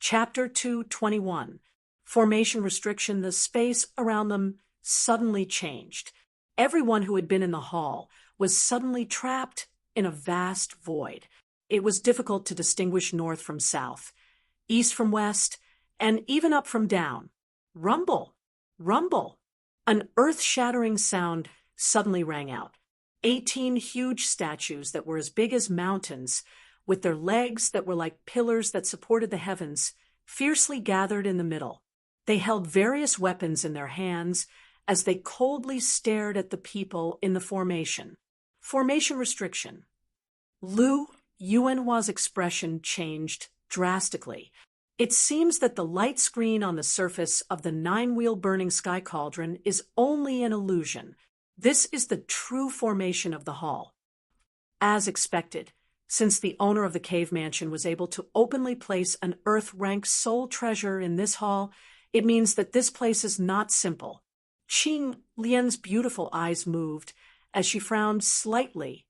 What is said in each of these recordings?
Chapter 221. Formation restriction. The space around them suddenly changed. Everyone who had been in the hall was suddenly trapped in a vast void. It was difficult to distinguish north from south, east from west, and even up from down. Rumble! Rumble! An earth-shattering sound suddenly rang out. 18 huge statues that were as big as mountains, with their legs that were like pillars that supported the heavens, fiercely gathered in the middle. They held various weapons in their hands as they coldly stared at the people in the formation. Formation restriction. Lu Yuanhua's expression changed drastically. It seems that the light screen on the surface of the 9-wheel burning sky cauldron is only an illusion. This is the true formation of the hall. As expected, since the owner of the cave mansion was able to openly place an Earth-rank soul treasure in this hall, it means that this place is not simple. Qing Lian's beautiful eyes moved as she frowned slightly.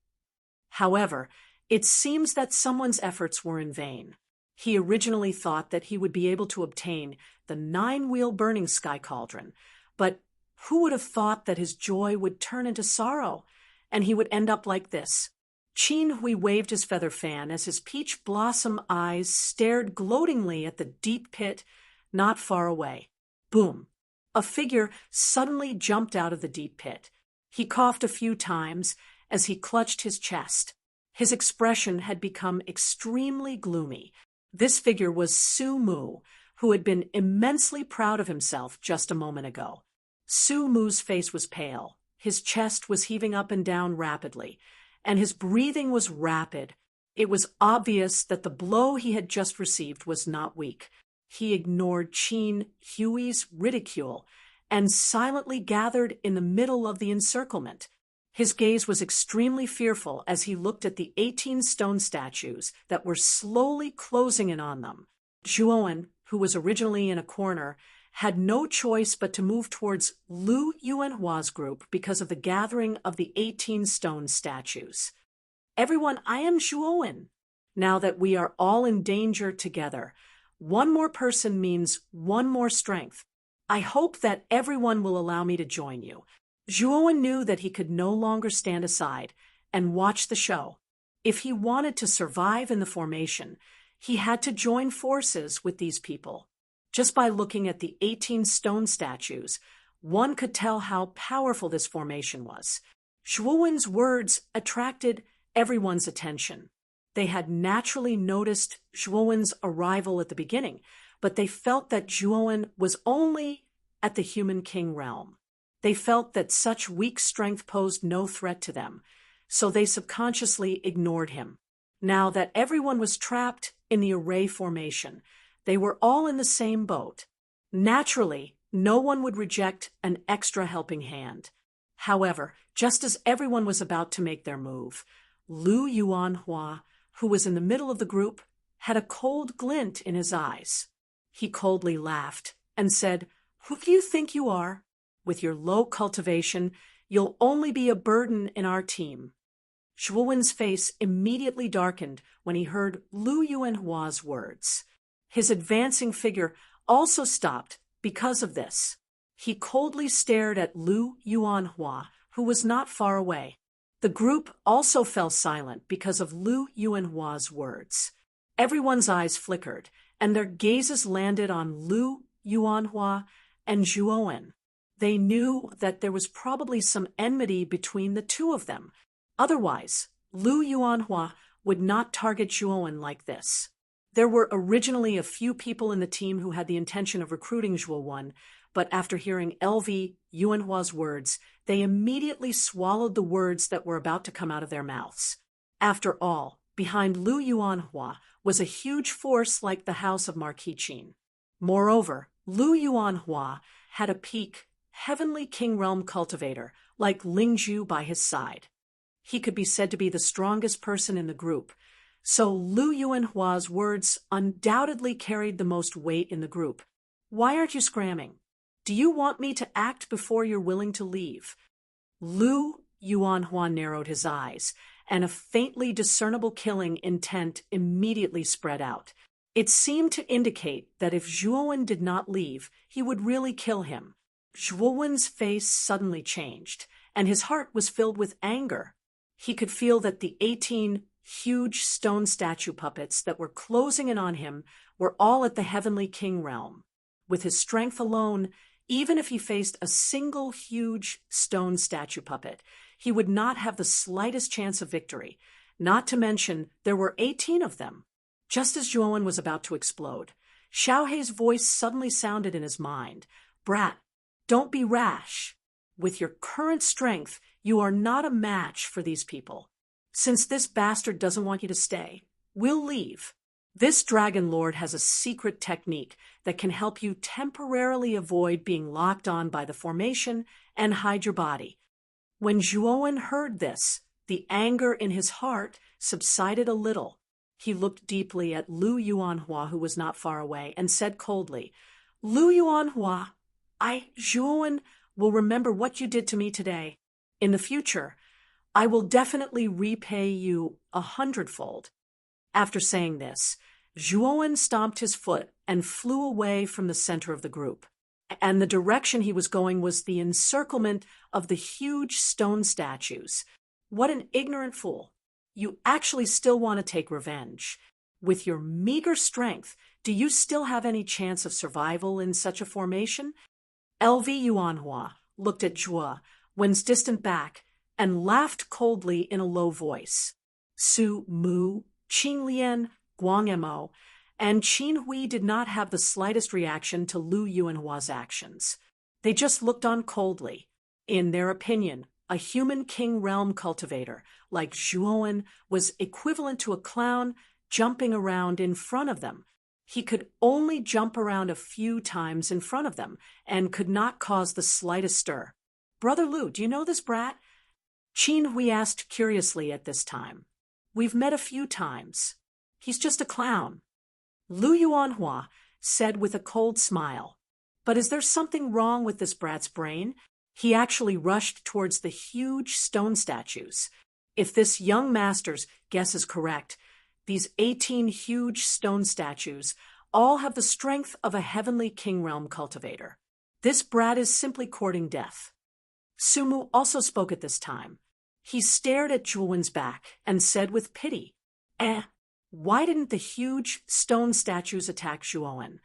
However, it seems that someone's efforts were in vain. He originally thought that he would be able to obtain the 9-wheel burning sky cauldron, but who would have thought that his joy would turn into sorrow, and he would end up like this? Qin Hui waved his feather fan as his peach blossom eyes stared gloatingly at the deep pit not far away. Boom! A figure suddenly jumped out of the deep pit. He coughed a few times as he clutched his chest. His expression had become extremely gloomy. This figure was Su Mu, who had been immensely proud of himself just a moment ago. Su Mu's face was pale, his chest was heaving up and down rapidly, and his breathing was rapid. It was obvious that the blow he had just received was not weak. He ignored Qin Hui's ridicule and silently gathered in the middle of the encirclement. His gaze was extremely fearful as he looked at the 18 stone statues that were slowly closing in on them. Zhuowen, who was originally in a corner, had no choice but to move towards Lu Yuanhua's group because of the gathering of the 18 stone statues. Everyone, I am Zhuowen. Now that we are all in danger together, one more person means one more strength. I hope that everyone will allow me to join you. Zhuowen knew that he could no longer stand aside and watch the show. If he wanted to survive in the formation, he had to join forces with these people. Just by looking at the 18 stone statues, one could tell how powerful this formation was. Zhuowen's words attracted everyone's attention. They had naturally noticed Zhuowen's arrival at the beginning, but they felt that Zhuowen was only at the human king realm. They felt that such weak strength posed no threat to them, so they subconsciously ignored him. Now that everyone was trapped in the array formation, they were all in the same boat. Naturally, no one would reject an extra helping hand. However, just as everyone was about to make their move, Lu Yuanhua, who was in the middle of the group, had a cold glint in his eyes. He coldly laughed and said, "Who do you think you are? With your low cultivation, you'll only be a burden in our team." Zhuowen's face immediately darkened when he heard Lu Yuanhua's words. His advancing figure also stopped because of this. He coldly stared at Lu Yuanhua, who was not far away. The group also fell silent because of Lu Yuanhua's words. Everyone's eyes flickered, and their gazes landed on Lu Yuanhua and Zhuowen. They knew that there was probably some enmity between the two of them. Otherwise, Lu Yuanhua would not target Zhuowen like this. There were originally a few people in the team who had the intention of recruiting Zhuowen, but after hearing LV Yuanhua's words, they immediately swallowed the words that were about to come out of their mouths. After all, behind Lu Yuanhua was a huge force like the house of Marquis Qin. Moreover, Lu Yuanhua had a peak heavenly king realm cultivator like Lingzhu by his side. He could be said to be the strongest person in the group, so Lu Yuanhua's words undoubtedly carried the most weight in the group. "Why aren't you scramming? Do you want me to act before you're willing to leave?" Lu Yuanhua narrowed his eyes, and a faintly discernible killing intent immediately spread out. It seemed to indicate that if Zhuowen did not leave, he would really kill him. Zhuowen's face suddenly changed, and his heart was filled with anger. He could feel that the 18 huge stone statue puppets that were closing in on him were all at the Heavenly King realm. With his strength alone, even if he faced a single huge stone statue puppet, he would not have the slightest chance of victory, not to mention there were 18 of them. Just as Zhuowen was about to explode, Xiaohei's voice suddenly sounded in his mind. "Brat, don't be rash. With your current strength, you are not a match for these people. Since this bastard doesn't want you to stay, we'll leave. This Dragon Lord has a secret technique that can help you temporarily avoid being locked on by the formation and hide your body." When Zhuowen heard this, the anger in his heart subsided a little. He looked deeply at Lu Yuanhua, who was not far away, and said coldly, "Lu Yuanhua, Zhuowen, will remember what you did to me today. In the future, I will definitely repay you 100-fold. After saying this, Zhuowen stomped his foot and flew away from the center of the group. And the direction he was going was the encirclement of the huge stone statues. What an ignorant fool. You actually still want to take revenge. With your meager strength, do you still have any chance of survival in such a formation?" LV Yuanhua looked at Zhuowen's distant back and laughed coldly in a low voice. Su Mu, Qing Lian, Guang Emo, and Qin Hui did not have the slightest reaction to Lu Yuanhua's actions. They just looked on coldly. In their opinion, a human king realm cultivator like Zhuowen was equivalent to a clown jumping around in front of them. He could only jump around a few times in front of them and could not cause the slightest stir. "Brother Lu, do you know this brat?" Qin Hui asked curiously at this time. "We've met a few times. He's just a clown." Lu Yuanhua said with a cold smile, "But is there something wrong with this brat's brain?" He actually rushed towards the huge stone statues. If this young master's guess is correct, these 18 huge stone statues all have the strength of a heavenly king realm cultivator. This brat is simply courting death. Sumu also spoke at this time. He stared at Zhuowen's back and said with pity, why didn't the huge stone statues attack Zhuowen?"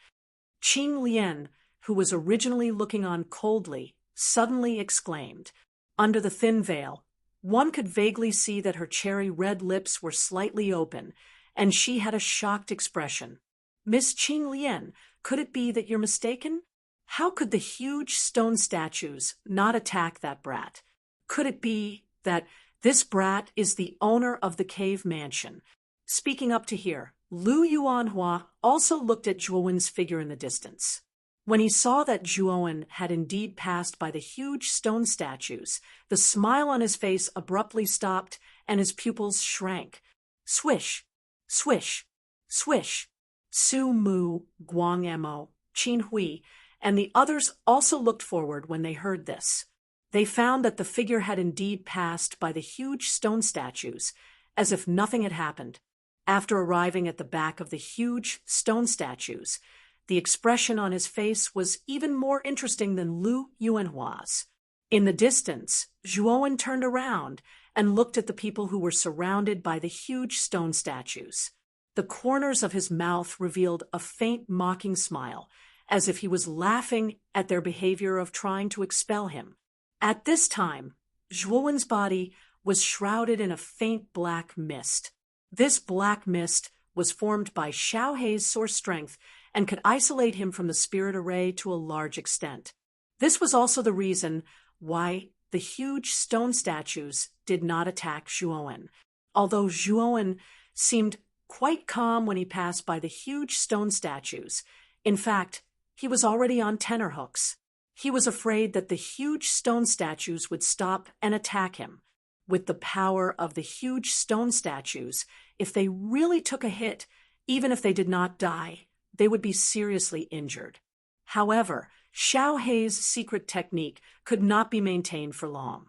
Qing Lian, who was originally looking on coldly, suddenly exclaimed. Under the thin veil, one could vaguely see that her cherry red lips were slightly open, and she had a shocked expression. "Miss Qing Lian, could it be that you're mistaken? How could the huge stone statues not attack that brat? Could it be that this brat is the owner of the cave mansion?" Speaking up to here, Lu Yuanhua also looked at Zhuowen's figure in the distance. When he saw that Zhuowen had indeed passed by the huge stone statues, the smile on his face abruptly stopped and his pupils shrank. Swish, swish, swish. Su Mu, Guang Emo, Qin Hui, and the others also looked forward when they heard this. They found that the figure had indeed passed by the huge stone statues, as if nothing had happened. After arriving at the back of the huge stone statues, the expression on his face was even more interesting than Lu Yuanhua's. In the distance, Zhuowen turned around and looked at the people who were surrounded by the huge stone statues. The corners of his mouth revealed a faint mocking smile, as if he was laughing at their behavior of trying to expel him. At this time, Zhuowen's body was shrouded in a faint black mist. This black mist was formed by Xiaohei's source strength and could isolate him from the spirit array to a large extent. This was also the reason why the huge stone statues did not attack Zhuowen. Although Zhuowen seemed quite calm when he passed by the huge stone statues, in fact, he was already on tenterhooks. He was afraid that the huge stone statues would stop and attack him. With the power of the huge stone statues, if they really took a hit, even if they did not die, they would be seriously injured. However, Xiaohei's secret technique could not be maintained for long.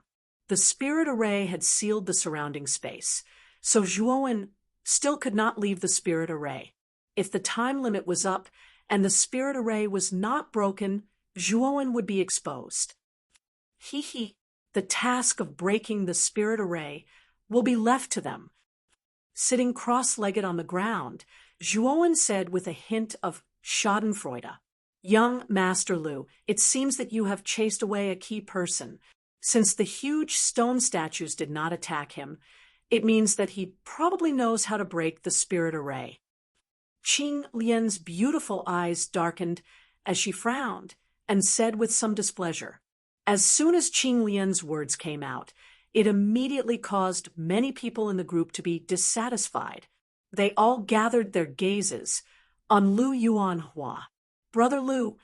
The spirit array had sealed the surrounding space, so Zhuowen still could not leave the spirit array. if the time limit was up and the spirit array was not broken, Zhuowen would be exposed. The task of breaking the spirit array will be left to them. Sitting cross-legged on the ground, Zhuowen said with a hint of schadenfreude, "Young Master Lu, it seems that you have chased away a key person. Since the huge stone statues did not attack him, it means that he probably knows how to break the spirit array." Qing Lian's beautiful eyes darkened as she frowned and said with some displeasure. As soon as Qing Lian's words came out, it immediately caused many people in the group to be dissatisfied. They all gathered their gazes on Lu Yuanhua. "Brother Lu,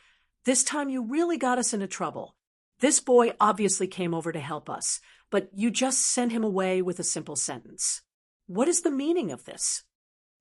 this time you really got us into trouble. This boy obviously came over to help us, but you just sent him away with a simple sentence. What is the meaning of this?"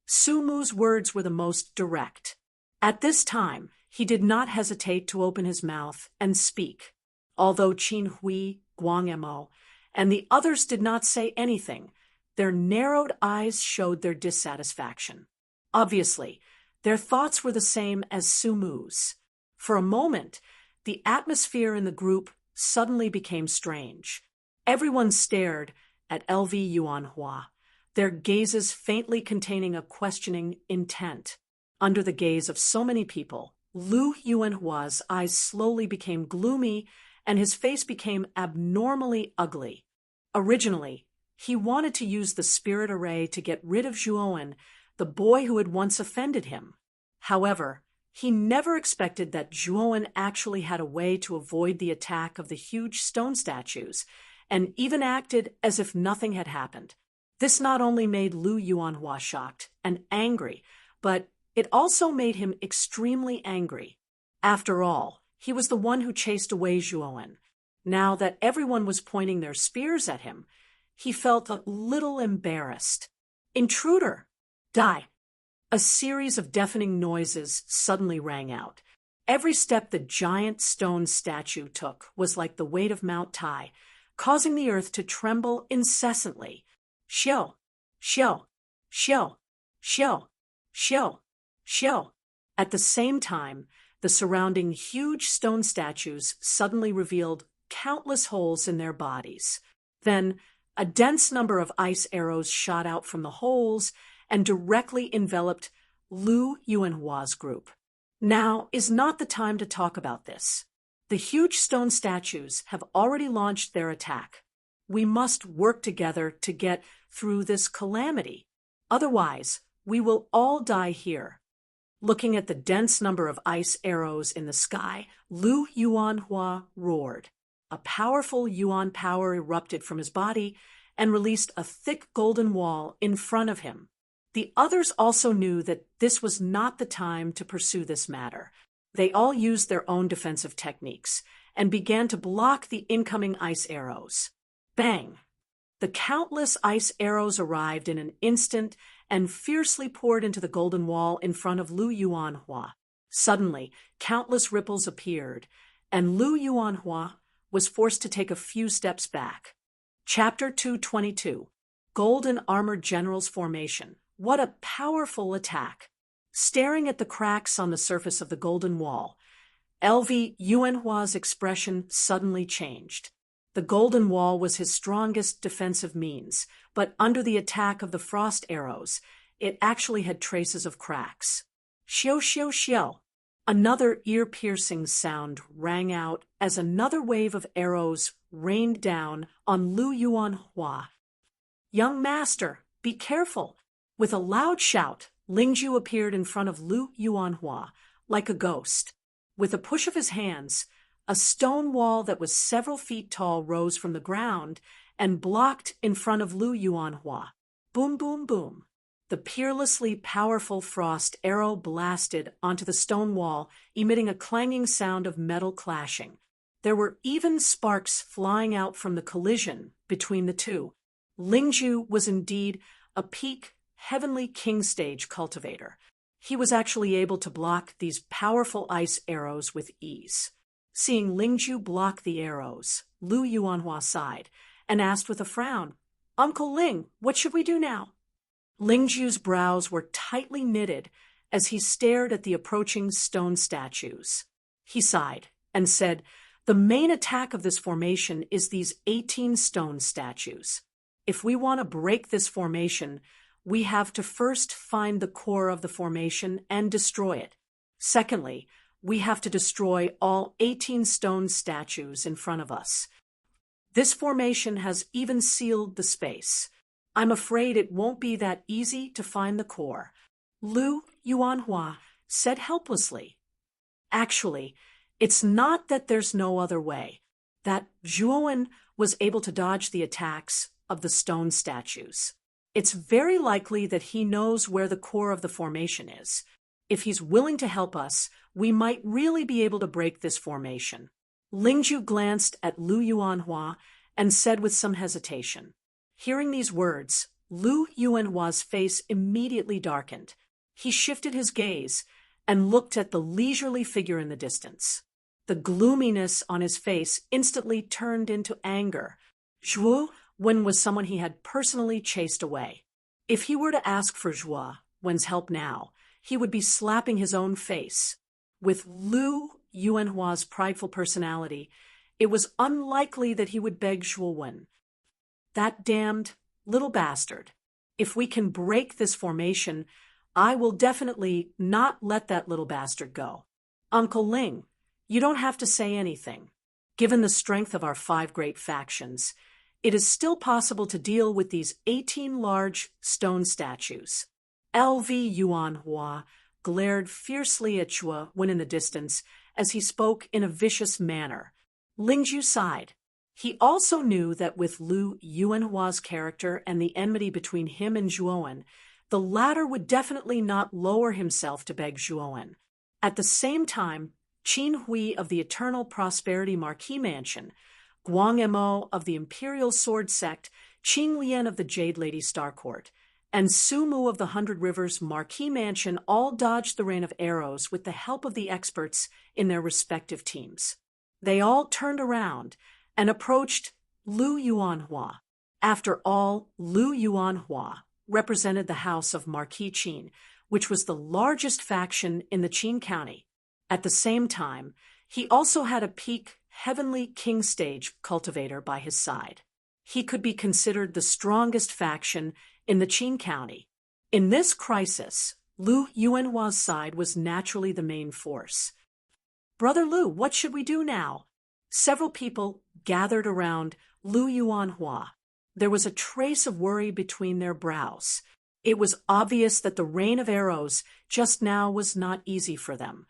Su Mu's words were the most direct. At this time, he did not hesitate to open his mouth and speak. Although Qin Hui, Guang Emo, and the others did not say anything, their narrowed eyes showed their dissatisfaction. Obviously, their thoughts were the same as Su Mu's. For a moment, the atmosphere in the group suddenly became strange. Everyone stared at LV Yuanhua, their gazes faintly containing a questioning intent. Under the gaze of so many people, Lu Yuanhua's eyes slowly became gloomy and his face became abnormally ugly. Originally, he wanted to use the spirit array to get rid of Zhuowen, the boy who had once offended him. However, he never expected that Zhuowen actually had a way to avoid the attack of the huge stone statues, and even acted as if nothing had happened. This not only made Lu Yuanhua shocked and angry, but it also made him extremely angry. After all, he was the one who chased away Zhuowen. Now that everyone was pointing their spears at him, he felt a little embarrassed. "Intruder! Die!" A series of deafening noises suddenly rang out. Every step the giant stone statue took was like the weight of Mount Tai, causing the earth to tremble incessantly. Xiao, xiao, xiao, xiao, xiao, xiao. At the same time, the surrounding huge stone statues suddenly revealed countless holes in their bodies. Then, a dense number of ice arrows shot out from the holes and directly enveloped Lu Yuanhua's group. Now is not the time to talk about this. The huge stone statues have already launched their attack. We must work together to get through this calamity. Otherwise, we will all die here. Looking at the dense number of ice arrows in the sky, Lu Yuanhua roared. A powerful yuan power erupted from his body and released a thick golden wall in front of him. The others also knew that this was not the time to pursue this matter. They all used their own defensive techniques and began to block the incoming ice arrows. Bang! The countless ice arrows arrived in an instant and fiercely poured into the golden wall in front of Lu Yuanhua. Suddenly, countless ripples appeared, and Lu Yuanhua was forced to take a few steps back. Chapter 222. Golden Armored Generals Formation. What a powerful attack! Staring at the cracks on the surface of the golden wall, LV Yuanhua's expression suddenly changed. The golden wall was his strongest defensive means, but under the attack of the frost arrows, it actually had traces of cracks. Xiao xiao xiao! Another ear-piercing sound rang out as another wave of arrows rained down on Lu Yuanhua. "Young master, be careful!" With a loud shout, Lingju appeared in front of Lu Yuanhua, like a ghost. With a push of his hands, a stone wall that was several feet tall rose from the ground and blocked in front of Lu Yuanhua. Boom, boom, boom. The peerlessly powerful frost arrow blasted onto the stone wall, emitting a clanging sound of metal clashing. There were even sparks flying out from the collision between the two. Lingju was indeed a peak heavenly king stage cultivator. He was actually able to block these powerful ice arrows with ease. Seeing Lingju block the arrows, Lu Yuanhua sighed and asked with a frown, "Uncle Ling, what should we do now?" Lingju's brows were tightly knitted as he stared at the approaching stone statues. He sighed and said, "The main attack of this formation is these 18 stone statues. If we want to break this formation, we have to first find the core of the formation and destroy it. Secondly, we have to destroy all 18 stone statues in front of us. This formation has even sealed the space. I'm afraid it won't be that easy to find the core," Lu Yuanhua said helplessly. "Actually, it's not that there's no other way, that Zhuowen was able to dodge the attacks of the stone statues. It's very likely that he knows where the core of the formation is. If he's willing to help us, we might really be able to break this formation." Lingzhu glanced at Lu Yuanhua and said with some hesitation. Hearing these words, Lu Yuanhua's face immediately darkened. He shifted his gaze and looked at the leisurely figure in the distance. The gloominess on his face instantly turned into anger. Zhuowen was someone he had personally chased away. If he were to ask for Zhuowen's help now, he would be slapping his own face. With Lu Yuanhua's prideful personality, it was unlikely that he would beg Zhuowen. "That damned little bastard. If we can break this formation, I will definitely not let that little bastard go. Uncle Ling, you don't have to say anything. Given the strength of our 5 great factions, it is still possible to deal with these 18 large stone statues." LV Yuanhua glared fiercely at Zhuowen in the distance as he spoke in a vicious manner. Lingzhu sighed. He also knew that with Lu Yuanhua's character and the enmity between him and Zhuowen, the latter would definitely not lower himself to beg Zhuowen. At the same time, Qin Hui of the Eternal Prosperity Marquis Mansion, Guang Mo of the Imperial Sword Sect, Qing Lian of the Jade Lady Star Court, and Su Mu of the 100 Rivers Marquis Mansion all dodged the rain of arrows with the help of the experts in their respective teams. They all turned around and approached Lu Yuanhua. After all, Lu Yuanhua represented the house of Marquis Qin, which was the largest faction in the Qin County. At the same time, he also had a peak Heavenly King Stage cultivator by his side. He could be considered the strongest faction in the Qin County. In this crisis, Lu Yuanhua's side was naturally the main force. "Brother Lu, what should we do now?" Several people gathered around Lu Yuanhua. There was a trace of worry between their brows. It was obvious that the rain of arrows just now was not easy for them.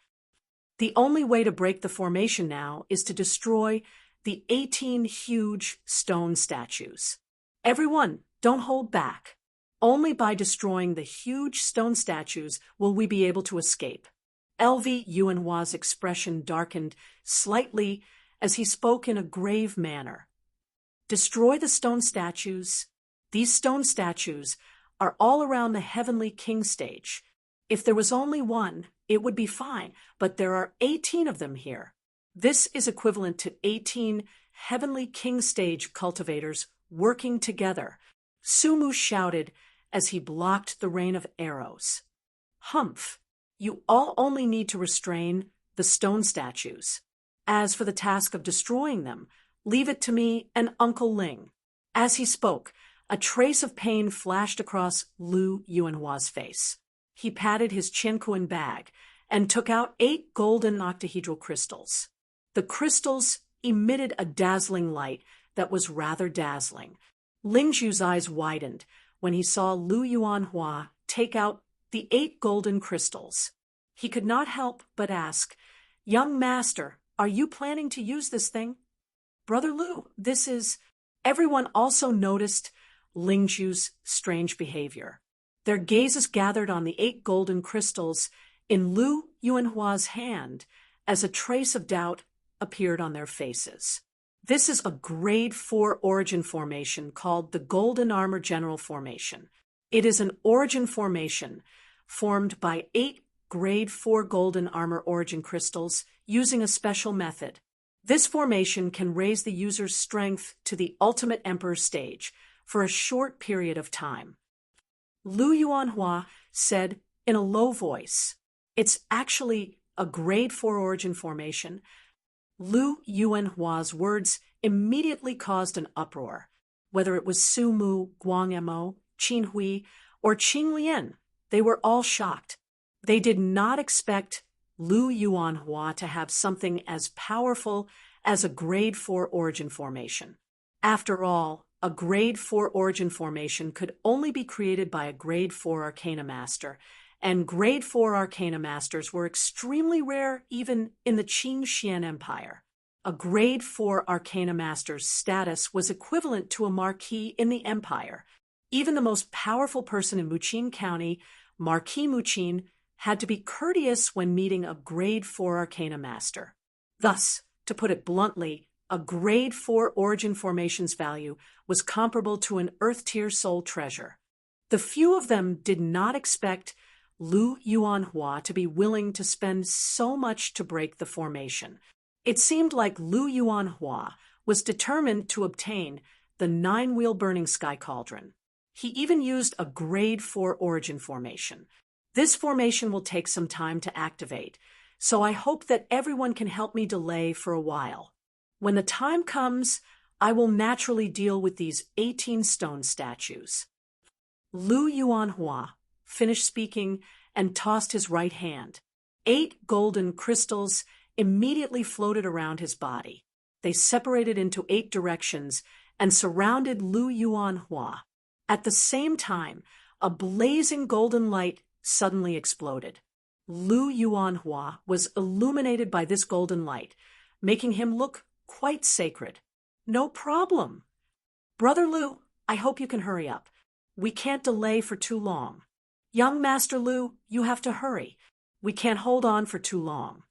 The only way to break the formation now is to destroy the 18 huge stone statues. Everyone, don't hold back. Only by destroying the huge stone statues will we be able to escape. LV Yuanhua's expression darkened slightly as he spoke in a grave manner. "Destroy the stone statues. These stone statues are all around the Heavenly King Stage. If there was only one, it would be fine, but there are 18 of them here. This is equivalent to 18 Heavenly King Stage cultivators working together," Su Mu shouted as he blocked the rain of arrows. "Humph! You all only need to restrain the stone statues. As for the task of destroying them, leave it to me and Uncle Ling." As he spoke, a trace of pain flashed across Lu Yuanhua's face. He patted his Qianquan bag and took out 8 golden octahedral crystals. The crystals emitted a dazzling light that was rather dazzling. Lingzhu's eyes widened when he saw Lu Yuanhua take out the 8 golden crystals. He could not help but ask, "Young master, are you planning to use this thing?" "Brother Lu, this is..." Everyone also noticed Lingzhu's strange behavior. Their gazes gathered on the 8 golden crystals in Lu Yuanhua's hand as a trace of doubt appeared on their faces. This is a grade 4 origin formation called the Golden Armor General Formation. It is an origin formation formed by 8 grade 4 golden armor origin crystals using a special method. This formation can raise the user's strength to the Ultimate Emperor stage for a short period of time. Lu Yuanhua said in a low voice, "It's actually a grade 4 origin formation." Lu Yuanhua's words immediately caused an uproar. Whether it was Su Mu, Guang Emo, Qin Hui, or Qing Lian, they were all shocked. They did not expect Lu Yuanhua to have something as powerful as a grade 4 origin formation. After all, a grade 4 origin formation could only be created by a grade 4 arcana master, and grade 4 arcana masters were extremely rare even in the Qing Xian Empire. A grade 4 arcana master's status was equivalent to a marquis in the empire. Even the most powerful person in Muqin County, Marquis Muqin, had to be courteous when meeting a grade 4 arcana master. Thus, to put it bluntly, a grade 4 origin formation's value was comparable to an Earth-tier soul treasure. The few of them did not expect Lu Yuanhua to be willing to spend so much to break the formation. It seemed like Lu Yuanhua was determined to obtain the 9-wheel burning sky cauldron. He even used a grade 4 origin formation. This formation will take some time to activate, so I hope that everyone can help me delay for a while. When the time comes, I will naturally deal with these 18 stone statues. Lu Yuanhua finished speaking and tossed his right hand. 8 golden crystals immediately floated around his body. They separated into 8 directions and surrounded Lu Yuanhua. At the same time, a blazing golden light suddenly exploded. Lu Yuanhua was illuminated by this golden light, making him look quite sacred. "No problem. Brother Lu, I hope you can hurry up. We can't delay for too long. Young Master Lu, you have to hurry. We can't hold on for too long."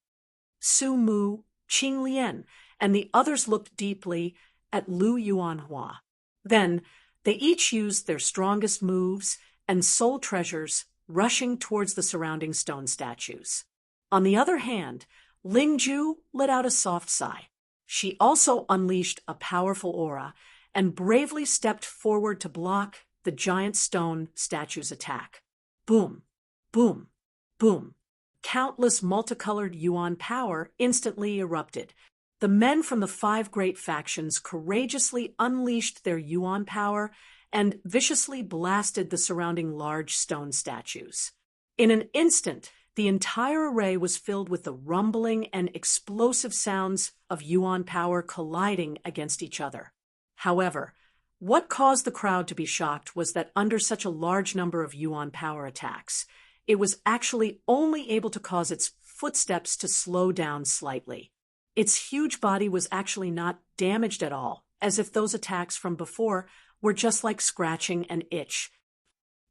Su Mu, Qing Lian, and the others looked deeply at Lu Yuanhua. Then, they each used their strongest moves and soul treasures, rushing towards the surrounding stone statues. On the other hand, Ling Ju let out a soft sigh. She also unleashed a powerful aura and bravely stepped forward to block the giant stone statue's attack. Boom, boom, boom. Countless multicolored yuan power instantly erupted. The men from the 5 great factions courageously unleashed their yuan power and viciously blasted the surrounding large stone statues. In an instant, the entire array was filled with the rumbling and explosive sounds of yuan power colliding against each other. However, what caused the crowd to be shocked was that under such a large number of yuan power attacks, it was actually only able to cause its footsteps to slow down slightly. Its huge body was actually not damaged at all, as if those attacks from before were just like scratching an itch.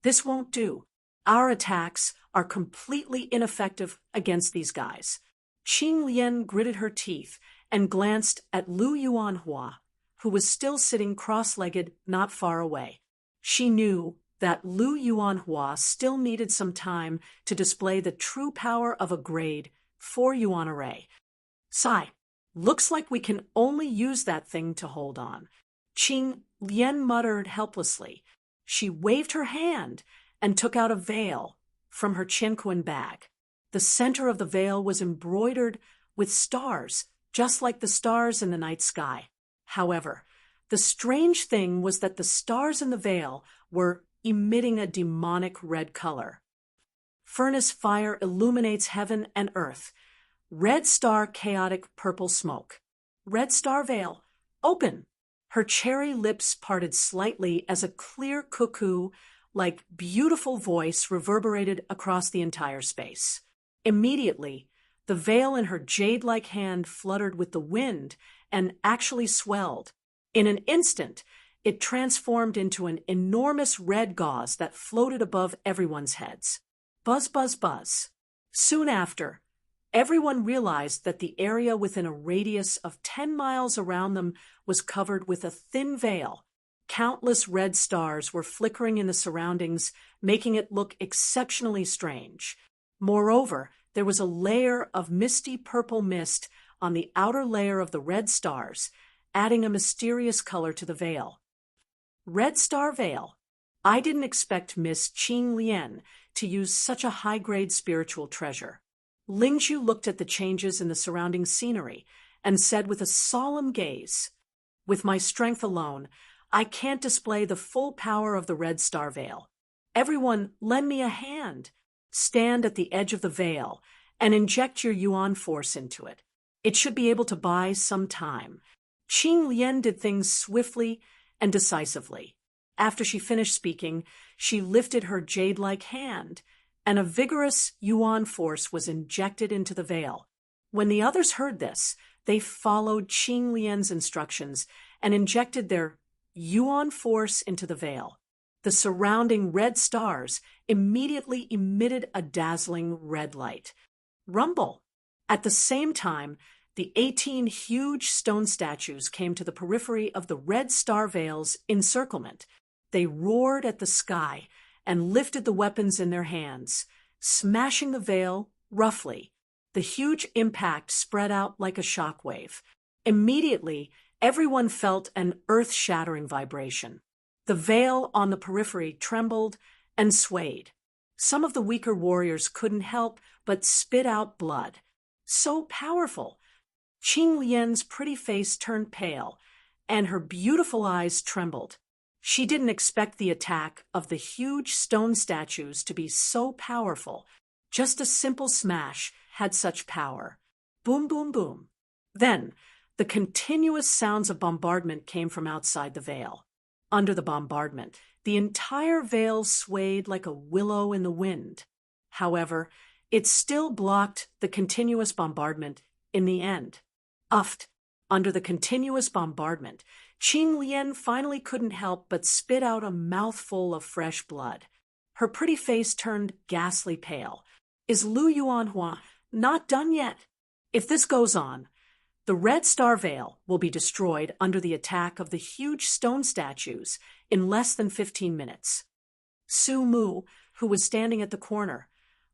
"This won't do. Our attacks are completely ineffective against these guys." Qing Lian gritted her teeth and glanced at Lu Yuanhua, who was still sitting cross-legged not far away. She knew that Lu Yuanhua still needed some time to display the true power of a grade 4 yuan array. "Sigh, looks like we can only use that thing to hold on." Qing Lian muttered helplessly. She waved her hand and took out a veil from her Qianquan bag. The center of the veil was embroidered with stars, just like the stars in the night sky. However, the strange thing was that the stars in the veil were emitting a demonic red color. Furnace fire illuminates heaven and earth. Red star chaotic purple smoke. Red star veil, open! Her cherry lips parted slightly as a clear cuckoo-like beautiful voice reverberated across the entire space. Immediately, the veil in her jade-like hand fluttered with the wind and actually swelled. In an instant, it transformed into an enormous red gauze that floated above everyone's heads. Buzz, buzz, buzz. Soon after, everyone realized that the area within a radius of 10 miles around them was covered with a thin veil. Countless red stars were flickering in the surroundings, making it look exceptionally strange. Moreover, there was a layer of misty purple mist on the outer layer of the red stars, adding a mysterious color to the veil. Red star veil. I didn't expect Miss Qing Lian to use such a high-grade spiritual treasure. Lingzhu looked at the changes in the surrounding scenery and said with a solemn gaze, "With my strength alone, I can't display the full power of the Red Star Veil. Everyone, lend me a hand. Stand at the edge of the veil and inject your yuan force into it. It should be able to buy some time." Qing Lian did things swiftly and decisively. After she finished speaking, she lifted her jade-like hand, and a vigorous yuan force was injected into the veil. When the others heard this, they followed Qing Lian's instructions and injected their yuan force into the veil. The surrounding red stars immediately emitted a dazzling red light. Rumble! At the same time, the 18 huge stone statues came to the periphery of the Red Star Veil's encirclement. They roared at the sky and lifted the weapons in their hands, smashing the veil roughly. The huge impact spread out like a shockwave. Immediately, everyone felt an earth-shattering vibration. The veil on the periphery trembled and swayed. Some of the weaker warriors couldn't help but spit out blood. So powerful! Qing Lian's pretty face turned pale, and her beautiful eyes trembled. She didn't expect the attack of the huge stone statues to be so powerful. Just a simple smash had such power. Boom, boom, boom. Then, the continuous sounds of bombardment came from outside the veil. Under the bombardment, the entire veil swayed like a willow in the wind. However, it still blocked the continuous bombardment in the end. Under the continuous bombardment, Qing Lian finally couldn't help but spit out a mouthful of fresh blood. Her pretty face turned ghastly pale. Is Lu Yuanhua not done yet? If this goes on, the Red Star Veil will be destroyed under the attack of the huge stone statues in less than 15 minutes. Su Mu, who was standing at the corner,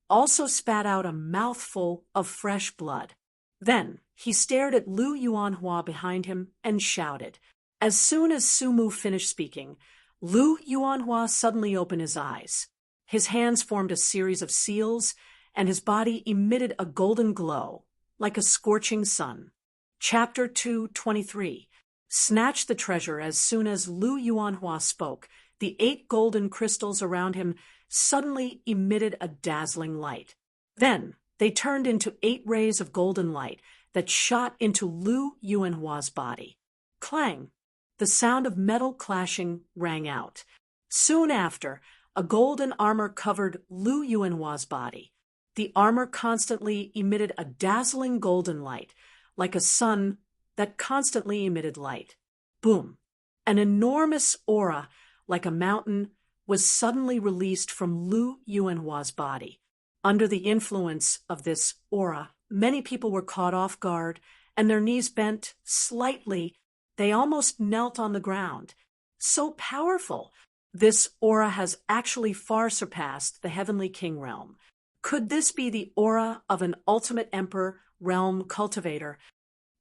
also spat out a mouthful of fresh blood. Then he stared at Lu Yuanhua behind him and shouted. As soon as Su Mu finished speaking, Lu Yuanhua suddenly opened his eyes. His hands formed a series of seals, and his body emitted a golden glow, like a scorching sun. Chapter 2:23. Snatched the treasure. As soon as Lu Yuanhua spoke, the 8 golden crystals around him suddenly emitted a dazzling light. Then they turned into 8 rays of golden light that shot into Lu Yuanhua's body. Clang! The sound of metal clashing rang out. Soon after, a golden armor covered Lu Yuanhua's body. The armor constantly emitted a dazzling golden light, like a sun that constantly emitted light. Boom! An enormous aura, like a mountain, was suddenly released from Lu Yuanhua's body. Under the influence of this aura, many people were caught off guard, and their knees bent slightly. They almost knelt on the ground. So powerful! This aura has actually far surpassed the Heavenly King realm. Could this be the aura of an ultimate emperor realm cultivator?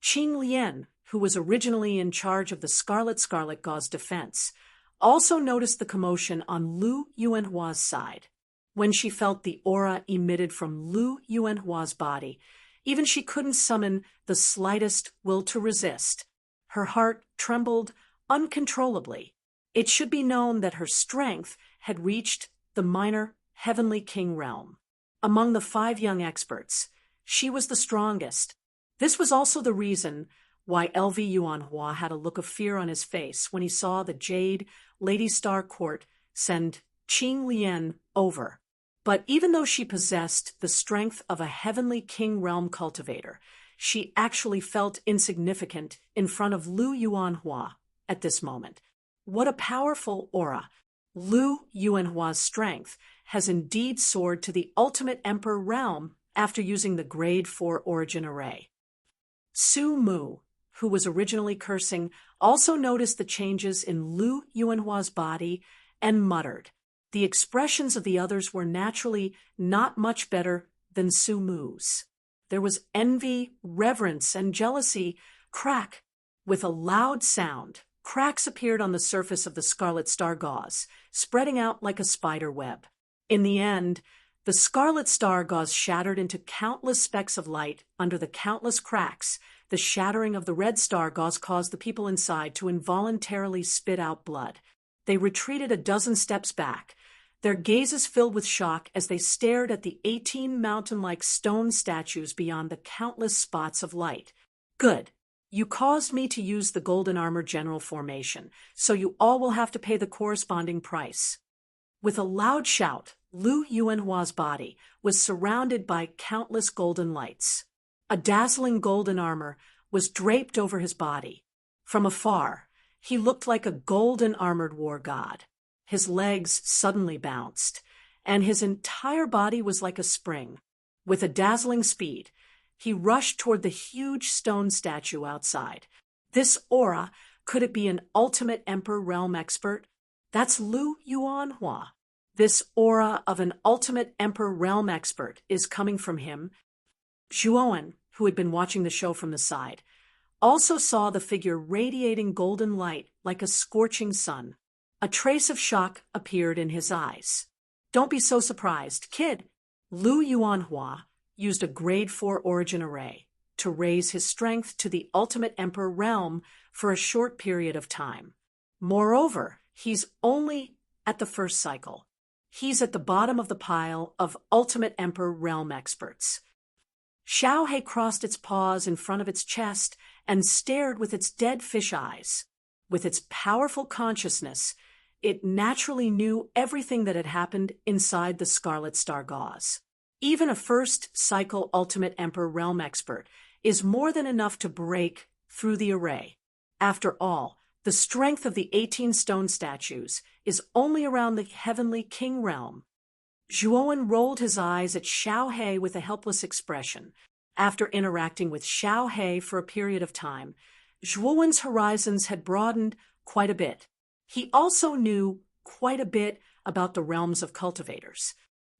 Qing Lian, who was originally in charge of the Scarlet Gauze defense, also noticed the commotion on Lu Yuanhua's side. When she felt the aura emitted from Lu Yuanhua's body, even she couldn't summon the slightest will to resist. Her heart trembled uncontrollably. It should be known that her strength had reached the minor Heavenly King realm. Among the 5 young experts, she was the strongest. This was also the reason why LV Yuanhua had a look of fear on his face when he saw the Jade Lady Star Court send Qing Lian over. But even though she possessed the strength of a Heavenly King realm cultivator, she actually felt insignificant in front of Lu Yuanhua at this moment. What a powerful aura! Lu Yuanhua's strength has indeed soared to the ultimate emperor realm after using the Grade 4 origin array. Su Mu, who was originally cursing, also noticed the changes in Lu Yuanhua's body and muttered. The expressions of the others were naturally not much better than Su Mu's. There was envy, reverence, and jealousy. Crack! With a loud sound, cracks appeared on the surface of the Scarlet Star Gauze, spreading out like a spider web. In the end, the scarlet star gauze shattered into countless specks of light under the countless cracks. The shattering of the red star gauze caused the people inside to involuntarily spit out blood. They retreated a dozen steps back, their gazes filled with shock as they stared at the 18 mountain-like stone statues beyond the countless spots of light. Good. You caused me to use the golden armor general formation, so you all will have to pay the corresponding price. With a loud shout, Lu Yuanhua's body was surrounded by countless golden lights. A dazzling golden armor was draped over his body. From afar, he looked like a golden armored war god. His legs suddenly bounced, and his entire body was like a spring. With a dazzling speed, he rushed toward the huge stone statue outside. This aura, could it be an ultimate Emperor Realm expert? That's Lu Yuanhua. This aura of an ultimate Emperor Realm expert is coming from him. Zhuowen, who had been watching the show from the side, also saw the figure radiating golden light like a scorching sun. A trace of shock appeared in his eyes. Don't be so surprised, kid. Lu Yuanhua used a grade 4 origin array to raise his strength to the ultimate Emperor realm for a short period of time. Moreover, he's only at the first cycle. He's at the bottom of the pile of ultimate Emperor realm experts. Xiao He crossed its paws in front of its chest and stared with its dead fish eyes. With its powerful consciousness, it naturally knew everything that had happened inside the Scarlet Star gauze. Even a first-cycle Ultimate Emperor Realm expert is more than enough to break through the array. After all, the strength of the 18 stone statues is only around the Heavenly King Realm. Zhuowen rolled his eyes at Xiao He with a helpless expression. After interacting with Xiao He for a period of time, Zhuowen's horizons had broadened quite a bit. He also knew quite a bit about the realms of cultivators.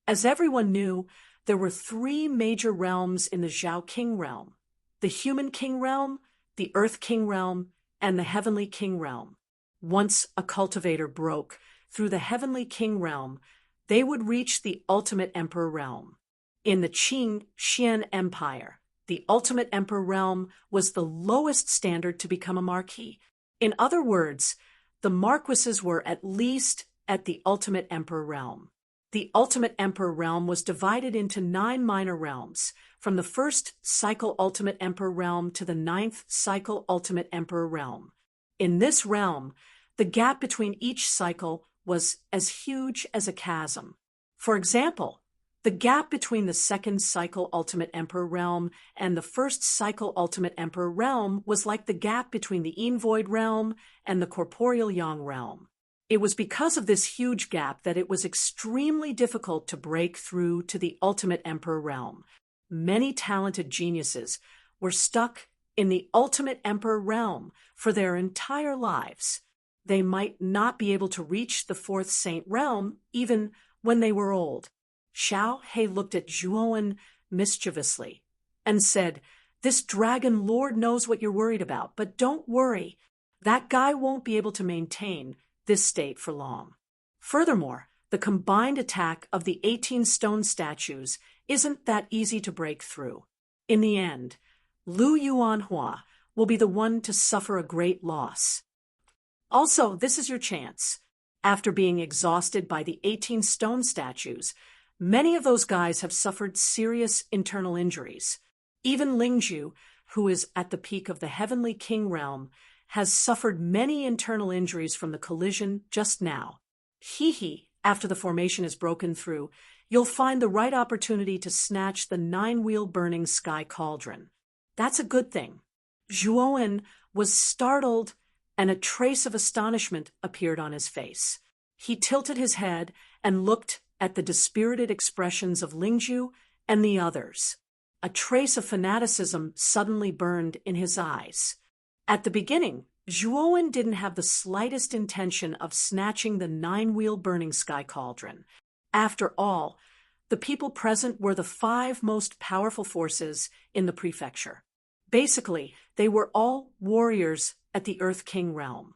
As everyone knew, there were 3 major realms in the Zhao King realm: the Human King realm, the Earth King realm, and the Heavenly King realm. Once a cultivator broke through the Heavenly King realm, they would reach the Ultimate Emperor realm. In the Qing Xian Empire, the Ultimate Emperor realm was the lowest standard to become a marquis. In other words, the marquises were at least at the Ultimate Emperor realm. The Ultimate Emperor realm was divided into 9 minor realms, from the first cycle Ultimate Emperor realm to the 9th cycle Ultimate Emperor realm. In this realm, the gap between each cycle was as huge as a chasm. For example, the gap between the 2nd cycle Ultimate Emperor realm and the 1st cycle Ultimate Emperor realm was like the gap between the Yin Void realm and the Corporeal Yang realm. It was because of this huge gap that it was extremely difficult to break through to the Ultimate Emperor realm. Many talented geniuses were stuck in the Ultimate Emperor realm for their entire lives. They might not be able to reach the 4th Saint realm even when they were old. Xiao He looked at Zhuowen mischievously and said, "This dragon lord knows what you're worried about, but don't worry. That guy won't be able to maintain this state for long." Furthermore, the combined attack of the 18 stone statues isn't that easy to break through. In the end, Lu Yuanhua will be the one to suffer a great loss. Also, this is your chance. After being exhausted by the 18 stone statues, many of those guys have suffered serious internal injuries. Even Lingzhu, who is at the peak of the Heavenly King realm, has suffered many internal injuries from the collision just now. After the formation is broken through, you'll find the right opportunity to snatch the 9-wheel burning sky cauldron. That's a good thing. Zhuowen was startled, and a trace of astonishment appeared on his face. He tilted his head and looked at the dispirited expressions of Lingzhu and the others. A trace of fanaticism suddenly burned in his eyes. At the beginning, Zhuowen didn't have the slightest intention of snatching the 9-wheel burning sky cauldron. After all, the people present were the 5 most powerful forces in the prefecture. Basically, they were all warriors at the Earth King realm.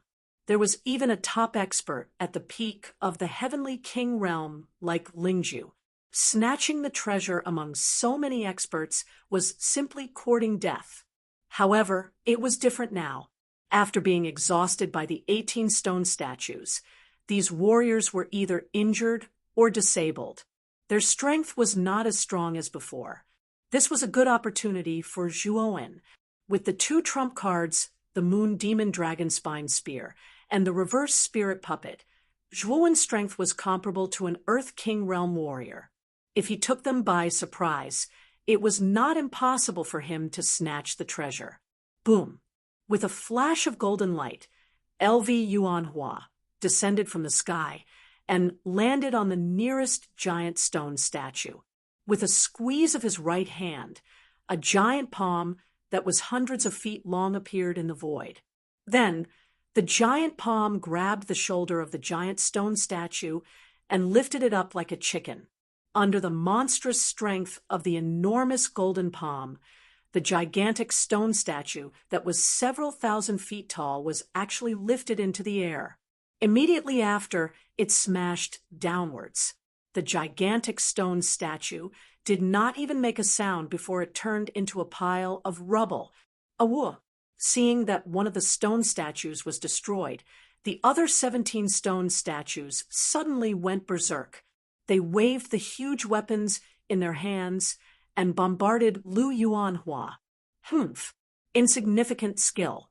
There was even a top expert at the peak of the heavenly king realm like Lingju. Snatching the treasure among so many experts was simply courting death. However, it was different now. After being exhausted by the 18 stone statues, these warriors were either injured or disabled. Their strength was not as strong as before. This was a good opportunity for Zhuowen. With the two trump cards, the Moon Demon Dragon Spine Spear and the Reverse Spirit Puppet, Zhuowen's strength was comparable to an Earth King Realm warrior. If he took them by surprise, it was not impossible for him to snatch the treasure. Boom! With a flash of golden light, LV Yuanhua descended from the sky and landed on the nearest giant stone statue. With a squeeze of his right hand, a giant palm that was hundreds of feet long appeared in the void. Then, the giant palm grabbed the shoulder of the giant stone statue and lifted it up like a chicken. Under the monstrous strength of the enormous golden palm, the gigantic stone statue that was several thousand feet tall was actually lifted into the air. Immediately after, it smashed downwards. The gigantic stone statue did not even make a sound before it turned into a pile of rubble. Awoo! Seeing that one of the stone statues was destroyed, the other 17 stone statues suddenly went berserk. They waved the huge weapons in their hands and bombarded Lu Yuanhua. Humph! Insignificant skill.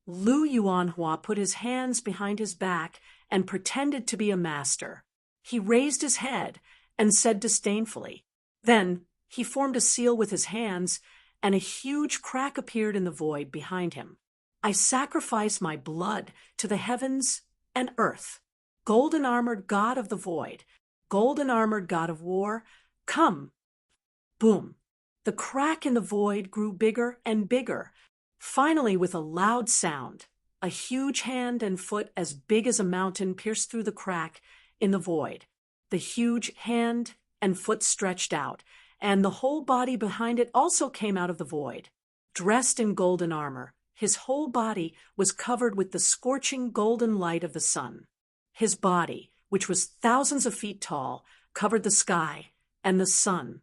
Lu Yuanhua put his hands behind his back and pretended to be a master. He raised his head and said disdainfully. Then he formed a seal with his hands, and a huge crack appeared in the void behind him. I sacrifice my blood to the heavens and earth. Golden-armored god of the void, golden-armored god of war, come! Boom! The crack in the void grew bigger and bigger. Finally, with a loud sound, a huge hand and foot as big as a mountain pierced through the crack in the void. The huge hand and foot stretched out, and the whole body behind it also came out of the void. Dressed in golden armor, his whole body was covered with the scorching golden light of the sun. His body, which was thousands of feet tall, covered the sky and the sun.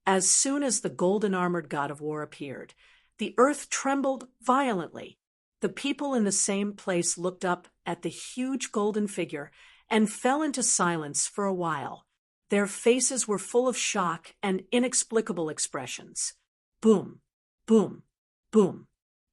As soon as the golden-armored god of war appeared, the earth trembled violently. The people in the same place looked up at the huge golden figure and fell into silence for a while. Their faces were full of shock and inexplicable expressions. Boom, boom, boom.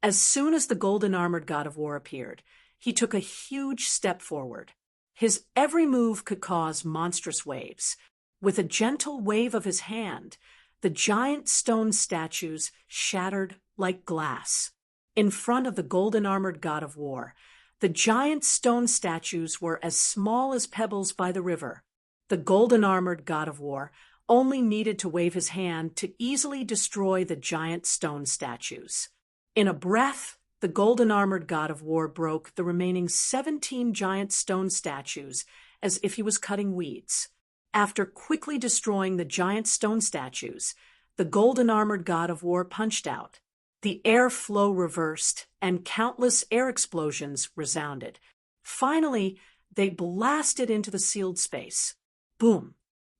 As soon as the golden-armored god of war appeared, he took a huge step forward. His every move could cause monstrous waves. With a gentle wave of his hand, the giant stone statues shattered like glass. In front of the golden-armored god of war, the giant stone statues were as small as pebbles by the river. The golden-armored god of war only needed to wave his hand to easily destroy the giant stone statues. In a breath, the golden-armored god of war broke the remaining 17 giant stone statues as if he was cutting weeds. After quickly destroying the giant stone statues, the golden-armored god of war punched out. The airflow reversed, and countless air explosions resounded. Finally, they blasted into the sealed space. Boom!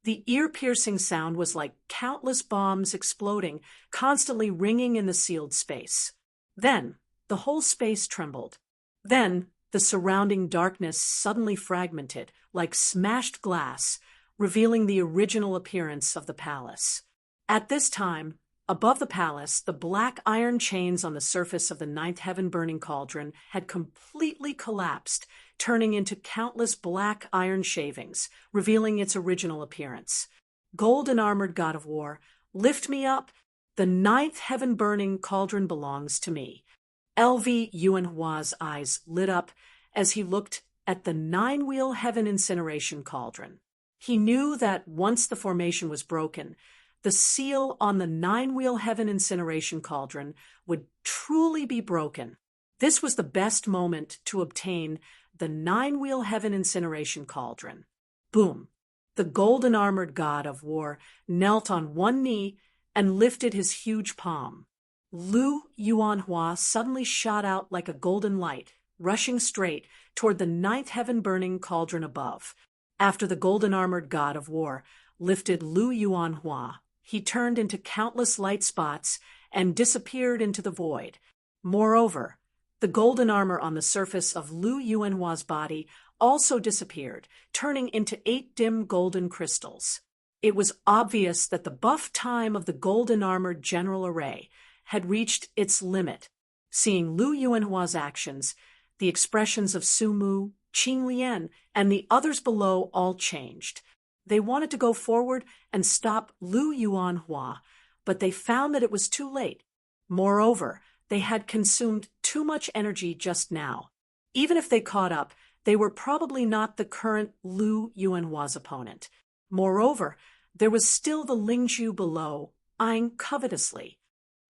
The ear-piercing sound was like countless bombs exploding, constantly ringing in the sealed space. Then, the whole space trembled. Then, the surrounding darkness suddenly fragmented, like smashed glass, revealing the original appearance of the palace. At this time, above the palace, the black iron chains on the surface of the ninth heaven-burning cauldron had completely collapsed, turning into countless black iron shavings, revealing its original appearance. Golden-armored god of war, lift me up. The ninth heaven-burning cauldron belongs to me. LV Yuanhua's eyes lit up as he looked at the nine-wheel heaven incineration cauldron. He knew that once the formation was broken, the seal on the nine-wheel heaven incineration cauldron would truly be broken. This was the best moment to obtain the nine-wheel heaven incineration cauldron. Boom! The golden-armored god of war knelt on one knee and lifted his huge palm. Lu Yuanhua suddenly shot out like a golden light, rushing straight toward the ninth heaven-burning cauldron above. After the golden-armored god of war lifted Lu Yuanhua, he turned into countless light spots and disappeared into the void. Moreover, the golden armor on the surface of Lu Yuanhua's body also disappeared, turning into 8 dim golden crystals. It was obvious that the buff time of the golden-armored general array had reached its limit. Seeing Lu Yuanhua's actions, the expressions of Su Mu, Qing Lian, and the others below all changed. They wanted to go forward and stop Lu Yuanhua, but they found that it was too late. Moreover, they had consumed too much energy just now. Even if they caught up, they were probably not the current Lu Yuanhua's opponent. Moreover, there was still the Lingzhu below, eyeing covetously.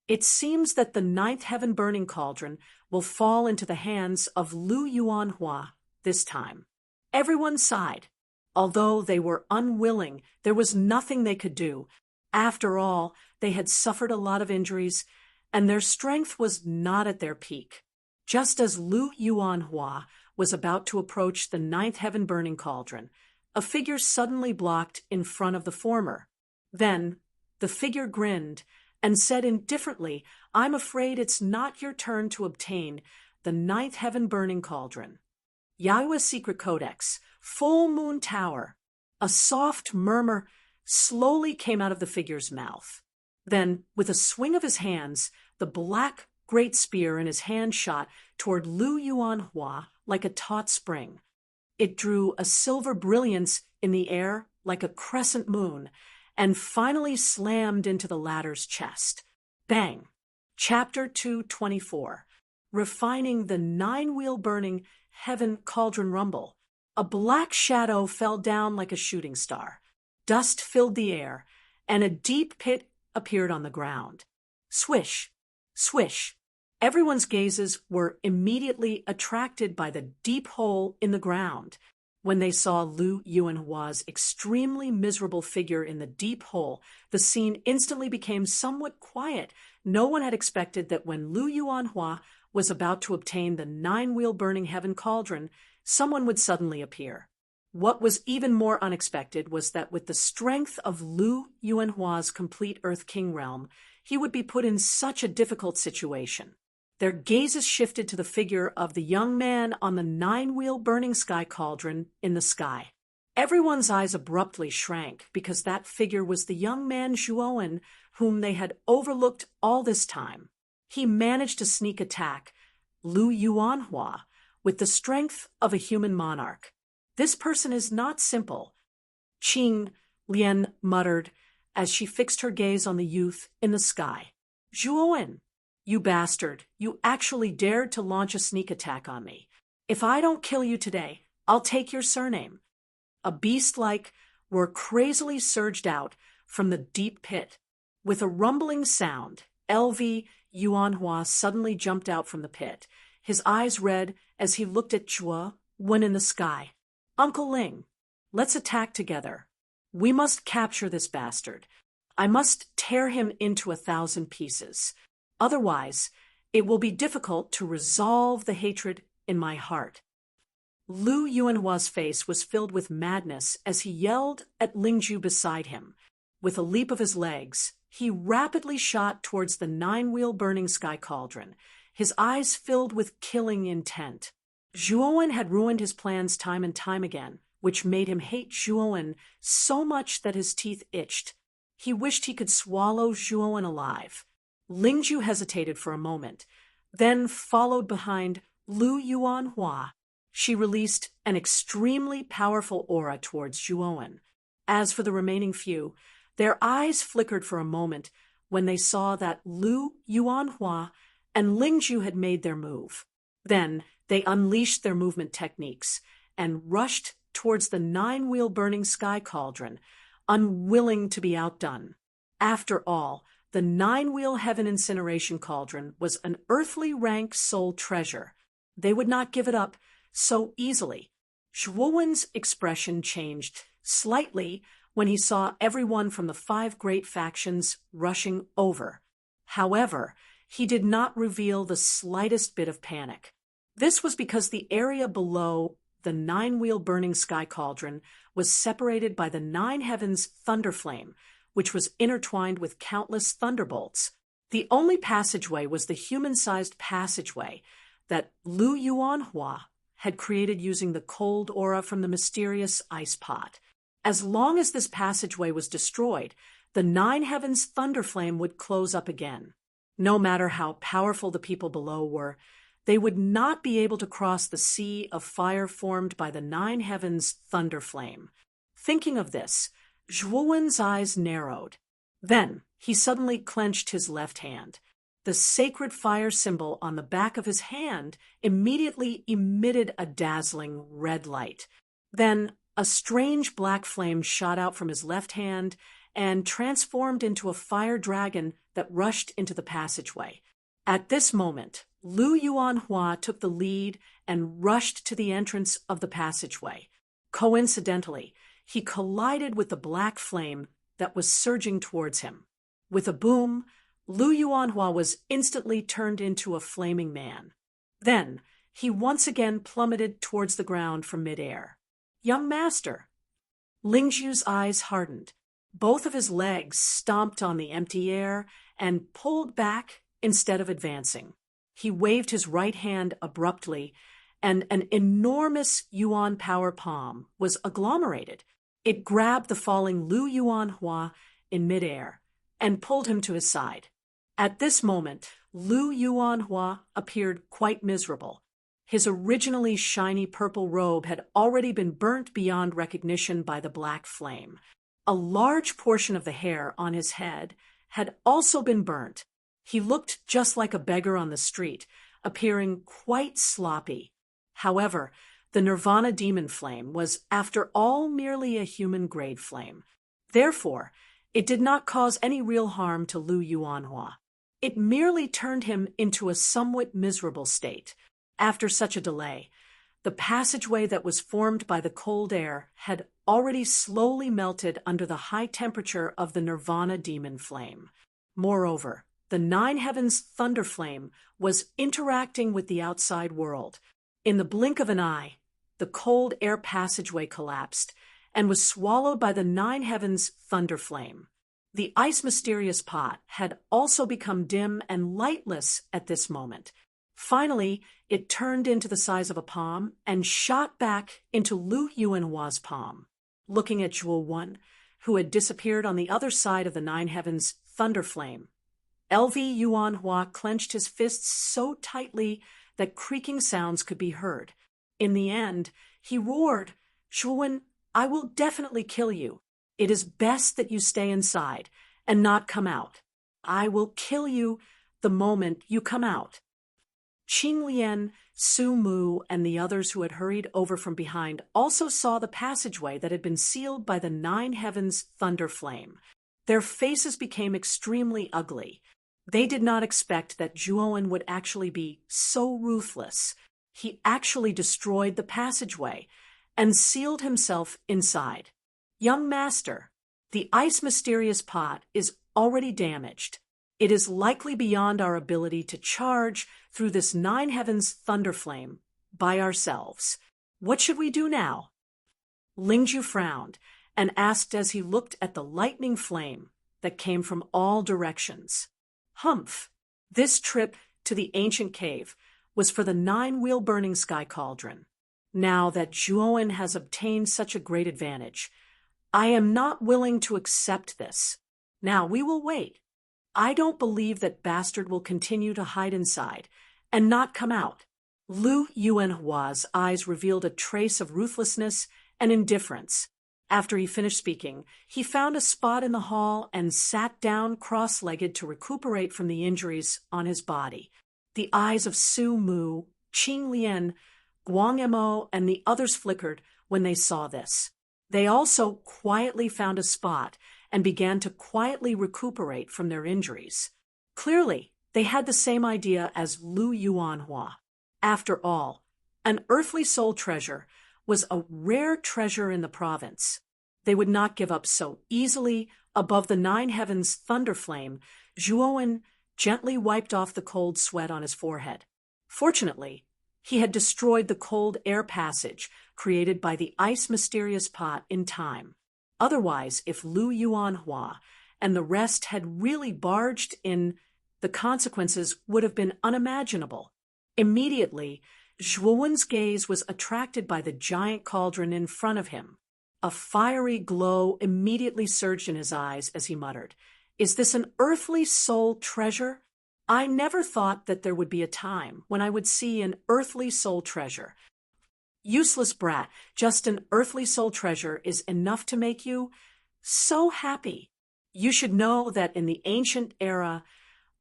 It seems that the ninth heaven-burning cauldron will fall into the hands of Lu Yuanhua this time. Everyone sighed. Although they were unwilling, there was nothing they could do. After all, they had suffered a lot of injuries, and their strength was not at their peak. Just as Lu Yuanhua was about to approach the ninth heaven-burning cauldron, a figure suddenly blocked in front of the former. Then, the figure grinned and said indifferently, "I'm afraid it's not your turn to obtain the ninth heaven-burning cauldron." Yahweh's Secret Codex, Full Moon Tower. A soft murmur slowly came out of the figure's mouth. Then, with a swing of his hands, the black great spear in his hand shot toward Lu Yuanhua like a taut spring. It drew a silver brilliance in the air like a crescent moon, and finally slammed into the latter's chest. Bang! Chapter 224. Refining the nine-wheel-burning heaven cauldron rumble. A black shadow fell down like a shooting star. Dust filled the air, and a deep pit appeared on the ground. Swish! Swish! Everyone's gazes were immediately attracted by the deep hole in the ground. When they saw Lu Yuanhua's extremely miserable figure in the deep hole, the scene instantly became somewhat quiet. No one had expected that when Lu Yuanhua was about to obtain the nine-wheel-burning heaven cauldron, someone would suddenly appear. What was even more unexpected was that with the strength of Lu Yuanhua's complete Earth King realm, he would be put in such a difficult situation. Their gazes shifted to the figure of the young man on the nine-wheel-burning sky cauldron in the sky. Everyone's eyes abruptly shrank because that figure was the young man Zhuowen, whom they had overlooked all this time. He managed to sneak attack Lu Yuanhua with the strength of a human monarch. This person is not simple, Qing Lian muttered as she fixed her gaze on the youth in the sky. Zhuowen, you bastard, you actually dared to launch a sneak attack on me. If I don't kill you today, I'll take your surname. A beast-like roar crazily surged out from the deep pit. With a rumbling sound, Lu Yuanhua suddenly jumped out from the pit, his eyes red as he looked at Zhuowen in the sky. Uncle Ling, let's attack together. We must capture this bastard. I must tear him into 1,000 pieces. Otherwise, it will be difficult to resolve the hatred in my heart. Lu Yuanhua's face was filled with madness as he yelled at Lingzhu beside him. With a leap of his legs, he rapidly shot towards the nine-wheel-burning sky cauldron, his eyes filled with killing intent. Zhuowen had ruined his plans time and time again, which made him hate Zhuowen so much that his teeth itched. He wished he could swallow Zhuowen alive. Lingzhu hesitated for a moment, then followed behind Lu Yuanhua. She released an extremely powerful aura towards Zhuowen. As for the remaining few, their eyes flickered for a moment when they saw that Lu Yuanhua and Lingzhu had made their move. Then they unleashed their movement techniques and rushed towards the nine-wheel-burning sky cauldron, unwilling to be outdone. After all, the nine-wheel heaven incineration cauldron was an earthly rank soul treasure. They would not give it up so easily. Zhuowen's expression changed slightly when he saw everyone from the 5 great factions rushing over. However, he did not reveal the slightest bit of panic. This was because the area below the nine-wheel burning sky cauldron was separated by the nine heavens thunder flame, which was intertwined with countless thunderbolts. The only passageway was the human-sized passageway that Lu Yuanhua had created using the cold aura from the mysterious ice pot. As long as this passageway was destroyed, the nine heavens thunder flame would close up again. No matter how powerful the people below were, they would not be able to cross the sea of fire formed by the nine heavens thunder flame. Thinking of this, Zhuowen's eyes narrowed. Then he suddenly clenched his left hand. The sacred fire symbol on the back of his hand immediately emitted a dazzling red light. Then a strange black flame shot out from his left hand and transformed into a fire dragon that rushed into the passageway. At this moment, Lu Yuanhua took the lead and rushed to the entrance of the passageway. Coincidentally, he collided with the black flame that was surging towards him. With a boom, Lu Yuanhua was instantly turned into a flaming man. Then, he once again plummeted towards the ground from midair. "Young master!" Lingzhu's eyes hardened. Both of his legs stomped on the empty air and pulled back instead of advancing. He waved his right hand abruptly, and an enormous yuan power palm was agglomerated. It grabbed the falling Lu Yuanhua in midair and pulled him to his side. At this moment, Lu Yuanhua appeared quite miserable. His originally shiny purple robe had already been burnt beyond recognition by the black flame. A large portion of the hair on his head had also been burnt. He looked just like a beggar on the street, appearing quite sloppy. However, the Nirvana demon flame was, after all, merely a human-grade flame. Therefore, it did not cause any real harm to Lu Yuanhua. It merely turned him into a somewhat miserable state. After such a delay, the passageway that was formed by the cold air had already slowly melted under the high temperature of the Nirvana demon flame. Moreover, the nine heavens thunder flame was interacting with the outside world. In the blink of an eye, the cold air passageway collapsed and was swallowed by the nine heavens thunder flame. The ice mysterious pot had also become dim and lightless at this moment. Finally, it turned into the size of a palm and shot back into Lu Yuanhua's palm. Looking at Zhuo, who had disappeared on the other side of the nine heavens thunder flame, LV Yuanhua clenched his fists so tightly that creaking sounds could be heard. In the end, he roared, "Zhuo, I will definitely kill you. It is best that you stay inside and not come out. I will kill you the moment you come out." Qing Lian, Su Mu, and the others who had hurried over from behind also saw the passageway that had been sealed by the nine heavens thunder flame. Their faces became extremely ugly. They did not expect that Zhuowen would actually be so ruthless. He actually destroyed the passageway and sealed himself inside. "Young master, the ice mysterious pot is already damaged. It is likely beyond our ability to charge through this nine heavens thunder flame by ourselves. What should we do now?" Lingzhu frowned and asked as he looked at the lightning flame that came from all directions. "Humph! This trip to the ancient cave was for the nine-wheel burning sky cauldron. Now that Zhuowen has obtained such a great advantage, I am not willing to accept this. Now we will wait. I don't believe that bastard will continue to hide inside and not come out." Lu Yuanhua's eyes revealed a trace of ruthlessness and indifference. After he finished speaking, he found a spot in the hall and sat down cross-legged to recuperate from the injuries on his body. The eyes of Su Mu, Qing Lian, Guang Mo, and the others flickered when they saw this. They also quietly found a spot and began to quietly recuperate from their injuries. Clearly, they had the same idea as Lu Yuanhua. After all, an earthly soul treasure was a rare treasure in the province. They would not give up so easily. Above the nine heavens thunder flame, Zhuowen gently wiped off the cold sweat on his forehead. Fortunately, He had destroyed the cold air passage created by the ice mysterious pot in time. Otherwise, if Lu Yuanhua and the rest had really barged in, the consequences would have been unimaginable. Immediately, Zhuowen's gaze was attracted by the giant cauldron in front of him. A fiery glow immediately surged in his eyes as he muttered, "Is this an earthly soul treasure? I never thought that there would be a time when I would see an earthly soul treasure. Useless brat, just an earthly soul treasure is enough to make you so happy. You should know that in the ancient era,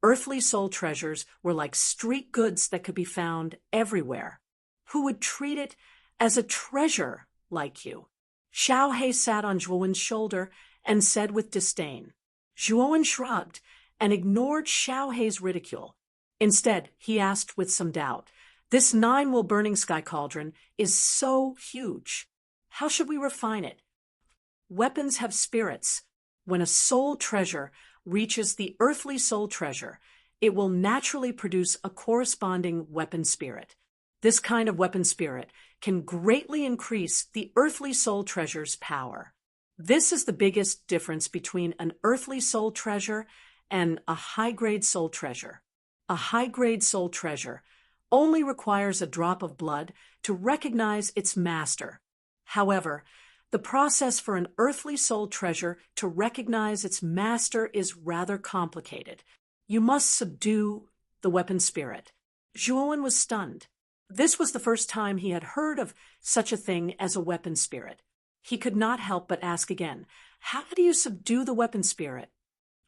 earthly soul treasures were like street goods that could be found everywhere. Who would treat it as a treasure like you?" Xiao He sat on Zhuowen's shoulder and said with disdain. Zhuowen shrugged and ignored Xiao He's ridicule. Instead, he asked with some doubt, "This 9-wheel burning sky cauldron is so huge. How should we refine it?" Weapons have spirits. When a soul treasure reaches the earthly soul treasure, it will naturally produce a corresponding weapon spirit. This kind of weapon spirit can greatly increase the earthly soul treasure's power. This is the biggest difference between an earthly soul treasure and a high-grade soul treasure. A high-grade soul treasure only requires a drop of blood to recognize its master. However, the process for an earthly soul treasure to recognize its master is rather complicated. You must subdue the weapon spirit. Zhuowen was stunned. This was the first time he had heard of such a thing as a weapon spirit. He could not help but ask again, "How do you subdue the weapon spirit?"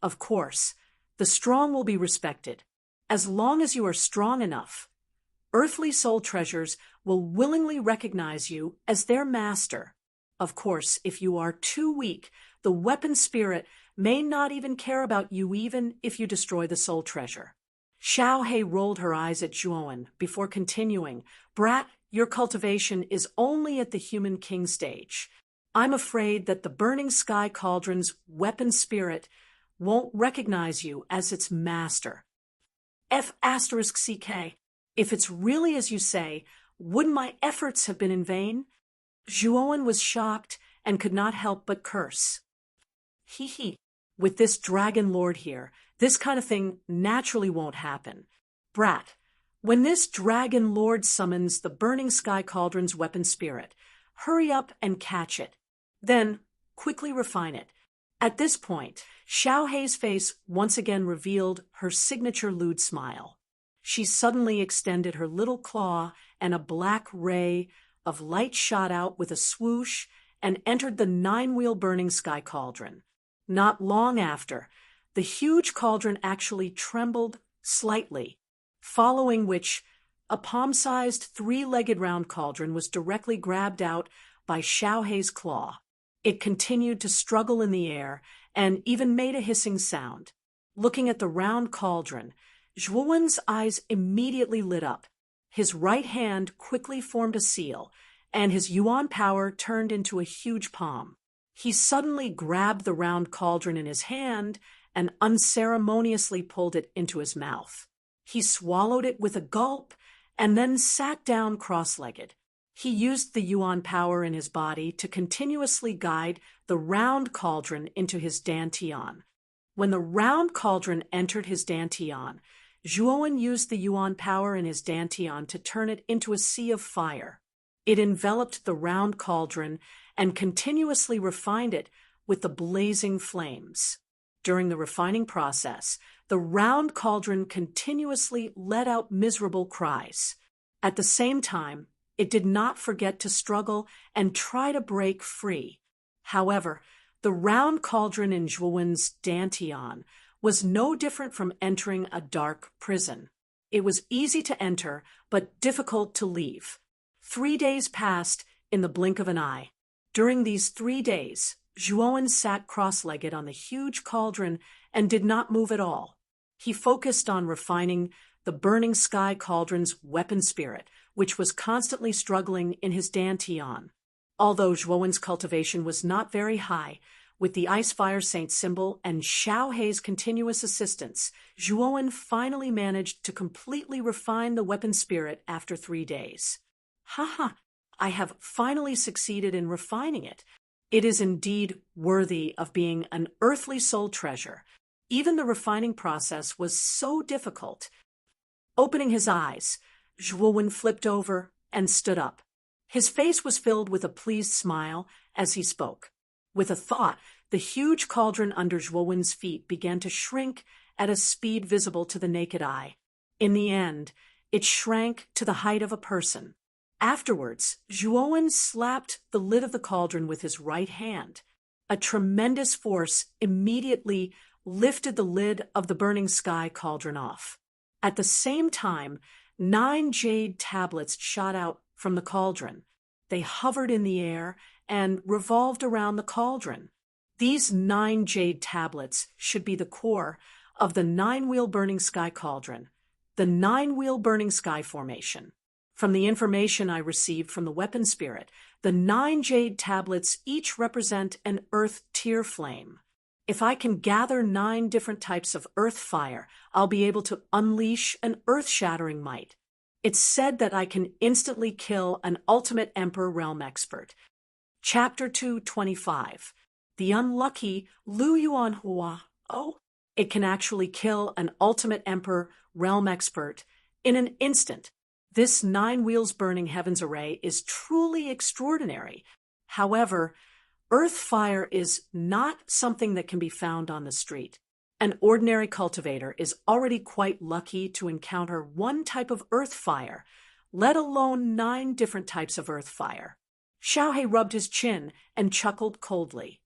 "Of course, the strong will be respected. As long as you are strong enough, earthly soul treasures will willingly recognize you as their master. Of course, if you are too weak, the weapon spirit may not even care about you even if you destroy the soul treasure." Xiao He rolled her eyes at Zhuowen before continuing, "Brat, your cultivation is only at the human king stage. I'm afraid that the burning sky cauldron's weapon spirit won't recognize you as its master." F***CK. If it's really as you say, wouldn't my efforts have been in vain? Zhuowen was shocked and could not help but curse. He. With this dragon lord here, this kind of thing naturally won't happen. Brat, when this dragon lord summons the burning sky cauldron's weapon spirit, hurry up and catch it. Then quickly refine it. At this point, Xiao He's face once again revealed her signature lewd smile. She suddenly extended her little claw, and a black ray of light shot out with a swoosh and entered the 9-wheel burning sky cauldron. Not long after, the huge cauldron actually trembled slightly, following which a palm-sized 3-legged round cauldron was directly grabbed out by Xiao He's claw. It continued to struggle in the air and even made a hissing sound. Looking at the round cauldron, Zhuowen's eyes immediately lit up. His right hand quickly formed a seal, and his yuan power turned into a huge palm. He suddenly grabbed the round cauldron in his hand and unceremoniously pulled it into his mouth. He swallowed it with a gulp and then sat down cross-legged. He used the yuan power in his body to continuously guide the round cauldron into his dantian. When the round cauldron entered his dantian, Zhuowen used the yuan power in his dantian to turn it into a sea of fire. It enveloped the round cauldron and continuously refined it with the blazing flames. During the refining process, the round cauldron continuously let out miserable cries. At the same time, it did not forget to struggle and try to break free. However, the round cauldron in Zhuowen's dantian was no different from entering a dark prison. It was easy to enter, but difficult to leave. 3 days passed in the blink of an eye. During these 3 days, Zhuowen sat cross-legged on the huge cauldron and did not move at all. He focused on refining the burning sky cauldron's weapon spirit, which was constantly struggling in his dantian. Although Zhuowen's cultivation was not very high, With the Ice Fire Saint symbol and Xiao Hei's continuous assistance, Zhuowen finally managed to completely refine the weapon spirit after 3 days. Haha, I have finally succeeded in refining it. It is indeed worthy of being an earthly soul treasure. Even the refining process was so difficult. Opening his eyes, Zhuowen flipped over and stood up. His face was filled with a pleased smile as he spoke. With a thought, the huge cauldron under Zhuowen's feet began to shrink at a speed visible to the naked eye. In the end, it shrank to the height of a person. Afterwards, Zhuowen slapped the lid of the cauldron with his right hand. A tremendous force immediately lifted the lid of the burning sky cauldron off. At the same time, 9 jade tablets shot out from the cauldron. They hovered in the air and revolved around the cauldron. These 9 jade tablets should be the core of the 9-wheel burning sky cauldron, the 9-wheel burning sky formation. From the information I received from the weapon spirit, the 9 jade tablets each represent an earth tier flame. If I can gather 9 different types of earth fire, I'll be able to unleash an earth-shattering might. It's said that I can instantly kill an ultimate Emperor Realm expert. Chapter 225. The unlucky Lu Yuanhua. Oh, it can actually kill an ultimate Emperor Realm expert in an instant. This 9 wheels burning heavens array is truly extraordinary. However, earth fire is not something that can be found on the street. An ordinary cultivator is already quite lucky to encounter 1 type of earth fire, let alone 9 different types of earth fire. Xiao Hei rubbed his chin and chuckled coldly.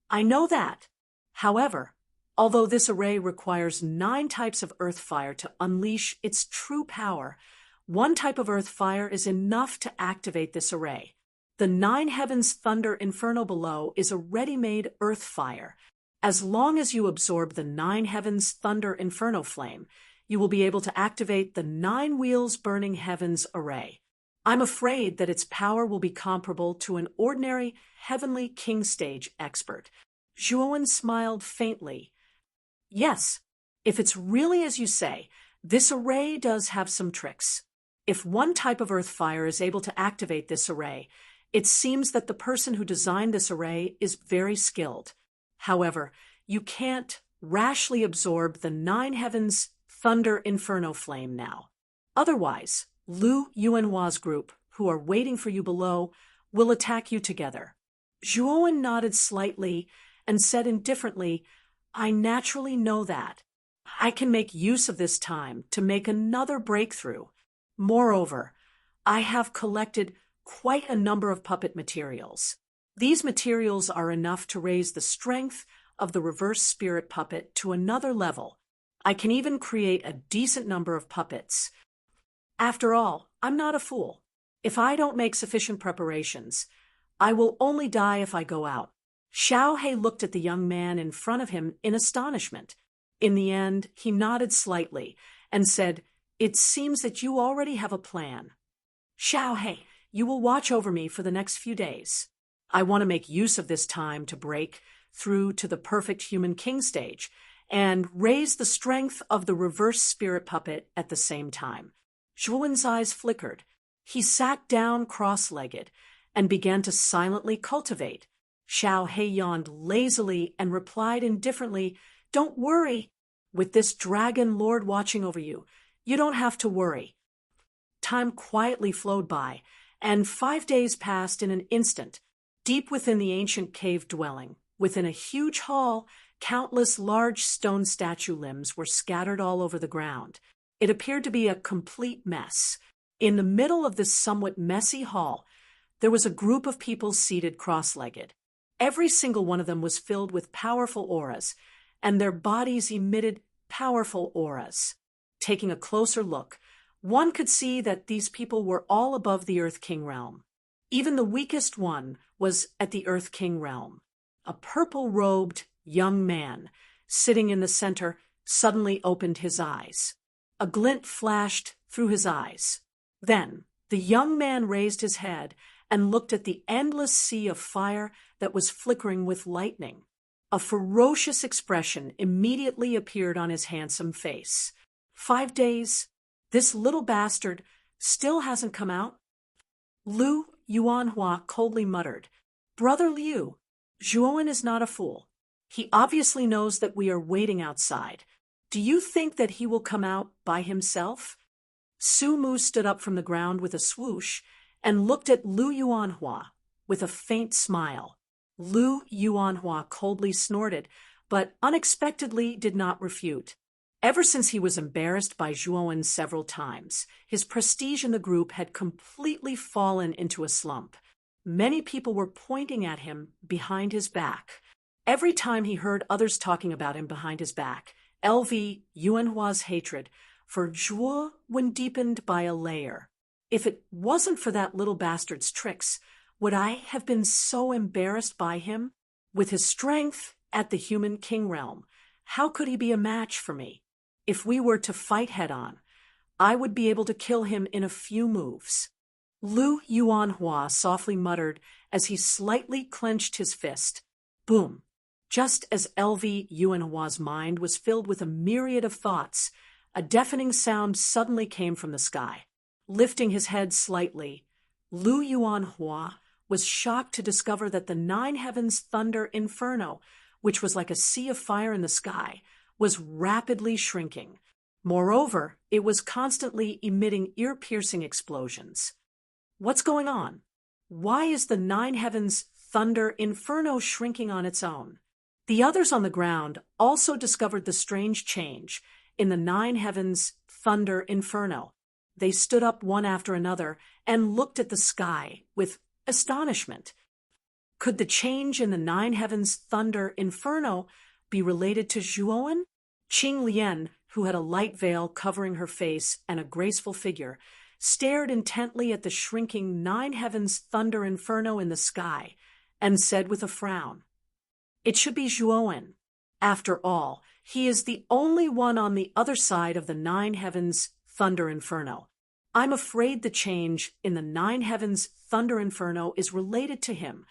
I know that. However, although this array requires 9 types of earth fire to unleash its true power, 1 type of earth fire is enough to activate this array. The 9 heavens thunder inferno below is a ready-made earth fire. As long as you absorb the 9 heavens thunder inferno flame, you will be able to activate the 9 wheels burning heavens array. I'm afraid that its power will be comparable to an ordinary heavenly king stage expert. Zhuowen smiled faintly. Yes, if it's really as you say, this array does have some tricks. If 1 type of earth fire is able to activate this array, it seems that the person who designed this array is very skilled. However, you can't rashly absorb the 9 heavens thunder inferno flame now. Otherwise, Lu Yuanhua's group, who are waiting for you below, will attack you together. Zhuowen nodded slightly and said indifferently, I naturally know that. I can make use of this time to make another breakthrough. Moreover, I have collected quite a number of puppet materials. These materials are enough to raise the strength of the reverse spirit puppet to another level. I can even create a decent number of puppets. After all, I'm not a fool. If I don't make sufficient preparations, I will only die if I go out. Xiao Hei looked at the young man in front of him in astonishment. In the end, he nodded slightly and said, It seems that you already have a plan. Xiao Hei, you will watch over me for the next few days. I want to make use of this time to break through to the perfect human king stage and raise the strength of the reverse spirit puppet at the same time. Zhuowen's eyes flickered. He sat down cross-legged and began to silently cultivate. Xiao Hei yawned lazily and replied indifferently, Don't worry. With this dragon lord watching over you, you don't have to worry. Time quietly flowed by, and 5 days passed in an instant. Deep within the ancient cave dwelling, within a huge hall, countless large stone statue limbs were scattered all over the ground. It appeared to be a complete mess. In the middle of this somewhat messy hall, there was a group of people seated cross-legged. Every single one of them was filled with powerful auras, and their bodies emitted powerful auras. Taking a closer look, one could see that these people were all above the Earth King realm. Even the weakest one was at the Earth King realm. A purple-robed young man, sitting in the center, suddenly opened his eyes. A glint flashed through his eyes. Then, the young man raised his head and looked at the endless sea of fire that was flickering with lightning. A ferocious expression immediately appeared on his handsome face. 5 days? This little bastard still hasn't come out? Lu Yuanhua coldly muttered, Brother Liu, Zhuowen is not a fool. He obviously knows that we are waiting outside. Do you think that he will come out by himself? Su Mu stood up from the ground with a swoosh and looked at Lu Yuanhua with a faint smile. Lu Yuanhua coldly snorted, but unexpectedly did not refute. Ever since he was embarrassed by Zhuowen several times, his prestige in the group had completely fallen into a slump. Many people were pointing at him behind his back. Every time he heard others talking about him behind his back, LV Yuanhua's hatred for Zhuowen deepened by a layer. If it wasn't for that little bastard's tricks, would I have been so embarrassed by him? With his strength at the human king realm, how could he be a match for me? If we were to fight head-on, I would be able to kill him in a few moves. Lu Yuanhua softly muttered as he slightly clenched his fist. Boom! Just as LV Yuanhua's mind was filled with a myriad of thoughts, a deafening sound suddenly came from the sky. Lifting his head slightly, Lu Yuanhua was shocked to discover that the 9 heavens thunder inferno, which was like a sea of fire in the sky, was rapidly shrinking. Moreover, it was constantly emitting ear-piercing explosions. What's going on? Why is the 9 heavens thunder inferno shrinking on its own? The others on the ground also discovered the strange change in the 9 heavens thunder inferno. They stood up one after another and looked at the sky with astonishment. Could the change in the 9 heavens thunder inferno be related to Zhuowen? Qing Lian, who had a light veil covering her face and a graceful figure, stared intently at the shrinking 9 heavens thunder inferno in the sky and said with a frown, It should be Zhuowen. After all, he is the only one on the other side of the 9 heavens thunder inferno. I'm afraid the change in the 9 heavens thunder inferno is related to him.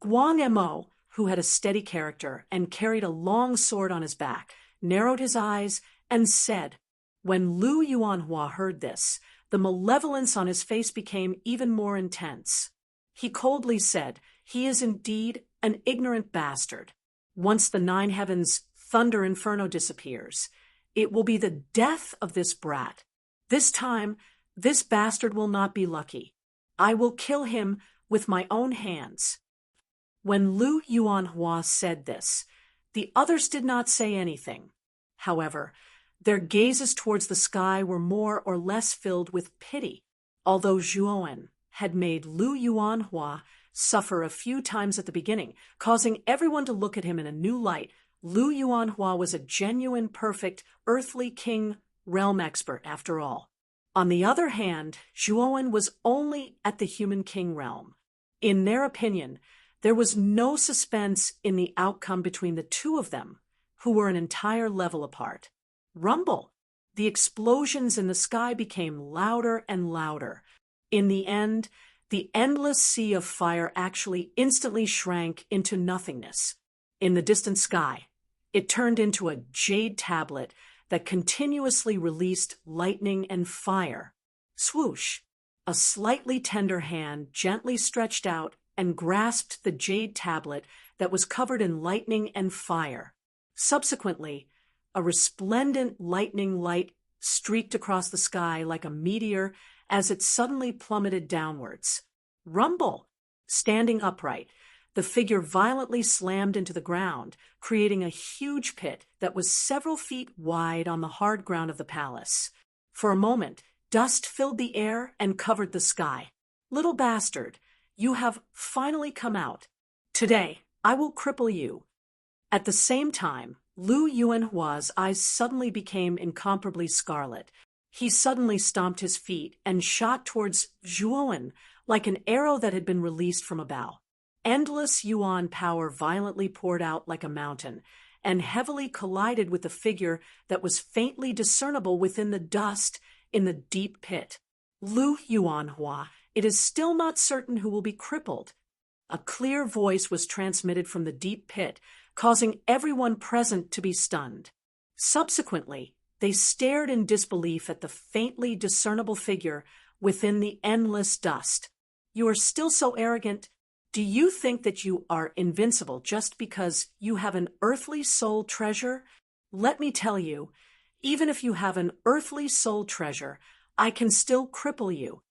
Guang Mo, who had a steady character and carried a long sword on his back, narrowed his eyes and said. When Lu Yuanhua heard this, the malevolence on his face became even more intense. He coldly said, He is indeed an ignorant bastard. Once the 9 heavens thunder inferno disappears, it will be the death of this brat. This time, this bastard will not be lucky. I will kill him with my own hands. When Lu Yuanhua said this, the others did not say anything. However, their gazes towards the sky were more or less filled with pity. Although Zhuowen had made Lu Yuanhua suffer a few times at the beginning, causing everyone to look at him in a new light, Lu Yuanhua was a genuine, perfect, earthly king realm expert after all. On the other hand, Zhuowen was only at the human king realm. In their opinion, there was no suspense in the outcome between the two of them, who were an entire level apart. Rumble! The explosions in the sky became louder and louder. In the end, the endless sea of fire actually instantly shrank into nothingness. In the distant sky, it turned into a jade tablet that continuously released lightning and fire. Swoosh! A slightly tender hand gently stretched out and grasped the jade tablet that was covered in lightning and fire. Subsequently, a resplendent lightning light streaked across the sky like a meteor as it suddenly plummeted downwards. Rumble! Standing upright, the figure violently slammed into the ground, creating a huge pit that was several feet wide on the hard ground of the palace. For a moment, dust filled the air and covered the sky. Little bastard, you have finally come out. Today, I will cripple you. At the same time, Lu Yuanhua's eyes suddenly became incomparably scarlet. He suddenly stomped his feet and shot towards Zhuowen like an arrow that had been released from a bow. Endless yuan power violently poured out like a mountain and heavily collided with the figure that was faintly discernible within the dust in the deep pit. Lu Yuanhua, it is still not certain who will be crippled. A clear voice was transmitted from the deep pit, causing everyone present to be stunned. Subsequently, they stared in disbelief at the faintly discernible figure within the endless dust. "You are still so arrogant. Do you think that you are invincible just because you have an earthly soul treasure? Let me tell you, even if you have an earthly soul treasure, I can still cripple you."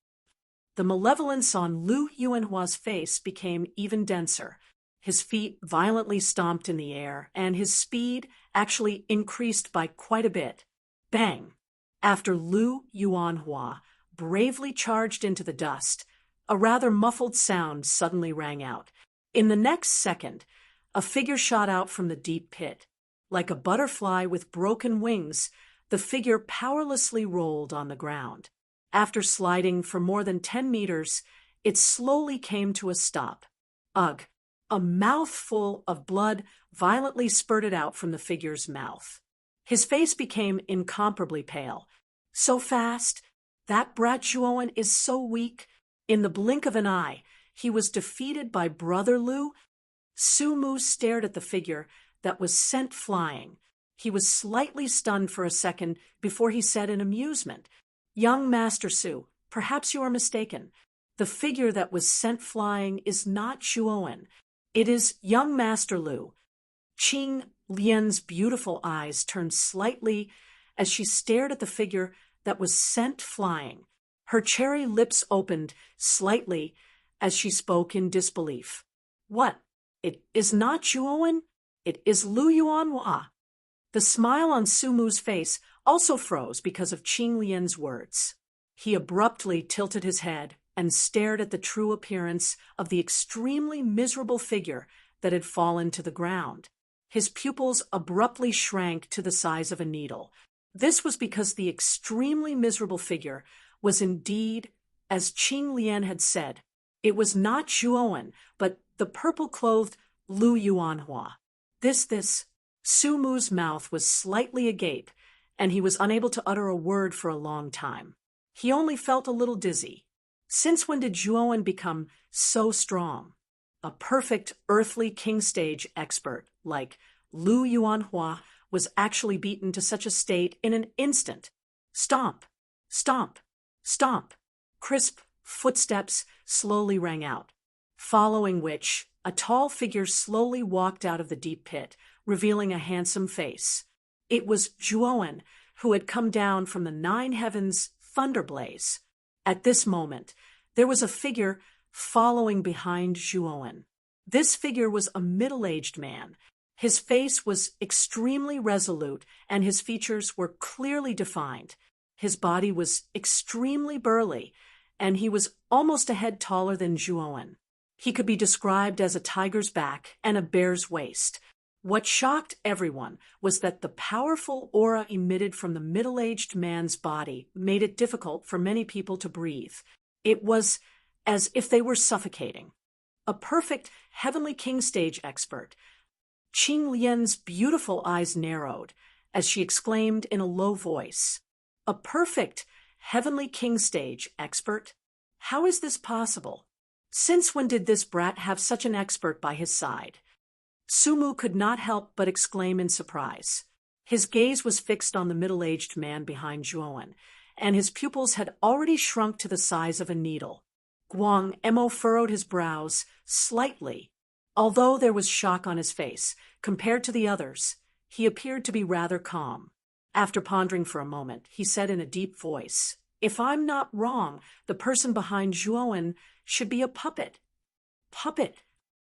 The malevolence on Lu Yuanhua's face became even denser. His feet violently stomped in the air, and his speed actually increased by quite a bit. Bang! After Lu Yuanhua bravely charged into the dust, a rather muffled sound suddenly rang out. In the next second, a figure shot out from the deep pit. Like a butterfly with broken wings, the figure powerlessly rolled on the ground. After sliding for more than 10 meters, it slowly came to a stop. Ugh! A mouthful of blood violently spurted out from the figure's mouth. His face became incomparably pale. So fast! That brat Zhuowen is so weak. In the blink of an eye, he was defeated by Brother Lu. Su Mu stared at the figure that was sent flying. He was slightly stunned for a second before he said in amusement, "Young Master Su, perhaps you are mistaken. The figure that was sent flying is not Zhuowen. It is young Master Lu." Qing Lian's beautiful eyes turned slightly as she stared at the figure that was sent flying. Her cherry lips opened slightly as she spoke in disbelief. "What? It is not Zhuowen? It is Lu Yuanhua." The smile on Su Mu's face also froze because of Qing Lian's words. He abruptly tilted his head and stared at the true appearance of the extremely miserable figure that had fallen to the ground. His pupils abruptly shrank to the size of a needle. This was because the extremely miserable figure was indeed, as Qing Lian had said, it was not Zhuowen, but the purple-clothed Lu Yuanhua. This. Su Mu's mouth was slightly agape, and he was unable to utter a word for a long time. He only felt a little dizzy. Since when did Zhuowen become so strong? A perfect earthly king stage expert like Lu Yuanhua was actually beaten to such a state in an instant. Stomp, stomp, stomp. Crisp footsteps slowly rang out, following which a tall figure slowly walked out of the deep pit, revealing a handsome face. It was Zhuowen, who had come down from the 9 heavens thunderblaze. At this moment, there was a figure following behind Zhuowen. This figure was a middle-aged man. His face was extremely resolute, and his features were clearly defined. His body was extremely burly, and he was almost a head taller than Zhuowen. He could be described as a tiger's back and a bear's waist. What shocked everyone was that the powerful aura emitted from the middle-aged man's body made it difficult for many people to breathe. It was as if they were suffocating. A perfect heavenly king stage expert. Qing Lian's beautiful eyes narrowed as she exclaimed in a low voice, "A perfect heavenly king stage expert? How is this possible? Since when did this brat have such an expert by his side?" Su Mu could not help but exclaim in surprise. His gaze was fixed on the middle-aged man behind Zhuowen, and his pupils had already shrunk to the size of a needle. Guang Emo furrowed his brows slightly. Although there was shock on his face, compared to the others, he appeared to be rather calm. After pondering for a moment, he said in a deep voice, "If I'm not wrong, the person behind Zhuowen should be a puppet." Puppet?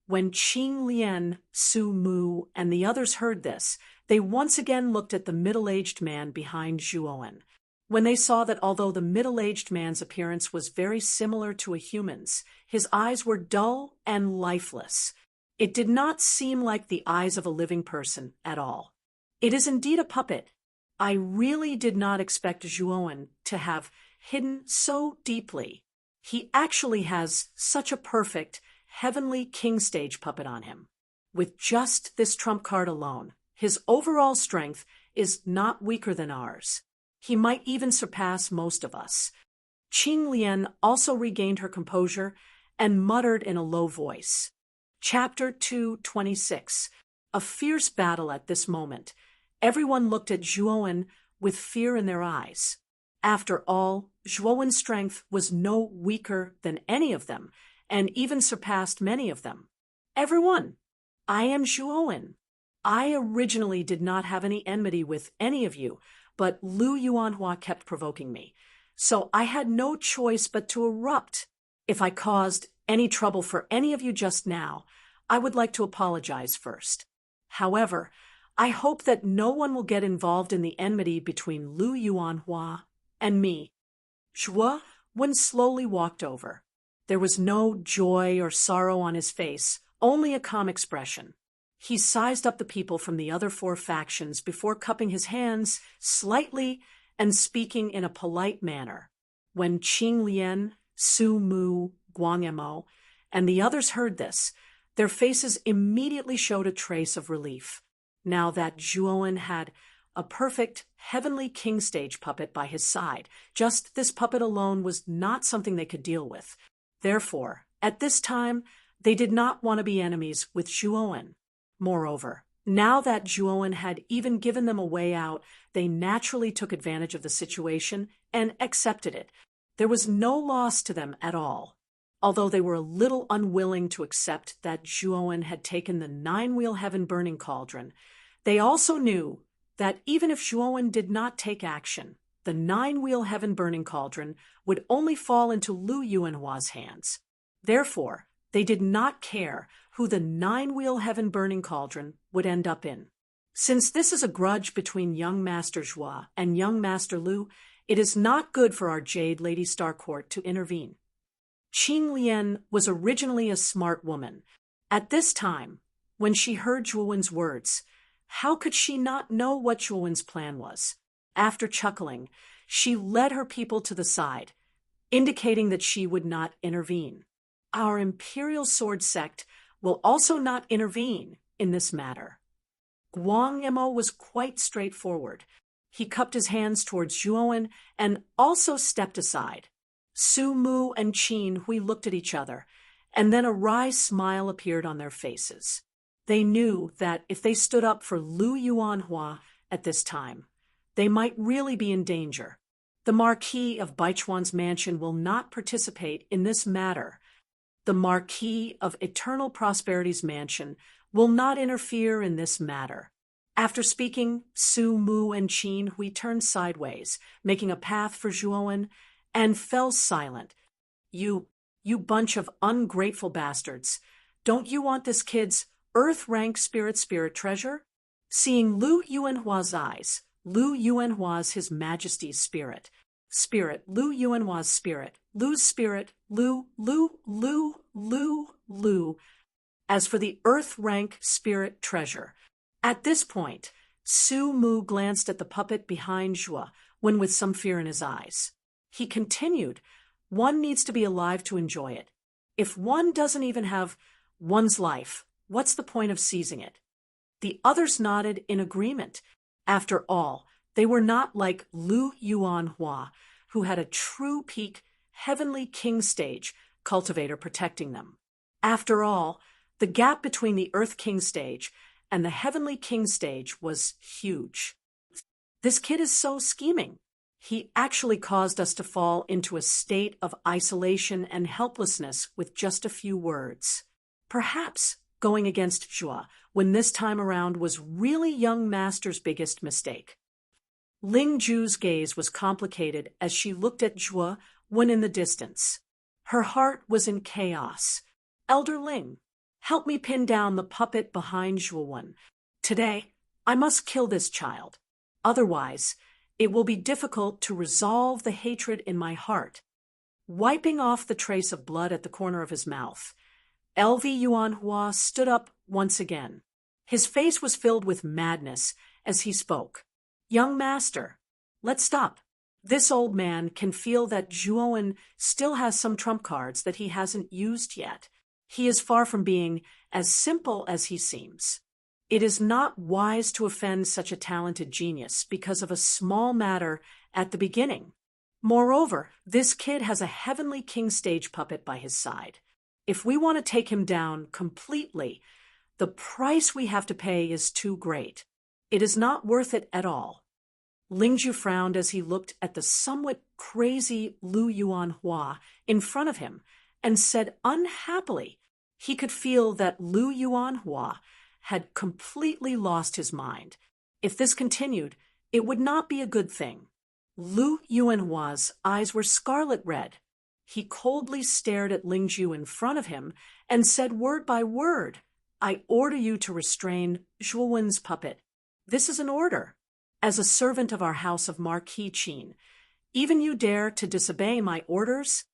When Qing Lian, Su Mu, and the others heard this, they once again looked at the middle-aged man behind Zhuowen. When they saw that although the middle-aged man's appearance was very similar to a human's, his eyes were dull and lifeless. It did not seem like the eyes of a living person at all. It is indeed a puppet. I really did not expect Zhuowen to have hidden so deeply. He actually has such a perfect heavenly king stage puppet on him. With just this trump card alone, his overall strength is not weaker than ours. He might even surpass most of us. Qing Lian also regained her composure and muttered in a low voice. Chapter 226. A fierce battle at this moment. Everyone looked at Zhuowen with fear in their eyes. After all, Zhuowen's strength was no weaker than any of them, and even surpassed many of them. Everyone, I am Zhuowen. I originally did not have any enmity with any of you, but Lu Yuanhua kept provoking me. So I had no choice but to erupt. If I caused any trouble for any of you just now, I would like to apologize first. However, I hope that no one will get involved in the enmity between Lu Yuanhua and me. Zhuowen slowly walked over. There was no joy or sorrow on his face, only a calm expression. He sized up the people from the other 4 factions before cupping his hands slightly and speaking in a polite manner. When Qing Lian, Su Mu, Guang Emo, and the others heard this, their faces immediately showed a trace of relief. Now that Zhuowen had a perfect heavenly king stage puppet by his side, just this puppet alone was not something they could deal with. Therefore, at this time, they did not want to be enemies with Zhuowen. Moreover, now that Zhuowen had even given them a way out, they naturally took advantage of the situation and accepted it. There was no loss to them at all. Although they were a little unwilling to accept that Zhuowen had taken the 9-wheel heaven burning cauldron, they also knew that even if Zhuowen did not take action, the 9-wheel heaven burning cauldron would only fall into Lu Yuanhua's hands. Therefore, they did not care who the 9-wheel heaven burning cauldron would end up in. Since this is a grudge between young Master Zhuo and young Master Lu, it is not good for our Jade Lady Star Court to intervene. Qing Lian was originally a smart woman. At this time, when she heard Zhuowen's words, how could she not know what Zhuowen's plan was? After chuckling, she led her people to the side, indicating that she would not intervene. Our Imperial Sword Sect will also not intervene in this matter. Guang Emo was quite straightforward. He cupped his hands towards Zhuowen and also stepped aside. Su Mu and Qin Hui looked at each other, and then a wry smile appeared on their faces. They knew that if they stood up for Lu Yuanhua at this time, they might really be in danger. The Marquis of Baichuan's mansion will not participate in this matter. The Marquis of Eternal Prosperity's mansion will not interfere in this matter. After speaking, Su Mu and Qin Hui turned sideways, making a path for Zhuowen, and fell silent. You bunch of ungrateful bastards. Don't you want this kid's Earth-rank spirit treasure? Seeing Lu Yuanhua's eyes, Lu Yuanhua's His Majesty's spirit. Spirit, Lu Yuanhua's spirit. Lu's spirit, Lu. As for the Earth-rank spirit treasure. At this point, Su Mu glanced at the puppet behind Zhuo, when with some fear in his eyes. He continued, one needs to be alive to enjoy it. If one doesn't even have one's life, what's the point of seizing it? The others nodded in agreement. After all, they were not like Lu Yuanhua, who had a true peak heavenly king stage cultivator protecting them. After all, the gap between the Earth King stage and the heavenly king stage was huge. This kid is so scheming. He actually caused us to fall into a state of isolation and helplessness with just a few words. Perhaps going against Zhuo when this time around was really young Master's biggest mistake. Ling Ju's gaze was complicated as she looked at Zhuo when in the distance. Her heart was in chaos. Elder Ling, help me pin down the puppet behind Zhuowen. Today, I must kill this child. Otherwise, it will be difficult to resolve the hatred in my heart. Wiping off the trace of blood at the corner of his mouth, LV Yuanhua stood up once again. His face was filled with madness as he spoke. Young master, let's stop. This old man can feel that Zhuowen still has some trump cards that he hasn't used yet. He is far from being as simple as he seems. It is not wise to offend such a talented genius because of a small matter at the beginning. Moreover, this kid has a heavenly king stage puppet by his side. If we want to take him down completely, The price we have to pay is too great. It is not worth it at all. Lingzhu frowned as he looked at the somewhat crazy Lu Yuanhua in front of him and said unhappily he could feel that Lu Yuanhua had completely lost his mind. If this continued, it would not be a good thing. Lu Yuanhua's eyes were scarlet red. He coldly stared at Lingzhu in front of him and said word by word, "I order you to restrain Zhuowen's puppet. This is an order. As a servant of our house of Marquis Qin, even you dare to disobey my orders?"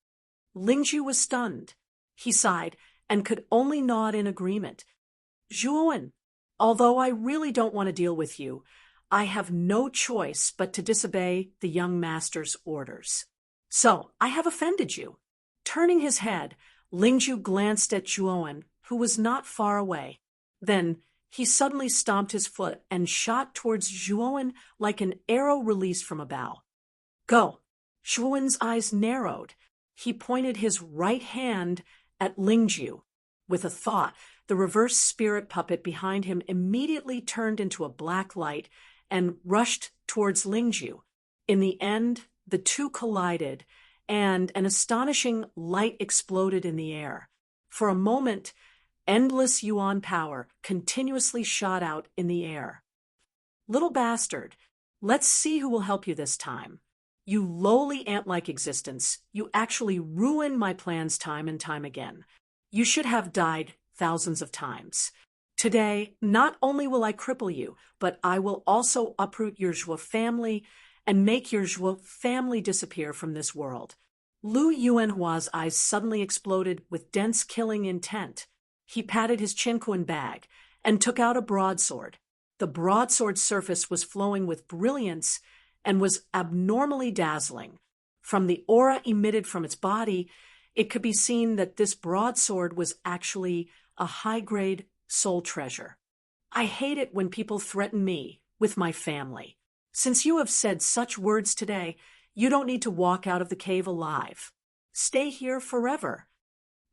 Lingzhu was stunned. He sighed and could only nod in agreement. "Zhuowen, although I really don't want to deal with you, I have no choice but to disobey the young master's orders. So, I have offended you." Turning his head, Lingzhu glanced at Zhuowen, who was not far away. Then, he suddenly stomped his foot and shot towards Zhuowen like an arrow released from a bow. "Go!" Zhuowen's eyes narrowed. He pointed his right hand at Lingzhu. With a thought, the reverse spirit puppet behind him immediately turned into a black light and rushed towards Lingzhu. In the end, the two collided, and an astonishing light exploded in the air. For a moment, endless yuan power continuously shot out in the air. "Little bastard, let's see who will help you this time. You lowly ant-like existence, you actually ruin my plans time and time again. You should have died thousands of times. Today, not only will I cripple you, but I will also uproot your Zhuo family and make your Zhuo family disappear from this world." Lu Yuanhua's eyes suddenly exploded with dense killing intent. He patted his Qinquan bag and took out a broadsword. The broadsword's surface was flowing with brilliance and was abnormally dazzling. From the aura emitted from its body, it could be seen that this broadsword was actually a high-grade soul treasure. "I hate it when people threaten me with my family. Since you have said such words today, you don't need to walk out of the cave alive. Stay here forever."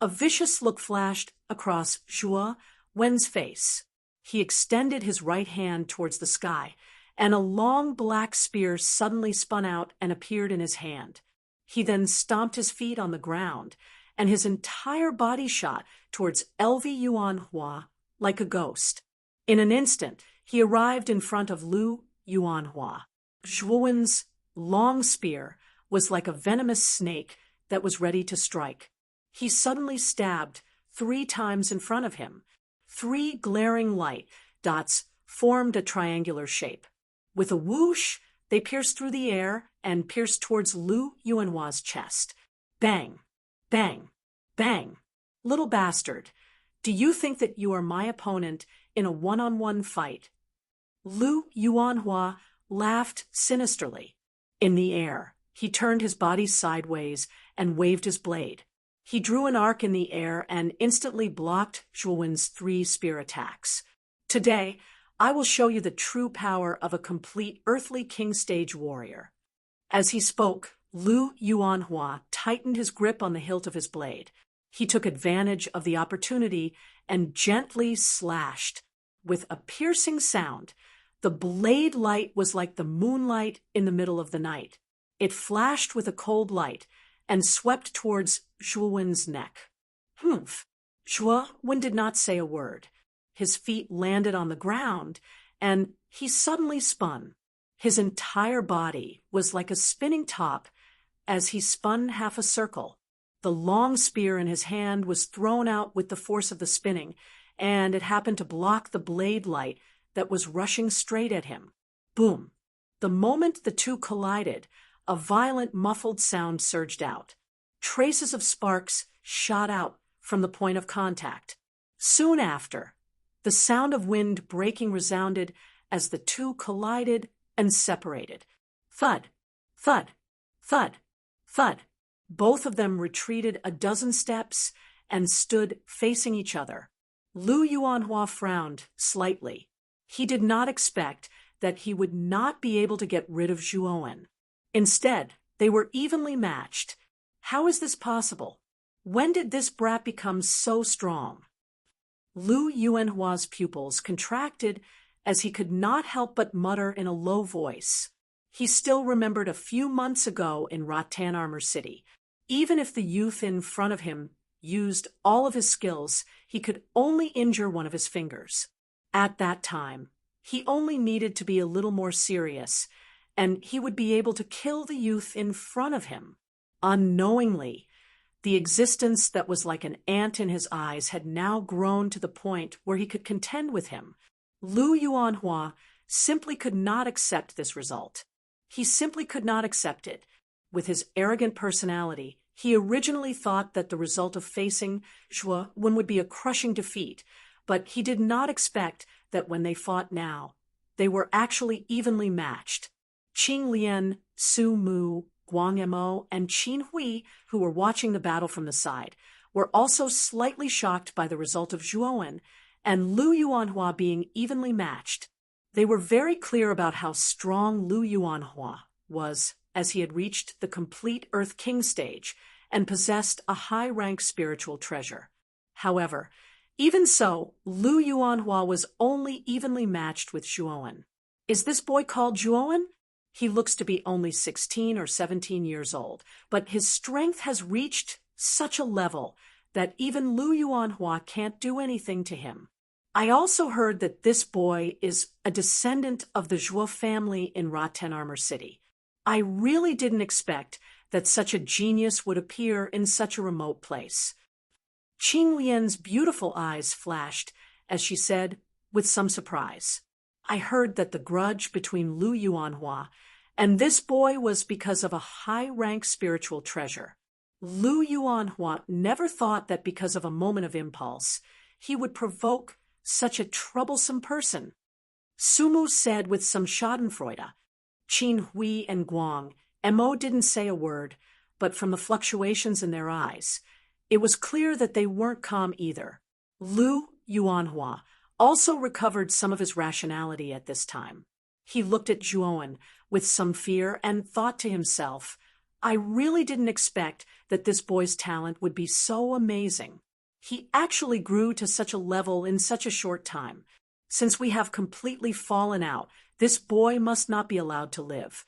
A vicious look flashed across Zhuo Wen's face. He extended his right hand towards the sky, and a long black spear suddenly spun out and appeared in his hand. He then stomped his feet on the ground, and his entire body shot towards Lv Yuanhua like a ghost. In an instant, he arrived in front of Lu Yuanhua. Zhuowen's long spear was like a venomous snake that was ready to strike. He suddenly stabbed 3 times in front of him. 3 glaring light dots formed a triangular shape. With a whoosh, they pierced through the air and pierced towards Lu Yuanhua's chest. Bang! Bang! Bang! "Little bastard, do you think that you are my opponent in a one-on-one fight?" Lu Yuanhua laughed sinisterly. In the air, he turned his body sideways and waved his blade. He drew an arc in the air and instantly blocked Zhuowen's 3 spear attacks. "Today, I will show you the true power of a complete earthly king stage warrior." As he spoke, Lu Yuanhua tightened his grip on the hilt of his blade. He took advantage of the opportunity and gently slashed. With a piercing sound, the blade light was like the moonlight in the middle of the night. It flashed with a cold light and swept towards Zhuowen's neck. "Humph!" Zhuowen did not say a word. His feet landed on the ground, and he suddenly spun. His entire body was like a spinning top as he spun half a circle. The long spear in his hand was thrown out with the force of the spinning, and it happened to block the blade light that was rushing straight at him. Boom! The moment the two collided, a violent muffled sound surged out. Traces of sparks shot out from the point of contact. Soon after, the sound of wind breaking resounded as the two collided and separated. Thud, thud, thud, thud. Both of them retreated a dozen steps and stood facing each other. Lu Yuanhua frowned slightly. He did not expect that he would not be able to get rid of Zhuowen. Instead, they were evenly matched. How is this possible? When did this brat become so strong? Lu Yuanhua's pupils contracted as he could not help but mutter in a low voice. He still remembered a few months ago in Rattan Armor City. Even if the youth in front of him used all of his skills, he could only injure one of his fingers. At that time, he only needed to be a little more serious, and he would be able to kill the youth in front of him. Unknowingly, the existence that was like an ant in his eyes had now grown to the point where he could contend with him. Lu Yuanhua simply could not accept this result. He simply could not accept it. With his arrogant personality, he originally thought that the result of facing Zhuo Wen would be a crushing defeat, but he did not expect that when they fought now, they were actually evenly matched. Qing Lian, Su Mu, Guang Mo, and Qin Hui, who were watching the battle from the side, were also slightly shocked by the result of Zhuo Wen and Lu Yuanhua being evenly matched. They were very clear about how strong Lu Yuanhua was, as he had reached the complete Earth King stage and possessed a high-rank spiritual treasure. However, even so, Lu Yuanhua was only evenly matched with Zhuo Wen. Is this boy called Zhuo Wen? He looks to be only 16 or 17 years old, but his strength has reached such a level that even Lu Yuanhua can't do anything to him. I also heard that this boy is a descendant of the Zhuo family in Rattan Armor City. I really didn't expect that such a genius would appear in such a remote place. Qing Lian's beautiful eyes flashed as she said, with some surprise, I heard that the grudge between Lu Yuanhua and this boy was because of a high-rank spiritual treasure. Lu Yuanhua never thought that because of a moment of impulse, he would provoke such a troublesome person. Sumu said with some schadenfreude. Qin Hui and Guang Mo didn't say a word, but from the fluctuations in their eyes, it was clear that they weren't calm either. Lu Yuanhua also recovered some of his rationality at this time. He looked at Zhuo Wen with some fear and thought to himself, I really didn't expect that this boy's talent would be so amazing. He actually grew to such a level in such a short time. Since we have completely fallen out, this boy must not be allowed to live.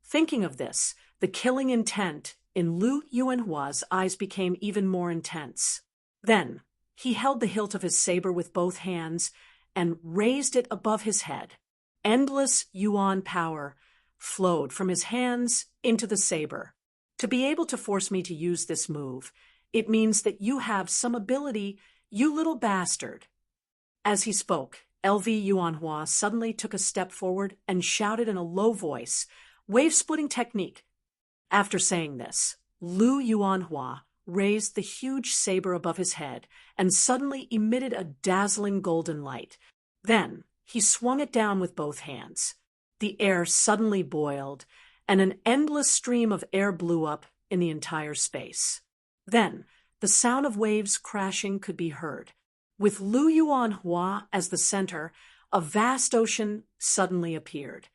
Thinking of this, the killing intent in Lu Yuanhua's eyes became even more intense. Then, he held the hilt of his saber with both hands and raised it above his head. Endless yuan power flowed from his hands into the saber. To be able to force me to use this move, it means that you have some ability, you little bastard. As he spoke, LV Yuanhua suddenly took a step forward and shouted in a low voice, wave-splitting technique. After saying this, Lu Yuanhua raised the huge saber above his head and suddenly emitted a dazzling golden light. Then, he swung it down with both hands. The air suddenly boiled, and an endless stream of air blew up in the entire space. Then, the sound of waves crashing could be heard. With Lu Yuanhua as the center, a vast ocean suddenly appeared.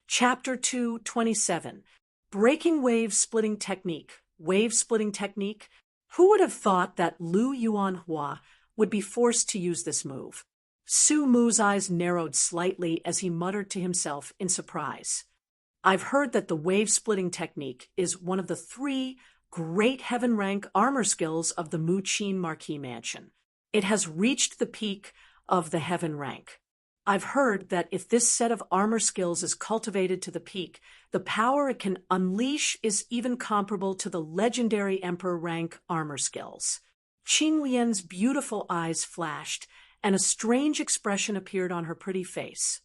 Chapter 2:27. Breaking wave-splitting technique. Wave-splitting technique? Who would have thought that Lu Yuanhua would be forced to use this move? Su Mu's eyes narrowed slightly as he muttered to himself in surprise. I've heard that the wave-splitting technique is one of the 3 great heaven-rank armor skills of the Mu Qin Marquis Mansion. It has reached the peak of the heaven rank. I've heard that if this set of armor skills is cultivated to the peak, the power it can unleash is even comparable to the legendary Emperor rank armor skills. Qing Lian's beautiful eyes flashed, and a strange expression appeared on her pretty face.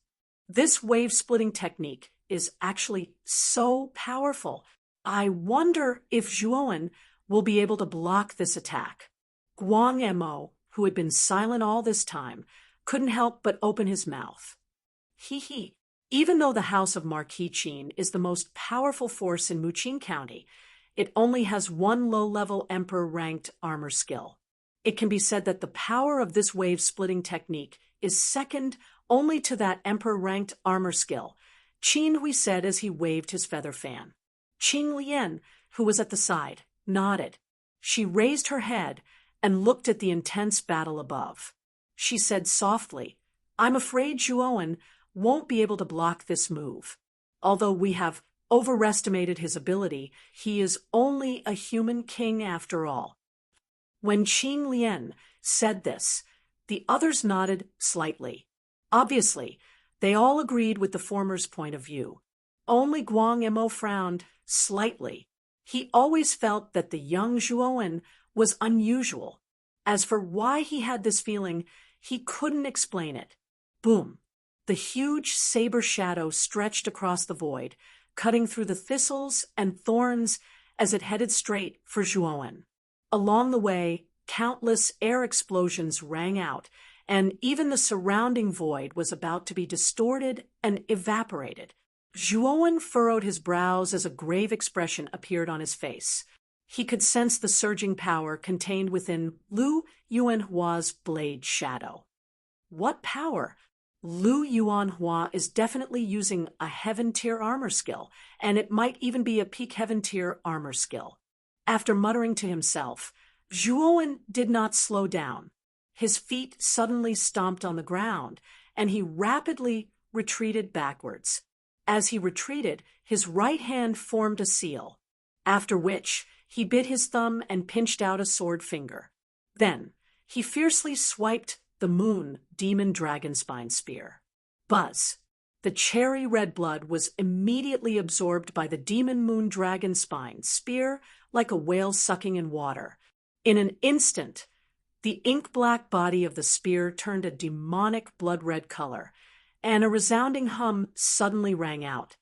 This wave-splitting technique is actually so powerful. I wonder if Zhuo Wen will be able to block this attack. Guang Mo, who had been silent all this time, couldn't help but open his mouth. He. Even though the House of Marquis Qin is the most powerful force in Muqin County, it only has 1 low-level Emperor-ranked armor skill. It can be said that the power of this wave-splitting technique is second only to that Emperor-ranked armor skill, Qin Hui said as he waved his feather fan. Qing Lian, who was at the side, nodded. She raised her head and looked at the intense battle above. she said softly. I'm afraid Zhuowen won't be able to block this move. Although we have overestimated his ability, he is only a human king after all. When Qing Lian said this, the others nodded slightly. Obviously, they all agreed with the former's point of view. Only Guang Emo frowned slightly. He always felt that the young Zhuowen was unusual. As for why he had this feeling, he couldn't explain it. Boom! The huge saber shadow stretched across the void, cutting through the thistles and thorns as it headed straight for Zhuowen. Along the way, countless air explosions rang out, and even the surrounding void was about to be distorted and evaporated. Zhuowen furrowed his brows as a grave expression appeared on his face. He could sense the surging power contained within Lu Yuanhua's blade shadow. What power? Lu Yuanhua is definitely using a heaven-tier armor skill, and it might even be a peak heaven-tier armor skill. After muttering to himself, Zhuowen did not slow down. His feet suddenly stomped on the ground, and he rapidly retreated backwards. As he retreated, his right hand formed a seal, after which he bit his thumb and pinched out a sword finger. Then, he fiercely swiped the moon demon dragon spine spear. Buzz! The cherry red blood was immediately absorbed by the demon moon dragon spine spear like a whale sucking in water. In an instant, the ink-black body of the spear turned a demonic blood-red color, and a resounding hum suddenly rang out.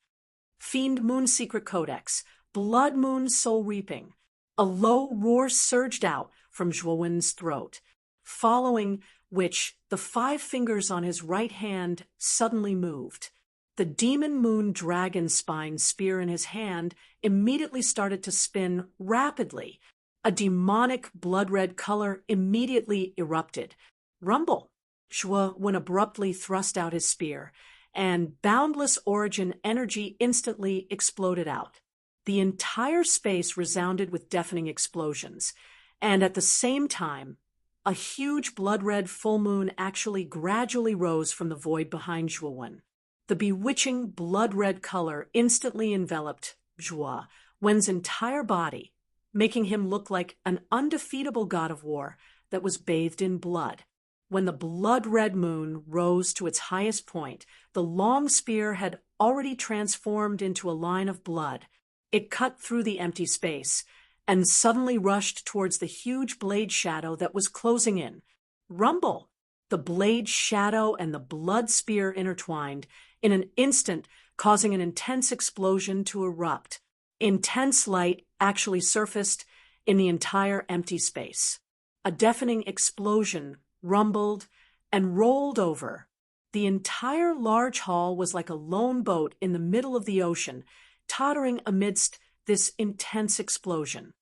Fiend Moon Secret Codex, Blood Moon Soul Reaping. A low roar surged out from Zhuowen's throat, following which the 5 fingers on his right hand suddenly moved. The demon moon dragon spine spear in his hand immediately started to spin rapidly. A demonic blood-red color immediately erupted. Rumble! Zhuowen abruptly thrust out his spear, and boundless origin energy instantly exploded out. The entire space resounded with deafening explosions, and at the same time, a huge blood-red full moon actually gradually rose from the void behind Zhuowen. The bewitching blood-red color instantly enveloped Zhuowen's entire body, making him look like an undefeatable god of war that was bathed in blood. When the blood-red moon rose to its highest point, the long spear had already transformed into a line of blood. It cut through the empty space and suddenly rushed towards the huge blade shadow that was closing in. Rumble! The blade shadow and the blood spear intertwined in an instant, causing an intense explosion to erupt. Intense light actually surfaced in the entire empty space. A deafening explosion rumbled and rolled over. The entire large hall was like a lone boat in the middle of the ocean, tottering amidst this intense explosion.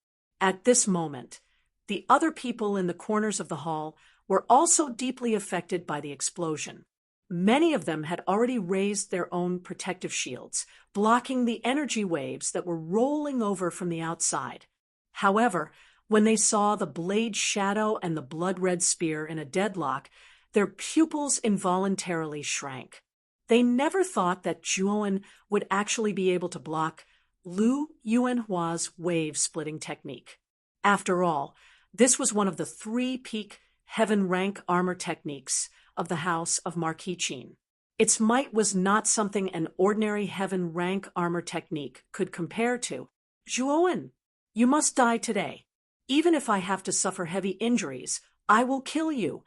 At this moment, the other people in the corners of the hall were also deeply affected by the explosion. Many of them had already raised their own protective shields, blocking the energy waves that were rolling over from the outside. However, when they saw the blade shadow and the blood-red spear in a deadlock, their pupils involuntarily shrank. They never thought that Zhuowen would actually be able to block Lu Yuanhua's wave-splitting technique. After all, this was one of the 3 peak heaven rank armor techniques of the House of Marquis Qin. Its might was not something an ordinary heaven rank armor technique could compare to. Zhuowen, you must die today. Even if I have to suffer heavy injuries, I will kill you.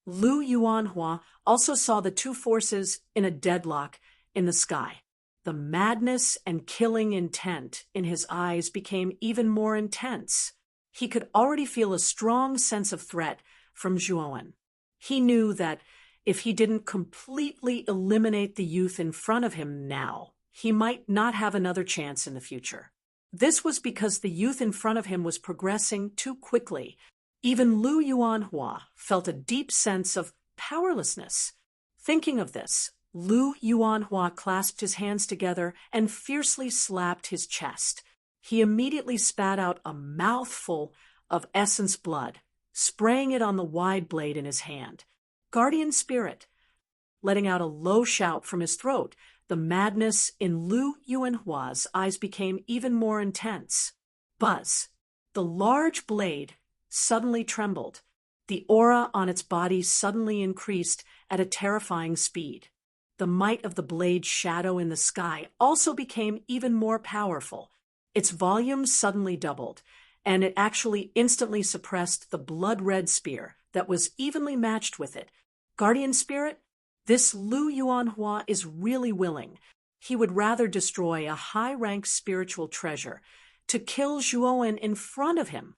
Lu Yuanhua also saw the 2 forces in a deadlock in the sky. The madness and killing intent in his eyes became even more intense. He could already feel a strong sense of threat from Zhuowen. He knew that if he didn't completely eliminate the youth in front of him now, he might not have another chance in the future. This was because the youth in front of him was progressing too quickly. Even Lu Yuanhua felt a deep sense of powerlessness. Thinking of this, Lu Yuanhua clasped his hands together and fiercely slapped his chest. He immediately spat out a mouthful of essence blood, spraying it on the wide blade in his hand. Guardian Spirit. Letting out a low shout from his throat, the madness in Lu Yuanhua's eyes became even more intense. Buzz. The large blade suddenly trembled. The aura on its body suddenly increased at a terrifying speed. The might of the blade's shadow in the sky also became even more powerful. Its volume suddenly doubled, and it actually instantly suppressed the blood-red spear that was evenly matched with it. Guardian Spirit, this Lu Yuanhua is really willing. He would rather destroy a high-rank spiritual treasure to kill Zhuowen in front of him.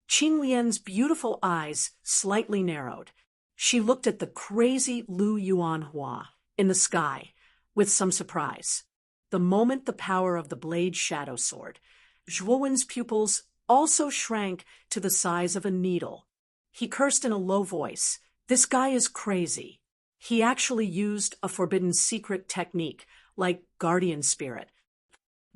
Qing Lian's beautiful eyes slightly narrowed. She looked at the crazy Lu Yuanhua in the sky with some surprise. The moment the power of the blade shadow sword, Zhuowen's pupils also shrank to the size of a needle. He cursed in a low voice. This guy is crazy. He actually used a forbidden secret technique, like Guardian Spirit.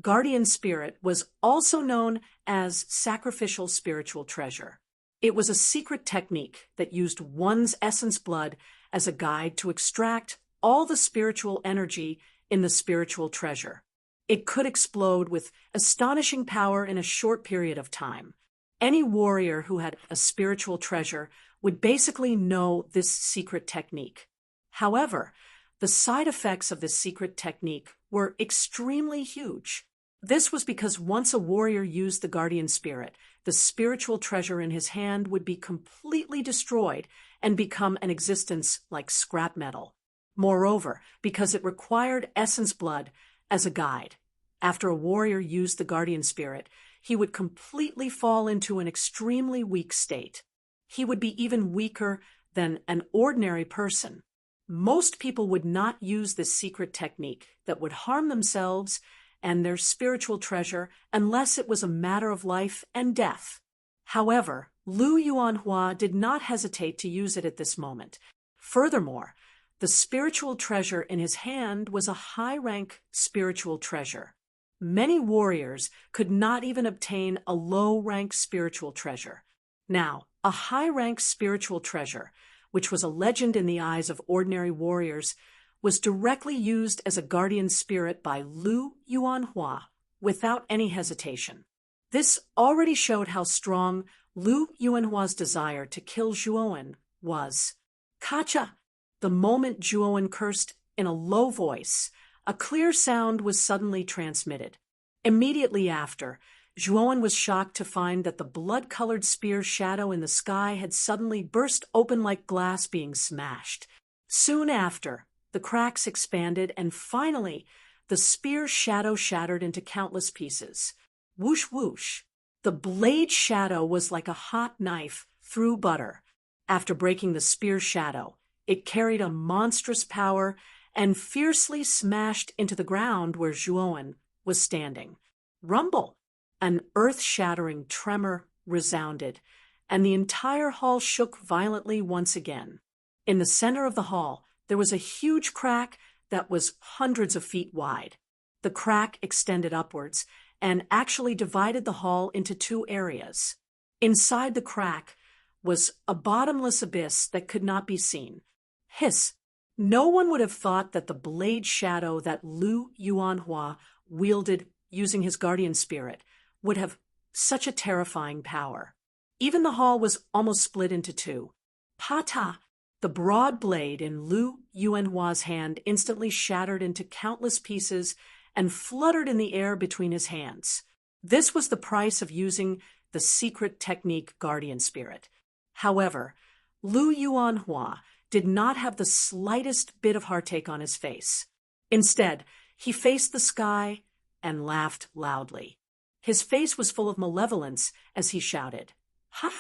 Guardian Spirit was also known as sacrificial spiritual treasure. It was a secret technique that used one's essence blood as a guide to extract all the spiritual energy in the spiritual treasure. It could explode with astonishing power in a short period of time. Any warrior who had a spiritual treasure would basically know this secret technique. However, the side effects of this secret technique were extremely huge. This was because once a warrior used the Guardian Spirit, the spiritual treasure in his hand would be completely destroyed and become an existence like scrap metal. Moreover, because it required essence blood as a guide, after a warrior used the Guardian Spirit, he would completely fall into an extremely weak state. He would be even weaker than an ordinary person. Most people would not use this secret technique that would harm themselves and their spiritual treasure unless it was a matter of life and death. However, Lu Yuanhua did not hesitate to use it at this moment. Furthermore, the spiritual treasure in his hand was a high-rank spiritual treasure. Many warriors could not even obtain a low-rank spiritual treasure. Now, a high-rank spiritual treasure, which was a legend in the eyes of ordinary warriors, was directly used as a guardian spirit by Lu Yuanhua without any hesitation. This already showed how strong Lu Yuanhua's desire to kill Zhuowen was. Kacha! The moment Zhuowen cursed in a low voice, a clear sound was suddenly transmitted. Immediately after, Zhuowen was shocked to find that the blood-colored spear shadow in the sky had suddenly burst open like glass being smashed. Soon after, the cracks expanded, and finally, the spear shadow shattered into countless pieces. Whoosh whoosh. The blade shadow was like a hot knife through butter. After breaking the spear shadow, it carried a monstrous power and fiercely smashed into the ground where Zhuowen was standing. Rumble! An earth-shattering tremor resounded, and the entire hall shook violently once again. In the center of the hall, there was a huge crack that was hundreds of feet wide. The crack extended upwards and actually divided the hall into two areas. Inside the crack was a bottomless abyss that could not be seen. Hiss! No one would have thought that the blade shadow that Lu Yuanhua wielded using his guardian spirit would have such a terrifying power. Even the hall was almost split into two. Pata! The broad blade in Lu Yuanhua's hand instantly shattered into countless pieces and fluttered in the air between his hands. This was the price of using the secret technique Guardian Spirit. However, Lu Yuanhua did not have the slightest bit of heartache on his face. Instead, he faced the sky and laughed loudly. His face was full of malevolence as he shouted, "Ha!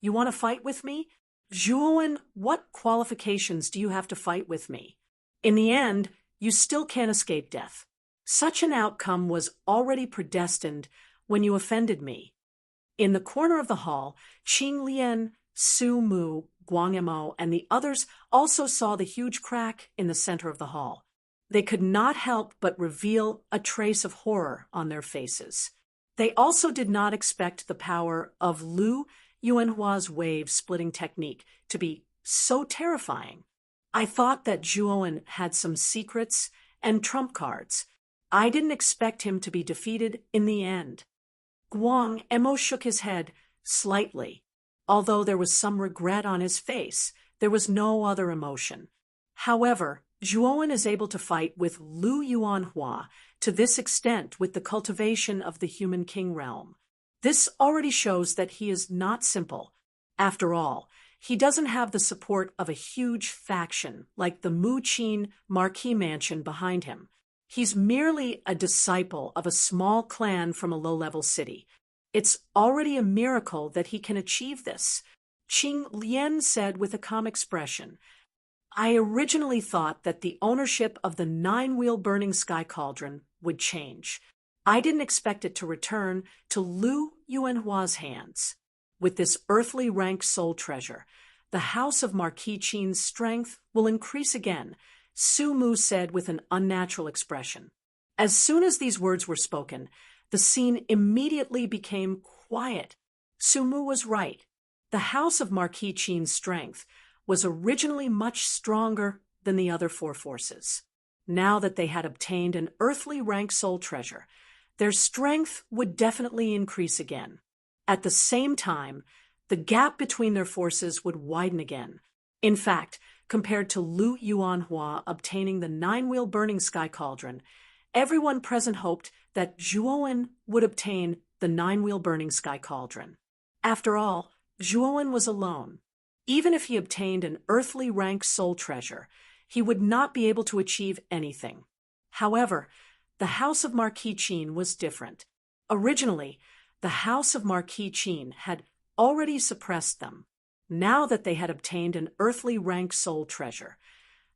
You want to fight with me? Zhuowen, what qualifications do you have to fight with me? In the end, you still can't escape death. Such an outcome was already predestined when you offended me." In the corner of the hall, Qing Lian, Su Mu, Guang Emo, and the others also saw the huge crack in the center of the hall. They could not help but reveal a trace of horror on their faces. They also did not expect the power of Lu Yuanhua's wave-splitting technique to be so terrifying. I thought that Zhuowen had some secrets and trump cards. I didn't expect him to be defeated in the end. Guang Emo shook his head slightly. Although there was some regret on his face, there was no other emotion. However, Zhuowen is able to fight with Lu Yuanhua to this extent with the cultivation of the human king realm. This already shows that he is not simple. After all, he doesn't have the support of a huge faction like the Mu Qin Marquis mansion behind him. He's merely a disciple of a small clan from a low-level city. It's already a miracle that he can achieve this. Qing Lian said with a calm expression, I originally thought that the ownership of the 9-wheel burning sky cauldron would change. I didn't expect it to return to Lu Yuanhua's hands. With this earthly rank soul treasure, the house of Marquis Qin's strength will increase again, Su Mu said with an unnatural expression. As soon as these words were spoken, the scene immediately became quiet. Su Mu was right. The house of Marquis Qin's strength was originally much stronger than the other 4 forces. Now that they had obtained an earthly rank soul treasure, their strength would definitely increase again. At the same time, the gap between their forces would widen again. In fact, compared to Lu Yuanhua obtaining the 9-wheel burning sky cauldron, everyone present hoped that Zhuowen would obtain the 9-wheel burning sky cauldron. After all, Zhuowen was alone. Even if he obtained an earthly rank soul treasure, he would not be able to achieve anything. However, the house of Marquis Qin was different. Originally, the house of Marquis Qin had already suppressed them. Now that they had obtained an earthly rank soul treasure,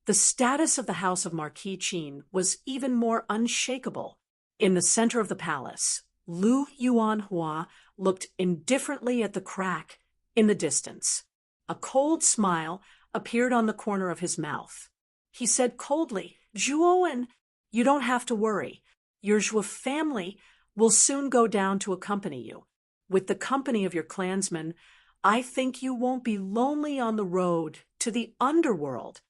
the status of the house of Marquis Qin was even more unshakable. In the center of the palace, Lu Yuanhua looked indifferently at the crack in the distance. A cold smile appeared on the corner of his mouth. He said coldly, Zhuowen, you don't have to worry. Your Zhuo family will soon go down to accompany you. With the company of your clansmen, I think you won't be lonely on the road to the underworld.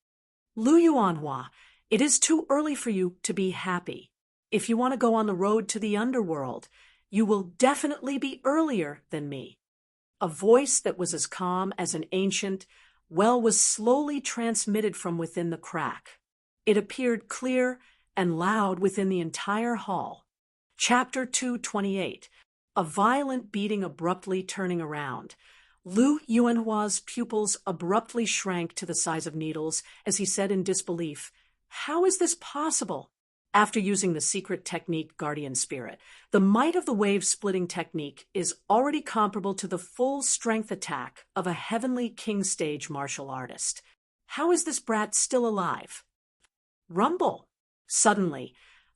Lu Yuanhua, it is too early for you to be happy. If you want to go on the road to the underworld, you will definitely be earlier than me. A voice that was as calm as an ancient well was slowly transmitted from within the crack. It appeared clear and loud within the entire hall. Chapter 228. A violent beating abruptly turning around. Lu Yuanhua's pupils abruptly shrank to the size of needles as he said in disbelief, How is this possible? After using the secret technique Guardian Spirit, the might of the wave-splitting technique is already comparable to the full strength attack of a heavenly king stage martial artist. How is this brat still alive? Rumble! Suddenly,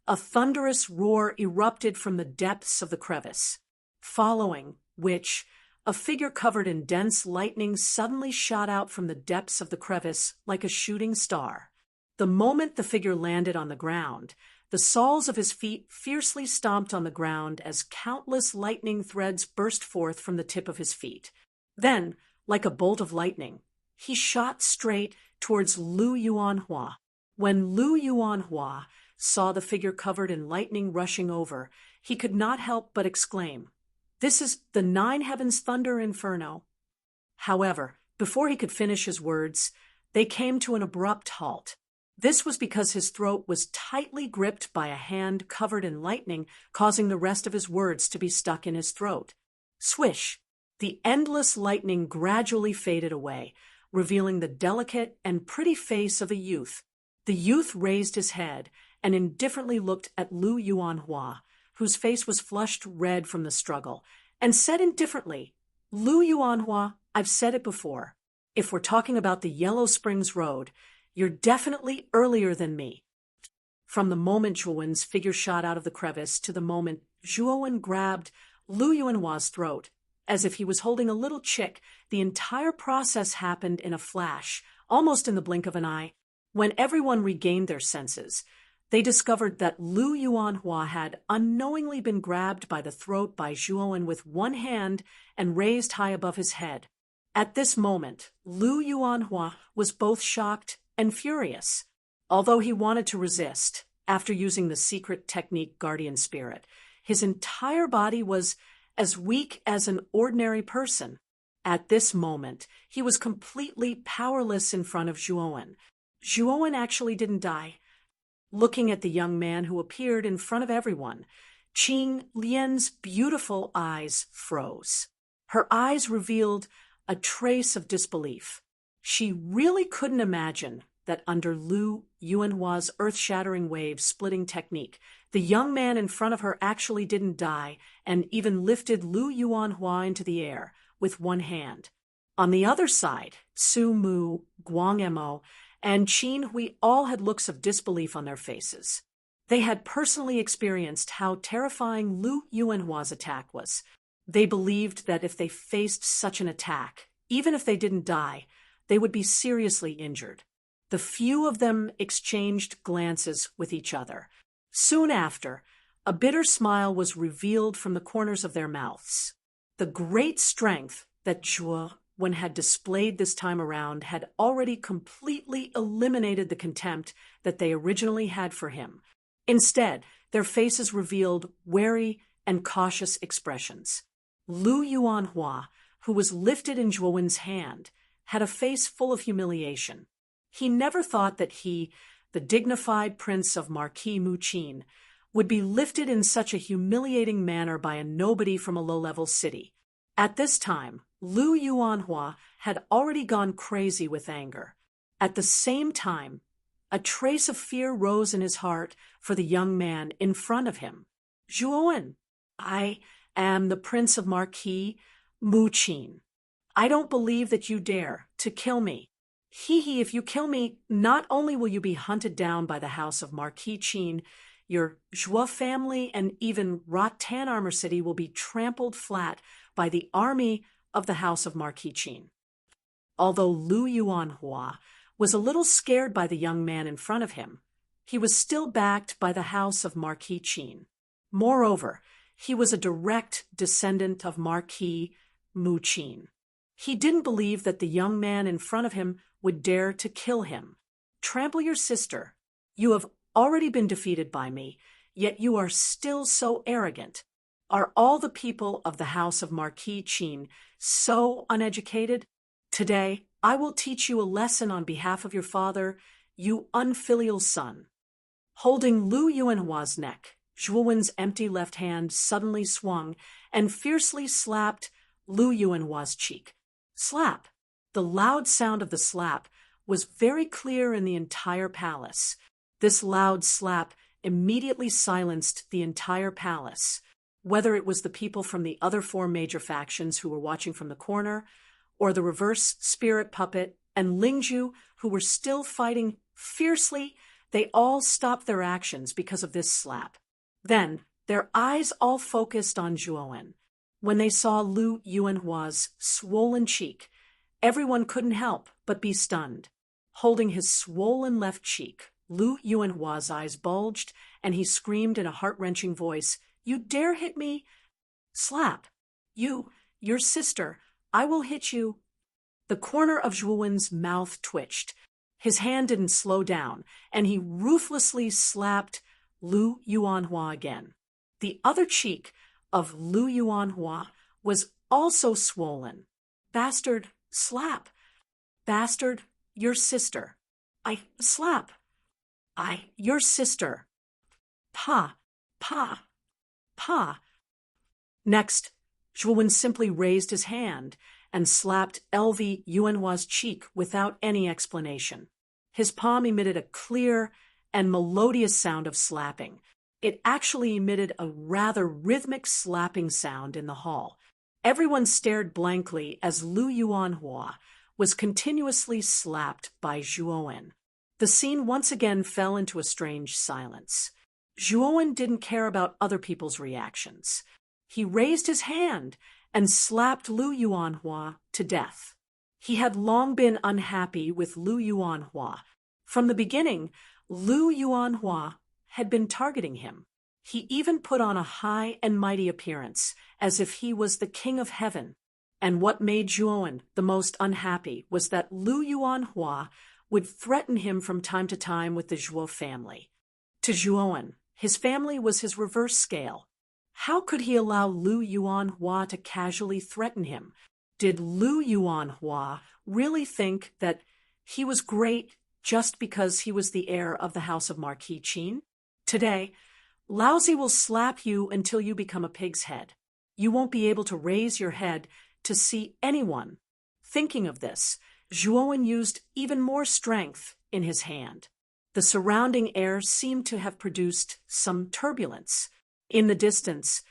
a thunderous roar erupted from the depths of the crevice, following which, a figure covered in dense lightning suddenly shot out from the depths of the crevice like a shooting star. The moment the figure landed on the ground, the soles of his feet fiercely stomped on the ground as countless lightning threads burst forth from the tip of his feet. Then, like a bolt of lightning, he shot straight towards Lu Yuanhua. When Lu Yuanhua saw the figure covered in lightning rushing over, he could not help but exclaim, This is the 9 Heavens Thunder Inferno. However, before he could finish his words, they came to an abrupt halt. This was because his throat was tightly gripped by a hand covered in lightning, causing the rest of his words to be stuck in his throat. Swish! The endless lightning gradually faded away, revealing the delicate and pretty face of a youth. The youth raised his head and indifferently looked at Lu Yuanhua, whose face was flushed red from the struggle, and said indifferently, Lu Yuanhua, I've said it before. If we're talking about the Yellow Springs Road, you're definitely earlier than me. From the moment Zhuowen's figure shot out of the crevice to the moment Zhuowen grabbed Lu Yuanhua's throat, as if he was holding a little chick, the entire process happened in a flash, almost in the blink of an eye. When everyone regained their senses, they discovered that Lu Yuanhua had unknowingly been grabbed by the throat by Zhuowen with one hand and raised high above his head. At this moment, Lu Yuanhua was both shocked and furious. Although he wanted to resist, after using the secret technique Guardian Spirit, his entire body was as weak as an ordinary person. At this moment, he was completely powerless in front of Zhuowen. Zhuowen actually didn't die. Looking at the young man who appeared in front of everyone, Qing Lian's beautiful eyes froze. Her eyes revealed a trace of disbelief. She really couldn't imagine that under Lu Yuanhua's earth-shattering wave-splitting technique, the young man in front of her actually didn't die and even lifted Lu Yuanhua into the air with one hand. On the other side, Su Mu, Guang Emo, and Qin Hui all had looks of disbelief on their faces. They had personally experienced how terrifying Lu Yuanhua's attack was. They believed that if they faced such an attack, even if they didn't die, they would be seriously injured. The few of them exchanged glances with each other. Soon after, a bitter smile was revealed from the corners of their mouths. The great strength that Zhuowen had displayed this time around had already completely eliminated the contempt that they originally had for him. Instead, their faces revealed wary and cautious expressions. Lu Yuanhua, who was lifted in Zhuowen's hand, had a face full of humiliation. He never thought that he, the dignified prince of Marquis Muqin, would be lifted in such a humiliating manner by a nobody from a low-level city. At this time, Lu Yuanhua had already gone crazy with anger. At the same time, a trace of fear rose in his heart for the young man in front of him. Zhuowen, I am the prince of Marquis Muqin. I don't believe that you dare to kill me. If you kill me, not only will you be hunted down by the house of Marquis Qin, your Zhuo family and even Ratan Armor City will be trampled flat by the army of the house of Marquis Qin. Although Lu Yuanhua was a little scared by the young man in front of him, he was still backed by the house of Marquis Qin. Moreover, he was a direct descendant of Marquis Muqin. He didn't believe that the young man in front of him would dare to kill him. Trample your sister. You have already been defeated by me, yet you are still so arrogant. Are all the people of the house of Marquis Qin so uneducated? Today, I will teach you a lesson on behalf of your father, you unfilial son. Holding Lu Yuanhua's neck, Zhuowen's empty left hand suddenly swung and fiercely slapped Lu Yuanhua's cheek. Slap! The loud sound of the slap was very clear in the entire palace. This loud slap immediately silenced the entire palace, whether it was the people from the other four major factions who were watching from the corner, or the reverse spirit puppet and Lingju, who were still fighting fiercely. They all stopped their actions because of this slap. Then, their eyes all focused on Zhuowen. When they saw Lu Yuanhua's swollen cheek, everyone couldn't help but be stunned. Holding his swollen left cheek, Lu Yuanhua's eyes bulged, and he screamed in a heart-wrenching voice, "You dare hit me? Slap! Your sister, I will hit you." The corner of Zhuowen's mouth twitched. His hand didn't slow down, and he ruthlessly slapped Lu Yuanhua again. The other cheek of Lu Yuanhua was also swollen. Bastard, slap. Bastard, your sister. Slap. Your sister. Pa. Next, Zhuowen simply raised his hand and slapped Lu Yuanhua's cheek without any explanation. His palm emitted a clear and melodious sound of slapping. It actually emitted a rather rhythmic slapping sound in the hall. Everyone stared blankly as Lu Yuanhua was continuously slapped by Zhuowen. The scene once again fell into a strange silence. Zhuowen didn't care about other people's reactions. He raised his hand and slapped Lu Yuanhua to death. He had long been unhappy with Lu Yuanhua. From the beginning, Lu Yuanhua had been targeting him. He even put on a high and mighty appearance, as if he was the king of heaven. And what made Zhuowen the most unhappy was that Lu Yuanhua would threaten him from time to time with the Zhuo family. To Zhuowen, his family was his reverse scale. How could he allow Lu Yuanhua to casually threaten him? Did Lu Yuanhua really think that he was great just because he was the heir of the house of Marquis Qin? Today, Laozi will slap you until you become a pig's head. You won't be able to raise your head to see anyone. Thinking of this, Zhuowen used even more strength in his hand. The surrounding air seemed to have produced some turbulence. In the distance,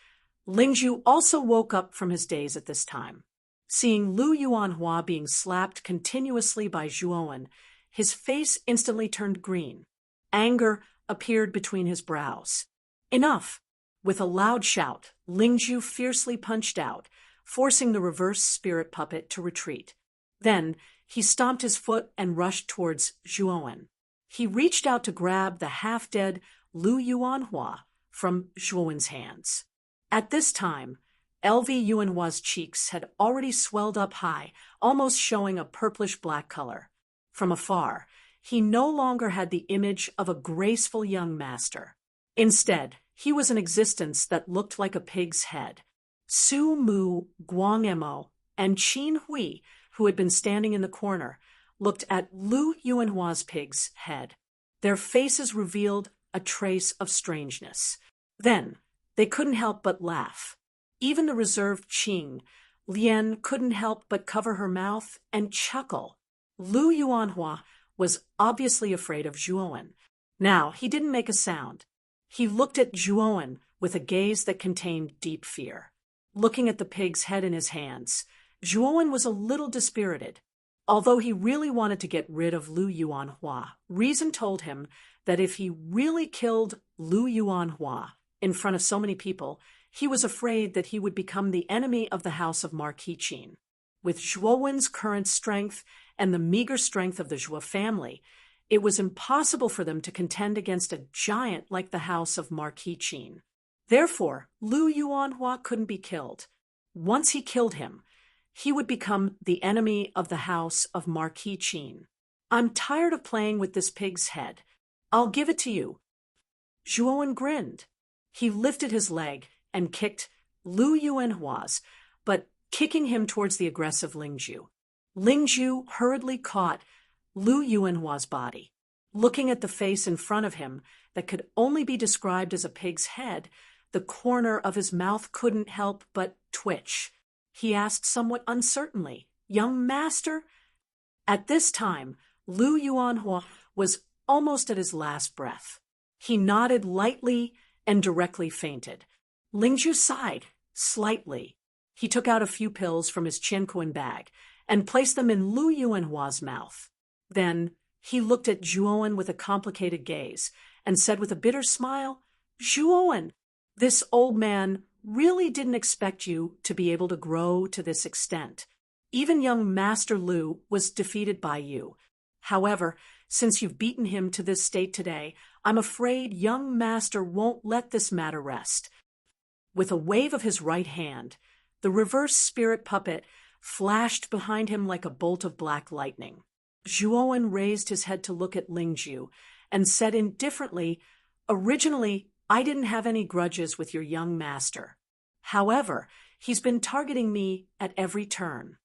Lingzhu also woke up from his daze at this time. Seeing Lu Yuanhua being slapped continuously by Zhuowen, his face instantly turned green. Anger appeared between his brows. Enough! With a loud shout, Lingzhu fiercely punched out, forcing the reverse spirit puppet to retreat. Then, he stomped his foot and rushed towards Zhuowen. He reached out to grab the half-dead Lu Yuanhua from Zhuowen's hands. At this time, LV Yuanhua's cheeks had already swelled up high, almost showing a purplish-black color. From afar, he no longer had the image of a graceful young master. Instead, he was an existence that looked like a pig's head. Su Mu, Guang Emo, and Qin Hui, who had been standing in the corner, looked at Lu Yuanhua's pig's head. Their faces revealed a trace of strangeness. Then, they couldn't help but laugh. Even the reserved Qing, Lian, couldn't help but cover her mouth and chuckle. Lu Yuanhua was obviously afraid of Zhuowen. Now, he didn't make a sound. He looked at Zhuowen with a gaze that contained deep fear. Looking at the pig's head in his hands, Zhuowen was a little dispirited. Although he really wanted to get rid of Lu Yuanhua, reason told him that if he really killed Lu Yuanhua in front of so many people, he was afraid that he would become the enemy of the house of Marquis Qin. With Zhuowen's current strength and the meager strength of the Zhuo family, it was impossible for them to contend against a giant like the house of Marquis Qin. Therefore, Lu Yuanhua couldn't be killed. Once he killed him, he would become the enemy of the house of Marquis Qin. I'm tired of playing with this pig's head. I'll give it to you. Zhuowen grinned. He lifted his leg and kicked Lu Yuanhua's, but kicking him towards the aggressive Lingzhu. Lingzhu hurriedly caught Lu Yuanhua's body. Looking at the face in front of him that could only be described as a pig's head, the corner of his mouth couldn't help but twitch. He asked somewhat uncertainly, "Young master?" At this time, Lu Yuanhua was almost at his last breath. He nodded lightly and directly fainted. Lingzhu sighed, slightly. He took out a few pills from his Qianquan bag and placed them in Lu Yuanhua's mouth. Then he looked at Zhuowen with a complicated gaze and said with a bitter smile, "Zhuowen, this old man really didn't expect you to be able to grow to this extent. Even young Master Lu was defeated by you. However, since you've beaten him to this state today, I'm afraid young Master won't let this matter rest." With a wave of his right hand, the reverse spirit puppet flashed behind him like a bolt of black lightning. Zhuowen raised his head to look at Lingzhu and said indifferently, "Originally, I didn't have any grudges with your young master. However, he's been targeting me at every turn.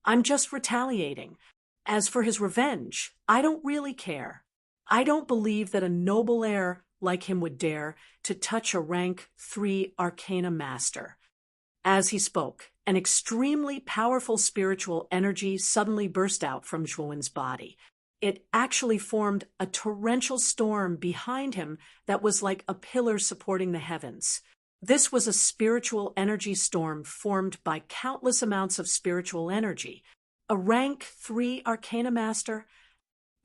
I'm just retaliating. As for his revenge, I don't really care. I don't believe that a noble heir like him would dare to touch a rank 3 Arcana master." As he spoke, an extremely powerful spiritual energy suddenly burst out from Zhuowen's body. It actually formed a torrential storm behind him that was like a pillar supporting the heavens. This was a spiritual energy storm formed by countless amounts of spiritual energy. A rank 3 Arcana master?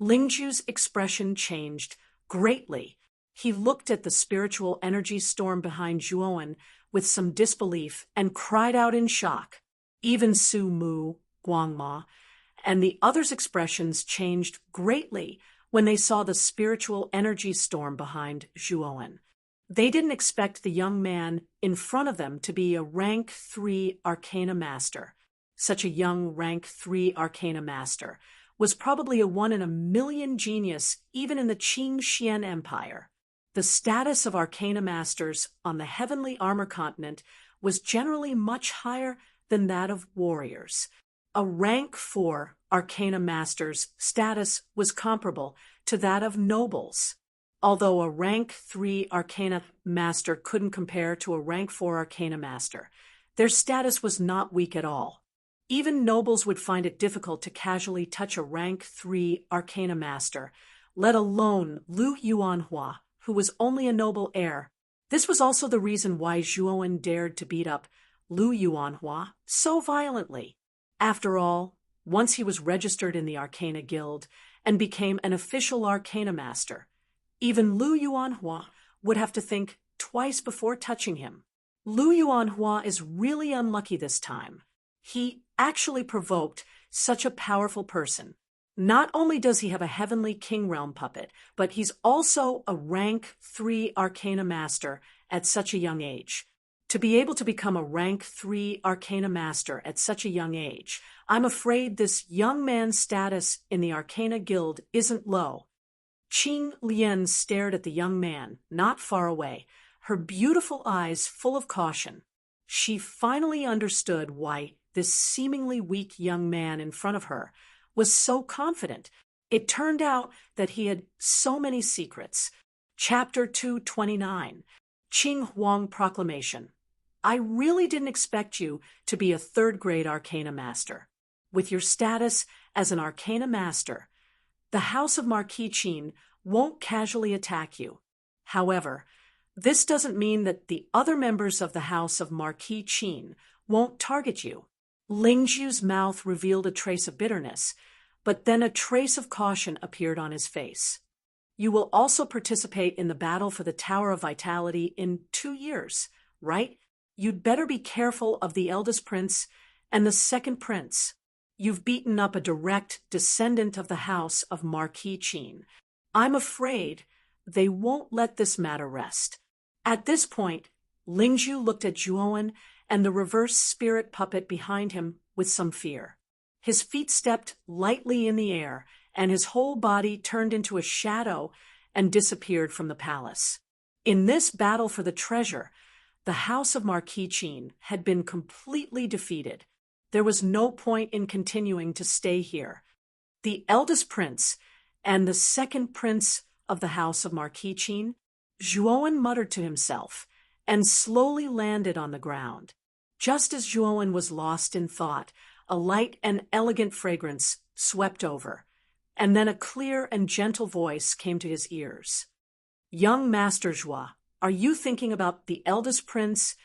Lingzhu's expression changed greatly. He looked at the spiritual energy storm behind Zhuowen with some disbelief and cried out in shock. Even Su Mu, Guangma, and the others' expressions changed greatly when they saw the spiritual energy storm behind Zhuowen. They didn't expect the young man in front of them to be a rank 3 Arcana master. such a young rank 3 arcana master, was probably a one-in-a-million genius even in the Qing Xian Empire. The status of arcana masters on the heavenly armor continent was generally much higher than that of warriors. A rank 4 arcana master's status was comparable to that of nobles. Although a rank 3 arcana master couldn't compare to a rank 4 arcana master, their status was not weak at all. Even nobles would find it difficult to casually touch a rank 3 arcana master, let alone Lu Yuanhua, who was only a noble heir. This was also the reason why Zhuowen dared to beat up Lu Yuanhua so violently. After all, once he was registered in the Arcana Guild and became an official arcana master, even Lu Yuanhua would have to think twice before touching him. Lu Yuanhua is really unlucky this time. He actually provoked such a powerful person. Not only does he have a heavenly king realm puppet, but he's also a rank 3 arcana master at such a young age. To be able to become a rank 3 arcana master at such a young age, I'm afraid this young man's status in the Arcana Guild isn't low. Qing Lian stared at the young man, not far away, her beautiful eyes full of caution. She finally understood why this seemingly weak young man in front of her was so confident. It turned out that he had so many secrets. Chapter 229, Qing Huang Proclamation. I really didn't expect you to be a third-grade arcana master. With your status as an arcana master, the House of Marquis Qin won't casually attack you. However, this doesn't mean that the other members of the House of Marquis Qin won't target you. Lingzhu's mouth revealed a trace of bitterness, but then a trace of caution appeared on his face. You will also participate in the battle for the Tower of Vitality in 2 years, right? You'd better be careful of the eldest prince and the second prince. You've beaten up a direct descendant of the House of Marquis Qin. I'm afraid they won't let this matter rest. At this point, Lingzhu looked at Zhuowen and the reverse spirit puppet behind him with some fear. His feet stepped lightly in the air, and his whole body turned into a shadow and disappeared from the palace. In this battle for the treasure, the House of Marquis Qin had been completely defeated. There was no point in continuing to stay here. The eldest prince and the second prince of the House of Marquis Qin, Zhuowen muttered to himself and slowly landed on the ground. Just as Zhuowen was lost in thought, a light and elegant fragrance swept over, and then a clear and gentle voice came to his ears. Young Master Zhua, are you thinking about the eldest prince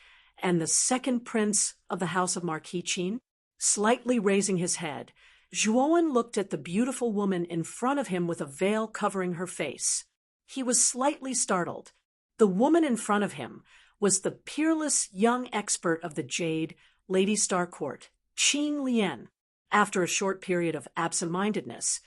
and the second prince of the House of Marquis Qin? Slightly raising his head, Zhuowen looked at the beautiful woman in front of him with a veil covering her face. He was slightly startled. The woman in front of him was the peerless young expert of the Jade, Lady Star Court, Qing Lian. After a short period of absent-mindedness,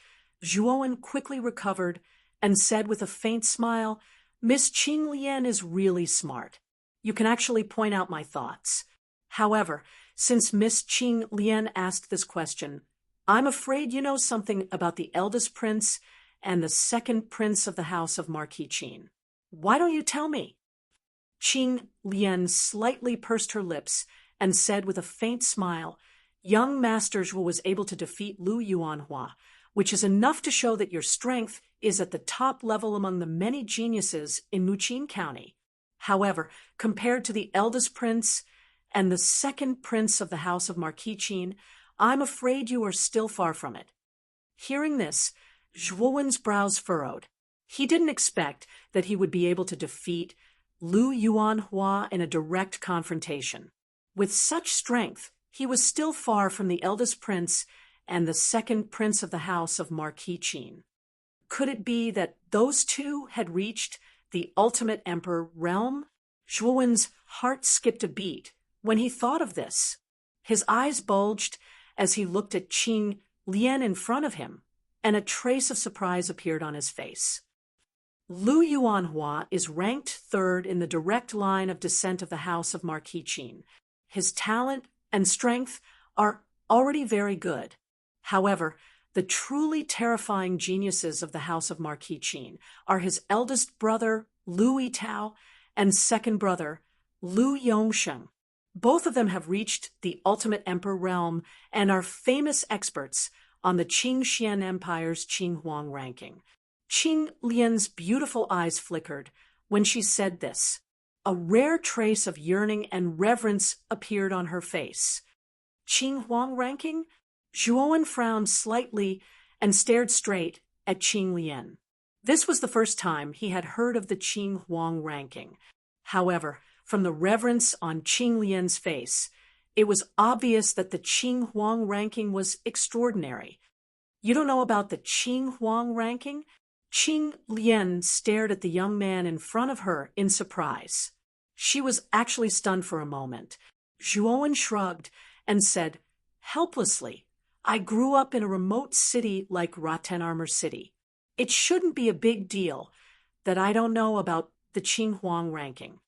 Zhuowen quickly recovered and said with a faint smile, Miss Qing Lian is really smart. You can actually point out my thoughts. However, since Miss Qing Lian asked this question, I'm afraid you know something about the eldest prince and the second prince of the House of Marquis Qin. Why don't you tell me? Qing Lian slightly pursed her lips and said with a faint smile, Young Master Zhuo was able to defeat Lu Yuanhua, which is enough to show that your strength is at the top level among the many geniuses in Muqin County. However, compared to the eldest prince and the second prince of the House of Marquis Qin, I'm afraid you are still far from it. Hearing this, Zhuowen's brows furrowed. He didn't expect that he would be able to defeat Lu Yuanhua in a direct confrontation. With such strength, he was still far from the eldest prince and the second prince of the House of Marquis Qin. Could it be that those two had reached the ultimate emperor realm? Zhuowen's heart skipped a beat when he thought of this. His eyes bulged as he looked at Qing Lian in front of him, and a trace of surprise appeared on his face. Lu Yuanhua is ranked third in the direct line of descent of the House of Marquis Qin. His talent and strength are already very good. However, the truly terrifying geniuses of the House of Marquis Qin are his eldest brother, Lu Yitao, and second brother, Lu Yongsheng. Both of them have reached the ultimate emperor realm and are famous experts on the Qing Xian Empire's Qing Huang ranking. Qing Lian's beautiful eyes flickered when she said this. A rare trace of yearning and reverence appeared on her face. Qing Huang ranking? Zhuowen frowned slightly and stared straight at Qing Lian. This was the first time he had heard of the Qing Huang ranking. However, from the reverence on Qing Lian's face, it was obvious that the Qing Huang ranking was extraordinary. You don't know about the Qing Huang ranking? Qing Lian stared at the young man in front of her in surprise. She was actually stunned for a moment. Zhuowen shrugged and said, helplessly, I grew up in a remote city like Raten Armor City. It shouldn't be a big deal that I don't know about the Qing Huang ranking.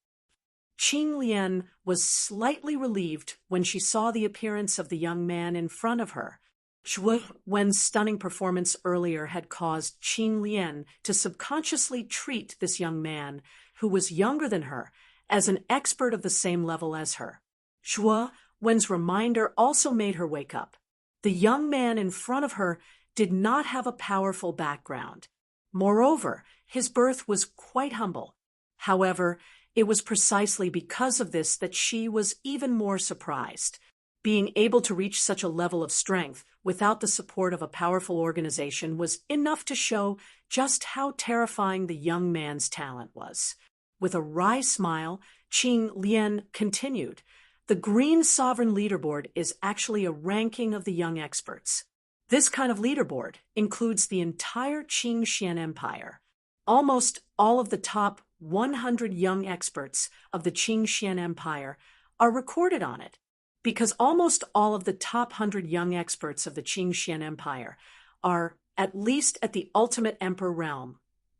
Qing Lian was slightly relieved when she saw the appearance of the young man in front of her. Zhuowen's stunning performance earlier had caused Qing Lian to subconsciously treat this young man, who was younger than her, as an expert of the same level as her. Zhuowen's reminder also made her wake up. The young man in front of her did not have a powerful background. Moreover, his birth was quite humble. However, it was precisely because of this that she was even more surprised. Being able to reach such a level of strength without the support of a powerful organization was enough to show just how terrifying the young man's talent was. With a wry smile, Qing Lian continued, the Green Sovereign Leaderboard is actually a ranking of the young experts. This kind of leaderboard includes the entire Qing Xian Empire. Almost all of the top 100 young experts of the Qing Xian Empire are recorded on it, because almost all of the top 100 young experts of the Qing Xian Empire are at least at the ultimate emperor realm.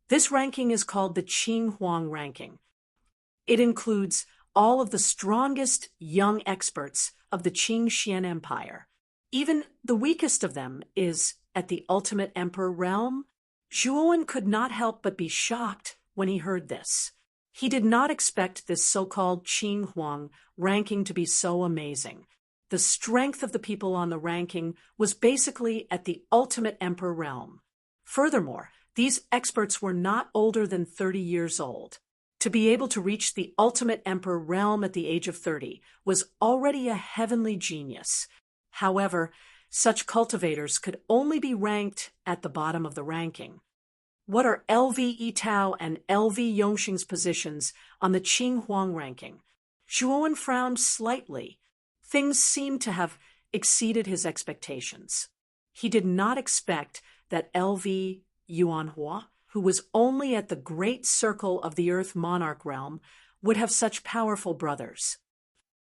This ranking is called the Qing Huang ranking. It includes all of the strongest young experts of the Qing Xian Empire. Even the weakest of them is at the ultimate emperor realm. Zhuowen could not help but be shocked when he heard this. He did not expect this so-called Qing Huang ranking to be so amazing. The strength of the people on the ranking was basically at the ultimate emperor realm. Furthermore, these experts were not older than 30 years old. To be able to reach the ultimate emperor realm at the age of 30 was already a heavenly genius. However, such cultivators could only be ranked at the bottom of the ranking. What are LV Yitao and LV Yongsheng's positions on the Qing Huang ranking? Zhuowen frowned slightly. Things seemed to have exceeded his expectations. He did not expect that LV Yuanhua, who was only at the great circle of the Earth Monarch realm, would have such powerful brothers.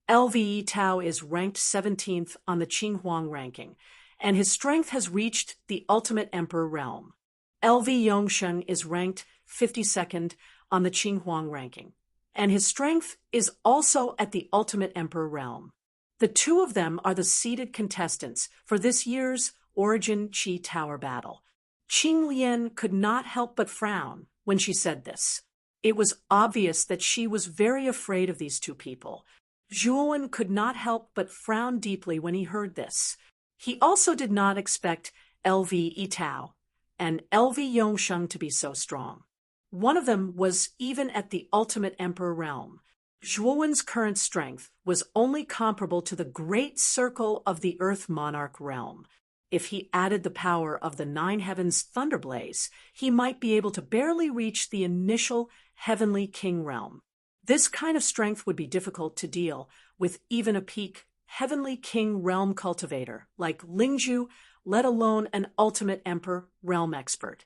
LV Yitao is ranked 17th on the Qing Huang ranking, and his strength has reached the ultimate emperor realm. LV Yongsheng is ranked 52nd on the Qing Huang ranking, and his strength is also at the ultimate emperor realm. The two of them are the seeded contestants for this year's Origin Qi Tower battle. Qing Lian could not help but frown when she said this. It was obvious that she was very afraid of these two people. Zhuowen could not help but frown deeply when he heard this. He also did not expect LV Yitao and LV Yongsheng to be so strong. One of them was even at the ultimate emperor realm. Zhuowen's current strength was only comparable to the great circle of the Earth Monarch realm. If he added the power of the Nine Heavens Thunderblaze, he might be able to barely reach the initial Heavenly King realm. This kind of strength would be difficult to deal with even a peak Heavenly King realm cultivator like Lingzhu, let alone an ultimate emperor realm expert.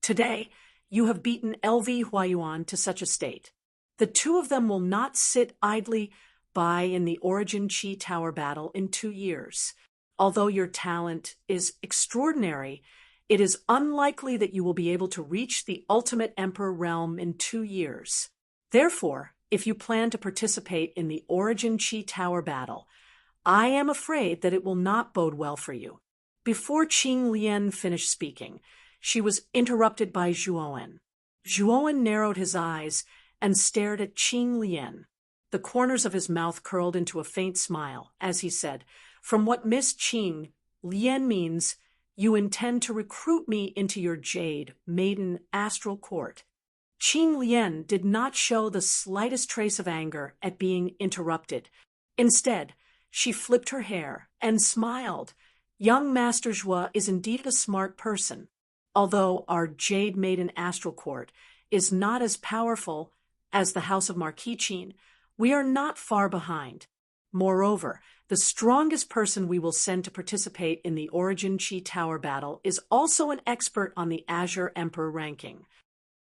Today, you have beaten LV Huayuan to such a state. The two of them will not sit idly by in the Origin Qi Tower battle in 2 years. Although your talent is extraordinary, it is unlikely that you will be able to reach the ultimate emperor realm in 2 years. Therefore, if you plan to participate in the Origin Qi Tower battle, I am afraid that it will not bode well for you." Before Qing Lian finished speaking, she was interrupted by Zhuowen. Zhuowen narrowed his eyes and stared at Qing Lian. The corners of his mouth curled into a faint smile as he said, "From what Miss Qing Lian means, you intend to recruit me into your jade maiden astral court." Qing Lian did not show the slightest trace of anger at being interrupted. Instead, she flipped her hair and smiled. "Young Master Zhua is indeed a smart person. Although our jade maiden astral court is not as powerful as the House of Marquis Qin, we are not far behind. Moreover, the strongest person we will send to participate in the Origin Qi Tower battle is also an expert on the Azure Emperor ranking.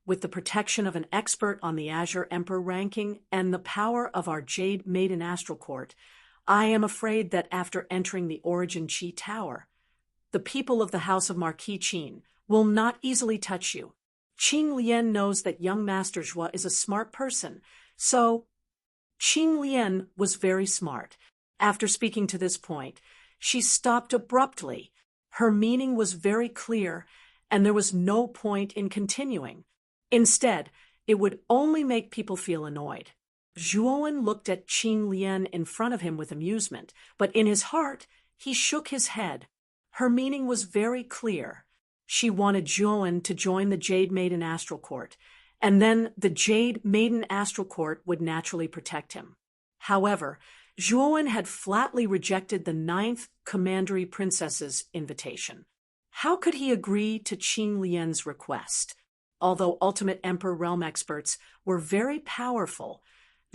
With the protection of an expert on the Azure Emperor ranking and the power of our Jade Maiden Astral Court, I am afraid that after entering the Origin Qi Tower, the people of the House of Marquis Qin will not easily touch you. Qing Lian knows that young Master Zhua is a smart person, so..." Qing Lian was very smart. After speaking to this point, she stopped abruptly. Her meaning was very clear, and there was no point in continuing. Instead, it would only make people feel annoyed. Zhuowen looked at Qing Lian in front of him with amusement, but in his heart, he shook his head. Her meaning was very clear. She wanted Zhuowen to join the Jade Maiden Astral Court, and then the Jade Maiden Astral Court would naturally protect him. However, Zhuowen had flatly rejected the 9th Commandery Princess's invitation. How could he agree to Qing Lian's request? Although Ultimate Emperor realm experts were very powerful,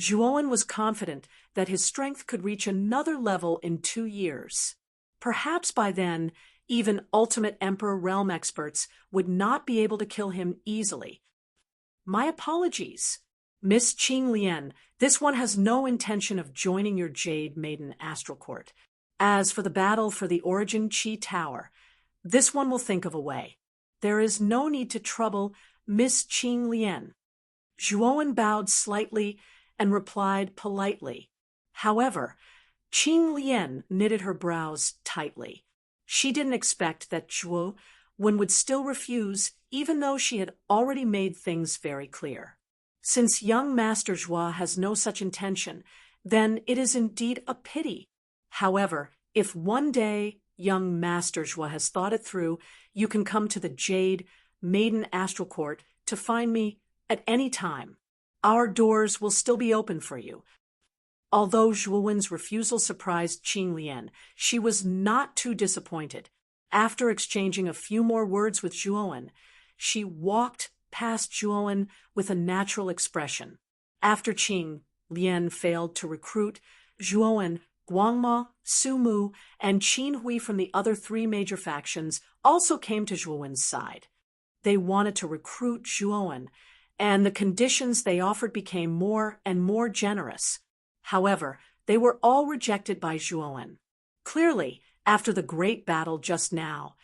Zhuowen was confident that his strength could reach another level in 2 years. Perhaps by then, even Ultimate Emperor realm experts would not be able to kill him easily. "My apologies, Miss Qing Lian. This one has no intention of joining your Jade Maiden Astral Court. As for the battle for the Origin Qi Tower, this one will think of a way. There is no need to trouble Miss Qing Lian." Zhuowen bowed slightly and replied politely. However, Qing Lian knitted her brows tightly. She didn't expect that Zhuowen would still refuse, even though she had already made things very clear. Since young Master Zhua has no such intention, then it is indeed a pity. However, if one day young Master Zhua has thought it through, you can come to the Jade Maiden Astral Court to find me at any time. Our doors will still be open for you. Although Zhuowen's refusal surprised Qing Lian, she was not too disappointed. After exchanging a few more words with Zhuowen, she walked past Zhuowen with a natural expression. After Qing Lian failed to recruit, Zhuowen, Guangma, Su Mu, and Qin Hui from the other 3 major factions also came to Zhuowen's side. They wanted to recruit Zhuowen, and the conditions they offered became more and more generous. However, they were all rejected by Zhuowen. Clearly, after the great battle just now,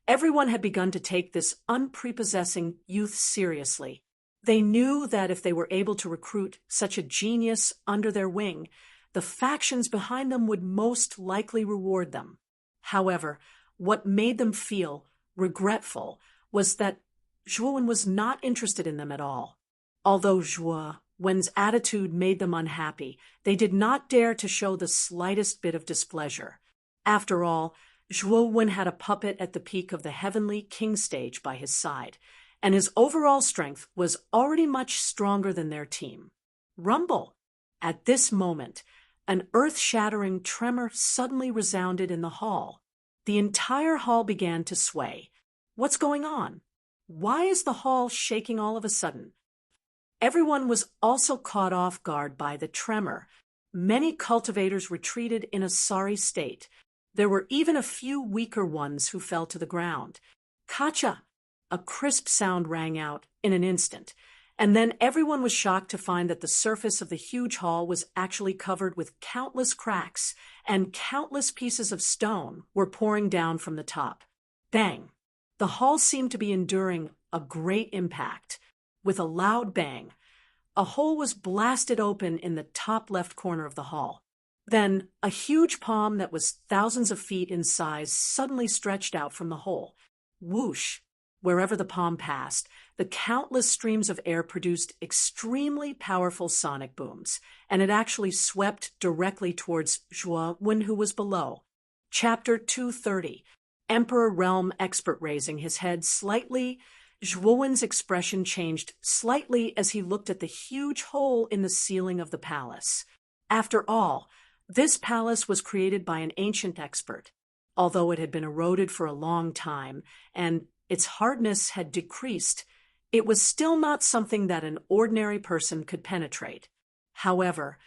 everyone had begun to take this unprepossessing youth seriously. They knew that if they were able to recruit such a genius under their wing, the factions behind them would most likely reward them. However, what made them feel regretful was that Zhuowen was not interested in them at all. Although Zhuowen's attitude made them unhappy, they did not dare to show the slightest bit of displeasure. After all, Zhuowen had a puppet at the peak of the heavenly king stage by his side, and his overall strength was already much stronger than their team. Rumble! At this moment, an earth-shattering tremor suddenly resounded in the hall. The entire hall began to sway. What's going on? Why is the hall shaking all of a sudden? Everyone was also caught off guard by the tremor. Many cultivators retreated in a sorry state. There were even a few weaker ones who fell to the ground. Kacha! A crisp sound rang out in an instant, and then everyone was shocked to find that the surface of the huge hall was actually covered with countless cracks, and countless pieces of stone were pouring down from the top. Bang! The hall seemed to be enduring a great impact. With a loud bang, a hole was blasted open in the top left corner of the hall. Then, a huge palm that was thousands of feet in size suddenly stretched out from the hole. Whoosh! Wherever the palm passed, the countless streams of air produced extremely powerful sonic booms, and it actually swept directly towards Zhuo Wen, who was below. Chapter 230. Emperor Realm Expert. Raising his head slightly, Zhuo Wen's expression changed slightly as he looked at the huge hole in the ceiling of the palace. After all, this palace was created by an ancient expert. Although it had been eroded for a long time, and its hardness had decreased, it was still not something that an ordinary person could penetrate. However,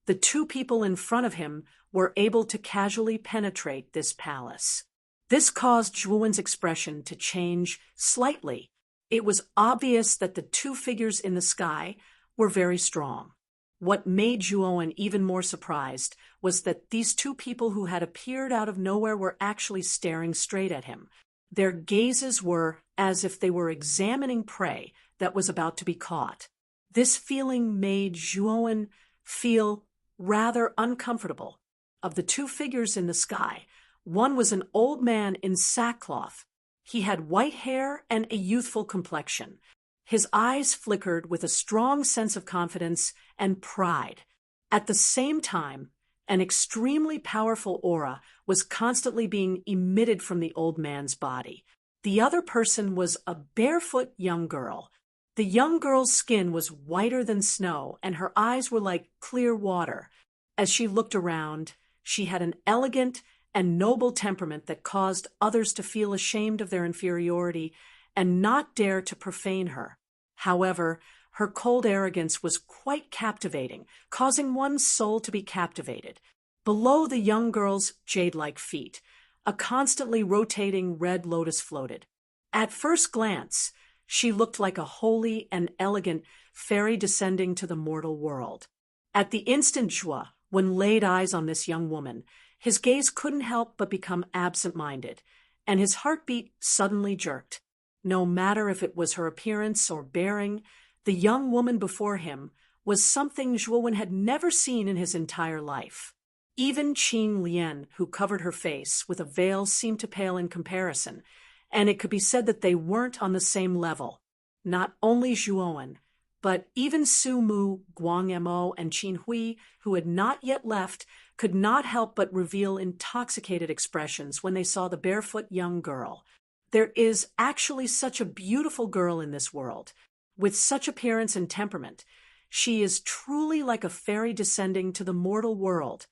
the two people in front of him were able to casually penetrate this palace. This caused Zhuo Wen's expression to change slightly. It was obvious that the two figures in the sky were very strong. What made Zhuo Wen even more surprised was that these two people who had appeared out of nowhere were actually staring straight at him. Their gazes were as if they were examining prey that was about to be caught. This feeling made Zhuo Wen feel rather uncomfortable. Of the two figures in the sky, one was an old man in sackcloth. He had white hair and a youthful complexion. His eyes flickered with a strong sense of confidence and pride. At the same time, an extremely powerful aura was constantly being emitted from the old man's body. The other person was a barefoot young girl. The young girl's skin was whiter than snow, and her eyes were like clear water. As she looked around, she had an elegant and noble temperament that caused others to feel ashamed of their inferiority and not dare to profane her. However, her cold arrogance was quite captivating, causing one's soul to be captivated. Below the young girl's jade-like feet, a constantly rotating red lotus floated. At first glance, she looked like a holy and elegant fairy descending to the mortal world. At the instant Zhuo Wen laid eyes on this young woman, his gaze couldn't help but become absent-minded, and his heartbeat suddenly jerked. No matter if it was her appearance or bearing, the young woman before him was something Zhuo Wen had never seen in his entire life. Even Qin Lian, who covered her face with a veil, seemed to pale in comparison, and it could be said that they weren't on the same level. Not only Zhuo Wen, but even Su Mu, Guang Mo, and Qin Hui, who had not yet left, could not help but reveal intoxicated expressions when they saw the barefoot young girl. There is actually such a beautiful girl in this world, with such appearance and temperament. She is truly like a fairy descending to the mortal world.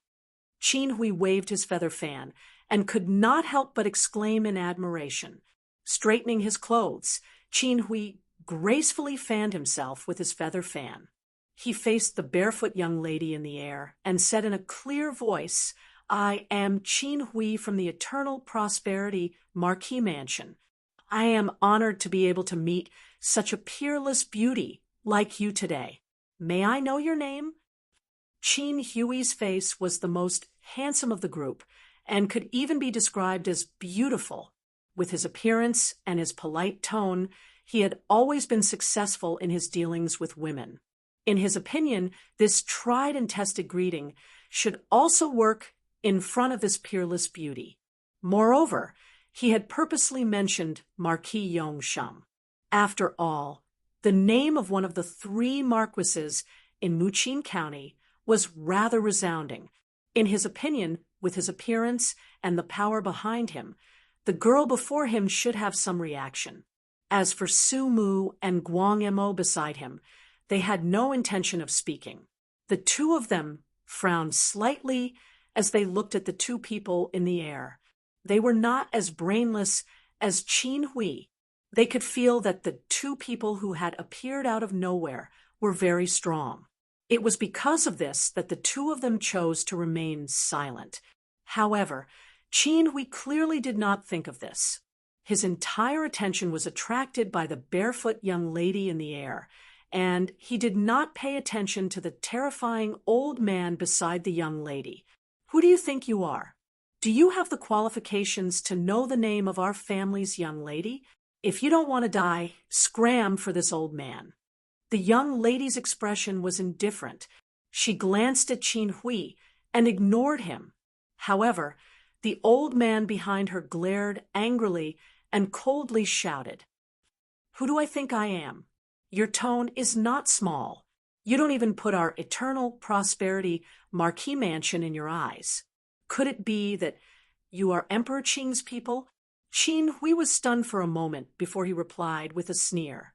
Qin Hui waved his feather fan and could not help but exclaim in admiration. Straightening his clothes, Qin Hui gracefully fanned himself with his feather fan. He faced the barefoot young lady in the air and said in a clear voice, "I am Qin Hui from the Eternal Prosperity Marquis Mansion. I am honored to be able to meet such a peerless beauty like you today. May I know your name?" Qin Hui's face was the most handsome of the group and could even be described as beautiful. With his appearance and his polite tone, he had always been successful in his dealings with women. In his opinion, this tried and tested greeting should also work in front of this peerless beauty. Moreover, he had purposely mentioned Marquis Yongsheng. After all, the name of one of the 3 marquises in Muqin County was rather resounding. In his opinion, with his appearance and the power behind him, the girl before him should have some reaction. As for Su Mu and Guang Mo beside him, they had no intention of speaking. The two of them frowned slightly as they looked at the two people in the air. They were not as brainless as Qin Hui. They could feel that the two people who had appeared out of nowhere were very strong. It was because of this that the two of them chose to remain silent. However, Qin Hui clearly did not think of this. His entire attention was attracted by the barefoot young lady in the air, and he did not pay attention to the terrifying old man beside the young lady. "Who do you think you are? Do you have the qualifications to know the name of our family's young lady? If you don't want to die, scram for this old man." The young lady's expression was indifferent. She glanced at Qin Hui and ignored him. However, the old man behind her glared angrily and coldly shouted, "Who do I think I am? Your tone is not small. You don't even put our eternal prosperity marquee mansion in your eyes. Could it be that you are Emperor Qing's people?" Qin Hui was stunned for a moment before he replied with a sneer.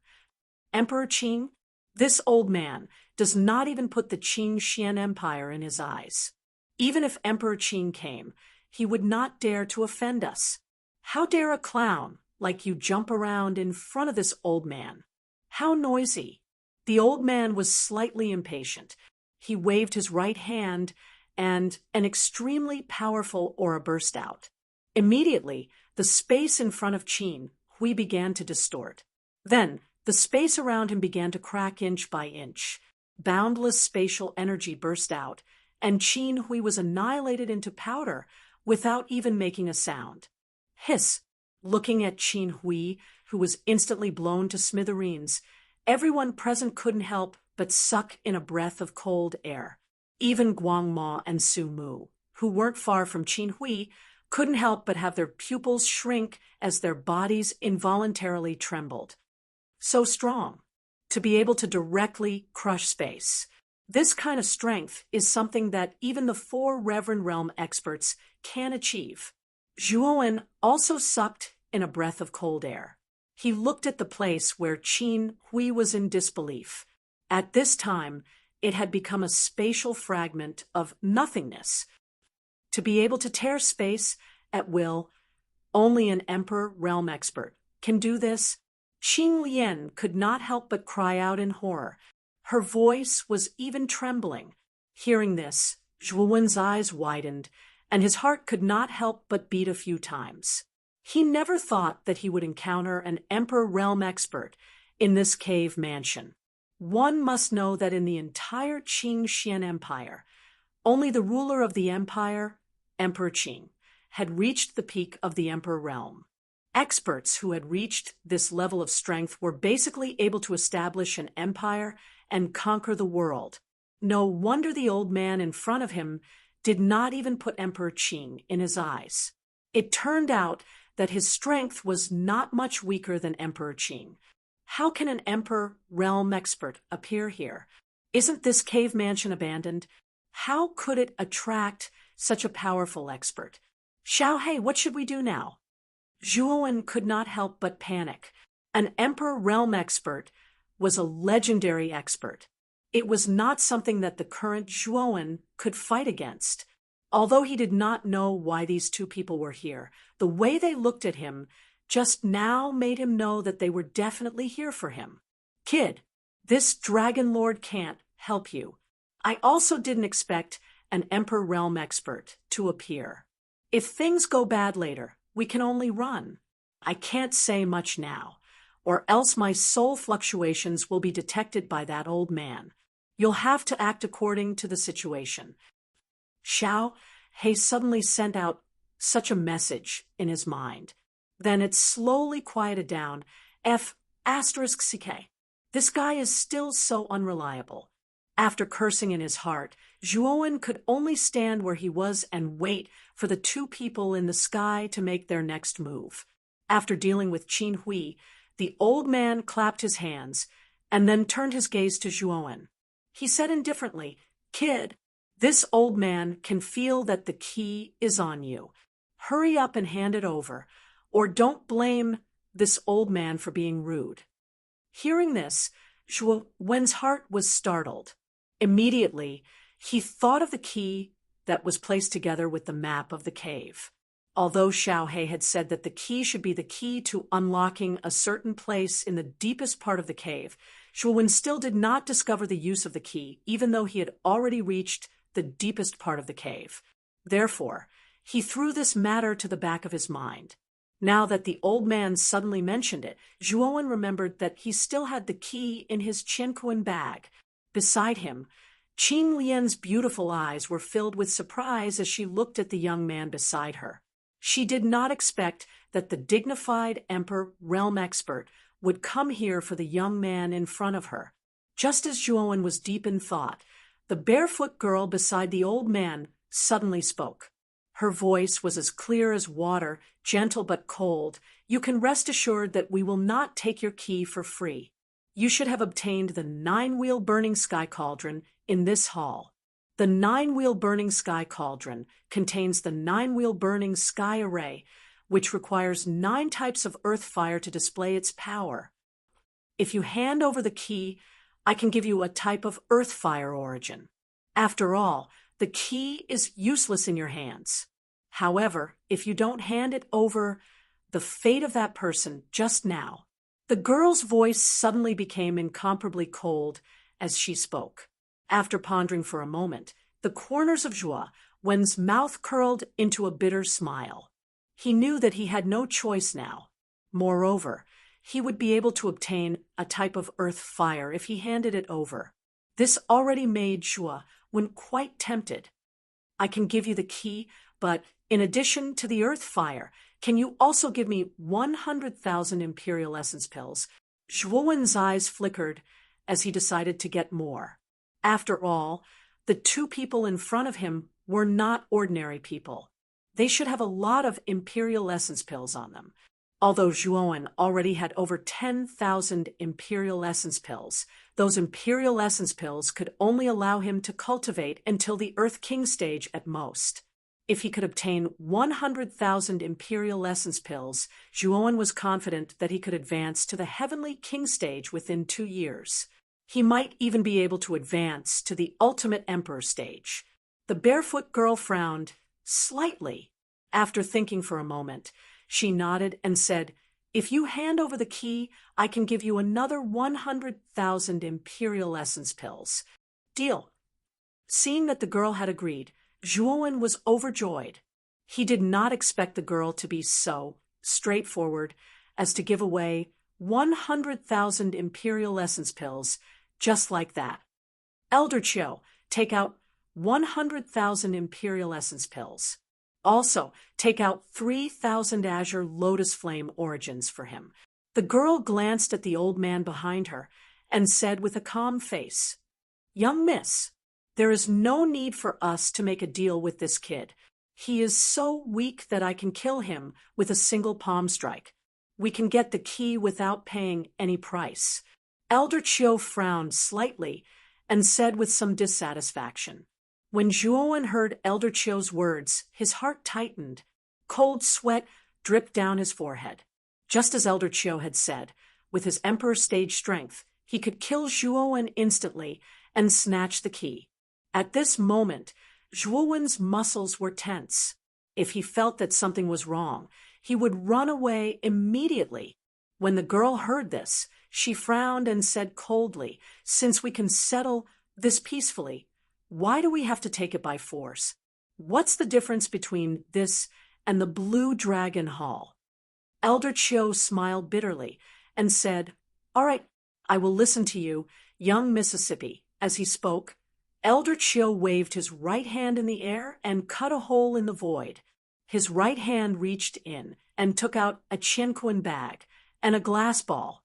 "Emperor Qing? This old man does not even put the Qing Xian Empire in his eyes. Even if Emperor Qing came, he would not dare to offend us. How dare a clown like you jump around in front of this old man? How noisy!" The old man was slightly impatient. He waved his right hand, and an extremely powerful aura burst out. Immediately, the space in front of Qin Hui began to distort. Then, the space around him began to crack inch by inch. Boundless spatial energy burst out, and Qin Hui was annihilated into powder without even making a sound. Hiss! Looking at Qin Hui, who was instantly blown to smithereens, everyone present couldn't help but suck in a breath of cold air. Even Guang Ma and Su Mu, who weren't far from Qin Hui, couldn't help but have their pupils shrink as their bodies involuntarily trembled. So strong, to be able to directly crush space. This kind of strength is something that even the 4 Reverend Realm experts can achieve. Zhuowen also sucked in a breath of cold air. He looked at the place where Qin Hui was in disbelief. At this time, it had become a spatial fragment of nothingness. To be able to tear space at will, only an Emperor Realm expert can do this. Qing Lian could not help but cry out in horror. Her voice was even trembling. Hearing this, Zhuowen's eyes widened, and his heart could not help but beat a few times. He never thought that he would encounter an Emperor Realm expert in this cave mansion. One must know that in the entire Qing Xian Empire, only the ruler of the empire, Emperor Qing, had reached the peak of the Emperor Realm. Experts who had reached this level of strength were basically able to establish an empire and conquer the world. No wonder the old man in front of him did not even put Emperor Qing in his eyes. It turned out that his strength was not much weaker than Emperor Qing. How can an Emperor Realm expert appear here? Isn't this cave mansion abandoned? How could it attract such a powerful expert? Xiaohei, what should we do now? Zhuowen could not help but panic. An Emperor Realm expert was a legendary expert. It was not something that the current Zhuowen could fight against. Although he did not know why these 2 people were here, the way they looked at him just now made him know that they were definitely here for him. "Kid, this Dragon Lord can't help you. I also didn't expect an Emperor Realm expert to appear. If things go bad later, we can only run. I can't say much now, or else my soul fluctuations will be detected by that old man. You'll have to act according to the situation." Xiao He suddenly sent out such a message in his mind. Then it slowly quieted down. F***CK. This guy is still so unreliable. After cursing in his heart, Zhuowen could only stand where he was and wait for the 2 people in the sky to make their next move. After dealing with Qin Hui, the old man clapped his hands and then turned his gaze to Zhuowen. He said indifferently, "Kid, this old man can feel that the key is on you. Hurry up and hand it over, or don't blame this old man for being rude." Hearing this, Zhuowen's heart was startled. Immediately, he thought of the key that was placed together with the map of the cave. Although Xiaohei had said that the key should be the key to unlocking a certain place in the deepest part of the cave, Zhuowen still did not discover the use of the key, even though he had already reached the deepest part of the cave. Therefore, he threw this matter to the back of his mind. Now that the old man suddenly mentioned it, Zhuowen remembered that he still had the key in his Qinquan bag. Beside him, Qing Lian's beautiful eyes were filled with surprise as she looked at the young man beside her. She did not expect that the dignified Emperor Realm expert would come here for the young man in front of her. Just as Zhuowen was deep in thought, the barefoot girl beside the old man suddenly spoke. Her voice was as clear as water, gentle but cold. "You can rest assured that we will not take your key for free. You should have obtained the 9-wheel burning sky cauldron in this hall. The 9-wheel burning sky cauldron contains the 9-wheel burning sky array, which requires 9 types of earth fire to display its power. If you hand over the key, I can give you a type of earth fire origin. After all, the key is useless in your hands. However, if you don't hand it over, the fate of that person just now." The girl's voice suddenly became incomparably cold as she spoke. After pondering for a moment, the corners of Wen's mouth curled into a bitter smile. He knew that he had no choice now. Moreover, he would be able to obtain a type of earth fire if he handed it over. This already made Wen quite tempted. "I can give you the key, but in addition to the earth fire, can you also give me 100,000 Imperial Essence pills?" Wen's eyes flickered as he decided to get more. After all, the 2 people in front of him were not ordinary people. They should have a lot of Imperial Essence pills on them. Although Wen already had over 10,000 Imperial Essence pills, those Imperial Essence pills could only allow him to cultivate until the Earth King stage at most. If he could obtain 100,000 Imperial Essence pills, Wen was confident that he could advance to the Heavenly King stage within 2 years. He might even be able to advance to the Ultimate Emperor stage. The barefoot girl frowned slightly. After thinking for a moment, she nodded and said, "If you hand over the key, I can give you another 100,000 Imperial Essence pills. Deal." Seeing that the girl had agreed, Wen was overjoyed. He did not expect the girl to be so straightforward as to give away 100,000 Imperial Essence pills just like that. "Elder Chiu, take out 100,000 Imperial Essence pills. Also, take out 3,000 Azure Lotus Flame origins for him." The girl glanced at the old man behind her and said with a calm face, "Young miss, there is no need for us to make a deal with this kid. He is so weak that I can kill him with a single palm strike. We can get the key without paying any price." Elder Chiu frowned slightly and said with some dissatisfaction. When Wen heard Elder Chiu's words, his heart tightened. Cold sweat dripped down his forehead. Just as Elder Chiu had said, with his Emperor stage strength, he could kill Wen instantly and snatch the key. At this moment, Wen's muscles were tense. If he felt that something was wrong, he would run away immediately. When the girl heard this, she frowned and said coldly, "Since we can settle this peacefully, why do we have to take it by force? What's the difference between this and the Blue Dragon Hall?" Elder Chiu smiled bitterly and said, "All right, I will listen to you, young Mississippi." As he spoke, Elder Chiu waved his right hand in the air and cut a hole in the void. His right hand reached in and took out a Qianquan bag and a glass ball.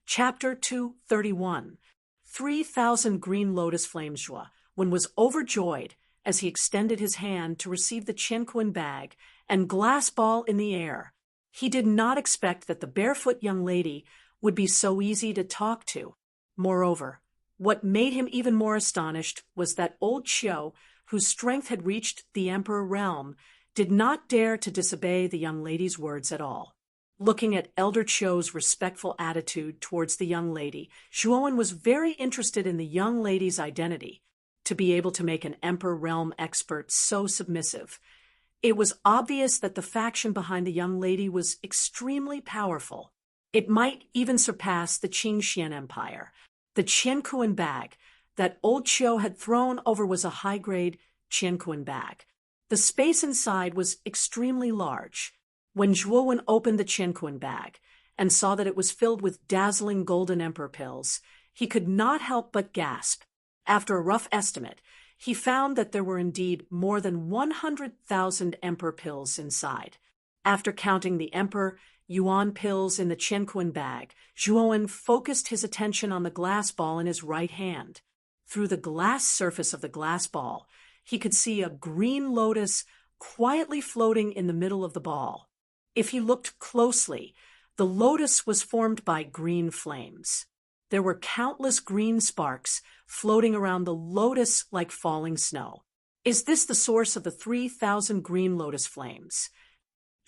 Chapter 231. 3,000 Green Lotus Flames. Wen was overjoyed as he extended his hand to receive the Qianquan bag and glass ball in the air. He did not expect that the barefoot young lady would be so easy to talk to. Moreover, what made him even more astonished was that old Chiu, whose strength had reached the Emperor realm, did not dare to disobey the young lady's words at all. Looking at Elder Chiu's respectful attitude towards the young lady, Wen was very interested in the young lady's identity. To be able to make an Emperor realm expert so submissive, it was obvious that the faction behind the young lady was extremely powerful. It might even surpass the Qingxian Empire. The Qianquan bag that old Chiu had thrown over was a high-grade Qianquan bag. The space inside was extremely large. When Wen opened the Qianquan bag and saw that it was filled with dazzling golden Emperor pills, he could not help but gasp. After a rough estimate, he found that there were indeed more than 100,000 Emperor pills inside. After counting the Emperor Yuan pills in the Qianquan bag, Wen focused his attention on the glass ball in his right hand. Through the glass surface of the glass ball, he could see a green lotus quietly floating in the middle of the ball. If he looked closely, the lotus was formed by green flames. There were countless green sparks floating around the lotus like falling snow. Is this the source of the 3,000 green lotus flames?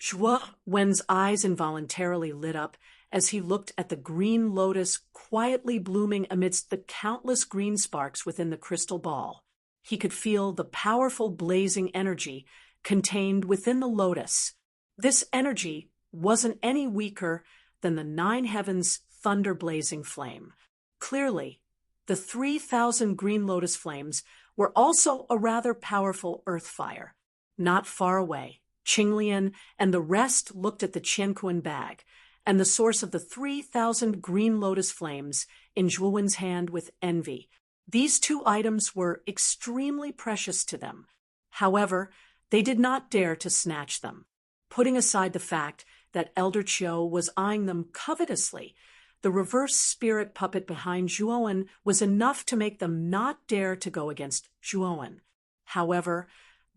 Zhuo Wen's eyes involuntarily lit up as he looked at the green lotus quietly blooming amidst the countless green sparks within the crystal ball. He could feel the powerful blazing energy contained within the lotus. This energy wasn't any weaker than the 9 heavens' thunder-blazing flame. Clearly, the 3,000 green lotus flames were also a rather powerful earth fire. Not far away, Qinglian and the rest looked at the Qianquan bag and the source of the 3,000 green lotus flames in Zhuowen's hand with envy. These 2 items were extremely precious to them. However, they did not dare to snatch them. Putting aside the fact that Elder Qiu was eyeing them covetously, the reverse spirit puppet behind Zhuowen was enough to make them not dare to go against Zhuowen. However,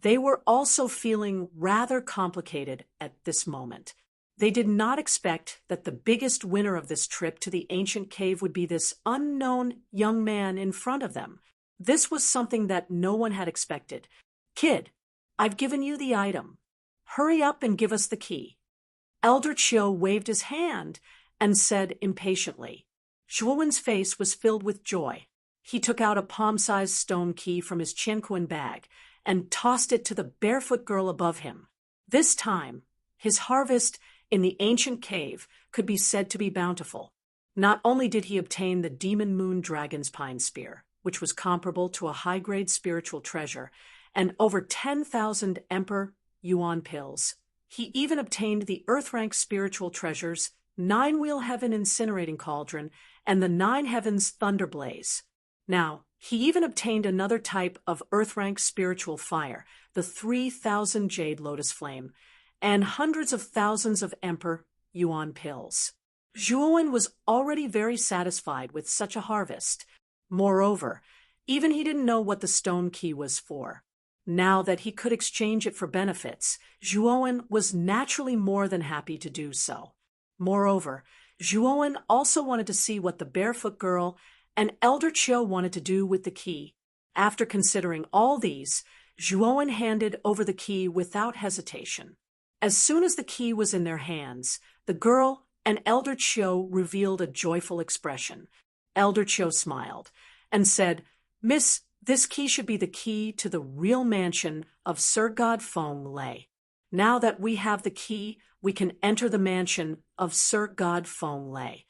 they were also feeling rather complicated at this moment. They did not expect that the biggest winner of this trip to the ancient cave would be this unknown young man in front of them. This was something that no one had expected. "Kid, I've given you the item. Hurry up and give us the key." Elder Qiu waved his hand and said impatiently. Zhuowen's face was filled with joy. He took out a palm-sized stone key from his Qianquan bag and tossed it to the barefoot girl above him. This time, his harvest in the ancient cave could be said to be bountiful. Not only did he obtain the Demon Moon Dragon's Pine Spear, which was comparable to a high-grade spiritual treasure, and over 10,000 Emperor Yuan pills, he even obtained the Earth-rank spiritual treasures 9-wheel heaven incinerating cauldron and the 9 heavens thunder blaze. Now, he even obtained another type of Earth-rank spiritual fire, the 3,000 jade lotus flame, and hundreds of thousands of Emperor Yuan pills. Zhuowen was already very satisfied with such a harvest. Moreover, even he didn't know what the stone key was for. Now that he could exchange it for benefits, Zhuowen was naturally more than happy to do so. Moreover, Zhuowen also wanted to see what the barefoot girl and Elder Qiu wanted to do with the key. After considering all these, Zhuowen handed over the key without hesitation. As soon as the key was in their hands, the girl and Elder Qiu revealed a joyful expression. Elder Qiu smiled and said, "Miss, this key should be the key to the real mansion of Sir God Feng Lei. Now that we have the key, we can enter the mansion of Sir God Feng Lei."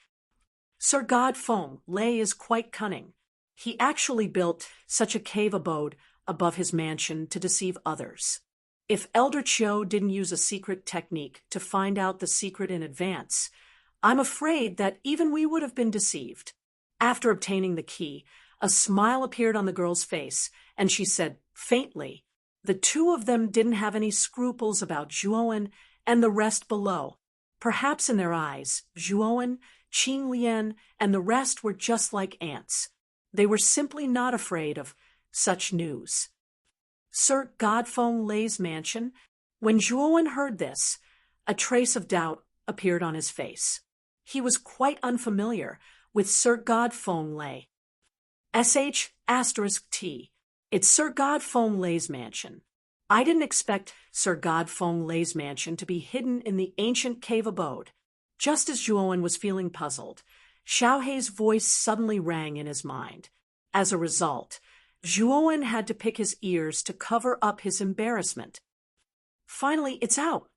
Sir God Feng Lei is quite cunning. He actually built such a cave abode above his mansion to deceive others. If Elder Qiu didn't use a secret technique to find out the secret in advance, I'm afraid that even we would have been deceived. After obtaining the key, a smile appeared on the girl's face, and she said faintly, the 2 of them didn't have any scruples about Zhuowen and the rest below. Perhaps in their eyes, Zhuowen, Qinglian, and the rest were just like ants. They were simply not afraid of such news. Sir God Feng Lei's mansion? When Zhuowen heard this, a trace of doubt appeared on his face. He was quite unfamiliar with Sir God Feng Lei. **T. It's Sir God Feng Lei's mansion. I didn't expect Sir God Feng Lei's mansion to be hidden in the ancient cave abode. Just as Zhuowen was feeling puzzled, Xiaohei's voice suddenly rang in his mind. As a result, Zhuowen had to pick his ears to cover up his embarrassment. Finally, it's out.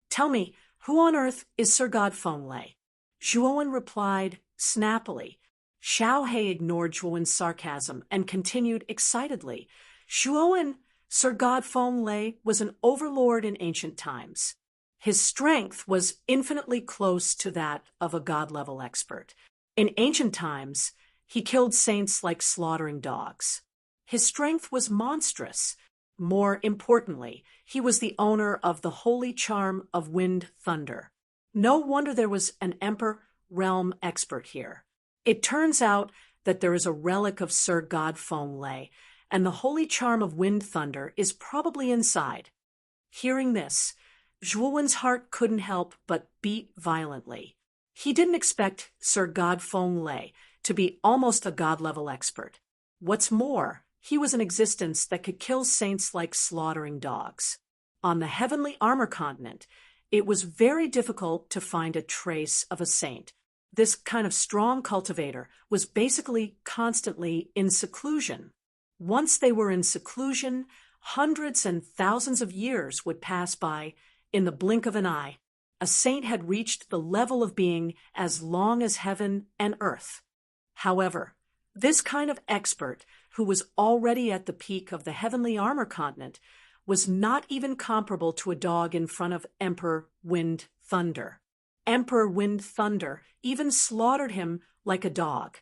Tell me, who on earth is Sir God Feng Lei? Zhuowen replied snappily. Xiaohei ignored Zhuowen's sarcasm and continued excitedly. Zhuowen, Sir God Feng Lei was an overlord in ancient times. His strength was infinitely close to that of a god-level expert. In ancient times, he killed saints like slaughtering dogs. His strength was monstrous. More importantly, he was the owner of the holy charm of wind thunder. No wonder there was an Emperor realm expert here. It turns out that there is a relic of Sir God Feng Lei, and the holy charm of wind thunder is probably inside. Hearing this, Zhuowen's heart couldn't help but beat violently. He didn't expect Sir Godfeng Lei to be almost a god-level expert. What's more, he was an existence that could kill saints like slaughtering dogs. On the heavenly armor continent, it was very difficult to find a trace of a saint. This kind of strong cultivator was basically constantly in seclusion. Once they were in seclusion, hundreds and thousands of years would pass by in the blink of an eye. A saint had reached the level of being as long as heaven and earth. However, this kind of expert, who was already at the peak of the heavenly armor continent, was not even comparable to a dog in front of Emperor Wind Thunder. Emperor Wind Thunder even slaughtered him like a dog.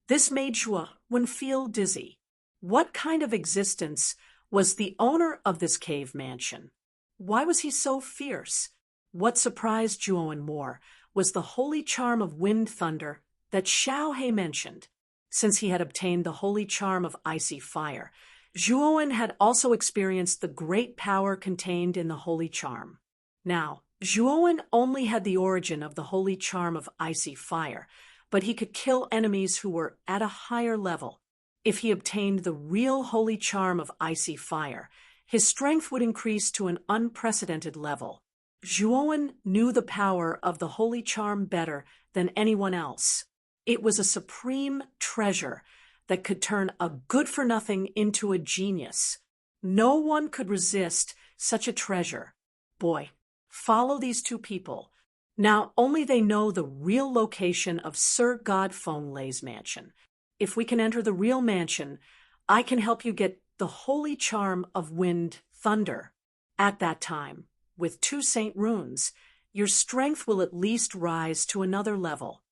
This made Zhuowen feel dizzy. What kind of existence was the owner of this cave mansion? Why was he so fierce? What surprised Zhuowen more was the holy charm of wind thunder that Xiaohe mentioned. Since he had obtained the holy charm of icy fire, Zhuowen had also experienced the great power contained in the holy charm. Now, Zhuowen only had the origin of the holy charm of icy fire, but he could kill enemies who were at a higher level. If he obtained the real holy charm of icy fire, his strength would increase to an unprecedented level. Zhuowen knew the power of the holy charm better than anyone else. It was a supreme treasure that could turn a good-for-nothing into a genius. No one could resist such a treasure. Boy, follow these two people. Now only they know the real location of Sir Godfeng Lei's mansion. If we can enter the real mansion, I can help you get the holy charm of wind thunder. At that time, with 2 saint runes, your strength will at least rise to another level.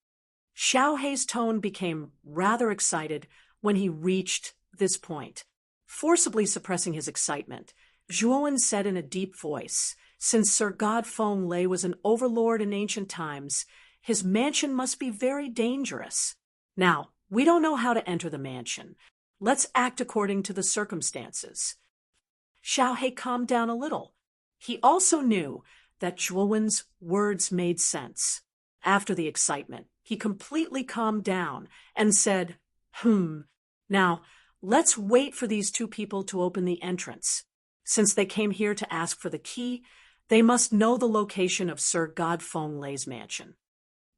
Xiaohe's tone became rather excited when he reached this point. Forcibly suppressing his excitement, Zhuowen said in a deep voice, since Sir Godfeng Lei was an overlord in ancient times, his mansion must be very dangerous. Now, we don't know how to enter the mansion. Let's act according to the circumstances. Xiaohe calmed down a little. He also knew that Zhuowen's words made sense. After the excitement, he completely calmed down and said, Now, let's wait for these 2 people to open the entrance. Since they came here to ask for the key, they must know the location of Sir Godfeng Lei's mansion.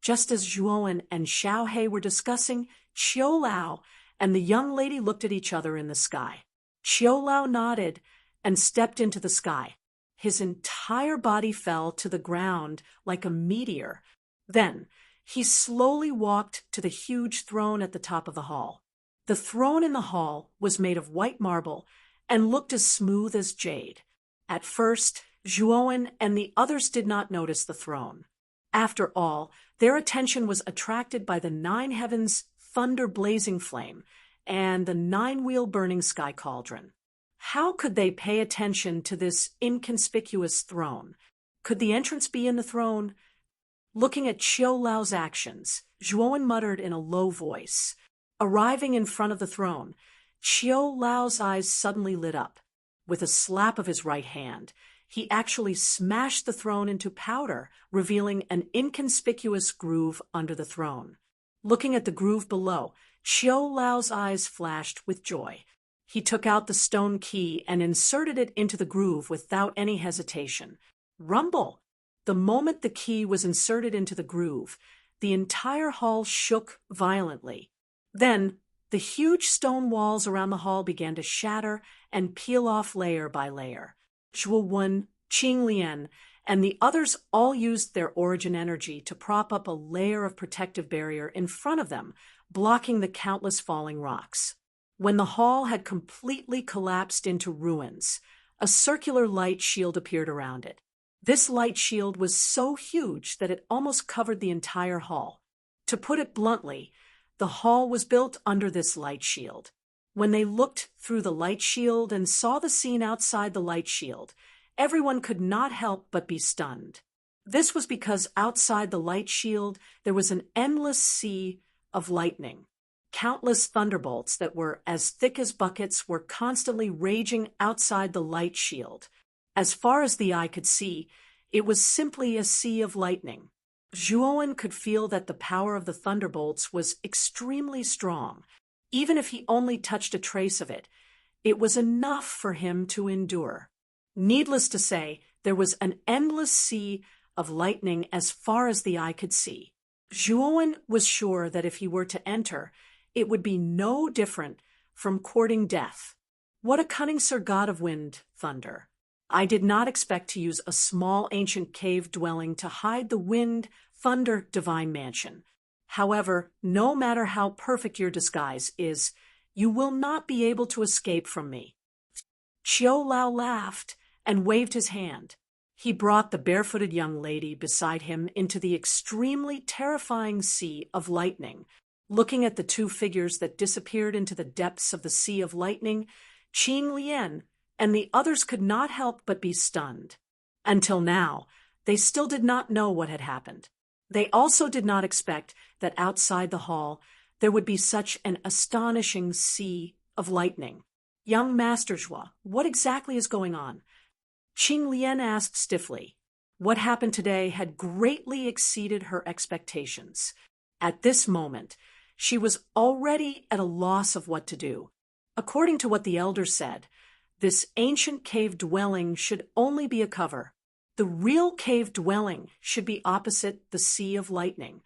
Just as Zhuowen and Xiaohe were discussing, Qiulao and the young lady looked at each other in the sky. Qiulao nodded and stepped into the sky. His entire body fell to the ground like a meteor. Then, he slowly walked to the huge throne at the top of the hall. The throne in the hall was made of white marble and looked as smooth as jade. At first, Zhuowen and the others did not notice the throne. After all, their attention was attracted by the 9 heavens thunder-blazing flame and the 9-wheel burning sky cauldron. How could they pay attention to this inconspicuous throne? Could the entrance be in the throne? Looking at Qiulao's actions, Zhuowen muttered in a low voice. Arriving in front of the throne, Qiulao's eyes suddenly lit up. With a slap of his right hand, he actually smashed the throne into powder, revealing an inconspicuous groove under the throne. Looking at the groove below, Qiulao's eyes flashed with joy. He took out the stone key and inserted it into the groove without any hesitation. Rumble! The moment the key was inserted into the groove, the entire hall shook violently. Then, the huge stone walls around the hall began to shatter and peel off layer by layer. Zhuowen, Qinglian, and the others all used their origin energy to prop up a layer of protective barrier in front of them, blocking the countless falling rocks. When the hall had completely collapsed into ruins, a circular light shield appeared around it. This light shield was so huge that it almost covered the entire hall. To put it bluntly, the hall was built under this light shield. When they looked through the light shield and saw the scene outside the light shield, everyone could not help but be stunned. This was because outside the light shield there was an endless sea of lightning. Countless thunderbolts that were as thick as buckets were constantly raging outside the light shield. As far as the eye could see, it was simply a sea of lightning. Zhuowen could feel that the power of the thunderbolts was extremely strong. Even if he only touched a trace of it, it was enough for him to endure. Needless to say, there was an endless sea of lightning as far as the eye could see. Zhuowen was sure that if he were to enter, it would be no different from courting death. What a cunning Sir God of Wind, Thunder! I did not expect to use a small ancient cave dwelling to hide the wind, thunder, divine mansion. However, no matter how perfect your disguise is, you will not be able to escape from me. Qiu Lao laughed and waved his hand. He brought the barefooted young lady beside him into the extremely terrifying sea of lightning. Looking at the two figures that disappeared into the depths of the sea of lightning, Qing Lian and the others could not help but be stunned. Until now, they still did not know what had happened. They also did not expect that outside the hall there would be such an astonishing sea of lightning. Young Master Zhua, what exactly is going on? Qing Lian asked stiffly. What happened today had greatly exceeded her expectations. At this moment, she was already at a loss of what to do. According to what the elders said, this ancient cave dwelling should only be a cover. The real cave dwelling should be opposite the sea of lightning.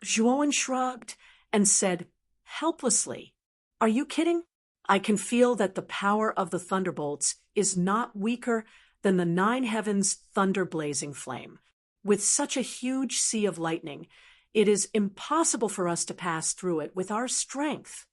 Zhuowen shrugged and said helplessly, "Are you kidding? I can feel that the power of the thunderbolts is not weaker than the nine heavens' thunder-blazing flame. With such a huge sea of lightning, it is impossible for us to pass through it with our strength."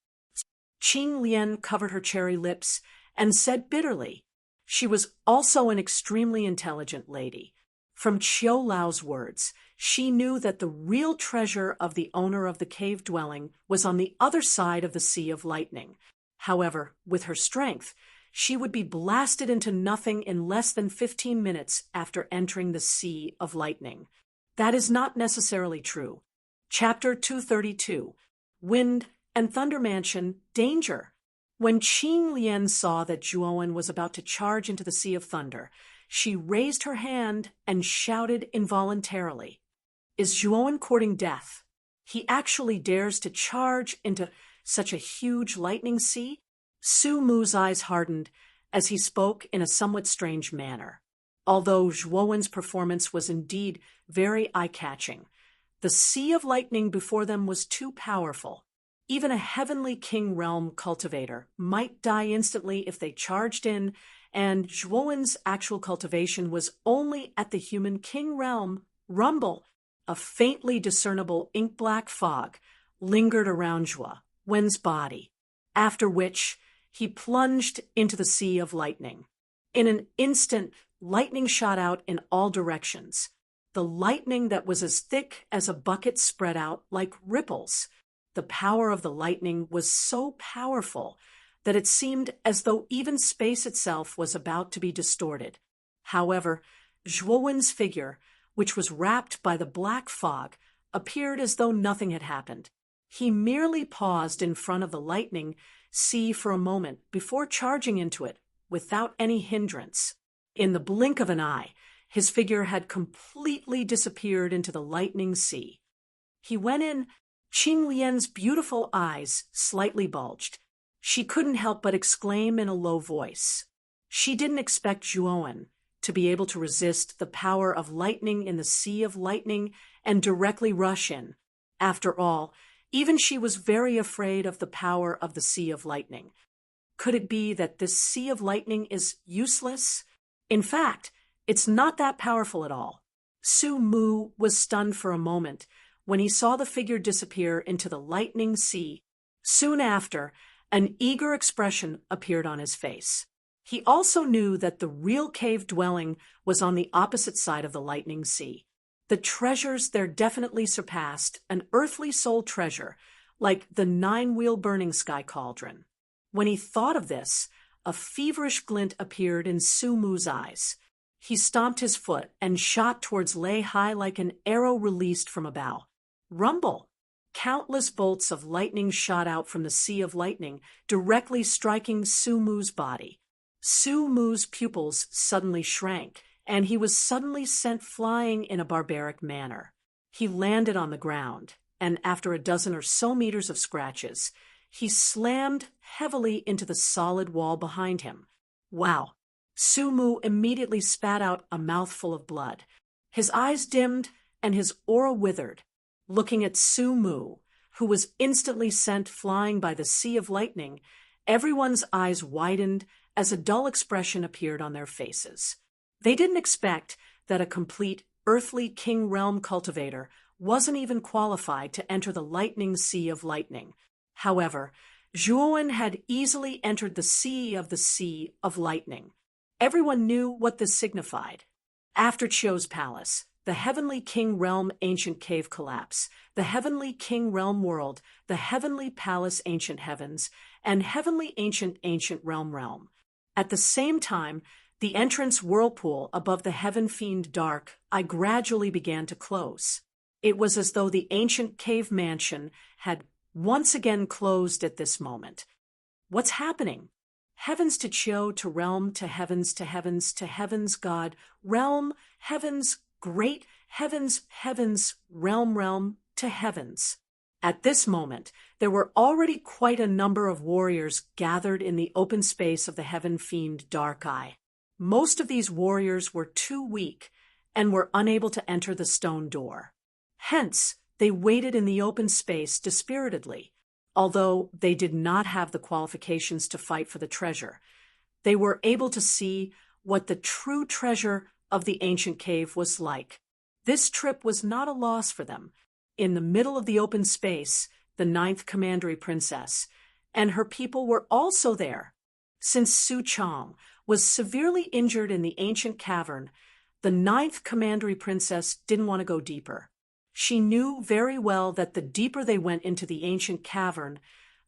Qing Lian covered her cherry lips and said bitterly. She was also an extremely intelligent lady. From Qiu Lao's words, she knew that the real treasure of the owner of the cave dwelling was on the other side of the sea of lightning. However, with her strength, she would be blasted into nothing in less than 15 minutes after entering the sea of lightning. That is not necessarily true. Chapter 232, Wind and Thunder Mansion, Danger. When Qing Lian saw that Zhuowen was about to charge into the Sea of Thunder, she raised her hand and shouted involuntarily, "Is Zhuowen courting death? He actually dares to charge into such a huge lightning sea?" Su Mu's eyes hardened as he spoke in a somewhat strange manner. Although Zhuowen's performance was indeed very eye-catching, the sea of lightning before them was too powerful. Even a heavenly king realm cultivator might die instantly if they charged in, and Zhuowen's actual cultivation was only at the human king realm. Rumble, a faintly discernible ink-black fog, lingered around Zhuowen's body, after which he plunged into the sea of lightning. In an instant, lightning shot out in all directions. The lightning that was as thick as a bucket spread out like ripples. The power of the lightning was so powerful that it seemed as though even space itself was about to be distorted. However, Zhuowen's figure, which was wrapped by the black fog, appeared as though nothing had happened. He merely paused in front of the lightning sea for a moment before charging into it without any hindrance. In the blink of an eye, his figure had completely disappeared into the lightning sea. He went in. Qing Lian's beautiful eyes slightly bulged. She couldn't help but exclaim in a low voice. She didn't expect Zhuowen to be able to resist the power of lightning in the sea of lightning and directly rush in. After all, even she was very afraid of the power of the sea of lightning. Could it be that this sea of lightning is useless? In fact, it's not that powerful at all. Su Mu was stunned for a moment when he saw the figure disappear into the lightning sea. Soon after, an eager expression appeared on his face. He also knew that the real cave dwelling was on the opposite side of the lightning sea. The treasures there definitely surpassed an earthly soul treasure, like the 9-wheel burning sky cauldron. When he thought of this, a feverish glint appeared in Su Mu's eyes. He stomped his foot and shot towards Lei Hai like an arrow released from a bow. Rumble! Countless bolts of lightning shot out from the sea of lightning, directly striking Su Mu's body. Su Mu's pupils suddenly shrank, and he was suddenly sent flying in a barbaric manner. He landed on the ground, and after a dozen or so meters of scratches, he slammed heavily into the solid wall behind him. Wow! Su Mu immediately spat out a mouthful of blood. His eyes dimmed, and his aura withered. Looking at Su Mu, who was instantly sent flying by the sea of lightning, everyone's eyes widened as a dull expression appeared on their faces. They didn't expect that a complete earthly king realm cultivator wasn't even qualified to enter the lightning sea of lightning. However, Zhuowen had easily entered the sea of lightning. Everyone knew what this signified. After Qiu's palace, the Heavenly King Realm Ancient Cave Collapse, the Heavenly King Realm World, the Heavenly Palace Ancient Heavens, and Heavenly Ancient Realm. At the same time, the entrance whirlpool above the Heaven Fiend Dark Eye gradually began to close. It was as though the ancient cave mansion had once again closed at this moment. What's happening? Heavens to Qiu, to realm, to heavens, to heavens, to heavens, God, realm, heavens, great heavens, realm, to heavens. At this moment, there were already quite a number of warriors gathered in the open space of the Heaven Fiend Dark Eye. Most of these warriors were too weak and were unable to enter the stone door. Hence, they waited in the open space dispiritedly. Although they did not have the qualifications to fight for the treasure, they were able to see what the true treasure of the ancient cave was like. This trip was not a loss for them. In the middle of the open space, the 9th Commandery Princess and her people were also there. Since Su Chong was severely injured in the ancient cavern, the 9th Commandery Princess didn't want to go deeper. She knew very well that the deeper they went into the ancient cavern,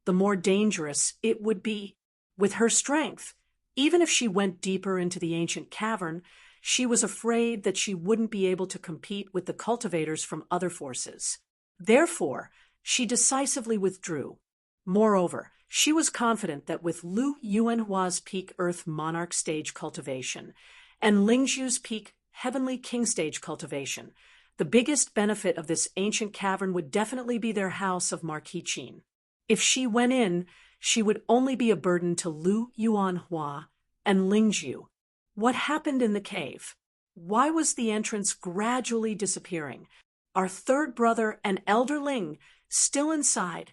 the more dangerous it would be. With her strength, even if she went deeper into the ancient cavern, she was afraid that she wouldn't be able to compete with the cultivators from other forces. Therefore, she decisively withdrew. Moreover, she was confident that with Lu Yuanhua's peak Earth Monarch stage cultivation and Lingzhu's peak Heavenly King stage cultivation, the biggest benefit of this ancient cavern would definitely be their house of Marquis Qin. If she went in, she would only be a burden to Lu Yuanhua and Lingzhu. What happened in the cave? Why was the entrance gradually disappearing? Our third brother and elder Ling still inside.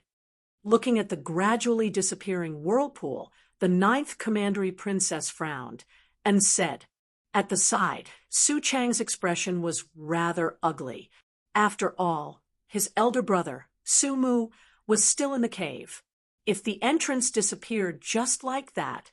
Looking at the gradually disappearing whirlpool, the 9th Commandery Princess frowned and said, at the side, Su Chang's expression was rather ugly. After all, his elder brother, Su Mu, was still in the cave. If the entrance disappeared just like that,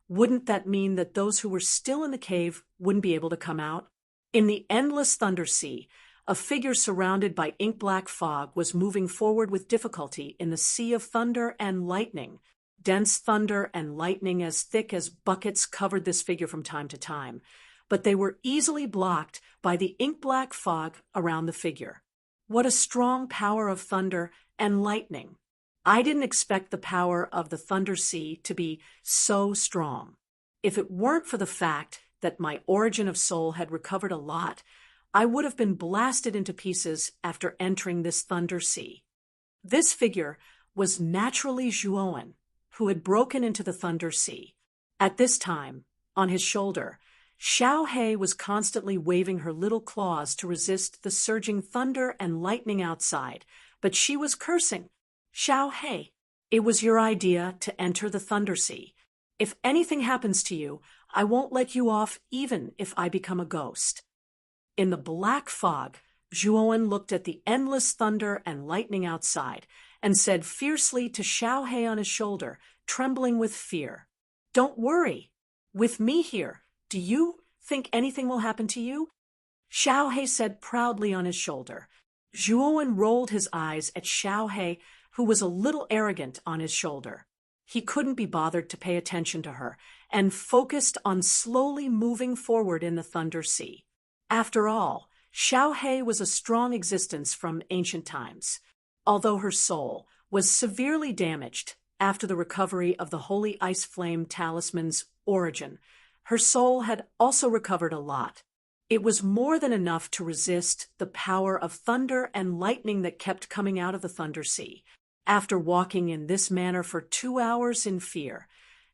wouldn't that mean that those who were still in the cave wouldn't be able to come out? In the endless thunder sea, a figure surrounded by ink-black fog was moving forward with difficulty in the sea of thunder and lightning. Dense thunder and lightning as thick as buckets covered this figure from time to time, but they were easily blocked by the ink-black fog around the figure. What a strong power of thunder and lightning! I didn't expect the power of the thunder sea to be so strong. If it weren't for the fact that my origin of soul had recovered a lot, I would have been blasted into pieces after entering this thunder sea. This figure was naturally Zhuowen, who had broken into the thunder sea. At this time, on his shoulder, Xiao He was constantly waving her little claws to resist the surging thunder and lightning outside, but she was cursing. Xiao He, it was your idea to enter the thunder sea. If anything happens to you, I won't let you off even if I become a ghost. In the black fog, Zhuowen looked at the endless thunder and lightning outside and said fiercely to Xiao He on his shoulder, trembling with fear, "Don't worry. With me here, do you think anything will happen to you?" Xiao He said proudly on his shoulder. Zhuowen rolled his eyes at Xiao He, who was a little arrogant on his shoulder. He couldn't be bothered to pay attention to her and focused on slowly moving forward in the thunder sea. After all, Xiao He was a strong existence from ancient times. Although her soul was severely damaged after the recovery of the Holy Ice Flame talisman's origin, her soul had also recovered a lot. It was more than enough to resist the power of thunder and lightning that kept coming out of the Thunder Sea. After walking in this manner for 2 hours in fear,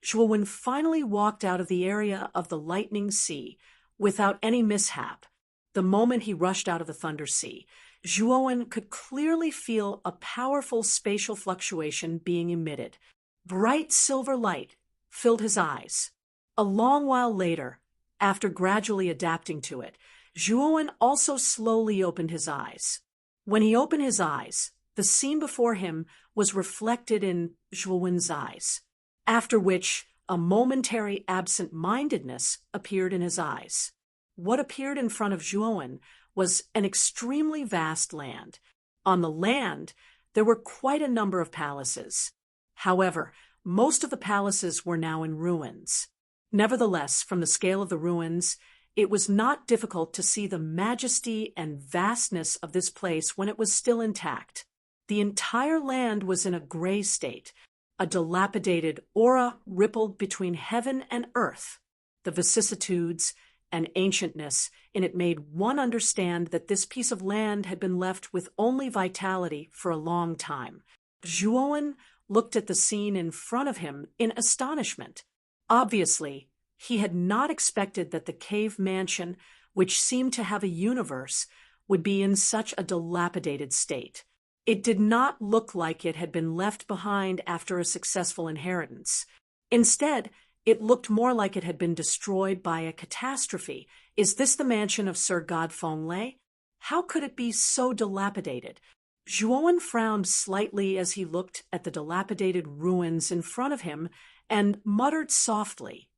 Zhuowen finally walked out of the area of the Lightning Sea without any mishap. The moment he rushed out of the Thunder Sea, Zhuowen could clearly feel a powerful spatial fluctuation being emitted. Bright silver light filled his eyes. A long while later, after gradually adapting to it, Zhuowen also slowly opened his eyes. When he opened his eyes, the scene before him was reflected in Zhuowen's eyes, after which a momentary absent-mindedness appeared in his eyes. What appeared in front of Zhuowen was an extremely vast land. On the land, there were quite a number of palaces. However, most of the palaces were now in ruins. Nevertheless, from the scale of the ruins, it was not difficult to see the majesty and vastness of this place when it was still intact. The entire land was in a gray state. A dilapidated aura rippled between heaven and earth. The vicissitudes and ancientness in it made one understand that this piece of land had been left with only vitality for a long time. Zhuowen looked at the scene in front of him in astonishment. Obviously, he had not expected that the cave mansion, which seemed to have a universe, would be in such a dilapidated state. It did not look like it had been left behind after a successful inheritance. Instead, it looked more like it had been destroyed by a catastrophe. Is this the mansion of Sir Godfong Lei? How could it be so dilapidated? Zhuowen frowned slightly as he looked at the dilapidated ruins in front of him and muttered softly,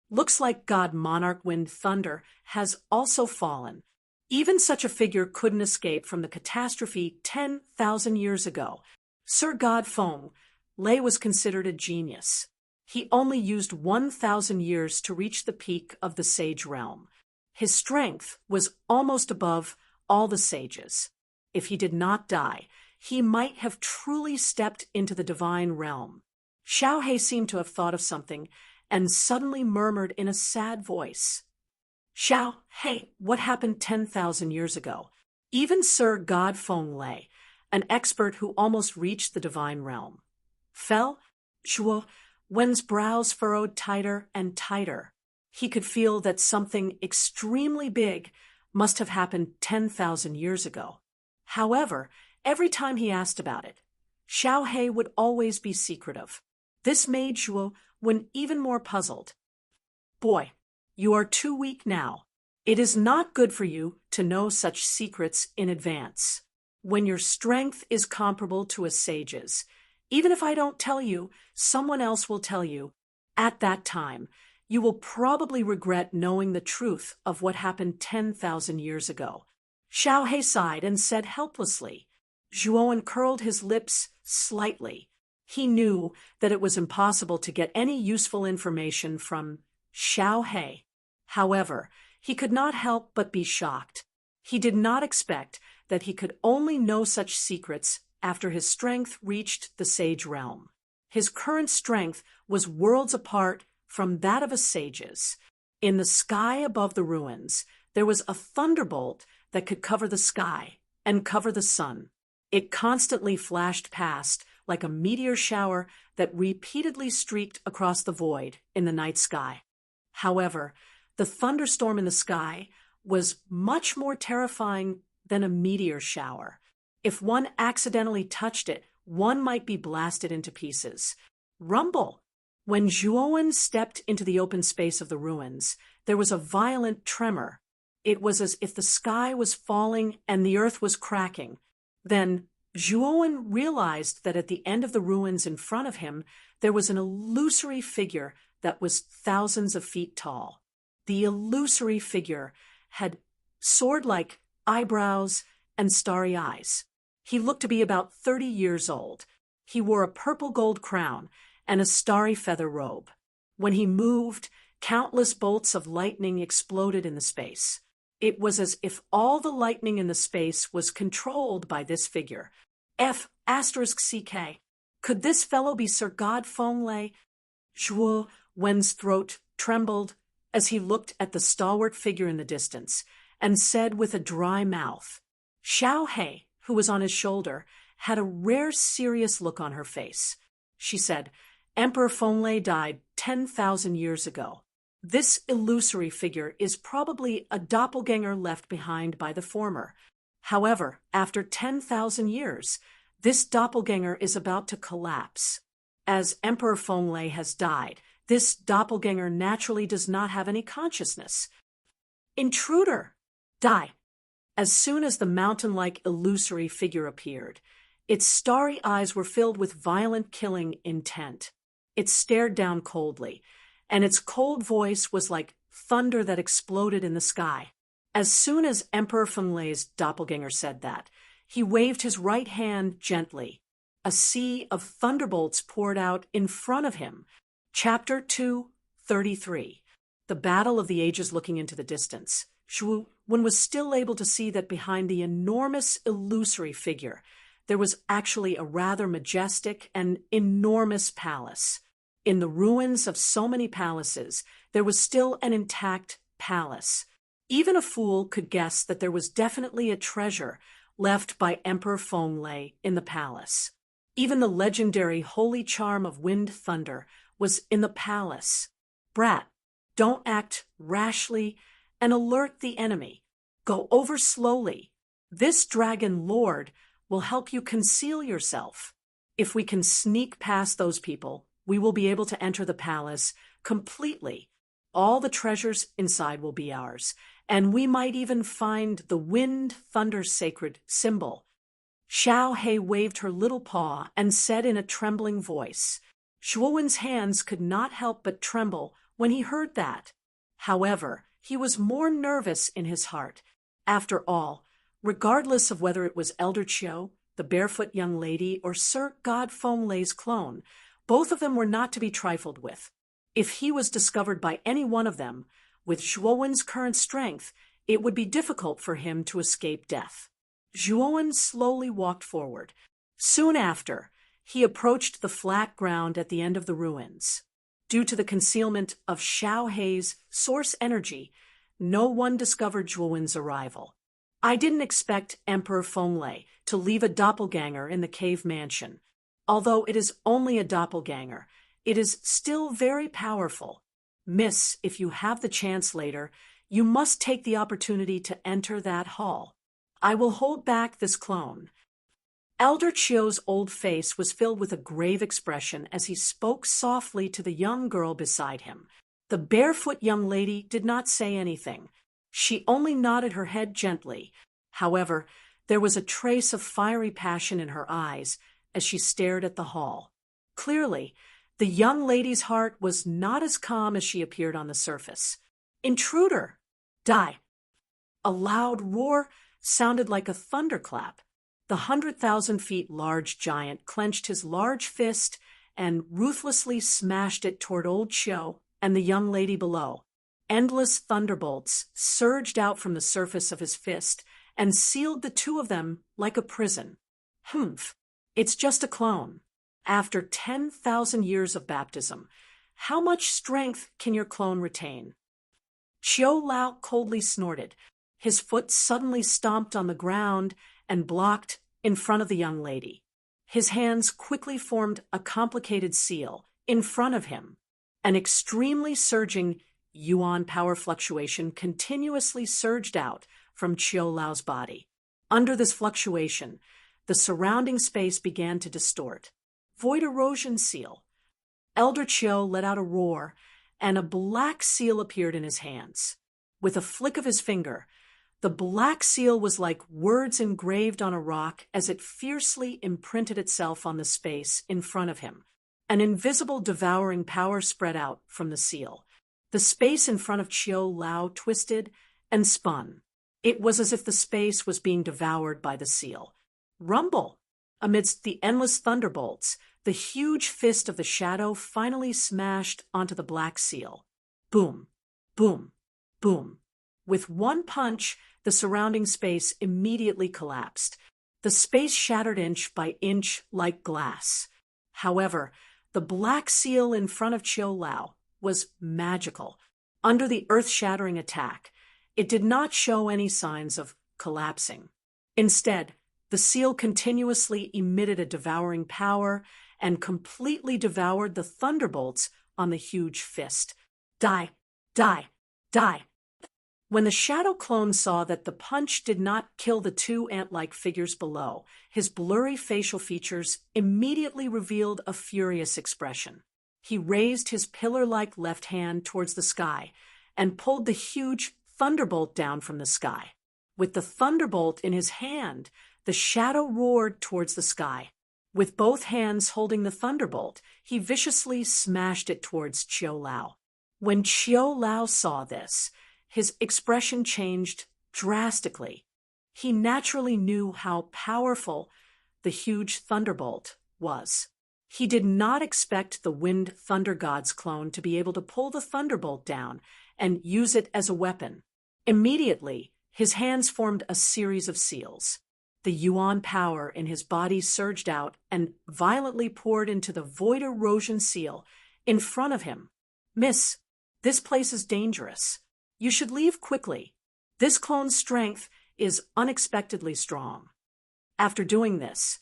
"Looks like God Monarch Wind Thunder has also fallen." Even such a figure couldn't escape from the catastrophe 10,000 years ago. Sir Godfong Lei was considered a genius. He only used 1,000 years to reach the peak of the sage realm. His strength was almost above all the sages. If he did not die, he might have truly stepped into the divine realm. Xiao He seemed to have thought of something and suddenly murmured in a sad voice, "Xiao He, what happened 10,000 years ago?" Even Sir Godfong Lei, an expert who almost reached the divine realm, fell. Zhuowen's brows furrowed tighter and tighter. He could feel that something extremely big must have happened 10,000 years ago. However, every time he asked about it, Xiao He would always be secretive. This made Zhuowen even more puzzled. "Boy, you are too weak now. It is not good for you to know such secrets in advance. When your strength is comparable to a sage's, even if I don't tell you, someone else will tell you. At that time, you will probably regret knowing the truth of what happened 10,000 years ago." Xiao He sighed and said helplessly. Zhuowen curled his lips slightly. He knew that it was impossible to get any useful information from Xiao He. However, he could not help but be shocked. He did not expect that he could only know such secrets after his strength reached the sage realm. His current strength was worlds apart from that of a sage's. In the sky above the ruins, there was a thunderbolt that could cover the sky and cover the sun. It constantly flashed past like a meteor shower that repeatedly streaked across the void in the night sky. However, the thunderstorm in the sky was much more terrifying than a meteor shower. If one accidentally touched it, one might be blasted into pieces. Rumble! When Zhuowen stepped into the open space of the ruins, there was a violent tremor. It was as if the sky was falling and the earth was cracking. Then Zhuowen realized that at the end of the ruins in front of him, there was an illusory figure that was thousands of feet tall. The illusory figure had sword-like eyebrows and starry eyes. He looked to be about 30 years old. He wore a purple gold crown and a starry feather robe. When he moved, countless bolts of lightning exploded in the space. It was as if all the lightning in the space was controlled by this figure. F***CK. Could this fellow be Sir God Feng Zhuo Wen's throat trembled as he looked at the stalwart figure in the distance, and said with a dry mouth. Xiao He, who was on his shoulder, had a rare serious look on her face. She said, Emperor Feng died 10,000 years ago. This illusory figure is probably a doppelganger left behind by the former. However, after 10,000 years, this doppelganger is about to collapse. As Emperor Feng has died, this doppelganger naturally does not have any consciousness. Intruder! Die! As soon as the mountain-like illusory figure appeared, its starry eyes were filled with violent killing intent. It stared down coldly, and its cold voice was like thunder that exploded in the sky. As soon as Emperor Fenglei's doppelganger said that, he waved his right hand gently. A sea of thunderbolts poured out in front of him. Chapter 2:33. The Battle of the Ages looking into the distance. Zhuo Wen was still able to see that behind the enormous illusory figure, there was actually a rather majestic and enormous palace. In the ruins of so many palaces, there was still an intact palace. Even a fool could guess that there was definitely a treasure left by Emperor Feng in the palace. Even the legendary holy charm of wind thunder was in the palace. Brat, don't act rashly and alert the enemy. Go over slowly. This dragon lord will help you conceal yourself. If we can sneak past those people, we will be able to enter the palace completely. All the treasures inside will be ours, and we might even find the wind thunder sacred symbol. Xiao He waved her little paw and said in a trembling voice. Zhuo Wen's hands could not help but tremble when he heard that. However, he was more nervous in his heart. After all, regardless of whether it was Elder Qiu, the barefoot young lady, or Sir God Fenglei's clone, both of them were not to be trifled with. If he was discovered by any one of them, with Zhuo Wen's current strength, it would be difficult for him to escape death. Zhuo Wen slowly walked forward. Soon after, he approached the flat ground at the end of the ruins. Due to the concealment of Xiao He's source energy, no one discovered Zhuo Wen's arrival. I didn't expect Emperor Feng to leave a doppelganger in the cave mansion. Although it is only a doppelganger, it is still very powerful. Miss, if you have the chance later, you must take the opportunity to enter that hall. I will hold back this clone. Elder Qiu's old face was filled with a grave expression as he spoke softly to the young girl beside him. The barefoot young lady did not say anything. She only nodded her head gently. However, there was a trace of fiery passion in her eyes as she stared at the hall. Clearly, the young lady's heart was not as calm as she appeared on the surface. Intruder! Die! A loud roar sounded like a thunderclap. The 100,000 feet large giant clenched his large fist and ruthlessly smashed it toward old Qiu and the young lady below. Endless thunderbolts surged out from the surface of his fist and sealed the two of them like a prison. Humph, it's just a clone. After 10,000 years of baptism, how much strength can your clone retain? Qiu Lao coldly snorted. His foot suddenly stomped on the ground and blocked in front of the young lady. His hands quickly formed a complicated seal in front of him. An extremely surging yuan power fluctuation continuously surged out from Qiu Lao's body. Under this fluctuation, the surrounding space began to distort. Void erosion seal. Elder Qiu let out a roar, and a black seal appeared in his hands. With a flick of his finger, the black seal was like words engraved on a rock as it fiercely imprinted itself on the space in front of him. An invisible devouring power spread out from the seal. The space in front of Qiu Lao twisted and spun. It was as if the space was being devoured by the seal. Rumble! Amidst the endless thunderbolts, the huge fist of the shadow finally smashed onto the black seal. Boom! Boom! Boom! With one punch, the surrounding space immediately collapsed. The space shattered inch by inch like glass. However, the black seal in front of Qiu Lao was magical. Under the earth-shattering attack, it did not show any signs of collapsing. Instead, the seal continuously emitted a devouring power and completely devoured the thunderbolts on the huge fist. Die, die, die. When the shadow clone saw that the punch did not kill the two ant-like figures below, his blurry facial features immediately revealed a furious expression. He raised his pillar-like left hand towards the sky and pulled the huge thunderbolt down from the sky. With the thunderbolt in his hand, the shadow roared towards the sky. With both hands holding the thunderbolt, he viciously smashed it towards Qiu Lao. When Qiu Lao saw this, his expression changed drastically. He naturally knew how powerful the huge thunderbolt was. He did not expect the Wind Thunder God's clone to be able to pull the thunderbolt down and use it as a weapon. Immediately, his hands formed a series of seals. The Yuan power in his body surged out and violently poured into the void erosion seal in front of him. "Miss, this place is dangerous. You should leave quickly. This clone's strength is unexpectedly strong." After doing this,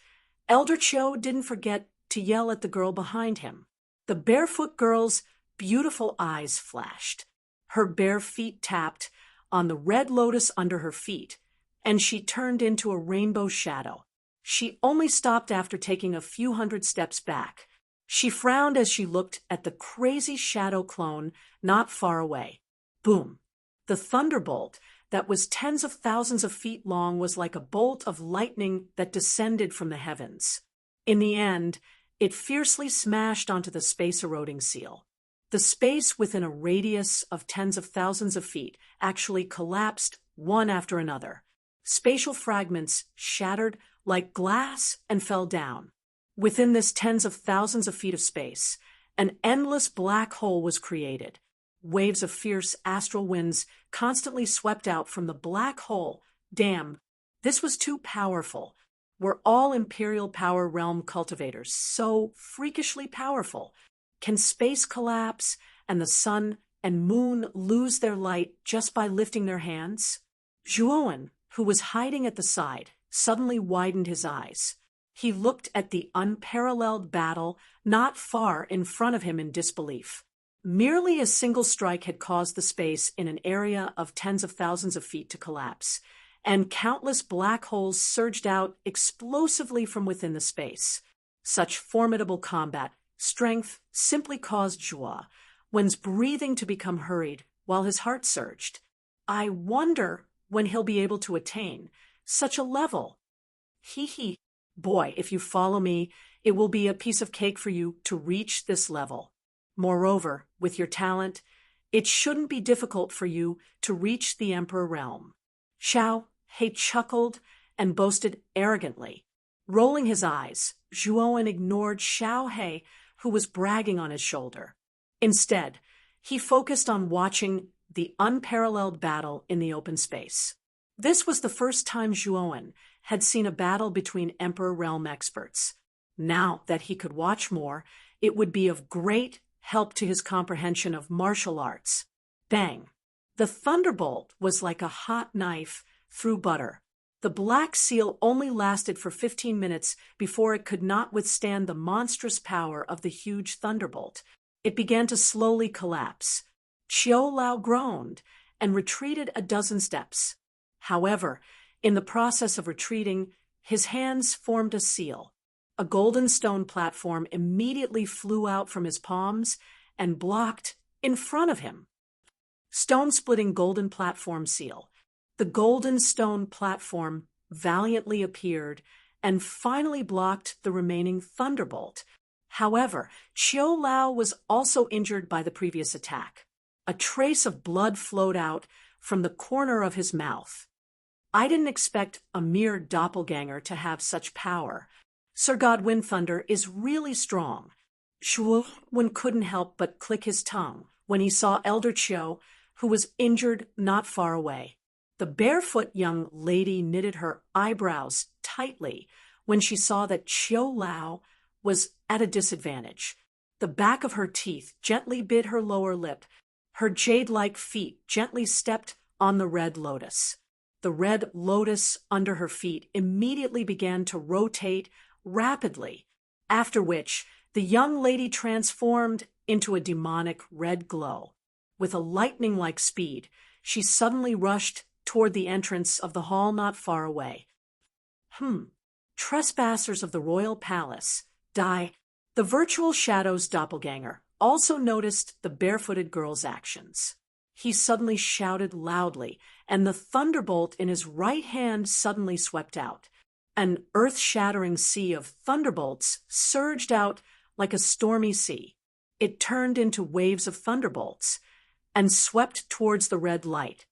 Elder Qiu didn't forget to yell at the girl behind him. The barefoot girl's beautiful eyes flashed. Her bare feet tapped on the red lotus under her feet, and she turned into a rainbow shadow. She only stopped after taking a few hundred steps back. She frowned as she looked at the crazy shadow clone not far away. Boom! The thunderbolt that was tens of thousands of feet long was like a bolt of lightning that descended from the heavens. In the end, it fiercely smashed onto the space-eroding seal. The space within a radius of tens of thousands of feet actually collapsed one after another. Spatial fragments shattered like glass and fell down. Within this tens of thousands of feet of space, an endless black hole was created. Waves of fierce astral winds constantly swept out from the black hole. Damn, this was too powerful. Were all Imperial Power Realm cultivators so freakishly powerful? Can space collapse and the sun and moon lose their light just by lifting their hands? Zhuowen, who was hiding at the side, suddenly widened his eyes. He looked at the unparalleled battle not far in front of him in disbelief. Merely a single strike had caused the space in an area of tens of thousands of feet to collapse, and countless black holes surged out explosively from within the space. Such formidable combat strength simply caused Zhuowen's breathing to become hurried while his heart surged. I wonder when he'll be able to attain such a level. Hee. Boy, if you follow me, it will be a piece of cake for you to reach this level. Moreover, with your talent, it shouldn't be difficult for you to reach the Emperor realm. Xiao He chuckled and boasted arrogantly. Rolling his eyes, Zhuowen ignored Xiao He, who was bragging on his shoulder. Instead, he focused on watching the unparalleled battle in the open space. This was the first time Zhuowen had seen a battle between Emperor Realm experts. Now that he could watch more, it would be of great help to his comprehension of martial arts. Bang! The thunderbolt was like a hot knife through butter. The black seal only lasted for 15 minutes before it could not withstand the monstrous power of the huge thunderbolt. It began to slowly collapse. Qiu Lao groaned and retreated a dozen steps. However, in the process of retreating, his hands formed a seal. A golden stone platform immediately flew out from his palms and blocked in front of him. Stone-splitting golden platform seal. The golden stone platform valiantly appeared and finally blocked the remaining thunderbolt. However, Qiu Lao was also injured by the previous attack. A trace of blood flowed out from the corner of his mouth. I didn't expect a mere doppelganger to have such power. Sir God Wind Thunder is really strong. Zhuowen couldn't help but click his tongue when he saw Elder Qiu, who was injured not far away. The barefoot young lady knitted her eyebrows tightly when she saw that Qiu Lao was at a disadvantage. The back of her teeth gently bit her lower lip. Her jade-like feet gently stepped on the red lotus. The red lotus under her feet immediately began to rotate rapidly, after which the young lady transformed into a demonic red glow. With a lightning-like speed, she suddenly rushed toward the entrance of the hall not far away. Trespassers of the royal palace, die. The virtual shadow's doppelganger also noticed the barefooted girl's actions. He suddenly shouted loudly, and the thunderbolt in his right hand suddenly swept out. An earth-shattering sea of thunderbolts surged out like a stormy sea. It turned into waves of thunderbolts and swept towards the red light.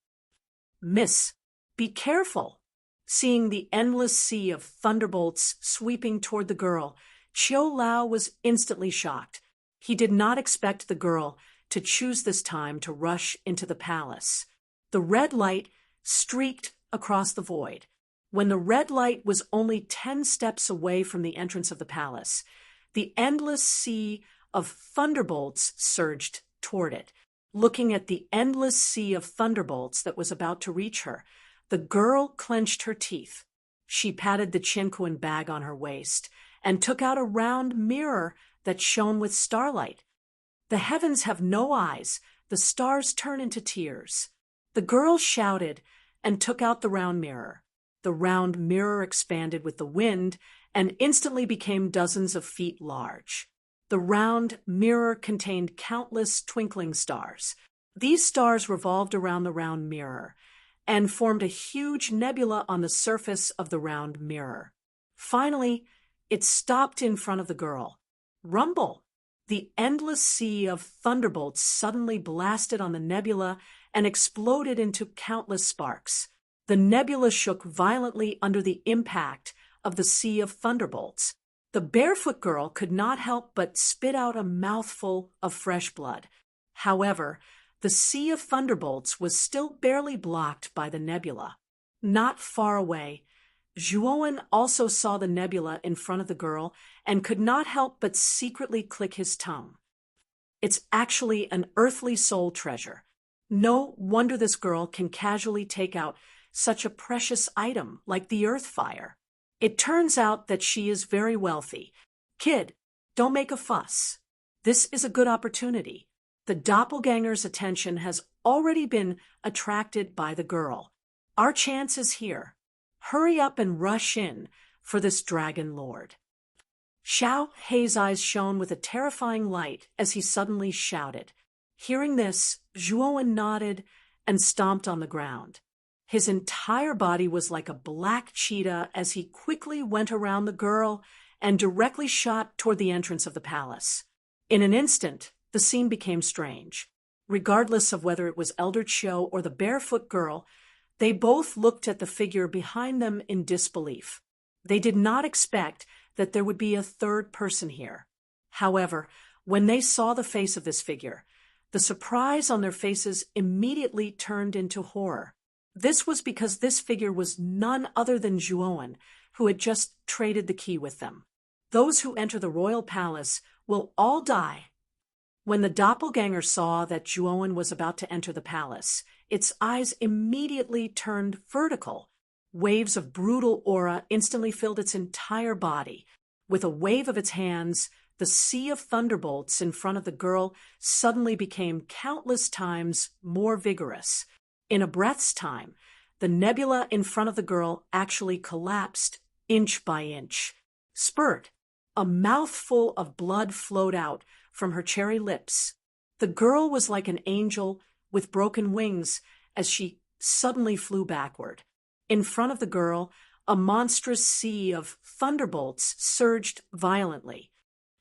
"Miss, be careful!" Seeing the endless sea of thunderbolts sweeping toward the girl, Qiu Lao was instantly shocked. He did not expect the girl to choose this time to rush into the palace. The red light streaked across the void. When the red light was only 10 steps away from the entrance of the palace, the endless sea of thunderbolts surged toward it. Looking at the endless sea of thunderbolts that was about to reach her, the girl clenched her teeth. She patted the chinquan bag on her waist and took out a round mirror that shone with starlight. "The heavens have no eyes, the stars turn into tears." The girl shouted and took out the round mirror. The round mirror expanded with the wind and instantly became dozens of feet large. The round mirror contained countless twinkling stars. These stars revolved around the round mirror and formed a huge nebula on the surface of the round mirror. Finally, it stopped in front of the girl. Rumble! The endless sea of thunderbolts suddenly blasted on the nebula and exploded into countless sparks. The nebula shook violently under the impact of the sea of thunderbolts. The barefoot girl could not help but spit out a mouthful of fresh blood. However, the sea of thunderbolts was still barely blocked by the nebula. Not far away, Zhuowen also saw the nebula in front of the girl and could not help but secretly click his tongue. It's actually an earthly soul treasure. No wonder this girl can casually take out such a precious item like the earth fire. It turns out that she is very wealthy. Kid, don't make a fuss. This is a good opportunity. The doppelganger's attention has already been attracted by the girl. Our chance is here. Hurry up and rush in for this dragon lord. Xiao Hei's eyes shone with a terrifying light as he suddenly shouted. Hearing this, Zhuowen nodded and stomped on the ground. His entire body was like a black cheetah as he quickly went around the girl and directly shot toward the entrance of the palace. In an instant, the scene became strange. Regardless of whether it was Elder Qiu or the barefoot girl, they both looked at the figure behind them in disbelief. They did not expect that there would be a third person here. However, when they saw the face of this figure, the surprise on their faces immediately turned into horror. This was because this figure was none other than Zhuowen, who had just traded the key with them. Those who enter the royal palace will all die. When the doppelganger saw that Zhuowen was about to enter the palace, its eyes immediately turned vertical. Waves of brutal aura instantly filled its entire body. With a wave of its hands, the sea of thunderbolts in front of the girl suddenly became countless times more vigorous. In a breath's time, the nebula in front of the girl actually collapsed inch by inch. Spurt! A mouthful of blood flowed out from her cherry lips. The girl was like an angel with broken wings as she suddenly flew backward. In front of the girl, a monstrous sea of thunderbolts surged violently.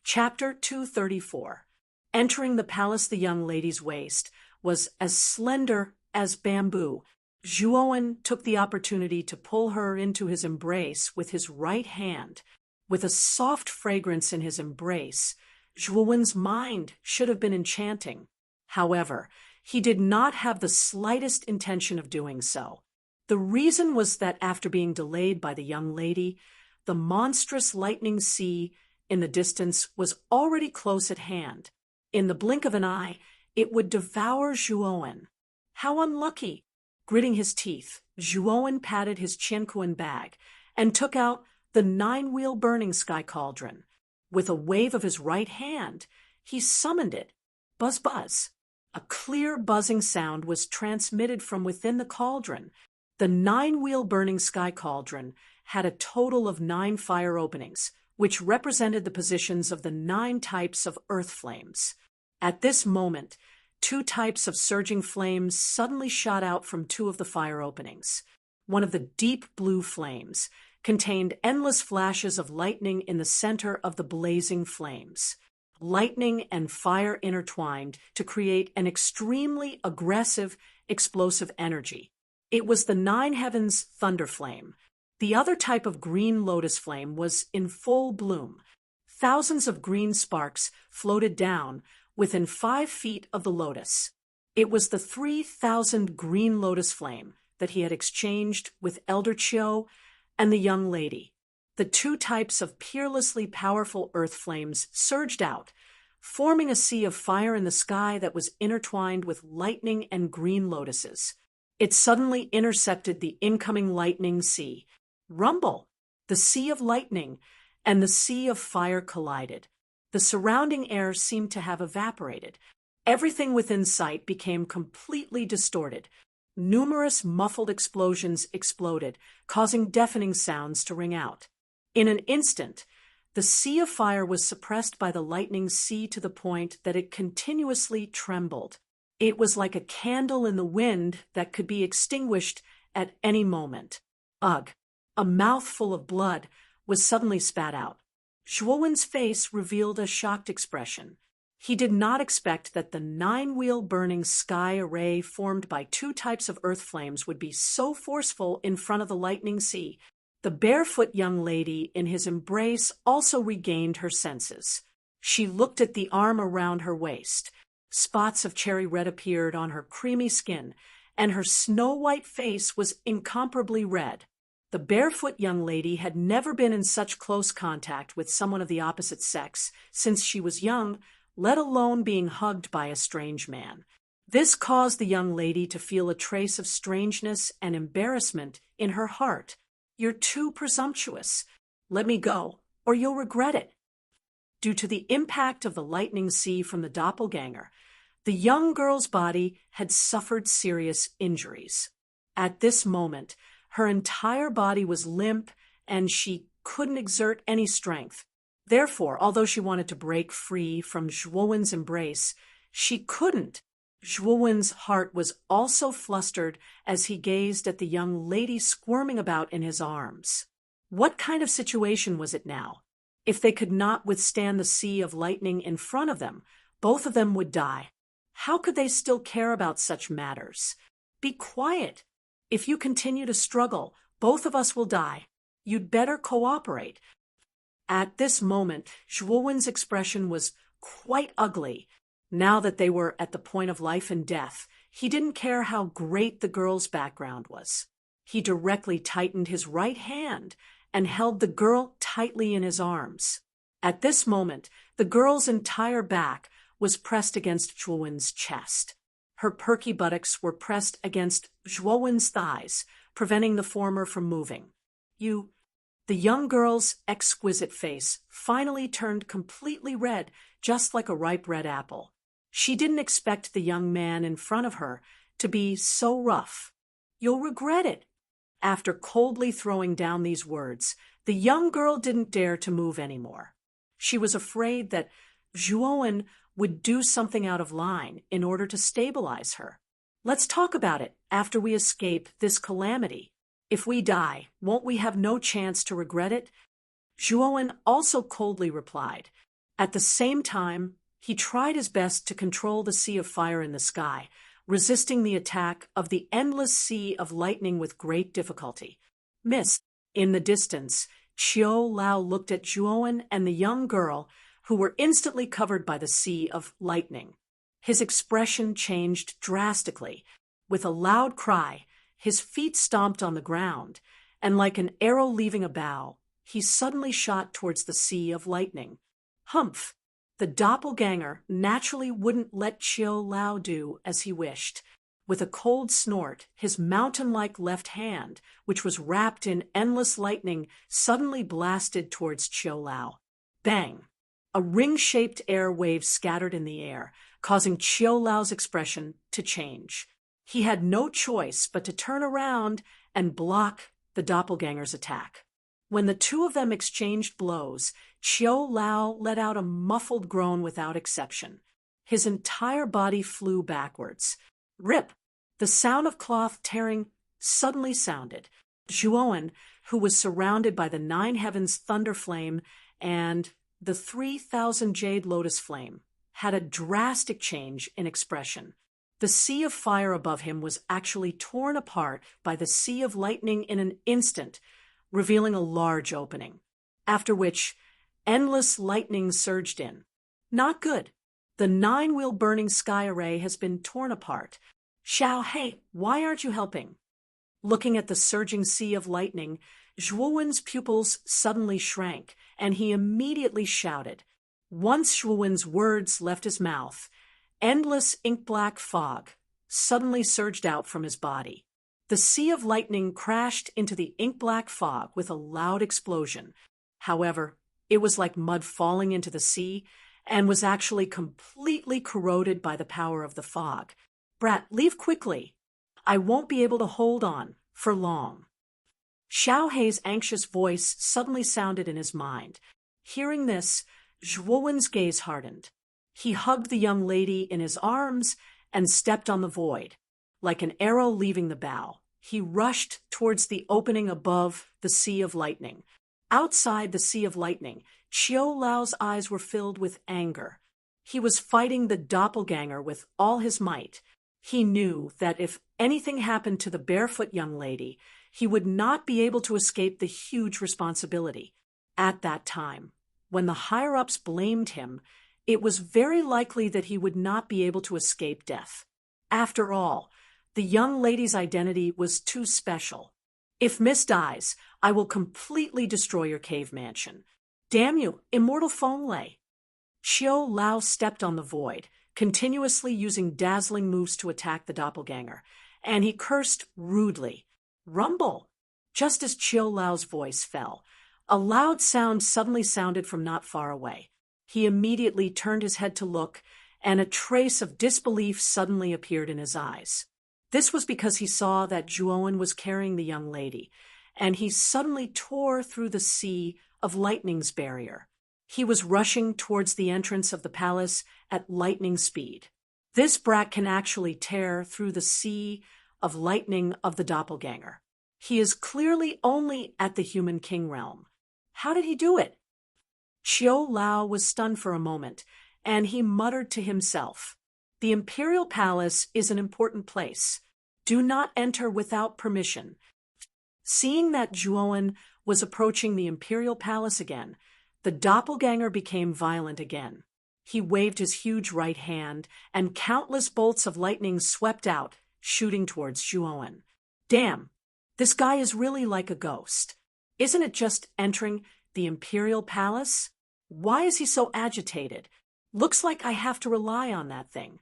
Chapter 234. Entering the palace, the young lady's waist was as slender as bamboo. Zhuowen took the opportunity to pull her into his embrace with his right hand. With a soft fragrance in his embrace, Zhuowen's mind should have been enchanting. However, he did not have the slightest intention of doing so. The reason was that after being delayed by the young lady, the monstrous lightning sea in the distance was already close at hand. In the blink of an eye, it would devour Zhuowen. How unlucky! Gritting his teeth, Zhuowen patted his Qianquan bag and took out the 9-wheel burning sky cauldron. With a wave of his right hand, he summoned it. Buzz, buzz. A clear buzzing sound was transmitted from within the cauldron. The 9-wheel burning sky cauldron had a total of 9 fire openings, which represented the positions of the 9 types of earth flames. At this moment, 2 types of surging flames suddenly shot out from 2 of the fire openings. One of the deep blue flames contained endless flashes of lightning in the center of the blazing flames. Lightning and fire intertwined to create an extremely aggressive, explosive energy. It was the 9 heavens thunder flame. The other type of green lotus flame was in full bloom. Thousands of green sparks floated down within 5 feet of the lotus. It was the 3,000 green lotus flame that he had exchanged with Elder Chiu and the young lady. The 2 types of peerlessly powerful earth flames surged out, forming a sea of fire in the sky that was intertwined with lightning and green lotuses. It suddenly intercepted the incoming lightning sea. Rumble! The sea of lightning and the sea of fire collided. The surrounding air seemed to have evaporated. Everything within sight became completely distorted. Numerous muffled explosions exploded, causing deafening sounds to ring out. In an instant, the sea of fire was suppressed by the lightning sea to the point that it continuously trembled. It was like a candle in the wind that could be extinguished at any moment. Ugh! A mouthful of blood was suddenly spat out. Zhuowen's face revealed a shocked expression. He did not expect that the 9-wheel burning sky array formed by 2 types of earth flames would be so forceful in front of the lightning sea. The barefoot young lady in his embrace also regained her senses. She looked at the arm around her waist. Spots of cherry red appeared on her creamy skin, and her snow-white face was incomparably red. The barefoot young lady had never been in such close contact with someone of the opposite sex since she was young, let alone being hugged by a strange man. This caused the young lady to feel a trace of strangeness and embarrassment in her heart. "You're too presumptuous. Let me go, or you'll regret it." Due to the impact of the lightning sea from the doppelganger, the young girl's body had suffered serious injuries. At this moment, her entire body was limp and she couldn't exert any strength. Therefore, although she wanted to break free from Zhuowen's embrace, she couldn't. Zhuowen's heart was also flustered as he gazed at the young lady squirming about in his arms. What kind of situation was it now? If they could not withstand the sea of lightning in front of them, both of them would die. How could they still care about such matters? Be quiet. If you continue to struggle, both of us will die. You'd better cooperate. At this moment, Zhuowen's expression was quite ugly. Now that they were at the point of life and death, he didn't care how great the girl's background was. He directly tightened his right hand and held the girl tightly in his arms. At this moment, the girl's entire back was pressed against Zhuowen's chest. Her perky buttocks were pressed against Zhuowen's thighs, preventing the former from moving. The young girl's exquisite face finally turned completely red, just like a ripe red apple. She didn't expect the young man in front of her to be so rough. "You'll regret it." After coldly throwing down these words, the young girl didn't dare to move anymore. She was afraid that Zhuowen would do something out of line in order to stabilize her. "Let's talk about it after we escape this calamity. If we die, won't we have no chance to regret it?" Zhuowen also coldly replied. At the same time, he tried his best to control the sea of fire in the sky, resisting the attack of the endless sea of lightning with great difficulty. "Miss." In the distance, Chiu Lao looked at Zhuowen and the young girl, who were instantly covered by the sea of lightning. His expression changed drastically. With a loud cry, His feet stomped on the ground, and like an arrow leaving a bow, he suddenly shot towards the sea of lightning. Humph! The doppelganger naturally wouldn't let Chiu Lao do as he wished. With a cold snort, his mountain-like left hand, which was wrapped in endless lightning, suddenly blasted towards Chiu Lao. Bang! A ring-shaped air wave scattered in the air, causing Chiu Lao's expression to change. He had no choice but to turn around and block the doppelganger's attack. When the two of them exchanged blows, Chiu Lao let out a muffled groan without exception. His entire body flew backwards. Rip! The sound of cloth tearing suddenly sounded. Zhuowen, who was surrounded by the 9 heavens thunder flame and the 3,000 jade lotus flame, had a drastic change in expression. The sea of fire above him was actually torn apart by the sea of lightning in an instant, revealing a large opening, after which endless lightning surged in. Not good. The 9-wheel burning sky array has been torn apart. Xiao Hei, why aren't you helping? Looking at the surging sea of lightning, Zhuowen's pupils suddenly shrank, and he immediately shouted. Once Zhuowen's words left his mouth, endless ink-black fog suddenly surged out from his body. The sea of lightning crashed into the ink-black fog with a loud explosion. However, it was like mud falling into the sea and was actually completely corroded by the power of the fog. Brat, leave quickly. I won't be able to hold on for long. Xiao Hei's anxious voice suddenly sounded in his mind. Hearing this, Zhuowen's gaze hardened. He hugged the young lady in his arms and stepped on the void. Like an arrow leaving the bow, he rushed towards the opening above the sea of lightning. Outside the sea of lightning, Chiu Lao's eyes were filled with anger. He was fighting the doppelganger with all his might. He knew that if anything happened to the barefoot young lady, he would not be able to escape the huge responsibility. At that time, when the higher-ups blamed him, it was very likely that he would not be able to escape death. After all, the young lady's identity was too special. If Miss dies, I will completely destroy your cave mansion. Damn you, immortal Fenglei! Chiu Lao stepped on the void, continuously using dazzling moves to attack the doppelganger, and he cursed rudely. Rumble! Just as Chiu Lao's voice fell, a loud sound suddenly sounded from not far away. He immediately turned his head to look, and a trace of disbelief suddenly appeared in his eyes. This was because he saw that Zhuowen was carrying the young lady, and he suddenly tore through the sea of lightning's barrier. He was rushing towards the entrance of the palace at lightning speed. This brat can actually tear through the sea of lightning of the doppelganger. He is clearly only at the human king realm. How did he do it? Chiu Lao was stunned for a moment, and he muttered to himself, "The imperial palace is an important place. Do not enter without permission." Seeing that Zhuowen was approaching the imperial palace again, the doppelganger became violent again. He waved his huge right hand, and countless bolts of lightning swept out, shooting towards Zhuowen. Damn, this guy is really like a ghost. Isn't it just entering the imperial palace? Why is he so agitated? Looks like I have to rely on that thing.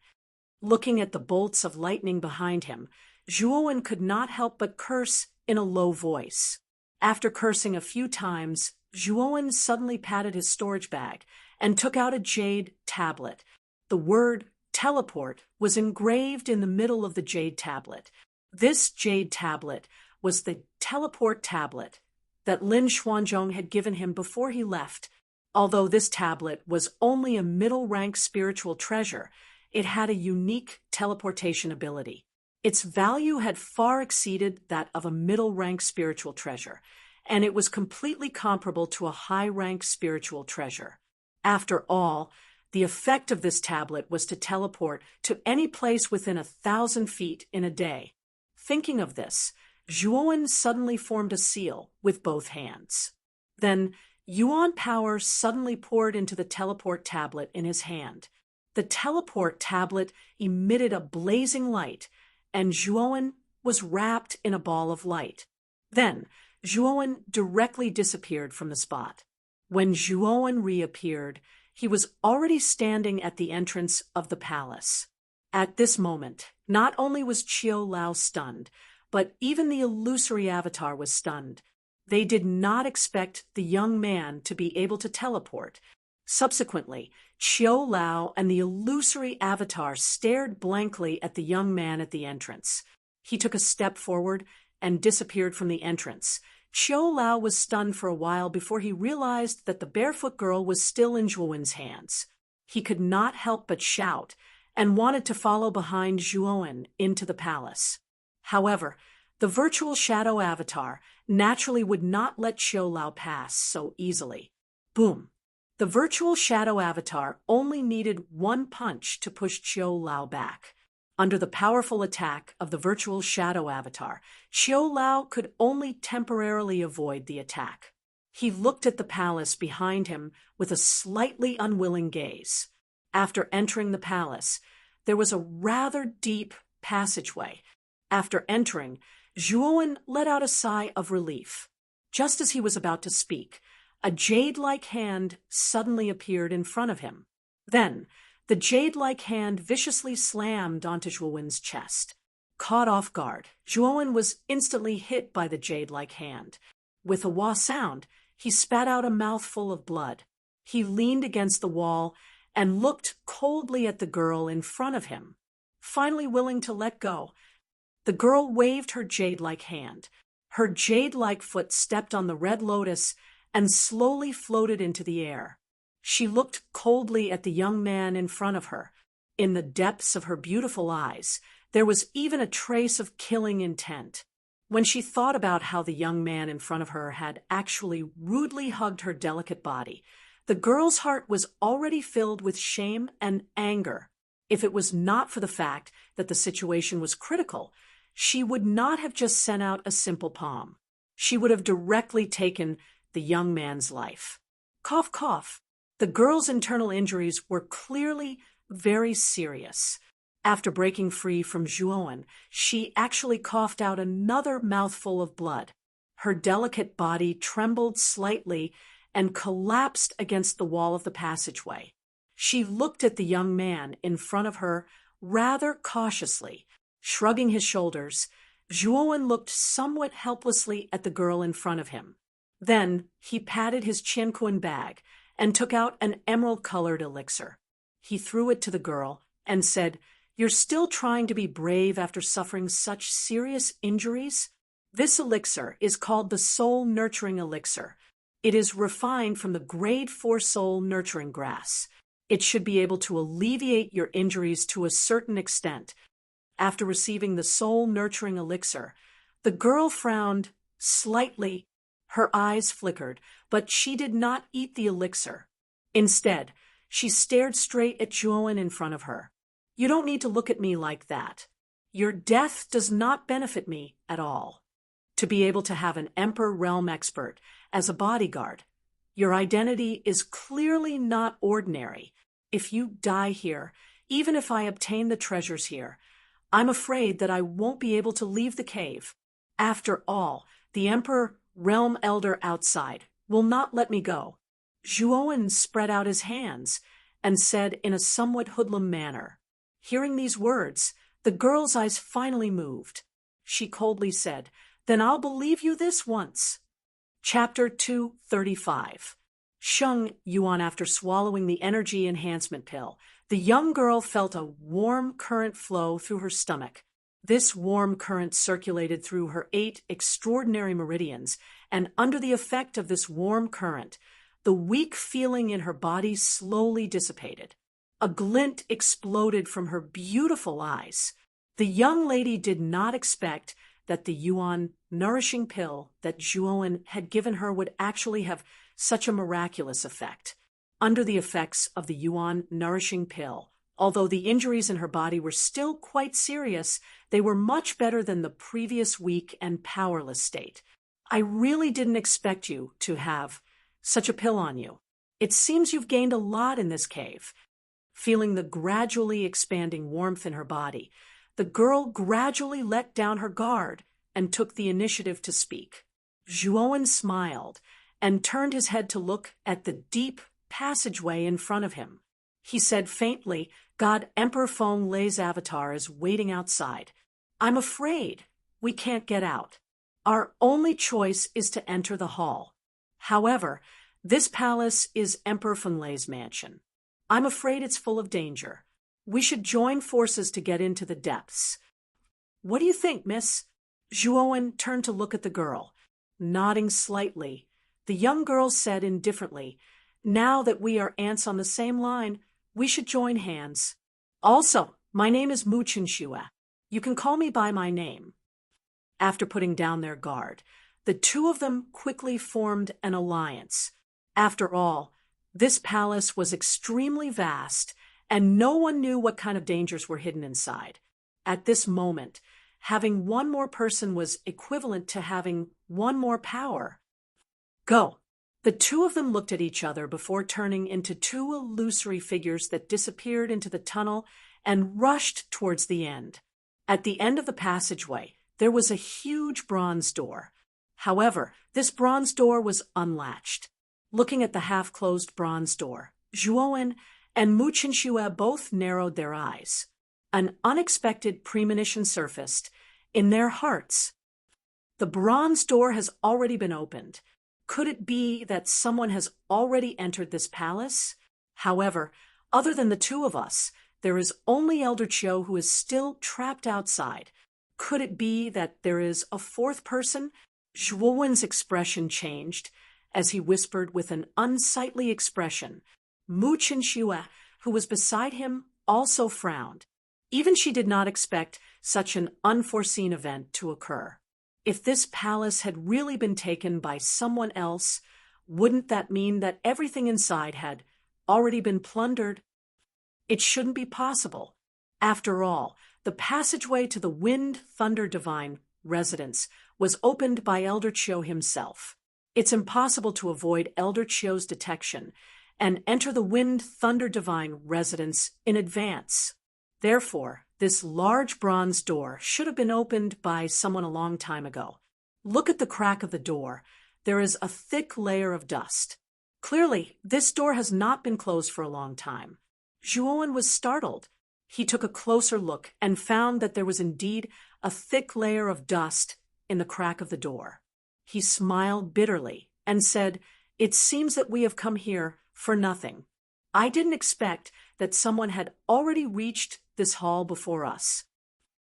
Looking at the bolts of lightning behind him, Zhuowen could not help but curse in a low voice. After cursing a few times, Zhuowen suddenly patted his storage bag and took out a jade tablet. The word teleport was engraved in the middle of the jade tablet. This jade tablet was the teleport tablet that Lin Xuanzhong had given him before he left. Although this tablet was only a middle-rank spiritual treasure, it had a unique teleportation ability. Its value had far exceeded that of a middle-rank spiritual treasure, and it was completely comparable to a high-rank spiritual treasure. After all, the effect of this tablet was to teleport to any place within 1,000 feet in a day. Thinking of this, Zhuowen suddenly formed a seal with both hands. Then, Yuan power suddenly poured into the teleport tablet in his hand. The teleport tablet emitted a blazing light, and Zhuowen was wrapped in a ball of light. Then, Zhuowen directly disappeared from the spot. When Zhuowen reappeared, he was already standing at the entrance of the palace. At this moment, not only was Qiu Lao stunned, but even the illusory avatar was stunned. They did not expect the young man to be able to teleport. Subsequently, Qiu Lao and the illusory avatar stared blankly at the young man at the entrance. He took a step forward and disappeared from the entrance. Qiu Lao was stunned for a while before he realized that the barefoot girl was still in Zhuowen's hands. He could not help but shout and wanted to follow behind Zhuowen into the palace. However, the virtual shadow avatar naturally would not let Qiu Lao pass so easily. Boom! The virtual shadow avatar only needed one punch to push Qiu Lao back. Under the powerful attack of the virtual shadow avatar, Qiu Lao could only temporarily avoid the attack. He looked at the palace behind him with a slightly unwilling gaze. After entering the palace, there was a rather deep passageway. After entering, Zhuowen let out a sigh of relief. Just as he was about to speak, a jade-like hand suddenly appeared in front of him. Then, the jade-like hand viciously slammed onto Zhuowen's chest. Caught off guard, Zhuowen was instantly hit by the jade-like hand. With a wah sound, he spat out a mouthful of blood. He leaned against the wall and looked coldly at the girl in front of him. Finally willing to let go, the girl waved her jade-like hand. Her jade-like foot stepped on the red lotus and slowly floated into the air. She looked coldly at the young man in front of her. In the depths of her beautiful eyes, there was even a trace of killing intent. When she thought about how the young man in front of her had actually rudely hugged her delicate body, the girl's heart was already filled with shame and anger. If it was not for the fact that the situation was critical, she would not have just sent out a simple palm. She would have directly taken the young man's life. Cough, cough. The girl's internal injuries were clearly very serious. After breaking free from Zhuowen, she actually coughed out another mouthful of blood. Her delicate body trembled slightly and collapsed against the wall of the passageway. She looked at the young man in front of her rather cautiously. Shrugging his shoulders, Zhuowen looked somewhat helplessly at the girl in front of him. Then he patted his chinquan bag and took out an emerald-colored elixir. He threw it to the girl and said, "You're still trying to be brave after suffering such serious injuries? This elixir is called the Soul Nurturing Elixir. It is refined from the grade 4 soul nurturing grass. It should be able to alleviate your injuries to a certain extent." After receiving the soul nurturing elixir, the girl frowned slightly. Her eyes flickered, but she did not eat the elixir. Instead, she stared straight at Zhuowen in front of her. "You don't need to look at me like that. Your death does not benefit me at all. To be able to have an Emperor Realm expert as a bodyguard, your identity is clearly not ordinary. If you die here, even if I obtain the treasures here, I'm afraid that I won't be able to leave the cave. After all, the Emperor Realm Elder outside will not let me go." Zhuowen spread out his hands and said in a somewhat hoodlum manner. Hearing these words, the girl's eyes finally moved. She coldly said, "Then I'll believe you this once." Chapter 235. Sheng Yuan. After swallowing the energy enhancement pill, the young girl felt a warm current flow through her stomach. This warm current circulated through her 8 extraordinary meridians, and under the effect of this warm current, the weak feeling in her body slowly dissipated. A glint exploded from her beautiful eyes. The young lady did not expect that the Yuan nourishing pill that Zhuowen had given her would actually have such a miraculous effect. Under the effects of the Yuan nourishing pill, although the injuries in her body were still quite serious, they were much better than the previous weak and powerless state. "I really didn't expect you to have such a pill on you. It seems you've gained a lot in this cave." Feeling the gradually expanding warmth in her body, the girl gradually let down her guard and took the initiative to speak. Zhuowen smiled and turned his head to look at the deep passageway in front of him. He said faintly, "God Emperor Feng Lei's avatar is waiting outside. I'm afraid we can't get out. Our only choice is to enter the hall. However, this palace is Emperor Feng Lei's mansion. I'm afraid it's full of danger. We should join forces to get into the depths. What do you think, miss?" Zhuowen turned to look at the girl. Nodding slightly, the young girl said indifferently, "Now that we are ants on the same line, we should join hands. Also, my name is Mu Chenxue. You can call me by my name." After putting down their guard, the two of them quickly formed an alliance. After all, this palace was extremely vast, and no one knew what kind of dangers were hidden inside. At this moment, having one more person was equivalent to having one more power. "Go." The two of them looked at each other before turning into two illusory figures that disappeared into the tunnel and rushed towards the end. At the end of the passageway, there was a huge bronze door. However, this bronze door was unlatched. Looking at the half-closed bronze door, Zhuowen and Mu Chenxue both narrowed their eyes. An unexpected premonition surfaced in their hearts. The bronze door has already been opened. Could it be that someone has already entered this palace? However, other than the two of us, there is only Elder Chiu who is still trapped outside. Could it be that there is a fourth person? Zhuowen's expression changed as he whispered with an unsightly expression. Mu Chenxue, who was beside him, also frowned. Even she did not expect such an unforeseen event to occur. If this palace had really been taken by someone else, wouldn't that mean that everything inside had already been plundered? It shouldn't be possible. After all, the passageway to the Wind Thunder Divine residence was opened by Elder Chiu himself. It's impossible to avoid Elder Chiu's detection and enter the Wind Thunder Divine residence in advance. Therefore, this large bronze door should have been opened by someone a long time ago. Look at the crack of the door. There is a thick layer of dust. Clearly, this door has not been closed for a long time. Zhuowen was startled. He took a closer look and found that there was indeed a thick layer of dust in the crack of the door. He smiled bitterly and said, "It seems that we have come here for nothing. I didn't expect that someone had already reached this hall before us.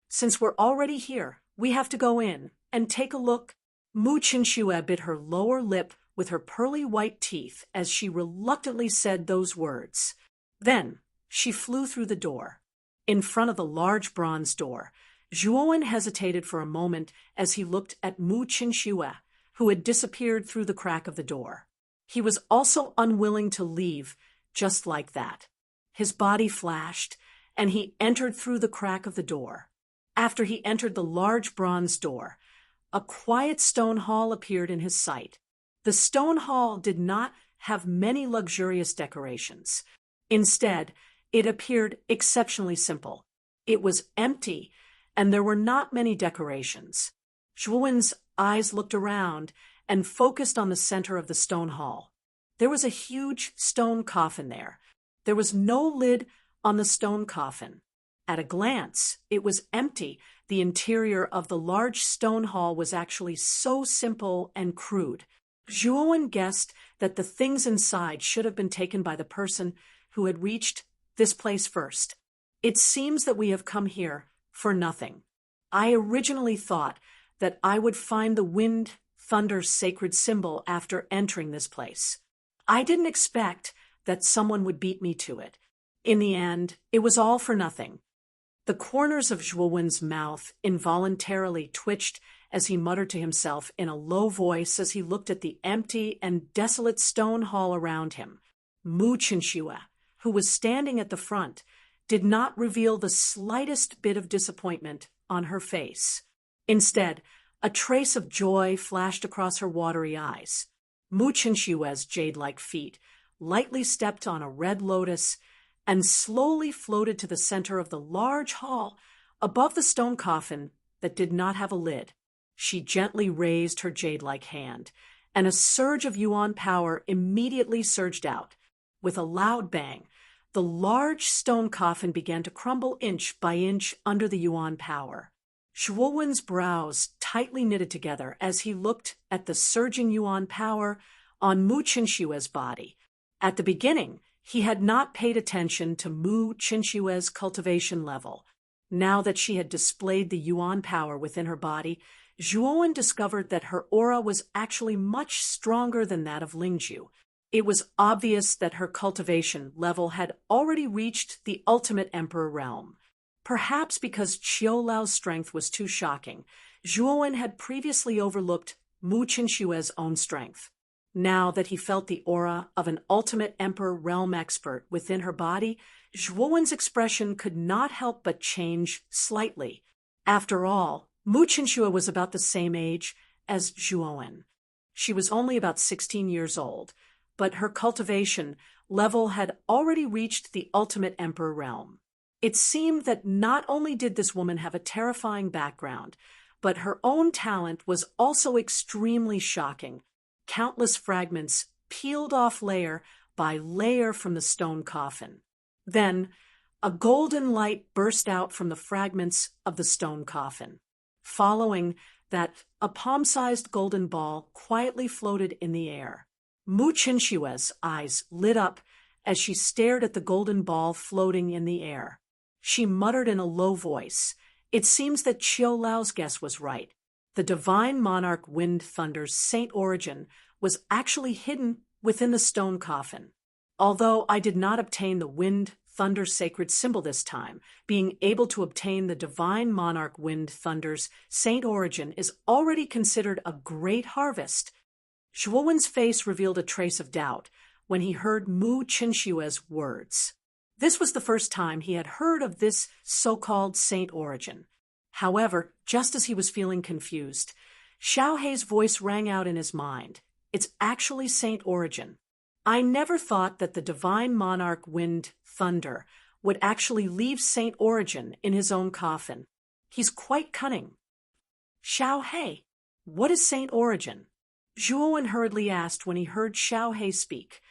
Since we're already here, we have to go in and take a look." Mu Chenxue bit her lower lip with her pearly white teeth as she reluctantly said those words. Then she flew through the door. In front of the large bronze door, Zhuowen hesitated for a moment as he looked at Mu Chenxue, who had disappeared through the crack of the door. He was also unwilling to leave just like that. His body flashed, and he entered through the crack of the door. After he entered the large bronze door, a quiet stone hall appeared in his sight. The stone hall did not have many luxurious decorations. Instead, it appeared exceptionally simple. It was empty, and there were not many decorations. Zhuowen's eyes looked around and focused on the center of the stone hall. There was a huge stone coffin there. There was no lid on the stone coffin. At a glance, it was empty. The interior of the large stone hall was actually so simple and crude. Zhuowen guessed that the things inside should have been taken by the person who had reached this place first. It seems that we have come here for nothing. I originally thought that I would find the Wind Thunder sacred symbol after entering this place. I didn't expect that someone would beat me to it. In the end, it was all for nothing. The corners of Zhuowen's mouth involuntarily twitched as he muttered to himself in a low voice as he looked at the empty and desolate stone hall around him. Mu Chenxue, who was standing at the front, did not reveal the slightest bit of disappointment on her face. Instead, a trace of joy flashed across her watery eyes. Mu Chenxue's jade-like feet lightly stepped on a red lotus and slowly floated to the center of the large hall Above the stone coffin that did not have a lid, she gently raised her jade-like hand, and a surge of yuan power immediately surged out. With a loud bang, the large stone coffin began to crumble inch by inch under the yuan power. Zhuowen's brows tightly knitted together as he looked at the surging yuan power on Mu Qinshue's body. At the beginning, he had not paid attention to Mu Qinshue's cultivation level. Now that she had displayed the yuan power within her body, Zhuowen discovered that her aura was actually much stronger than that of Lingzhu. It was obvious that her cultivation level had already reached the ultimate emperor realm. Perhaps because Qiu-Lao's strength was too shocking, Zhuowen had previously overlooked Mu Qinshue's own strength. Now that he felt the aura of an ultimate emperor realm expert within her body, Zhuowen's expression could not help but change slightly. After all, Mu Qinshu was about the same age as Zhuowen. She was only about 16 years old, but her cultivation level had already reached the ultimate emperor realm. It seemed that not only did this woman have a terrifying background, but her own talent was also extremely shocking. Countless fragments peeled off layer by layer from the stone coffin. Then, a golden light burst out from the fragments of the stone coffin. Following that, a palm-sized golden ball quietly floated in the air. Mu Qinshue's eyes lit up as she stared at the golden ball floating in the air. She muttered in a low voice, "It seems that Qiu-Lao's guess was right. The divine monarch Wind Thunder's saint origin was actually hidden within the stone coffin. Although I did not obtain the Wind Thunder sacred symbol this time, being able to obtain the divine monarch Wind Thunder's saint origin is already considered a great harvest." Zhuowen's face revealed a trace of doubt when he heard Mu Qinshue's words. This was the first time he had heard of this so-called saint origin. However, just as he was feeling confused, Xiaohei's voice rang out in his mind. "It's actually saint origin. I never thought that the divine monarch Wind Thunder would actually leave saint origin in his own coffin. He's quite cunning." "Xiaohei, what is saint origin?" Zhuowen hurriedly asked when he heard Xiaohei speak.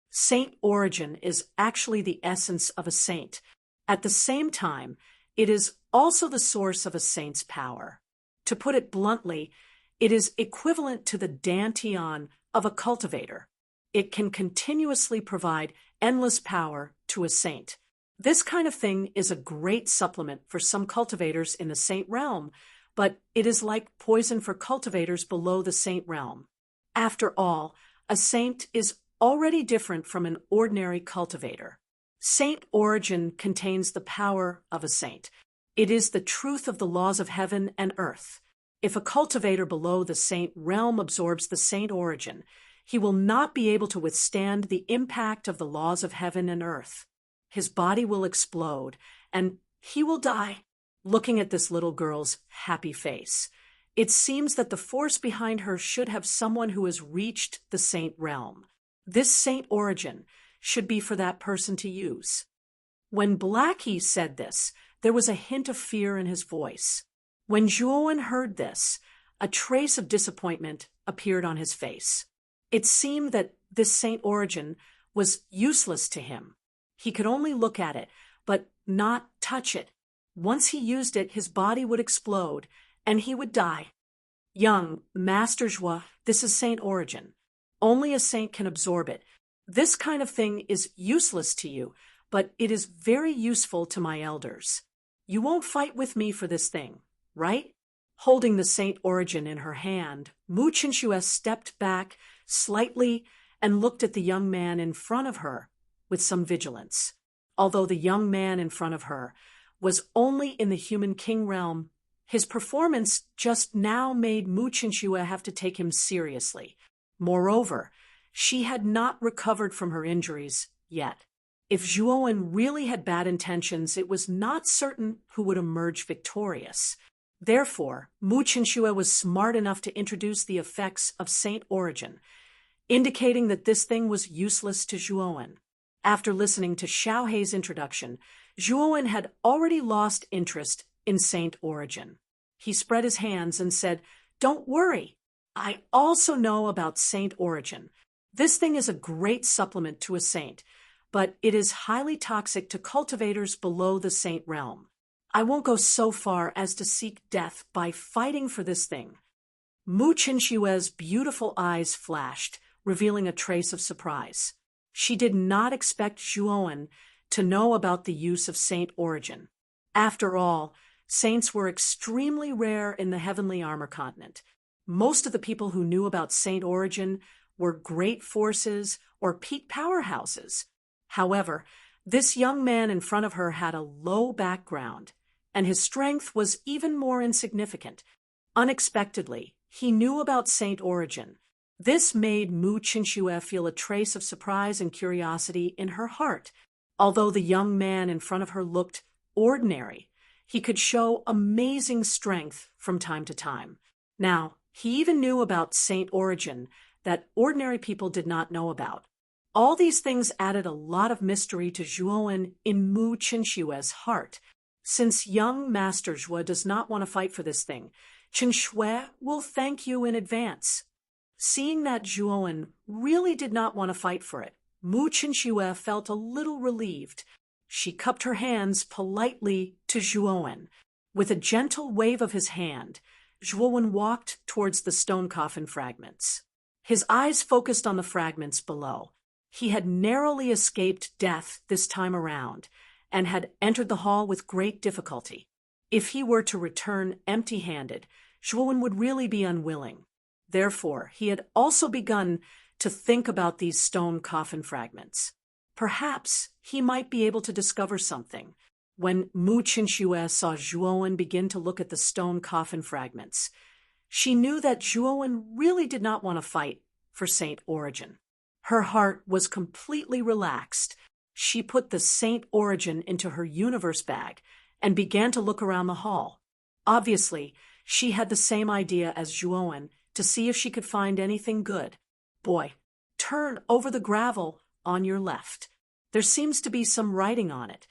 "Saint origin is actually the essence of a saint. At the same time, it is also the source of a saint's power. To put it bluntly, it is equivalent to the dantian of a cultivator. It can continuously provide endless power to a saint. This kind of thing is a great supplement for some cultivators in the saint realm, but it is like poison for cultivators below the saint realm. After all, a saint is already different from an ordinary cultivator. Saint origin contains the power of a saint. It is the truth of the laws of heaven and earth. If a cultivator below the saint realm absorbs the saint origin, he will not be able to withstand the impact of the laws of heaven and earth. His body will explode, and he will die." Looking at this little girl's happy face, it seems that the force behind her should have someone who has reached the saint realm. This saint origin should be for that person to use. When Blackie said this, there was a hint of fear in his voice. When Zhuowen heard this, a trace of disappointment appeared on his face. It seemed that this saint origin was useless to him. He could only look at it, but not touch it. Once he used it, his body would explode, and he would die. "Young Master Zhuo, this is saint origin. Only a saint can absorb it. This kind of thing is useless to you, but it is very useful to my elders. You won't fight with me for this thing, right?" Holding the saint origin in her hand, Mu Qinshu stepped back slightly and looked at the young man in front of her with some vigilance. Although the young man in front of her was only in the human king realm, his performance just now made Mu Qinshu have to take him seriously. Moreover, she had not recovered from her injuries yet. If Zhuowen really had bad intentions, it was not certain who would emerge victorious. Therefore, Mu Qinshu was smart enough to introduce the effects of saint origin, indicating that this thing was useless to Zhuowen. After listening to Xiaohei's introduction, Zhuowen had already lost interest in Saint Origin. He spread his hands and said, "Don't worry. I also know about Saint Origin. This thing is a great supplement to a saint, but it is highly toxic to cultivators below the saint realm. I won't go so far as to seek death by fighting for this thing." Mu Qinshue's beautiful eyes flashed, revealing a trace of surprise. She did not expect Zhuowen to know about the use of Saint Origin. After all, saints were extremely rare in the Heavenly Armor continent. Most of the people who knew about Saint Origin were great forces or peak powerhouses. However, this young man in front of her had a low background, and his strength was even more insignificant. Unexpectedly, he knew about Saint Origin. This made Mu Qinshuo feel a trace of surprise and curiosity in her heart. Although the young man in front of her looked ordinary, he could show amazing strength from time to time. Now, he even knew about Saint Origin that ordinary people did not know about. All these things added a lot of mystery to Zhuowen in Mu Qinshue's heart. Since young Master Zhuo does not want to fight for this thing, Qinshui will thank you in advance. Seeing that Zhuowen really did not want to fight for it, Mu Qinshuo felt a little relieved. She cupped her hands politely to Zhuowen. With a gentle wave of his hand, Zhuowen walked towards the stone coffin fragments. His eyes focused on the fragments below. He had narrowly escaped death this time around, and had entered the hall with great difficulty. If he were to return empty-handed, Zhuowen would really be unwilling. Therefore, he had also begun to think about these stone coffin fragments. Perhaps he might be able to discover something. When Mu Qinshuo saw Zhuowen begin to look at the stone coffin fragments, she knew that Zhuowen really did not want to fight for Saint Origin. Her heart was completely relaxed. She put the Saint Origin into her universe bag and began to look around the hall. Obviously, she had the same idea as Zhuowen to see if she could find anything good. "Boy, turn over the gravel on your left. There seems to be some writing on it."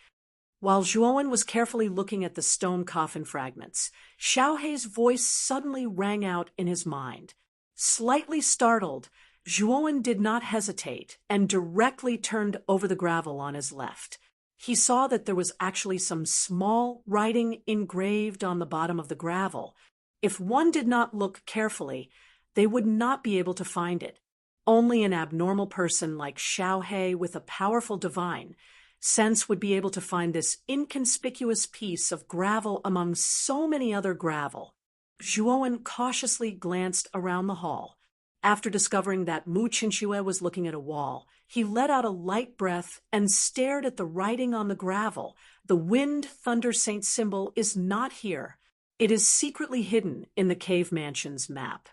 While Zhuowen was carefully looking at the stone coffin fragments, Xiaohei's voice suddenly rang out in his mind. Slightly startled, Zhuowen did not hesitate and directly turned over the gravel on his left. He saw that there was actually some small writing engraved on the bottom of the gravel. If one did not look carefully, they would not be able to find it. Only an abnormal person like Xiaohei with a powerful divine sense would be able to find this inconspicuous piece of gravel among so many other gravel. Zhuowen cautiously glanced around the hall. After discovering that Mu Qinshuo was looking at a wall, he let out a light breath and stared at the writing on the gravel. The Wind Thunder Saint symbol is not here. It is secretly hidden in the cave mansion's map.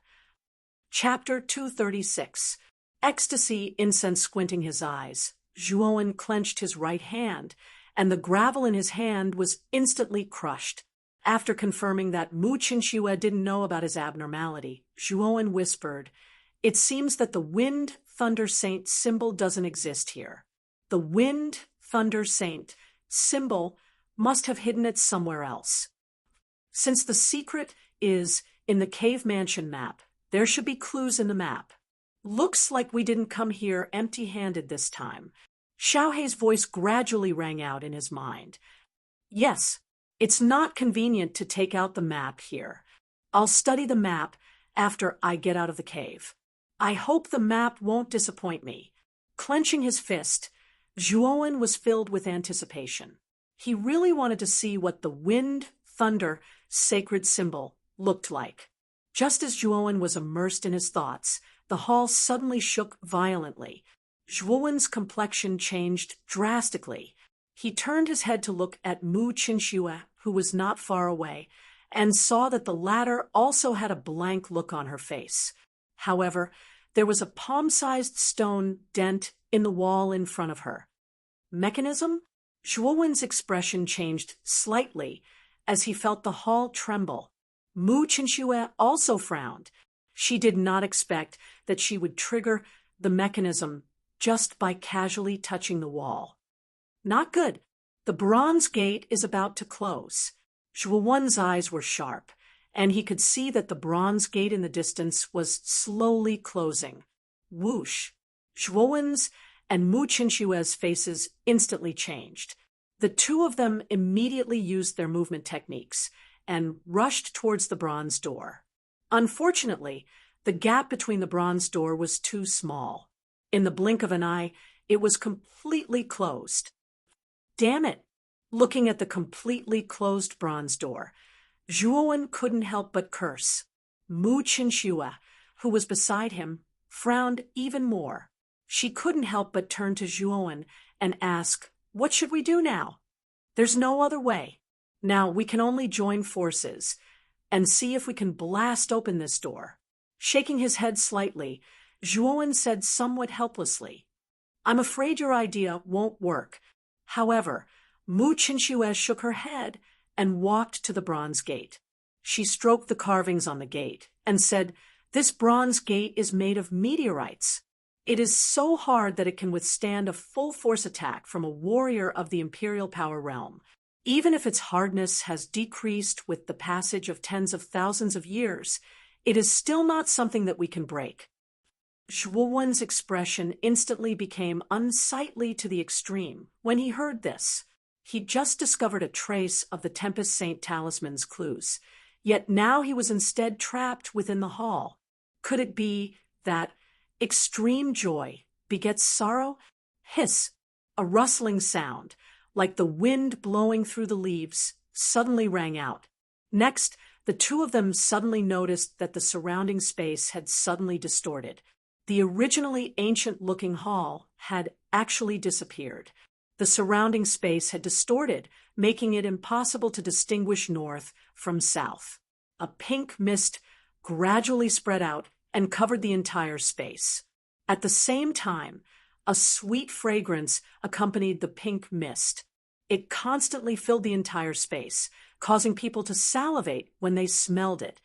Chapter 236. Ecstasy incense squinting his eyes, Zhuowen clenched his right hand, and the gravel in his hand was instantly crushed. After confirming that Mu Qinshuo didn't know about his abnormality, Zhuowen whispered, "It seems that the Wind Thunder Saint symbol doesn't exist here. The Wind Thunder Saint symbol must have hidden it somewhere else. Since the secret is in the cave mansion map, there should be clues in the map. Looks like we didn't come here empty-handed this time." Xiaohei's voice gradually rang out in his mind. "Yes, it's not convenient to take out the map here. I'll study the map after I get out of the cave. I hope the map won't disappoint me." Clenching his fist, Zhuowen was filled with anticipation. He really wanted to see what the Wind Thunder sacred symbol looked like. Just as Zhuowen was immersed in his thoughts, the hall suddenly shook violently. Zhuowen's complexion changed drastically. He turned his head to look at Mu Qinshuo, who was not far away, and saw that the latter also had a blank look on her face. However, there was a palm-sized stone dent in the wall in front of her. Mechanism? Zhuowen's expression changed slightly as he felt the hall tremble. Mu Qinshuo also frowned. She did not expect that she would trigger the mechanism just by casually touching the wall. Not good. The bronze gate is about to close. Zhuowen's eyes were sharp, and he could see that the bronze gate in the distance was slowly closing. Whoosh! Zhuowen's and Mu Qinshue's faces instantly changed. The two of them immediately used their movement techniques and rushed towards the bronze door. Unfortunately, the gap between the bronze door was too small. In the blink of an eye, it was completely closed. Damn it! Looking at the completely closed bronze door, Zhuowen couldn't help but curse. Mu Qinshu, who was beside him, frowned even more. She couldn't help but turn to Zhuowen and ask, "What should we do now?" "There's no other way. Now we can only join forces and see if we can blast open this door." Shaking his head slightly, Zhuowen said somewhat helplessly, "I'm afraid your idea won't work." However, Mu Qinshu shook her head and walked to the bronze gate. She stroked the carvings on the gate and said, "This bronze gate is made of meteorites. It is so hard that it can withstand a full-force attack from a warrior of the Imperial Power Realm. Even if its hardness has decreased with the passage of tens of thousands of years, it is still not something that we can break." Zhuowen's expression instantly became unsightly to the extreme when he heard this. He'd just discovered a trace of the Tempest Saint Talisman's clues, yet now he was instead trapped within the hall. Could it be that extreme joy begets sorrow? Hiss! A rustling sound, like the wind blowing through the leaves, suddenly rang out. Next, the two of them suddenly noticed that the surrounding space had suddenly distorted. The originally ancient-looking hall had actually disappeared. The surrounding space had distorted, making it impossible to distinguish north from south. A pink mist gradually spread out and covered the entire space. At the same time, a sweet fragrance accompanied the pink mist. It constantly filled the entire space, causing people to salivate when they smelled it.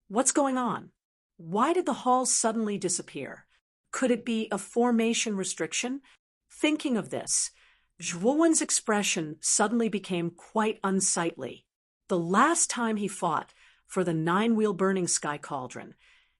What's going on? Why did the hall suddenly disappear? Could it be a formation restriction? Thinking of this, Zhuowen's expression suddenly became quite unsightly. The last time he fought for the 9-wheel burning sky cauldron,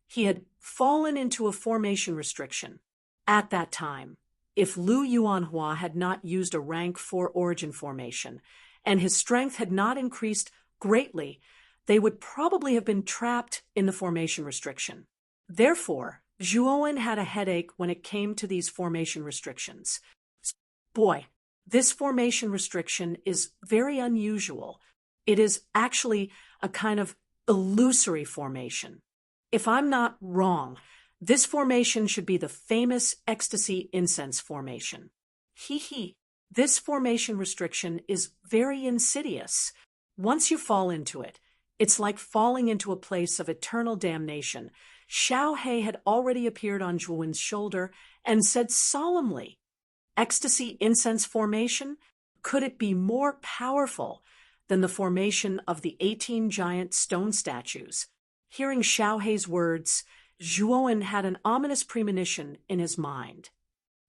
he had fallen into a formation restriction. At that time, if Lu Yuanhua had not used a rank 4 origin formation, and his strength had not increased greatly, they would probably have been trapped in the formation restriction. Therefore, Zhuowen had a headache when it came to these formation restrictions. Boy, this formation restriction is very unusual. It is actually a kind of illusory formation. If I'm not wrong, this formation should be the famous ecstasy incense formation. This formation restriction is very insidious. Once you fall into it, it's like falling into a place of eternal damnation. Xiao He had already appeared on Zhuowen's shoulder and said solemnly, "Ecstasy incense formation? Could it be more powerful than the formation of the 18 giant stone statues?" Hearing Xiao He's words, Zhuowen had an ominous premonition in his mind.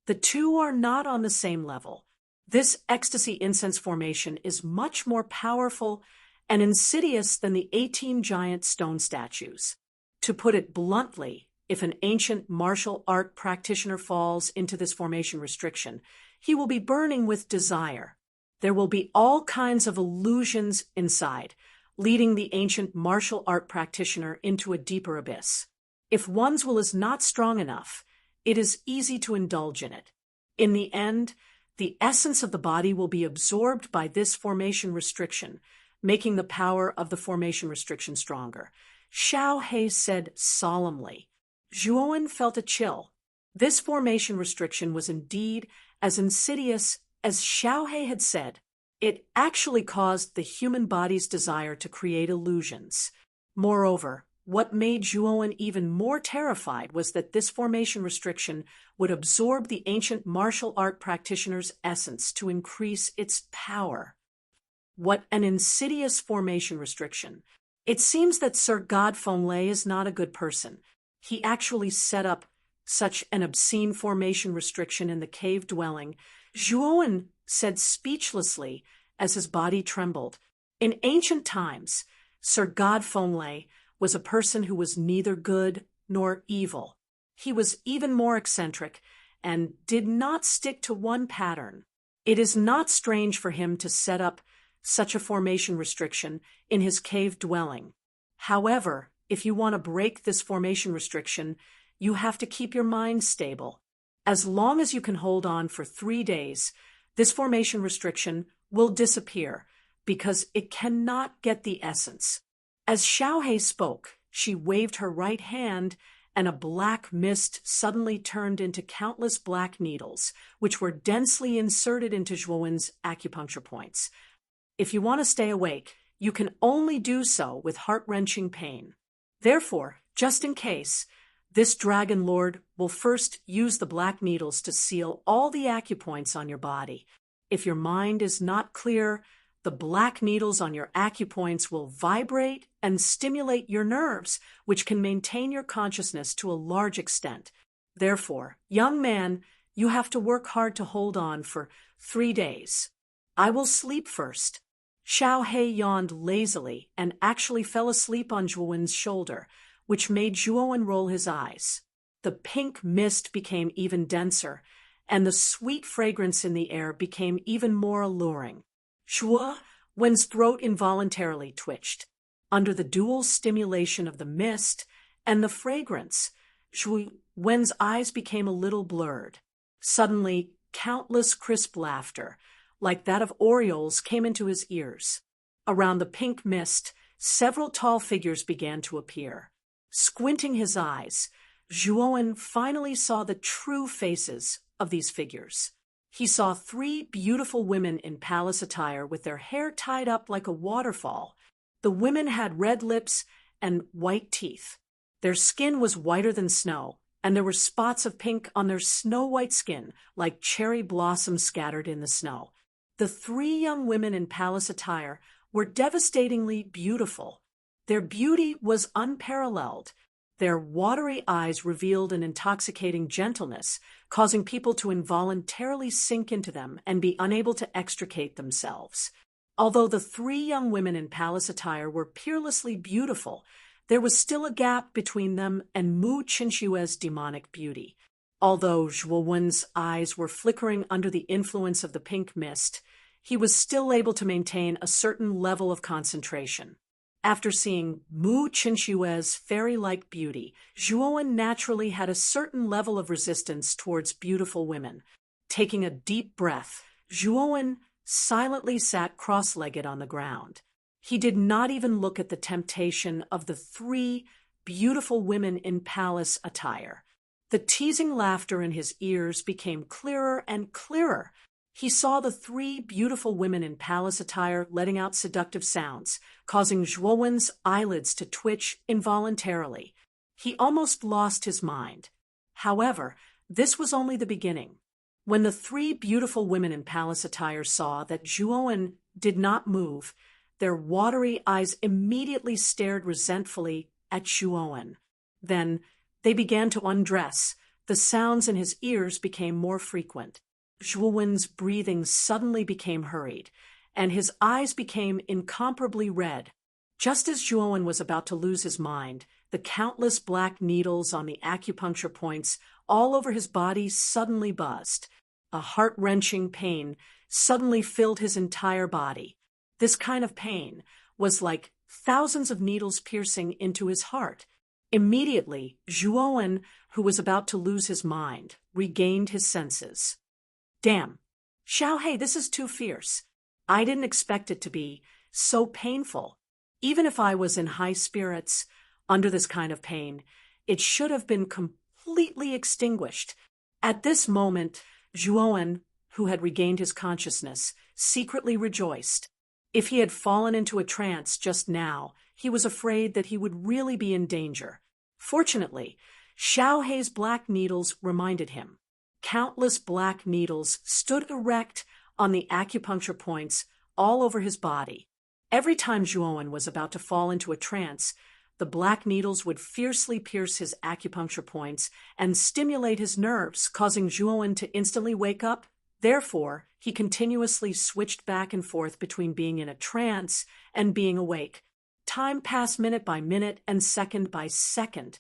The two are not on the same level. This ecstasy incense formation is much more powerful and insidious than the 18 giant stone statues. To put it bluntly, if an ancient martial art practitioner falls into this formation restriction, he will be burning with desire. There will be all kinds of illusions inside, leading the ancient martial art practitioner into a deeper abyss. If one's will is not strong enough, it is easy to indulge in it. In the end, the essence of the body will be absorbed by this formation restriction, making the power of the formation restriction stronger. Xiao He said solemnly. Zhuowen felt a chill. This formation restriction was indeed as insidious as Xiao He had said. It actually caused the human body's desire to create illusions. Moreover, what made Zhuowen even more terrified was that this formation restriction would absorb the ancient martial art practitioner's essence to increase its power. What an insidious formation restriction. It seems that Sir Godfeng Lei is not a good person. He actually set up such an obscene formation restriction in the cave dwelling. Zhuowen said speechlessly as his body trembled. In ancient times, Sir Godfonlay was a person who was neither good nor evil. He was even more eccentric and did not stick to one pattern. It is not strange for him to set up such a formation restriction in his cave dwelling. However, if you want to break this formation restriction, you have to keep your mind stable. As long as you can hold on for 3 days, this formation restriction will disappear because it cannot get the essence. As Xiaohe spoke, she waved her right hand, and a black mist suddenly turned into countless black needles, which were densely inserted into Zhuowen's acupuncture points. If you want to stay awake, you can only do so with heart-wrenching pain. Therefore, just in case, this dragon lord will first use the black needles to seal all the acupoints on your body. If your mind is not clear, the black needles on your acupoints will vibrate and stimulate your nerves, which can maintain your consciousness to a large extent. Therefore, young man, you have to work hard to hold on for 3 days. I will sleep first. Xiaohe yawned lazily and actually fell asleep on Zhuowen's shoulder, which made Zhuowen roll his eyes. The pink mist became even denser, and the sweet fragrance in the air became even more alluring. Zhuowen's throat involuntarily twitched. Under the dual stimulation of the mist and the fragrance, Zhuowen's eyes became a little blurred. Suddenly, countless crisp laughter, like that of orioles, came into his ears. Around the pink mist, several tall figures began to appear. Squinting his eyes, Zhuowen finally saw the true faces of these figures. He saw 3 beautiful women in palace attire with their hair tied up like a waterfall. The women had red lips and white teeth. Their skin was whiter than snow, and there were spots of pink on their snow-white skin, like cherry blossoms scattered in the snow. The 3 young women in palace attire were devastatingly beautiful. Their beauty was unparalleled. Their watery eyes revealed an intoxicating gentleness, causing people to involuntarily sink into them and be unable to extricate themselves. Although the 3 young women in palace attire were peerlessly beautiful, there was still a gap between them and Mu Qinshue's demonic beauty. Although Zhuowen's eyes were flickering under the influence of the pink mist, he was still able to maintain a certain level of concentration. After seeing Mu Qinshue's fairy-like beauty, Zhuowen naturally had a certain level of resistance towards beautiful women. Taking a deep breath, Zhuowen silently sat cross-legged on the ground. He did not even look at the temptation of the 3 beautiful women in palace attire. The teasing laughter in his ears became clearer and clearer. He saw the 3 beautiful women in palace attire letting out seductive sounds, causing Zhuowen's eyelids to twitch involuntarily. He almost lost his mind. However, this was only the beginning. When the 3 beautiful women in palace attire saw that Zhuowen did not move, their watery eyes immediately stared resentfully at Zhuowen. Then they began to undress. The sounds in his ears became more frequent. Zhuowen's breathing suddenly became hurried, and his eyes became incomparably red. Just as Zhuowen was about to lose his mind, the countless black needles on the acupuncture points all over his body suddenly buzzed. A heart-wrenching pain suddenly filled his entire body. This kind of pain was like thousands of needles piercing into his heart. Immediately, Zhuowen, who was about to lose his mind, regained his senses. Damn, Xiaohe, this is too fierce. I didn't expect it to be so painful. Even if I was in high spirits under this kind of pain, it should have been completely extinguished. At this moment, Zhuowen, who had regained his consciousness, secretly rejoiced. If he had fallen into a trance just now, he was afraid that he would really be in danger. Fortunately, Xiaohe's black needles reminded him. Countless black needles stood erect on the acupuncture points all over his body. Every time Zhuowen was about to fall into a trance, the black needles would fiercely pierce his acupuncture points and stimulate his nerves, causing Zhuowen to instantly wake up Therefore, he continuously switched back and forth between being in a trance and being awake. Time passed minute by minute and second by second.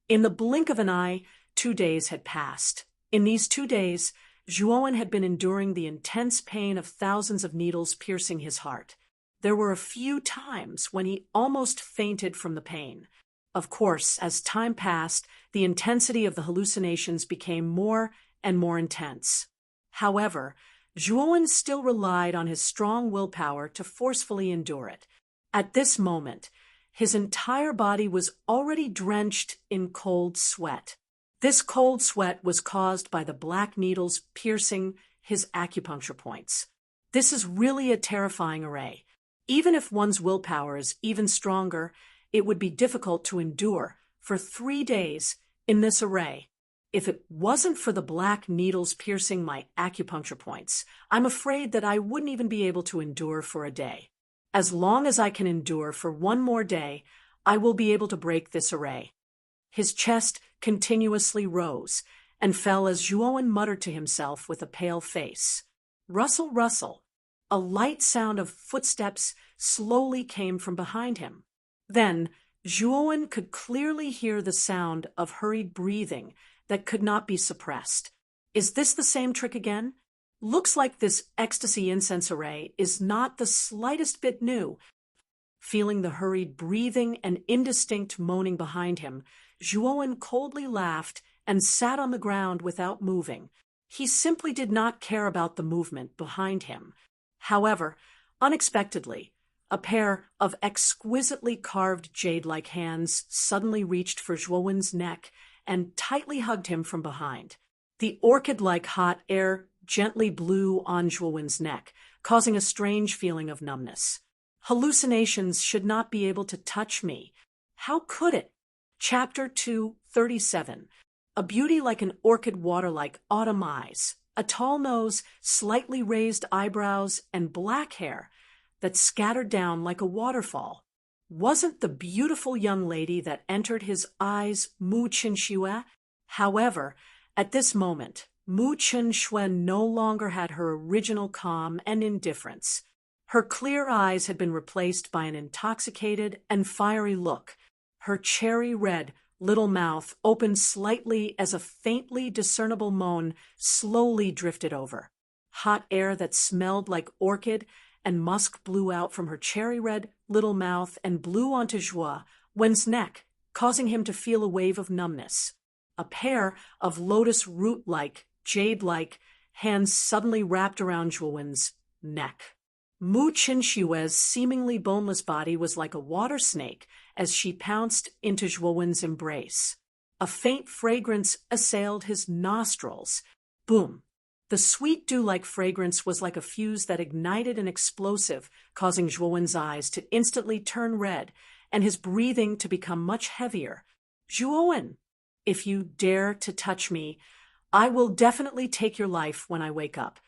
In the blink of an eye, 2 days had passed. In these 2 days, Zhuowen had been enduring the intense pain of thousands of needles piercing his heart. There were a few times when he almost fainted from the pain. Of course, as time passed, the intensity of the hallucinations became more and more intense. However, Zhuowen still relied on his strong willpower to forcefully endure it. At this moment, his entire body was already drenched in cold sweat. This cold sweat was caused by the black needles piercing his acupuncture points. This is really a terrifying array. Even if one's willpower is even stronger, it would be difficult to endure for 3 days in this array. If it wasn't for the black needles piercing my acupuncture points, I'm afraid that I wouldn't even be able to endure for a day. As long as I can endure for 1 more day, I will be able to break this array. His chest continuously rose and fell as Zhuowen muttered to himself with a pale face. Rustle, rustle. A light sound of footsteps slowly came from behind him. Then, Zhuowen could clearly hear the sound of hurried breathing that could not be suppressed. Is this the same trick again? Looks like this ecstasy incense array is not the slightest bit new. Feeling the hurried breathing and indistinct moaning behind him, Zhuowen coldly laughed and sat on the ground without moving. He simply did not care about the movement behind him. However, unexpectedly, a pair of exquisitely carved jade-like hands suddenly reached for Zhuowen's neck and tightly hugged him from behind. The orchid-like hot air gently blew on Zhuowen's neck, causing a strange feeling of numbness. Hallucinations should not be able to touch me. How could it? Chapter 237. A beauty like an orchid water-like autumn eyes, a tall nose, slightly raised eyebrows, and black hair that scattered down like a waterfall. Wasn't the beautiful young lady that entered his eyes Mu Qinxue? However, at this moment, Mu Qinxue no longer had her original calm and indifference. Her clear eyes had been replaced by an intoxicated and fiery look. Her cherry-red little mouth opened slightly as a faintly discernible moan slowly drifted over. Hot air that smelled like orchid and musk blew out from her cherry-red little mouth and blew onto Zhuowen's neck, causing him to feel a wave of numbness. A pair of lotus root-like, jade-like hands suddenly wrapped around Zhuowen's neck. Mu Qinxue's seemingly boneless body was like a water snake as she pounced into Zhuowen's embrace. A faint fragrance assailed his nostrils. Boom! The sweet dew-like fragrance was like a fuse that ignited an explosive, causing Zhuowen's eyes to instantly turn red and his breathing to become much heavier. Zhuowen, if you dare to touch me, I will definitely take your life when I wake up.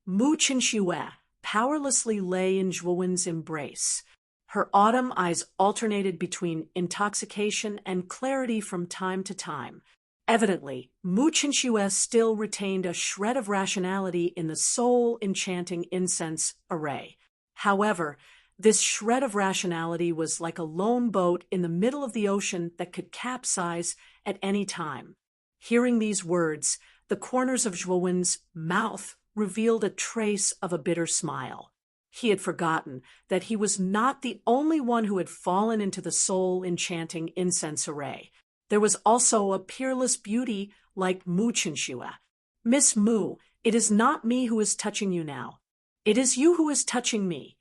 Mu Qinxue powerlessly lay in Zhuowen's embrace. Her autumn eyes alternated between intoxication and clarity from time to time. Evidently, Mu Qinxue still retained a shred of rationality in the soul-enchanting incense array. However, this shred of rationality was like a lone boat in the middle of the ocean that could capsize at any time. Hearing these words, the corners of Zhuowen's mouth revealed a trace of a bitter smile. He had forgotten that he was not the only one who had fallen into the soul-enchanting incense array. There was also a peerless beauty like Mu Qinxue. Miss Mu, it is not me who is touching you now. It is you who is touching me.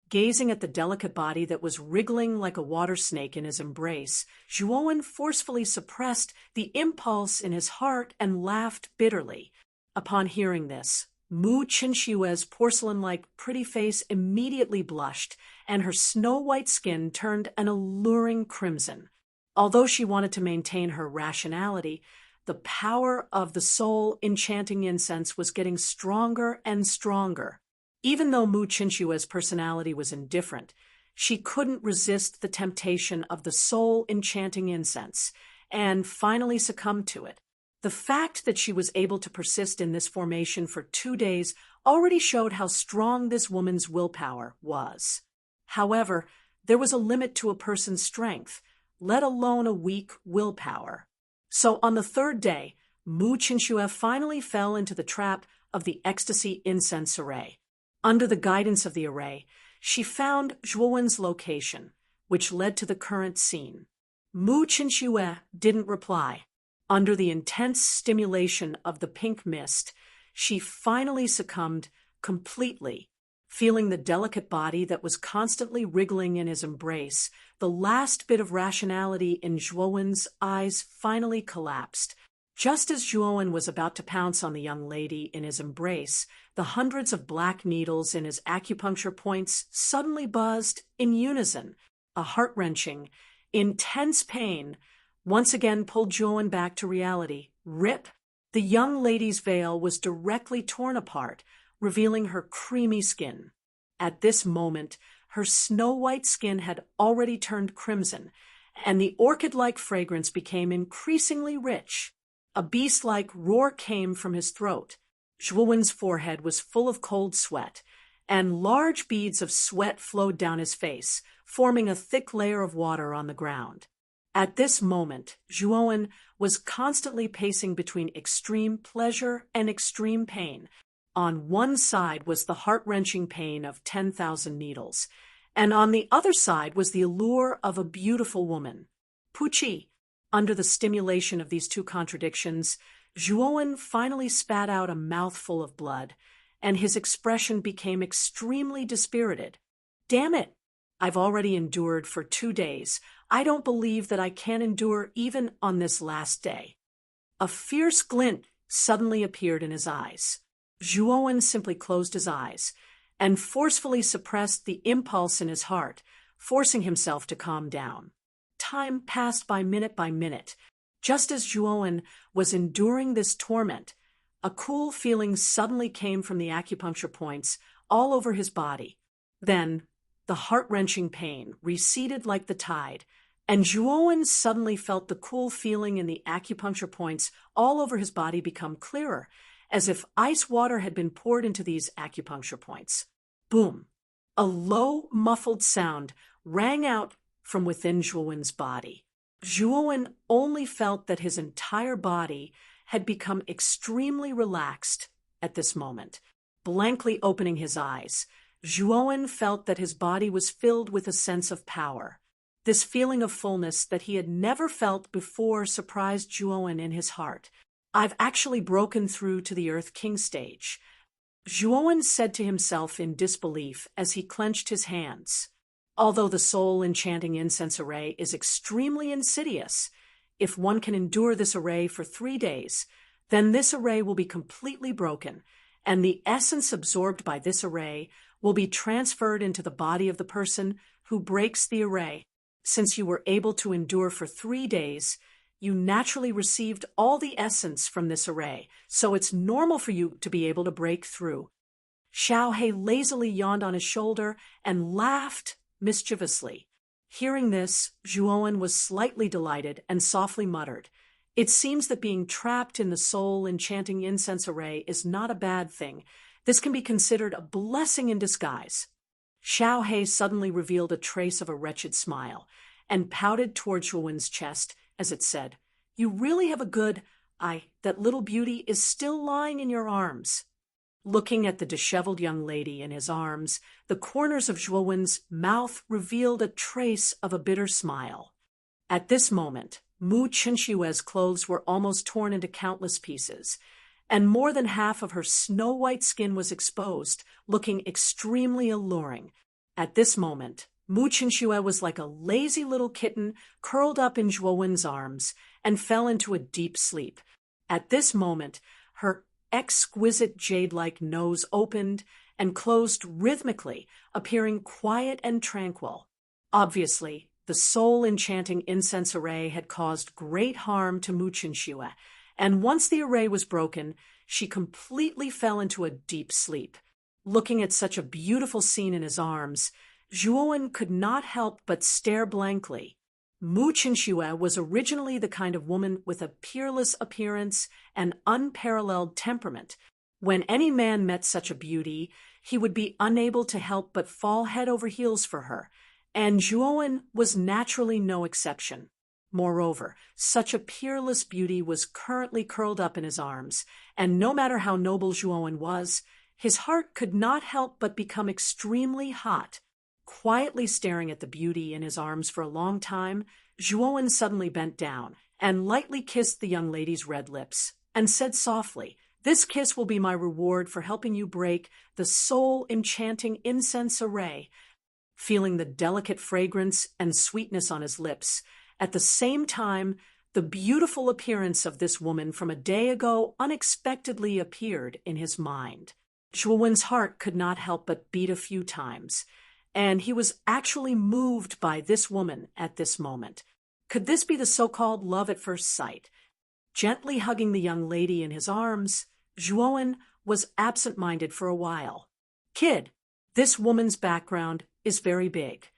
Gazing at the delicate body that was wriggling like a water snake in his embrace, Zhuowen forcefully suppressed the impulse in his heart and laughed bitterly. Upon hearing this, Mu Qinxue's porcelain-like pretty face immediately blushed, and her snow-white skin turned an alluring crimson. Although she wanted to maintain her rationality, the power of the soul-enchanting incense was getting stronger and stronger. Even though Mu Qinxue's personality was indifferent, she couldn't resist the temptation of the soul-enchanting incense, and finally succumbed to it. The fact that she was able to persist in this formation for 2 days already showed how strong this woman's willpower was. However, there was a limit to a person's strength, let alone a weak willpower. So on the 3rd day, Mu Qinxue finally fell into the trap of the ecstasy incense array. Under the guidance of the array, she found Zhuowen's location, which led to the current scene. Mu Qinxue didn't reply. Under the intense stimulation of the pink mist, she finally succumbed completely. Feeling the delicate body that was constantly wriggling in his embrace, the last bit of rationality in Zhuowen's eyes finally collapsed. Just as Zhuowen was about to pounce on the young lady in his embrace, the hundreds of black needles in his acupuncture points suddenly buzzed in unison. A heart-wrenching, intense pain once again pulled Zhuowen back to reality. Rip! The young lady's veil was directly torn apart, revealing her creamy skin. At this moment, her snow-white skin had already turned crimson, and the orchid-like fragrance became increasingly rich. A beast-like roar came from his throat. Zhuowen's forehead was full of cold sweat, and large beads of sweat flowed down his face, forming a thick layer of water on the ground. At this moment, Zhuowen was constantly pacing between extreme pleasure and extreme pain. On one side was the heart-wrenching pain of 10,000 needles, and on the other side was the allure of a beautiful woman. Puchi. Under the stimulation of these two contradictions, Zhuowen finally spat out a mouthful of blood, and his expression became extremely dispirited. Damn it! I've already endured for 2 days. I don't believe that I can endure even on this last day. A fierce glint suddenly appeared in his eyes. Zhuowen simply closed his eyes and forcefully suppressed the impulse in his heart, forcing himself to calm down. Time passed by minute. Just as Zhuowen was enduring this torment, a cool feeling suddenly came from the acupuncture points all over his body. Then, the heart-wrenching pain receded like the tide, and Zhuowen suddenly felt the cool feeling in the acupuncture points all over his body become clearer, as if ice water had been poured into these acupuncture points. Boom! A low, muffled sound rang out from within Zhuowen's body. Zhuowen only felt that his entire body had become extremely relaxed at this moment. Blankly opening his eyes, Zhuowen felt that his body was filled with a sense of power. This feeling of fullness that he had never felt before surprised Zhuowen in his heart. I've actually broken through to the Earth King stage, Zhuowen said to himself in disbelief as he clenched his hands. Although the soul-enchanting incense array is extremely insidious, if one can endure this array for 3 days, then this array will be completely broken, and the essence absorbed by this array will be transferred into the body of the person who breaks the array. Since you were able to endure for 3 days, you naturally received all the essence from this array, so it's normal for you to be able to break through. Xiao He lazily yawned on his shoulder and laughed mischievously. Hearing this, Zhuowen was slightly delighted and softly muttered, "It seems that being trapped in the soul-enchanting incense array is not a bad thing. This can be considered a blessing in disguise." Xiao He suddenly revealed a trace of a wretched smile and pouted toward Zhuowen's chest as it said, "You really have a good that little beauty is still lying in your arms." Looking at the disheveled young lady in his arms, the corners of Zhuowen's mouth revealed a trace of a bitter smile. At this moment, Mu Qinshue's clothes were almost torn into countless pieces, and more than half of her snow-white skin was exposed, looking extremely alluring. At this moment, Mu Qinshu was like a lazy little kitten curled up in Zhuowen's arms and fell into a deep sleep. At this moment, her exquisite jade-like nose opened and closed rhythmically, appearing quiet and tranquil. Obviously, the soul-enchanting incense array had caused great harm to Mu Qinshu, and once the array was broken, she completely fell into a deep sleep. Looking at such a beautiful scene in his arms, Zhuowen could not help but stare blankly. Mu Qinxue was originally the kind of woman with a peerless appearance and unparalleled temperament. When any man met such a beauty, he would be unable to help but fall head over heels for her, and Zhuowen was naturally no exception. Moreover, such a peerless beauty was currently curled up in his arms, and no matter how noble Zhuowen was, his heart could not help but become extremely hot. Quietly staring at the beauty in his arms for a long time, Zhuowen suddenly bent down and lightly kissed the young lady's red lips, and said softly, "This kiss will be my reward for helping you break the soul-enchanting incense array." Feeling the delicate fragrance and sweetness on his lips, at the same time, the beautiful appearance of this woman from a day ago unexpectedly appeared in his mind. Zhuowen's heart could not help but beat a few times, and he was actually moved by this woman at this moment. Could this be the so-called love at first sight? Gently hugging the young lady in his arms, Zhuowen was absent-minded for a while. "Kid, this woman's background is very big,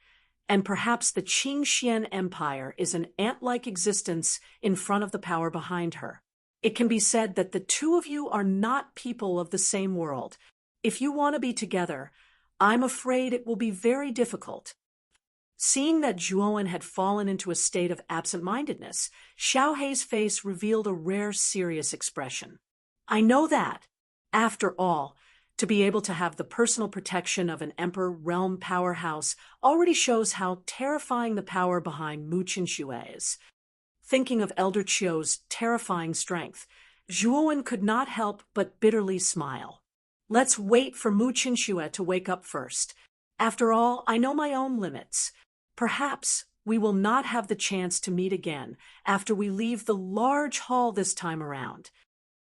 and perhaps the Qingxian Empire is an ant-like existence in front of the power behind her. It can be said that the two of you are not people of the same world. If you want to be together, I'm afraid it will be very difficult." Seeing that Zhuowen had fallen into a state of absent-mindedness, Xiaohei's face revealed a rare serious expression. "I know that. After all, to be able to have the personal protection of an emperor realm powerhouse already shows how terrifying the power behind Mu Qinxue is." Thinking of Elder Qiu's terrifying strength, Zhuowen could not help but bitterly smile. "Let's wait for Mu Qinxue to wake up first. After all, I know my own limits. Perhaps we will not have the chance to meet again after we leave the large hall this time around."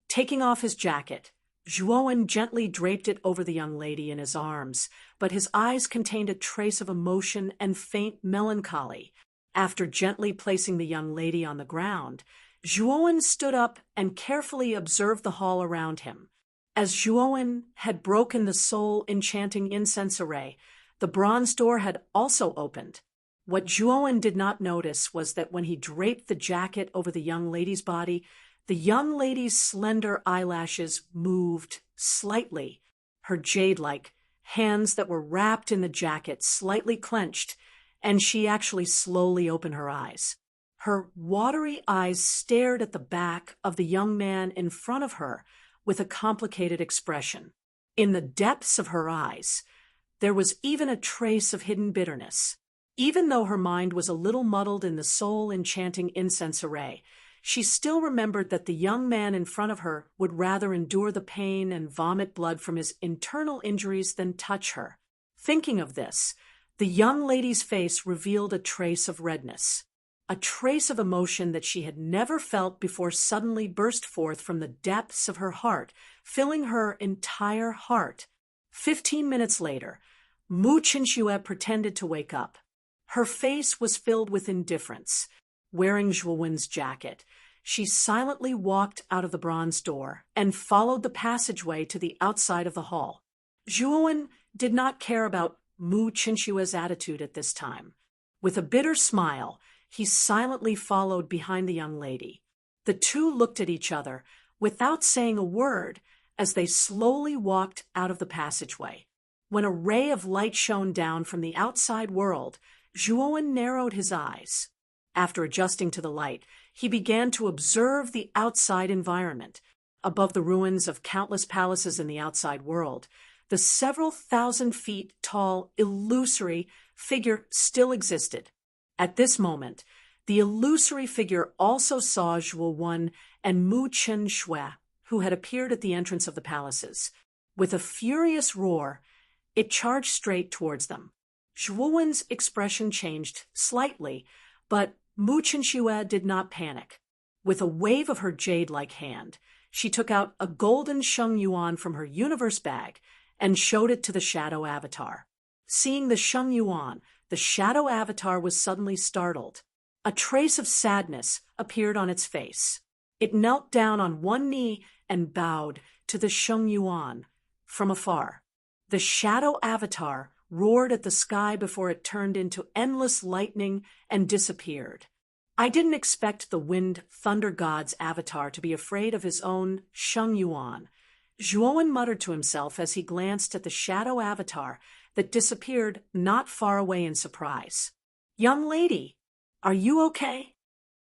Taking off his jacket, Zhuowen gently draped it over the young lady in his arms, but his eyes contained a trace of emotion and faint melancholy. After gently placing the young lady on the ground, Zhuowen stood up and carefully observed the hall around him. As Zhuowen had broken the soul-enchanting incense array, the bronze door had also opened. What Zhuowen did not notice was that when he draped the jacket over the young lady's body, the young lady's slender eyelashes moved slightly. Her jade-like hands that were wrapped in the jacket slightly clenched, and she actually slowly opened her eyes. Her watery eyes stared at the back of the young man in front of her with a complicated expression. In the depths of her eyes, there was even a trace of hidden bitterness. Even though her mind was a little muddled in the soul-enchanting incense array, she still remembered that the young man in front of her would rather endure the pain and vomit blood from his internal injuries than touch her. Thinking of this, the young lady's face revealed a trace of redness. A trace of emotion that she had never felt before suddenly burst forth from the depths of her heart, filling her entire heart. 15 minutes later, Mu Qinxue pretended to wake up. Her face was filled with indifference. Wearing Zhuowen's jacket, she silently walked out of the bronze door and followed the passageway to the outside of the hall. Zhuowen did not care about Mu Qinxue's attitude at this time. With a bitter smile, he silently followed behind the young lady. The two looked at each other without saying a word as they slowly walked out of the passageway. When a ray of light shone down from the outside world, Zhuowen narrowed his eyes. After adjusting to the light, he began to observe the outside environment. Above the ruins of countless palaces in the outside world, the several thousand feet tall, illusory figure still existed. At this moment, the illusory figure also saw Zhuowen and Mu Qinxue, who had appeared at the entrance of the palaces. With a furious roar, it charged straight towards them. Zhuowen's expression changed slightly, but Mu Qinxue did not panic. With a wave of her jade-like hand, she took out a golden sheng yuan from her universe bag and showed it to the shadow avatar. Seeing the sheng yuan, the shadow avatar was suddenly startled. A trace of sadness appeared on its face. It knelt down on one knee and bowed to the sheng yuan from afar. The shadow avatar roared at the sky before it turned into endless lightning and disappeared. I didn't expect the wind thunder god's avatar to be afraid of his own Sheng Yuan. Zhuowen muttered to himself as he glanced at the shadow avatar that disappeared not far away in surprise. "Young lady, are you okay?"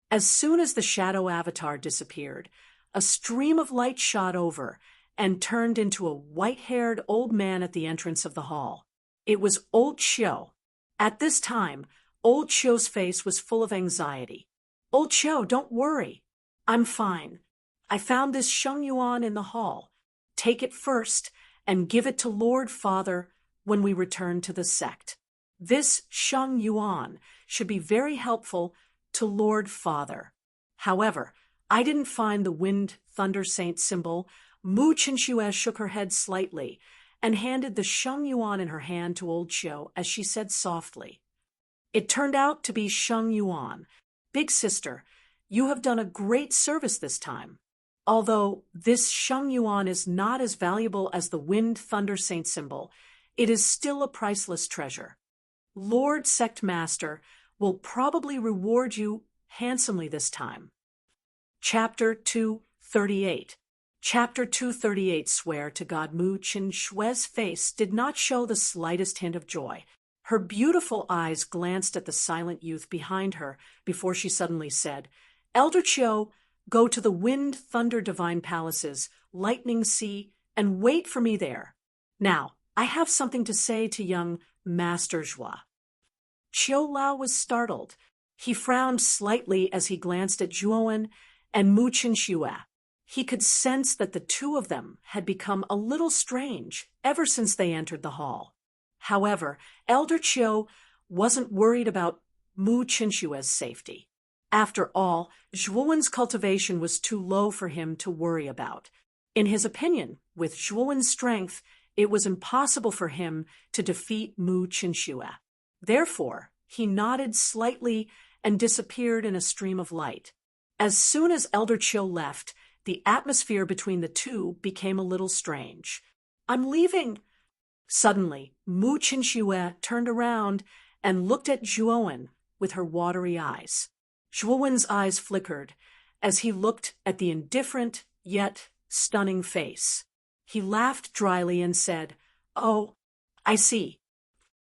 As soon as the shadow avatar disappeared, a stream of light shot over and turned into a white-haired old man at the entrance of the hall. It was Old Qiu. At this time, Old Qiu's face was full of anxiety. "Old Qiu, don't worry. I'm fine. I found this Sheng Yuan in the hall. Take it first and give it to Lord Father when we return to the sect. This Sheng Yuan should be very helpful to Lord Father." However, I didn't find the Wind Thunder Saint symbol. Mu Qinxue shook her head slightly and handed the Sheng Yuan in her hand to Old Qiu as she said softly, "It turned out to be Sheng Yuan. Big sister, you have done a great service this time. Although this Sheng Yuan is not as valuable as the Wind Thunder Saint symbol, it is still a priceless treasure. Lord Sect Master will probably reward you handsomely this time." Chapter 238. Chapter 238. Swear to God, Mu Qinxue's face did not show the slightest hint of joy. Her beautiful eyes glanced at the silent youth behind her before she suddenly said, "Elder Qiu, go to the Wind Thunder Divine Palaces, Lightning Sea, and wait for me there. Now, I have something to say to young Master Zhua." Qiu Lao was startled. He frowned slightly as he glanced at Zhuowen and Mu Qinxue. He could sense that the two of them had become a little strange ever since they entered the hall. However, Elder Qiu wasn't worried about Mu Qinxue's safety. After all, Zhuowen's cultivation was too low for him to worry about. In his opinion, with Zhuowen's strength, it was impossible for him to defeat Mu Qinxue. Therefore, he nodded slightly and disappeared in a stream of light. As soon as Elder Qiu left, the atmosphere between the two became a little strange. "I'm leaving." Suddenly, Mu Qinxue turned around and looked at Zhuowen with her watery eyes. Zhuowen's eyes flickered as he looked at the indifferent yet stunning face. He laughed dryly and said, "Oh, I see.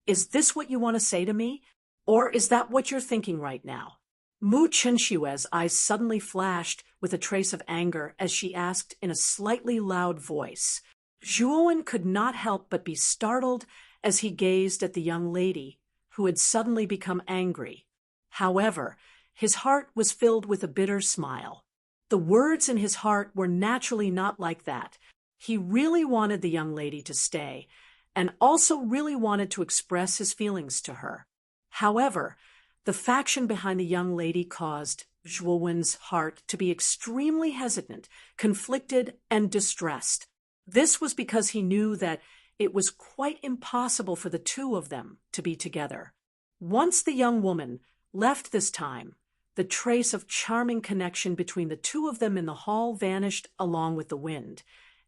Is this what you want to say to me? Or is that what you're thinking right now?" Mu Qinxue's eyes suddenly flashed with a trace of anger as she asked in a slightly loud voice. Zhuowen could not help but be startled as he gazed at the young lady, who had suddenly become angry. However, his heart was filled with a bitter smile. The words in his heart were naturally not like that. He really wanted the young lady to stay, and also really wanted to express his feelings to her. However, the faction behind the young lady caused Zhuowen's heart to be extremely hesitant, conflicted, and distressed. This was because he knew that it was quite impossible for the two of them to be together. Once the young woman left this time, the trace of charming connection between the two of them in the hall vanished along with the wind,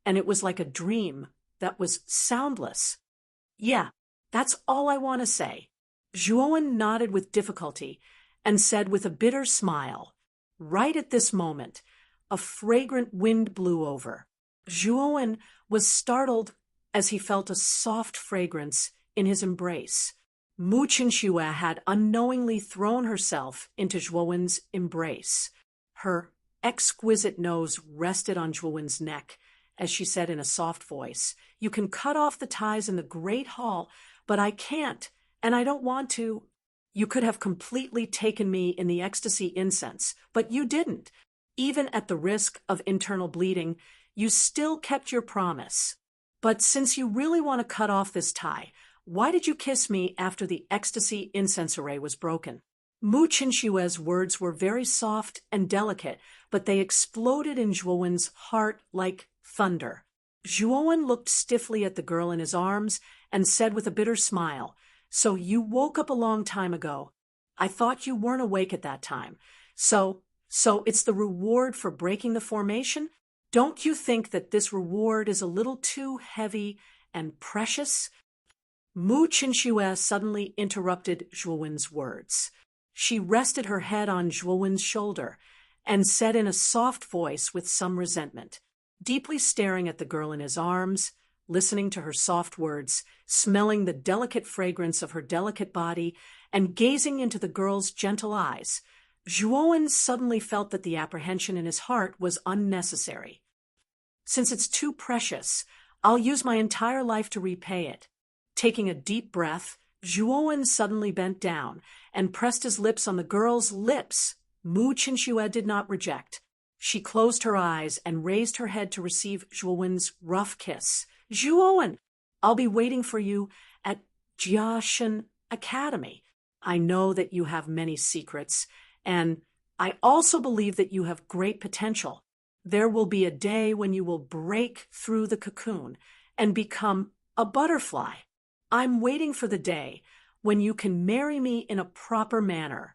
and it was like a dream that was soundless. "Yeah, that's all I want to say." Zhuowen nodded with difficulty and said with a bitter smile, "Right at this moment, a fragrant wind blew over." Zhuowen was startled as he felt a soft fragrance in his embrace. Mu Qinxue had unknowingly thrown herself into Zhuowen's embrace. Her exquisite nose rested on Zhuowen's neck as she said in a soft voice, "You can cut off the ties in the Great Hall, but I can't. And I don't want to. You could have completely taken me in the ecstasy incense, but you didn't. Even at the risk of internal bleeding, you still kept your promise. But since you really want to cut off this tie, why did you kiss me after the ecstasy incense array was broken?" Mu Qinxue's words were very soft and delicate, but they exploded in Zhuowen's heart like thunder. Zhuowen looked stiffly at the girl in his arms and said with a bitter smile, "So you woke up a long time ago. I thought you weren't awake at that time. So it's the reward for breaking the formation? Don't you think that this reward is a little too heavy and precious?" Mu Chinxue suddenly interrupted Zhuowen's words. She rested her head on Zhuowen's shoulder and said in a soft voice with some resentment, deeply staring at the girl in his arms, listening to her soft words, smelling the delicate fragrance of her delicate body, and gazing into the girl's gentle eyes, Zhuowen suddenly felt that the apprehension in his heart was unnecessary. Since it's too precious, I'll use my entire life to repay it. Taking a deep breath, Zhuowen suddenly bent down and pressed his lips on the girl's lips. Mu Chinxue did not reject. She closed her eyes and raised her head to receive Zhuowen's rough kiss. Zhuowen, I'll be waiting for you at Jiashan Academy. I know that you have many secrets, and I also believe that you have great potential. There will be a day when you will break through the cocoon and become a butterfly. I'm waiting for the day when you can marry me in a proper manner.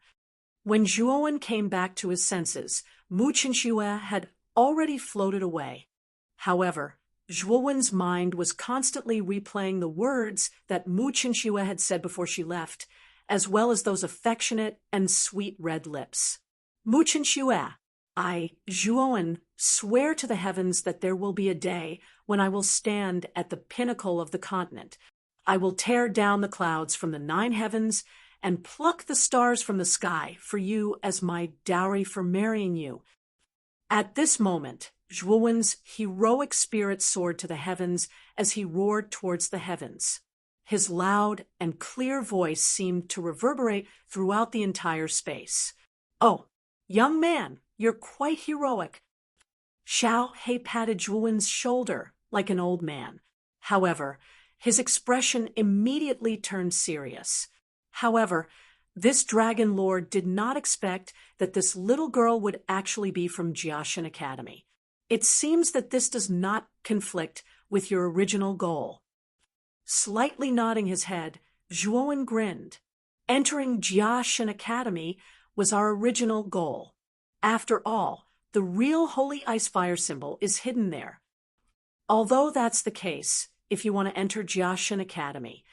When Zhuowen came back to his senses, Mu Chinxue had already floated away. However, Zhuowen's mind was constantly replaying the words that Mu Chinxue had said before she left, as well as those affectionate and sweet red lips. Mu Chinxue, I, Zhuowen, swear to the heavens that there will be a day when I will stand at the pinnacle of the continent. I will tear down the clouds from the 9 heavens and pluck the stars from the sky for you as my dowry for marrying you. At this moment, Zhuowen's heroic spirit soared to the heavens as he roared towards the heavens. His loud and clear voice seemed to reverberate throughout the entire space. Oh, young man, you're quite heroic. Xiao He patted Zhuowen's shoulder like an old man. However, his expression immediately turned serious. However, this dragon lord did not expect that this little girl would actually be from Jiashan Academy. It seems that this does not conflict with your original goal. Slightly nodding his head, Zhuowen grinned. Entering Jiashan Academy was our original goal. After all, the real holy ice fire symbol is hidden there. Although that's the case, if you want to enter Jiashan Academy,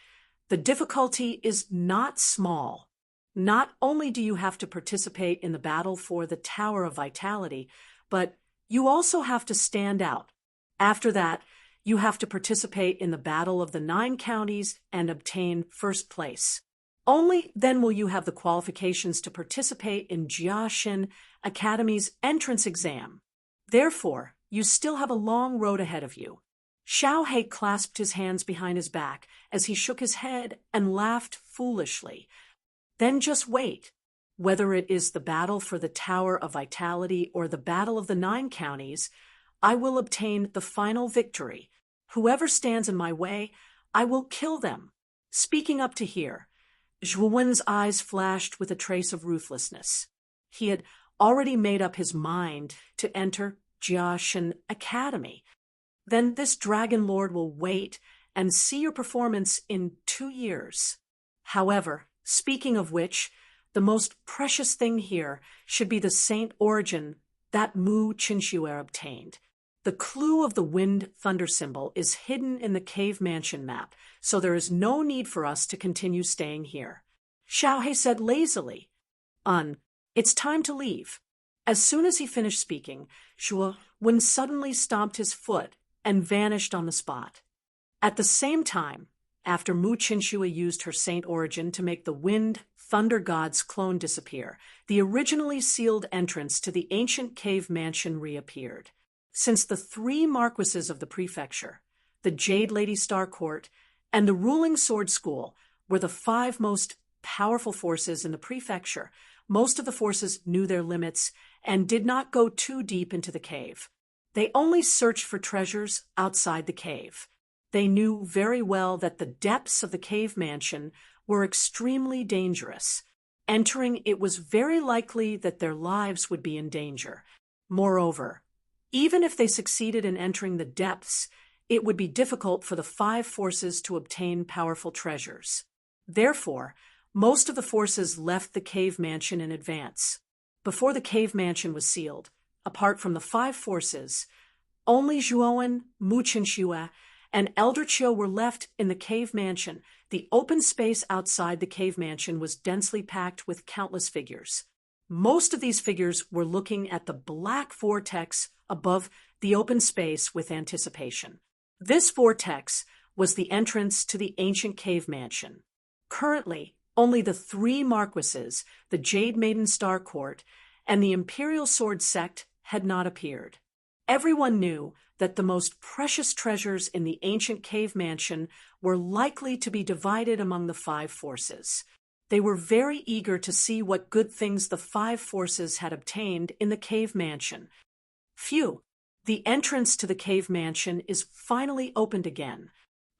the difficulty is not small. Not only do you have to participate in the battle for the Tower of Vitality, but you also have to stand out. After that, you have to participate in the battle of the 9 counties and obtain first place. Only then will you have the qualifications to participate in Jiashan Academy's entrance exam. Therefore, you still have a long road ahead of you. Xiao He clasped his hands behind his back as he shook his head and laughed foolishly. Then just wait. Whether it is the battle for the Tower of Vitality or the battle of the 9 counties, I will obtain the final victory. Whoever stands in my way, I will kill them. Speaking up to here, Zhuowen's eyes flashed with a trace of ruthlessness. He had already made up his mind to enter Jiashan Academy. Then this dragon lord will wait and see your performance in 2 years. However, speaking of which, the most precious thing here should be the saint origin that Mu Chinxue obtained. The clue of the wind thunder symbol is hidden in the cave mansion map, so there is no need for us to continue staying here. Xiao He said lazily. It's time to leave. As soon as he finished speaking, Zhuowen suddenly stomped his foot and vanished on the spot. At the same time, after Mu Chinxue used her saint origin to make the wind thunder god's clone disappear, the originally sealed entrance to the ancient cave mansion reappeared. Since the 3 marquises of the prefecture, the Jade Lady Star Court, and the ruling sword school were the 5 most powerful forces in the prefecture, most of the forces knew their limits and did not go too deep into the cave. They only searched for treasures outside the cave. They knew very well that the depths of the cave mansion were extremely dangerous. Entering it was very likely that their lives would be in danger. Moreover, even if they succeeded in entering the depths, it would be difficult for the 5 forces to obtain powerful treasures. Therefore, most of the forces left the cave mansion in advance. Before the cave mansion was sealed, apart from the 5 forces, only Zhuowen, Mu Chinxue, and Eldritchio were left in the cave mansion. The open space outside the cave mansion was densely packed with countless figures. Most of these figures were looking at the black vortex above the open space with anticipation. This vortex was the entrance to the ancient cave mansion. Currently, only the three Marquises, the Jade Maiden Star Court, and the Imperial Sword Sect had not appeared. Everyone knew that the most precious treasures in the ancient cave mansion were likely to be divided among the five forces. They were very eager to see what good things the five forces had obtained in the cave mansion. Phew, the entrance to the cave mansion is finally opened again.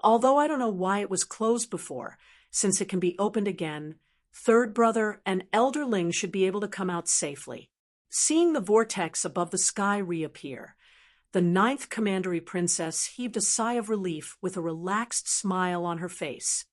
Although I don't know why it was closed before, since it can be opened again, Third Brother and Elderling should be able to come out safely. Seeing the vortex above the sky reappear, the ninth Commandery Princess heaved a sigh of relief with a relaxed smile on her face.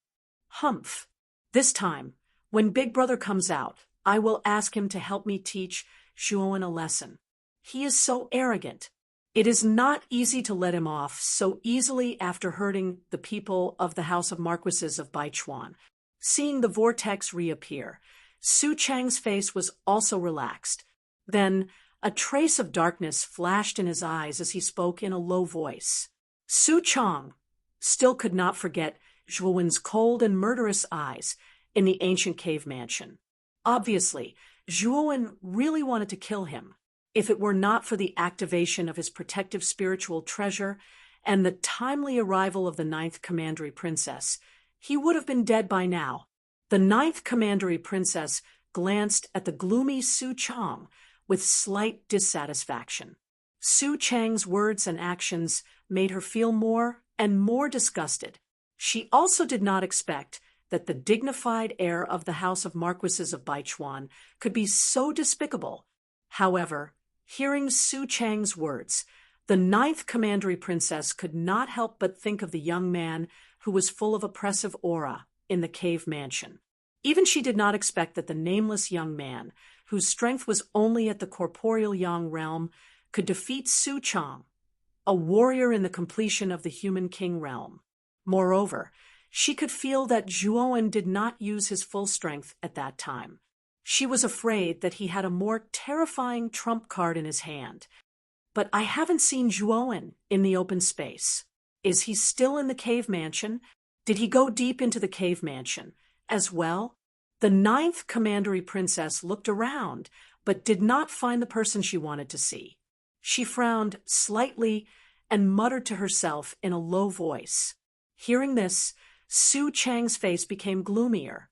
Humph! This time, when Big Brother comes out, I will ask him to help me teach Zhuowen a lesson. He is so arrogant. It is not easy to let him off so easily after hurting the people of the House of Marquises of Baichuan. Seeing the vortex reappear, Su Chang's face was also relaxed. Then, a trace of darkness flashed in his eyes as he spoke in a low voice. Su Chang still could not forget Zhuowen's cold and murderous eyes in the ancient cave mansion. Obviously, Zhuowen really wanted to kill him. If it were not for the activation of his protective spiritual treasure and the timely arrival of the ninth Commandery Princess, he would have been dead by now. The ninth Commandery Princess glanced at the gloomy Su Chang with slight dissatisfaction. Su Chang's words and actions made her feel more and more disgusted. She also did not expect that the dignified heir of the House of Marquises of Baichuan could be so despicable. However, hearing Su Chang's words, the ninth Commandery Princess could not help but think of the young man who was full of oppressive aura in the cave mansion. Even she did not expect that the nameless young man, whose strength was only at the corporeal yang realm, could defeat Su Chang, a warrior in the completion of the human king realm. Moreover, she could feel that Zhuowen did not use his full strength at that time. She was afraid that he had a more terrifying trump card in his hand. But I haven't seen Zhuowen in the open space. Is he still in the cave mansion? Did he go deep into the cave mansion as well? The ninth Commandery Princess looked around, but did not find the person she wanted to see. She frowned slightly and muttered to herself in a low voice. Hearing this, Su Chang's face became gloomier.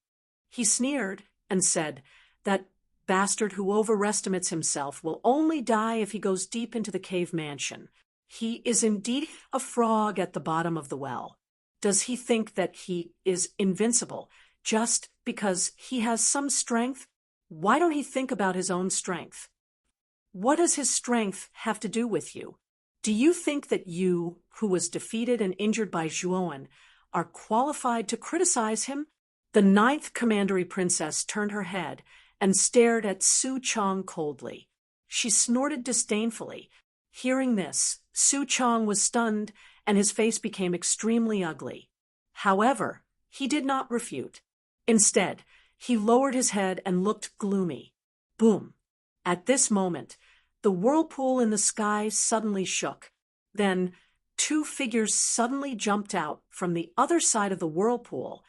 He sneered and said, "That bastard who overestimates himself will only die if he goes deep into the cave mansion. He is indeed a frog at the bottom of the well. Does he think that he is invincible just because he has some strength? Why don't he think about his own strength? What does his strength have to do with you? Do you think that you, who was defeated and injured by Zhuowen, are qualified to criticize him?" The ninth Commandery Princess turned her head and stared at Su Chang coldly. She snorted disdainfully. Hearing this, Su Chang was stunned and his face became extremely ugly. However, he did not refute. Instead, he lowered his head and looked gloomy. Boom! At this moment, the whirlpool in the sky suddenly shook. Then, two figures suddenly jumped out from the other side of the whirlpool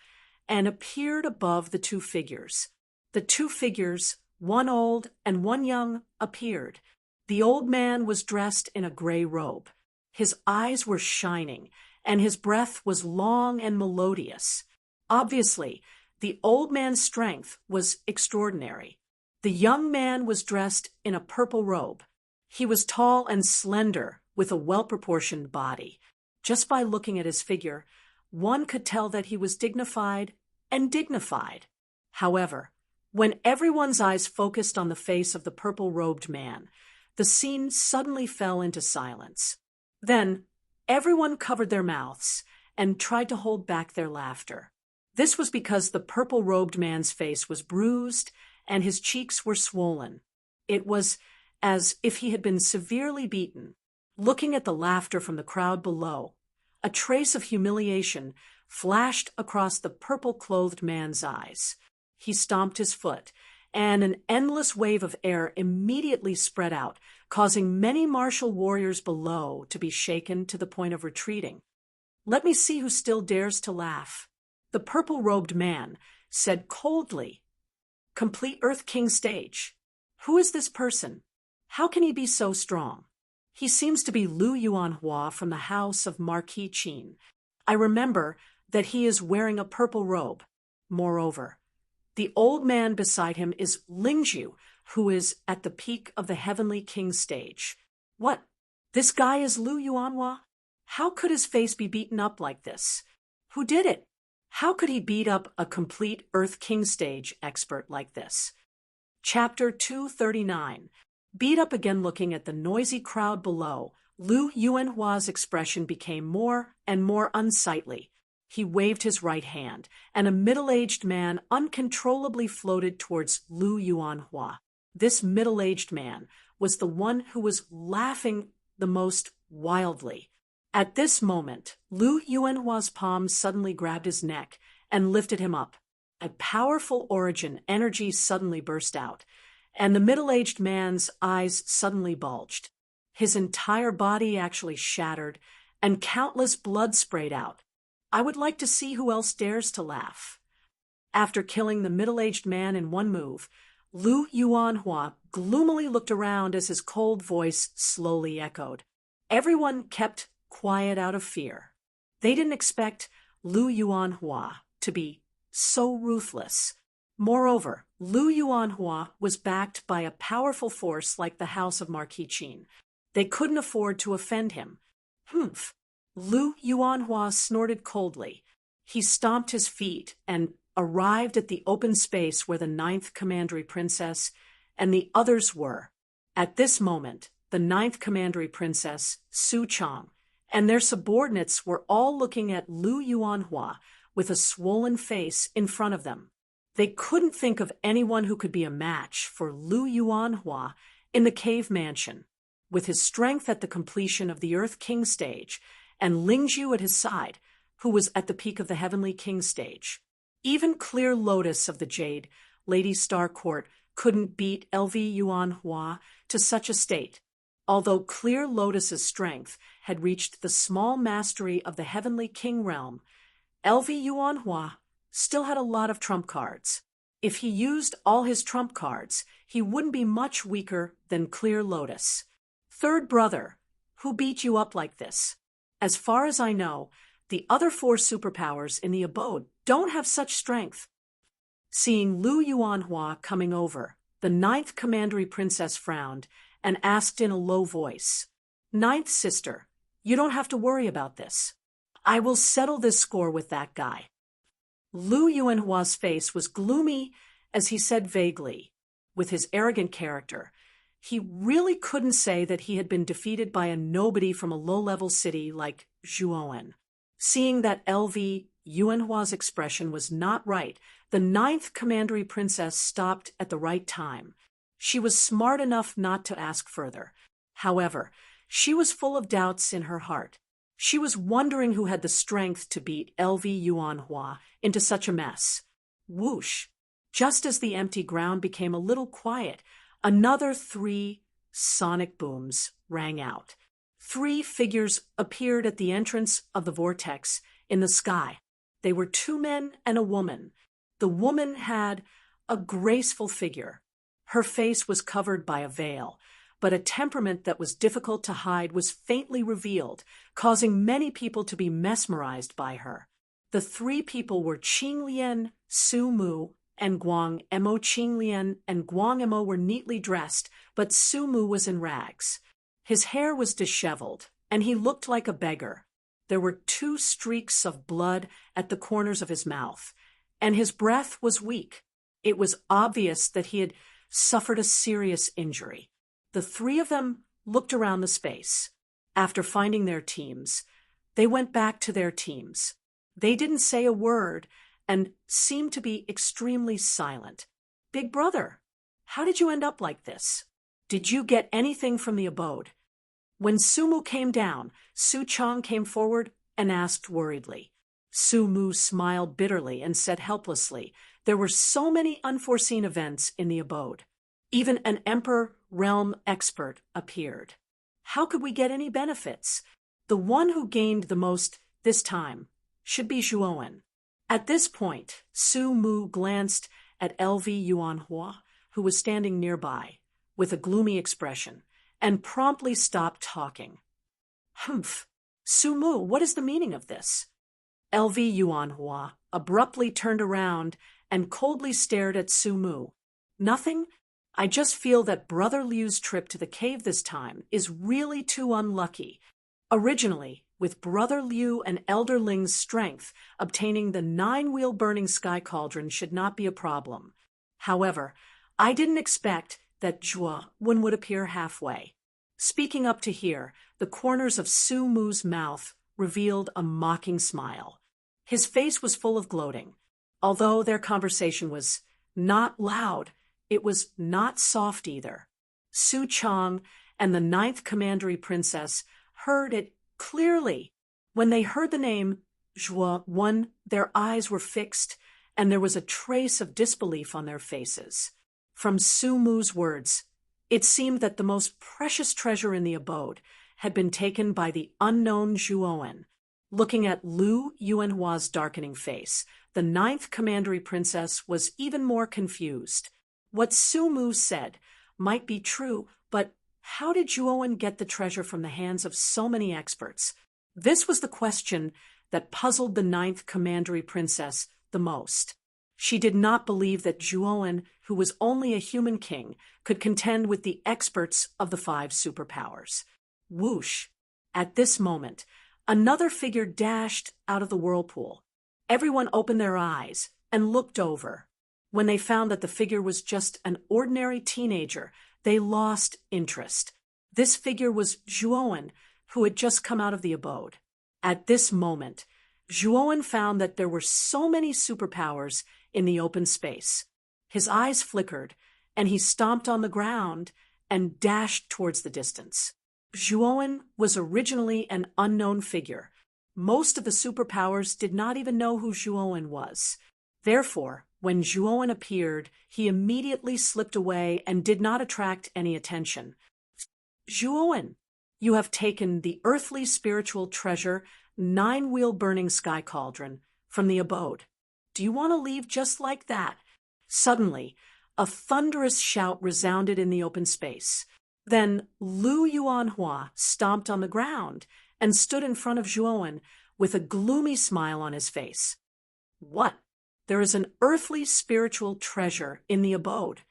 and appeared above the two figures. The two figures, one old and one young, appeared. The old man was dressed in a gray robe. His eyes were shining, and his breath was long and melodious. Obviously, the old man's strength was extraordinary. The young man was dressed in a purple robe. He was tall and slender, with a well-proportioned body. Just by looking at his figure, one could tell that he was dignified and dignified. However, when everyone's eyes focused on the face of the purple-robed man, the scene suddenly fell into silence. Then, everyone covered their mouths and tried to hold back their laughter. This was because the purple-robed man's face was bruised and his cheeks were swollen. It was as if he had been severely beaten. Looking at the laughter from the crowd below, A trace of humiliation flashed across the purple-clothed man's eyes. He stomped his foot, and an endless wave of air immediately spread out, causing many martial warriors below to be shaken to the point of retreating. "Let me see who still dares to laugh," the purple-robed man said coldly. "Complete Earth King stage. Who is this person? How can he be so strong? He seems to be Lu Yuanhua from the house of Marquis Qin. I remember that he is wearing a purple robe. Moreover, the old man beside him is Lingzhu, who is at the peak of the Heavenly King stage. What? This guy is Lu Yuanhua? How could his face be beaten up like this? Who did it? How could he beat up a complete Earth King stage expert like this?" Chapter 239. Beat up again. Looking at the noisy crowd below, Lu Yuanhua's expression became more and more unsightly. He waved his right hand, and a middle-aged man uncontrollably floated towards Lu Yuanhua. This middle-aged man was the one who was laughing the most wildly. At this moment, Lu Yuanhua's palm suddenly grabbed his neck and lifted him up. A powerful origin energy suddenly burst out, and the middle-aged man's eyes suddenly bulged. His entire body actually shattered, and countless blood sprayed out. I would like to see who else dares to laugh. After killing the middle-aged man in one move, Lu Yuanhua gloomily looked around as his cold voice slowly echoed. Everyone kept quiet out of fear. They didn't expect Lu Yuanhua to be so ruthless. Moreover, Lu Yuanhua was backed by a powerful force like the House of Marquis Qin. They couldn't afford to offend him. Humph! Lu Yuanhua snorted coldly. He stomped his feet and arrived at the open space where the 9th Commandery Princess and the others were. At this moment, the 9th Commandery Princess, Su Chang, and their subordinates were all looking at Lu Yuanhua with a swollen face in front of them. They couldn't think of anyone who could be a match for Lu Yuanhua in the cave mansion. With his strength at the completion of the Earth King stage, and Lingzhu at his side, who was at the peak of the Heavenly King stage. Even Clear Lotus of the Jade, Lady Star Court, couldn't beat LV Yuanhua to such a state. Although Clear Lotus's strength had reached the small mastery of the Heavenly King realm, LV Yuanhua still had a lot of trump cards. If he used all his trump cards, he wouldn't be much weaker than Clear Lotus. "Third brother, who beat you up like this? As far as I know, the other 4 superpowers in the abode don't have such strength." Seeing Lu Yuanhua coming over, the 9th Commandery Princess frowned and asked in a low voice, "Ninth sister, you don't have to worry about this. I will settle this score with that guy." Lu Yuanhua's face was gloomy as he said vaguely, with his arrogant character, he really couldn't say that he had been defeated by a nobody from a low-level city like Zhuoan. Seeing that LV Yuanhua's expression was not right, the 9th Commandery Princess stopped at the right time. She was smart enough not to ask further. However, she was full of doubts in her heart. She was wondering who had the strength to beat LV Yuanhua into such a mess. Whoosh! Just as the empty ground became a little quiet, another 3 sonic booms rang out. 3 figures appeared at the entrance of the vortex in the sky. They were 2 men and a woman. The woman had a graceful figure. Her face was covered by a veil, but a temperament that was difficult to hide was faintly revealed, causing many people to be mesmerized by her. The 3 people were Qinglian, Su Mu, and Guang Emo. Qinglian and Guang Emo were neatly dressed, but Su Mu was in rags. His hair was disheveled, and he looked like a beggar. There were 2 streaks of blood at the corners of his mouth, and his breath was weak. It was obvious that he had suffered a serious injury. The 3 of them looked around the space. After finding their teams, they went back to their teams. They didn't say a word and seemed to be extremely silent. "Big brother, how did you end up like this? Did you get anything from the abode?" When Sumu came down, Su Chang came forward and asked worriedly. Su Mu smiled bitterly and said helplessly, there were so many unforeseen events in the abode. Even an Emperor realm expert appeared. How could we get any benefits? The one who gained the most this time should be Zhuowen. At this point, Su Mu glanced at LV Yuanhua, who was standing nearby, with a gloomy expression, and promptly stopped talking. Humph! Su Mu, what is the meaning of this? LV Yuanhua abruptly turned around and coldly stared at Su Mu. Nothing? I just feel that Brother Liu's trip to the cave this time is really too unlucky. Originally, with Brother Liu and Elder Ling's strength, obtaining the 9-wheel burning sky cauldron should not be a problem. However, I didn't expect that Zhuowen would appear halfway. Speaking up to here, the corners of Su Mu's mouth revealed a mocking smile. His face was full of gloating. Although their conversation was not loud, it was not soft either. Su Chang and the 9th Commandery Princess heard it clearly. When they heard the name Zhuowen, their eyes were fixed, and there was a trace of disbelief on their faces. From Su Mu's words, it seemed that the most precious treasure in the abode had been taken by the unknown Zhuowen. Looking at Lu Yuanhua's darkening face, the 9th Commandery Princess was even more confused. What Su Mu said might be true, but how did Zhuowen get the treasure from the hands of so many experts? This was the question that puzzled the 9th Commandery Princess the most. She did not believe that Zhuowen, who was only a human king, could contend with the experts of the 5 superpowers. Whoosh! At this moment, another figure dashed out of the whirlpool. Everyone opened their eyes and looked over. When they found that the figure was just an ordinary teenager, they lost interest. This figure was Zhuowen, who had just come out of the abode. At this moment, Zhuowen found that there were so many superpowers in the open space. His eyes flickered, and he stomped on the ground and dashed towards the distance. Zhuowen was originally an unknown figure. Most of the superpowers did not even know who Zhuowen was. Therefore, when Zhuowen appeared, he immediately slipped away and did not attract any attention. Zhuowen, you have taken the earthly spiritual treasure, 9-wheel burning sky cauldron, from the abode. Do you want to leave just like that? Suddenly, a thunderous shout resounded in the open space. Then Lu Yuanhua stomped on the ground and stood in front of Zhuowen with a gloomy smile on his face. What? There is an earthly spiritual treasure in the abode,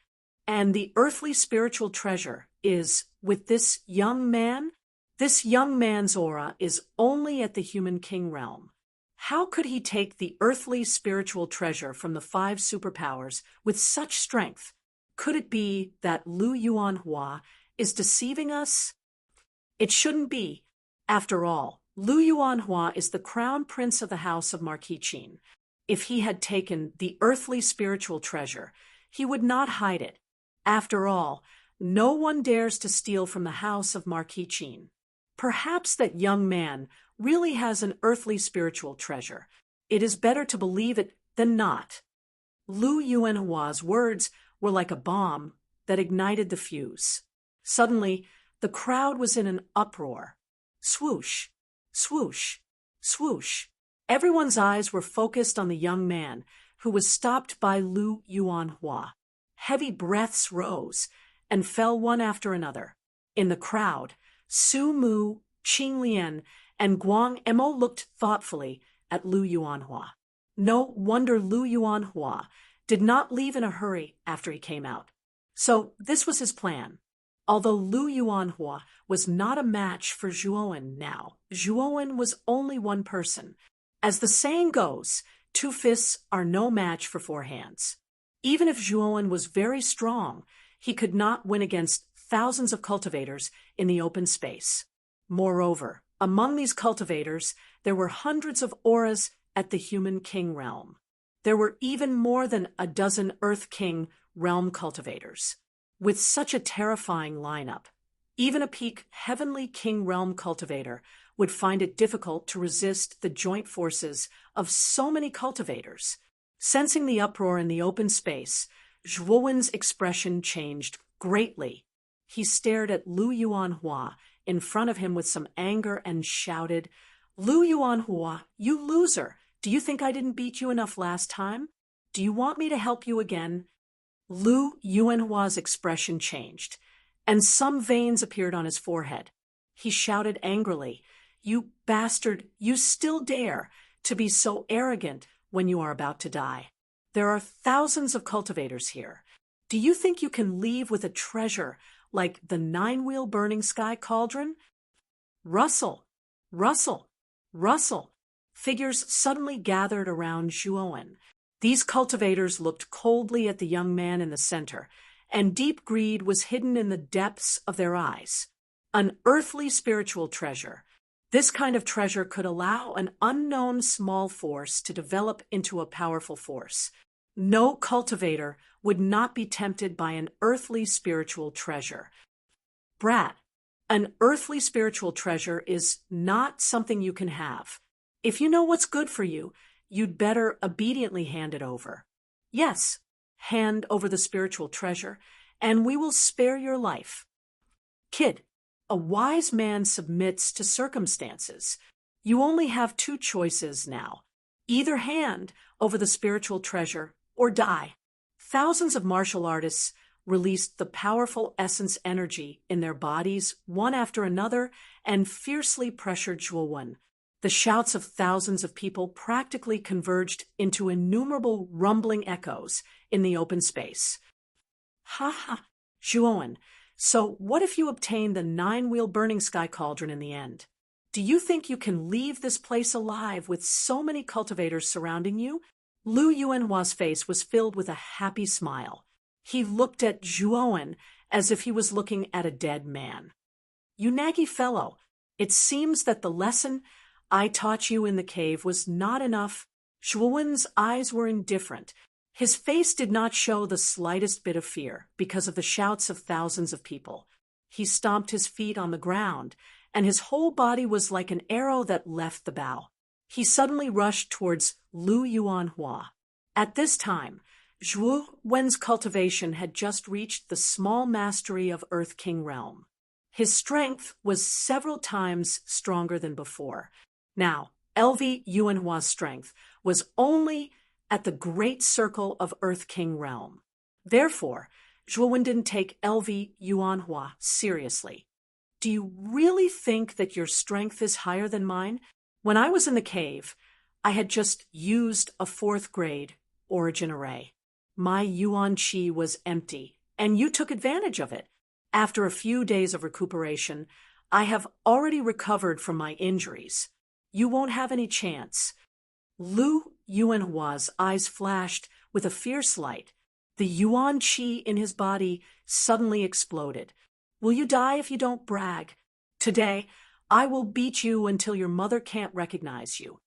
and the earthly spiritual treasure is with this young man? This young man's aura is only at the human king realm. How could he take the earthly spiritual treasure from the 5 superpowers with such strength? Could it be that Lu Yuanhua is deceiving us? It shouldn't be. After all, Lu Yuanhua is the crown prince of the house of Marquis Qin. If he had taken the earthly spiritual treasure, he would not hide it. After all, no one dares to steal from the house of Marquis Qin. Perhaps that young man really has an earthly spiritual treasure. It is better to believe it than not. Lu Yuanhua's words were like a bomb that ignited the fuse. Suddenly, the crowd was in an uproar. Swoosh, swoosh, swoosh. Everyone's eyes were focused on the young man, who was stopped by Lu Yuanhua. Heavy breaths rose and fell one after another. In the crowd, Su Mu, Qing Lian, and Guang Emo looked thoughtfully at Lu Yuanhua. No wonder Lu Yuanhua did not leave in a hurry after he came out. So this was his plan. Although Lu Yuanhua was not a match for Zhuowen now, Zhuowen was only one person. As the saying goes, 2 fists are no match for 4 hands. Even if Zhuowen was very strong, he could not win against thousands of cultivators in the open space. Moreover, among these cultivators, there were hundreds of auras at the human king realm. There were even more than a dozen Earth King realm cultivators. With such a terrifying lineup, even a peak Heavenly King realm cultivator would find it difficult to resist the joint forces of so many cultivators. Sensing the uproar in the open space, Zhuowen's expression changed greatly. He stared at Lu Yuanhua in front of him with some anger and shouted, "Lu Yuanhua, you loser! Do you think I didn't beat you enough last time? Do you want me to help you again?" Lu Yuanhua's expression changed, and some veins appeared on his forehead. He shouted angrily, "You bastard, you still dare to be so arrogant when you are about to die. There are thousands of cultivators here. Do you think you can leave with a treasure like the 9-wheel burning sky cauldron?" Rustle, rustle, rustle. Figures suddenly gathered around Zhuowen. These cultivators looked coldly at the young man in the center, and deep greed was hidden in the depths of their eyes. An earthly spiritual treasure. This kind of treasure could allow an unknown small force to develop into a powerful force. No cultivator would not be tempted by an earthly spiritual treasure. Brat, an earthly spiritual treasure is not something you can have. If you know what's good for you, you'd better obediently hand it over. Yes, hand over the spiritual treasure, and we will spare your life. Kid, a wise man submits to circumstances. You only have 2 choices now. Either hand over the spiritual treasure or die. Thousands of martial artists released the powerful essence energy in their bodies one after another and fiercely pressured Zhuowen. The shouts of thousands of people practically converged into innumerable rumbling echoes in the open space. Ha ha, Zhuowen, so what if you obtain the 9-wheel burning sky cauldron in the end? Do you think you can leave this place alive with so many cultivators surrounding you? Lu Yuanhua's face was filled with a happy smile. He looked at Zhuowen as if he was looking at a dead man. "You naggy fellow, it seems that the lesson I taught you in the cave was not enough." Zhuowen's eyes were indifferent. His face did not show the slightest bit of fear because of the shouts of thousands of people. He stomped his feet on the ground, and his whole body was like an arrow that left the bow. He suddenly rushed towards Lu Yuanhua. At this time, Zhuowen's cultivation had just reached the small mastery of Earth King realm. His strength was several times stronger than before. Now, LV Yuanhua's strength was only at the great circle of Earth King realm. Therefore, Zhuowen didn't take LV Yuanhua seriously. "Do you really think that your strength is higher than mine? When I was in the cave, I had just used a 4th grade origin array. My Yuan Qi was empty, and you took advantage of it. After a few days of recuperation, I have already recovered from my injuries. You won't have any chance." Lu Yuanhua's eyes flashed with a fierce light. The Yuan Qi in his body suddenly exploded. "Will you die if you don't brag? Today, I will beat you until your mother can't recognize you."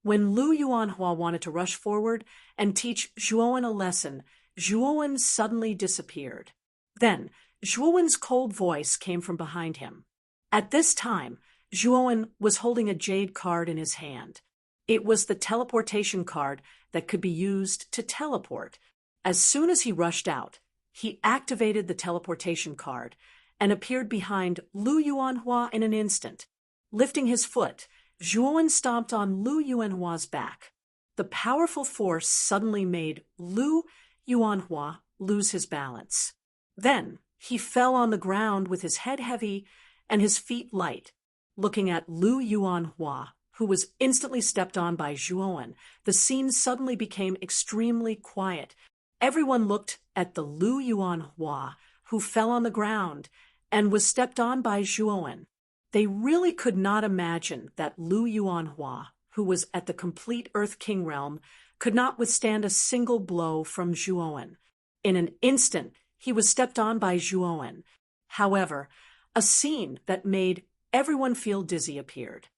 When Lu Yuanhua wanted to rush forward and teach Zhuowen a lesson, Zhuowen suddenly disappeared. Then, Zhuowen's cold voice came from behind him. At this time, Zhuowen was holding a jade card in his hand. It was the teleportation card that could be used to teleport. As soon as he rushed out, he activated the teleportation card and appeared behind Lu Yuanhua in an instant. Lifting his foot, Zhuowen stomped on Lu Yuanhua's back. The powerful force suddenly made Lu Yuanhua lose his balance. Then he fell on the ground with his head heavy and his feet light. Looking at Lu Yuanhua, who was instantly stepped on by Zhuowen, the scene suddenly became extremely quiet. Everyone looked at the Lu Yuanhua, who fell on the ground and was stepped on by Zhuowen. They really could not imagine that Lu Yuanhua, who was at the complete Earth King realm, could not withstand a single blow from Zhuowen. In an instant, he was stepped on by Zhuowen. However, a scene that made everyone feel dizzy appeared.